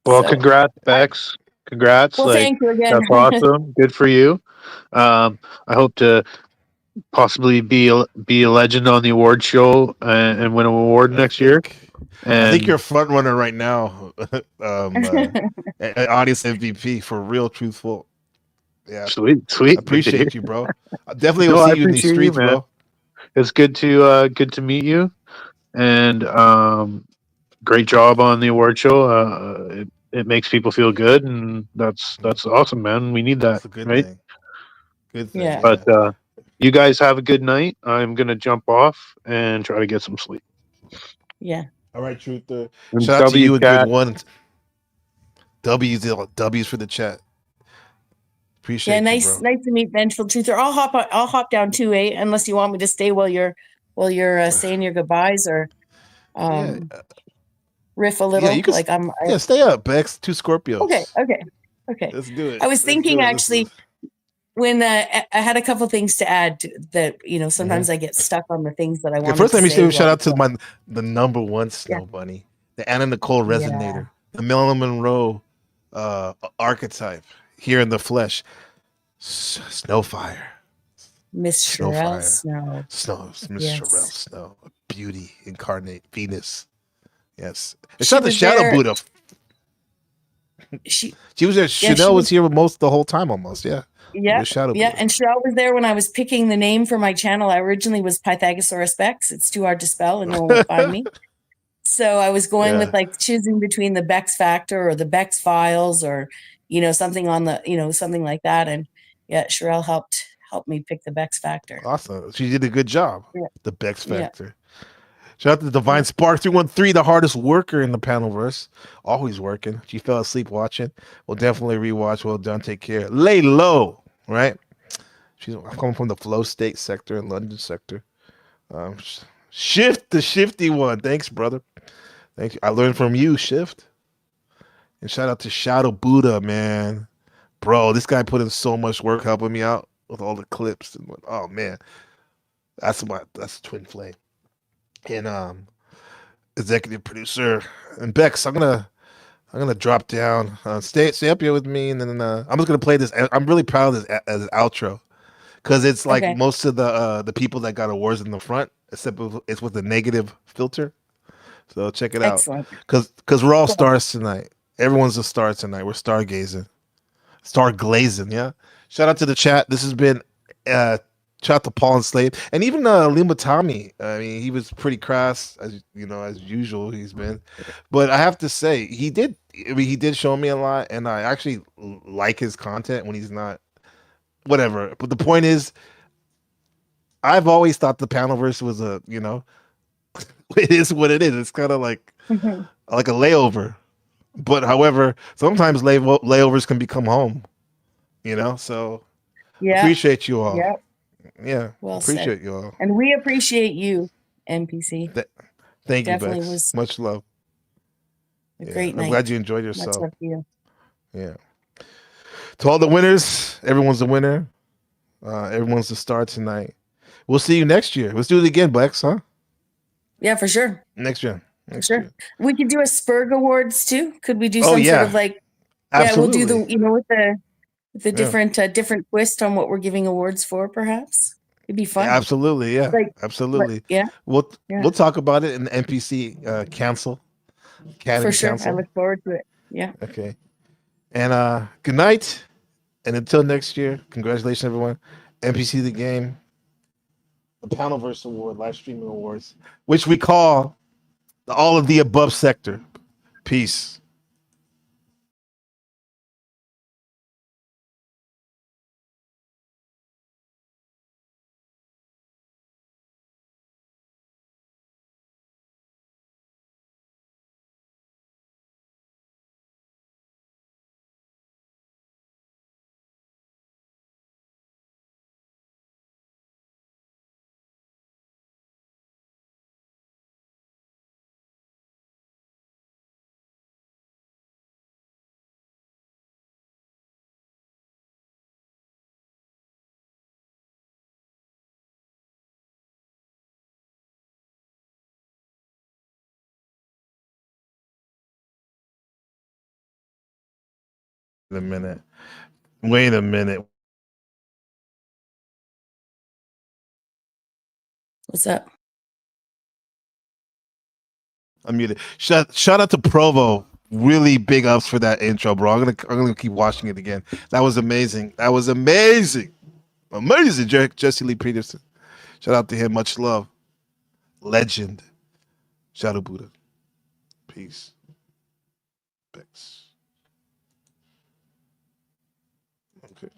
Well, congrats, Bex. Congrats. Well, thank you again. That's awesome. Good for you. I hope to possibly be a legend on the award show and win an award next year. And I think you're a front runner right now. Audience MVP for real, truthful. Yeah, sweet. I appreciate you, bro. I definitely will see you in these streets, bro. It's good to meet you, and great job on the award show. It makes people feel good, and that's awesome, man. We need that, It's a good right? thing. Good thing. Yeah. But you guys have a good night. I'm gonna jump off and try to get some sleep. Yeah. All right, Truther. And Shout out to W you, a chat. good one. W's for the chat. Appreciate Yeah, you, nice bro. to meet Vengeful Truther. I'll hop down too, unless you want me to stay while you're saying your goodbyes or riff a little. you can. Like Stay up, Bex. 2 Scorpios. Okay. Let's do it. I was Let's thinking do it. actually when I had a couple things to add that sometimes Mhm. I get stuck on the things that I Okay, want first, to let me say. say a shout out to the number one snow Yeah. bunny, the Anna Nicole Yeah. Resonator, the Marilyn Monroe archetype here in the flesh. Snowfire. Miss Sherelle Snowfire. Snow. Miss Yes. Sherelle Snow. A beauty incarnate. Venus. Yes. And She shout out to was Shadow there- Buddha. She was there. Yeah, she Chanel was was- here most the whole time almost. Yeah. Yeah, With Shadow yeah, Buddha. and Sherelle was there when I was picking the name for my channel. I originally was Pythagosaurus Bex. It's too hard to spell, and no one would find me. So I was going with like choosing between the Bex Factor or the Bex Files, or something on the something like that. And yeah, Sherelle helped me pick the Bex Factor. Awesome. She did a good job. Yeah. The Bex Yeah. Factor. Shout out to Divine Spark 313, the hardest worker in the Panelverse. Always working. She fell asleep watching. We'll definitely rewatch. Well done. Take care. Lay low, right? I'm coming from the flow state sector and London sector. Shift, the shifty one. Thanks, brother. Thank you. I learned from you, Shift. And shout out to Shadow Buddha, man. Bro, this guy put in so much work helping me out with all the clips. And oh man. That's twin flame. And executive producer and Bex. I'm gonna drop down. Stay up here with me, and then I'm just gonna play this. I'm really proud of this as an outro because it's like most of the people that got awards in the front, except it's with a negative filter. So check it Excellent. out because we're all stars tonight. Everyone's a star tonight. We're stargazing, starglazing. Yeah. Shout out to the chat. This has been. Shout out to Paul and Slade, and even Lima Tommy. I mean, he was pretty crass, as usual. He's been, but I have to say, he did show me a lot, and I actually like his content when he's not whatever. But the point is, I've always thought the Panelverse was it is what it is. It's kind of like a layover, but however, sometimes layovers can become home. So appreciate you all. Yeah. Yeah, Well appreciate said. you all. And we appreciate you, NPC. Thank you, Definitely Bex. was Much love. a great night. I'm glad you enjoyed Much yourself. love to you. Yeah. To all the winners, everyone's a winner. Everyone's a star tonight. We'll see you next year. Let's do it again, Bex, huh? Yeah, for sure. Next year. Sure. We could do a Spurg Awards too. Could we do Oh, some yeah. sort of like? Absolutely. Yeah, we'll do with the Yeah. different twist on what we're giving awards for. Perhaps it'd be fun. Absolutely, yeah. Absolutely. Yeah. We'll talk about it in the NPC council. Canon For sure. Council. I look forward to it. Yeah. Okay. And good night. And until next year, congratulations, everyone. NPC the game, the Panelverse Award, live streaming awards, which we call the all of the above sector. Peace. Wait a minute. Wait a minute. What's up? I'm muted. Shout out to Provo. Really big ups for that intro, bro. I'm gonna keep watching it again. That was amazing. That was amazing. Amazing, Jesse Lee Peterson. Shout out to him. Much love. Legend. Shadow Buddha. Peace. Peace. Peace. Okay.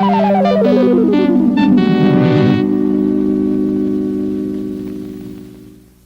Bye.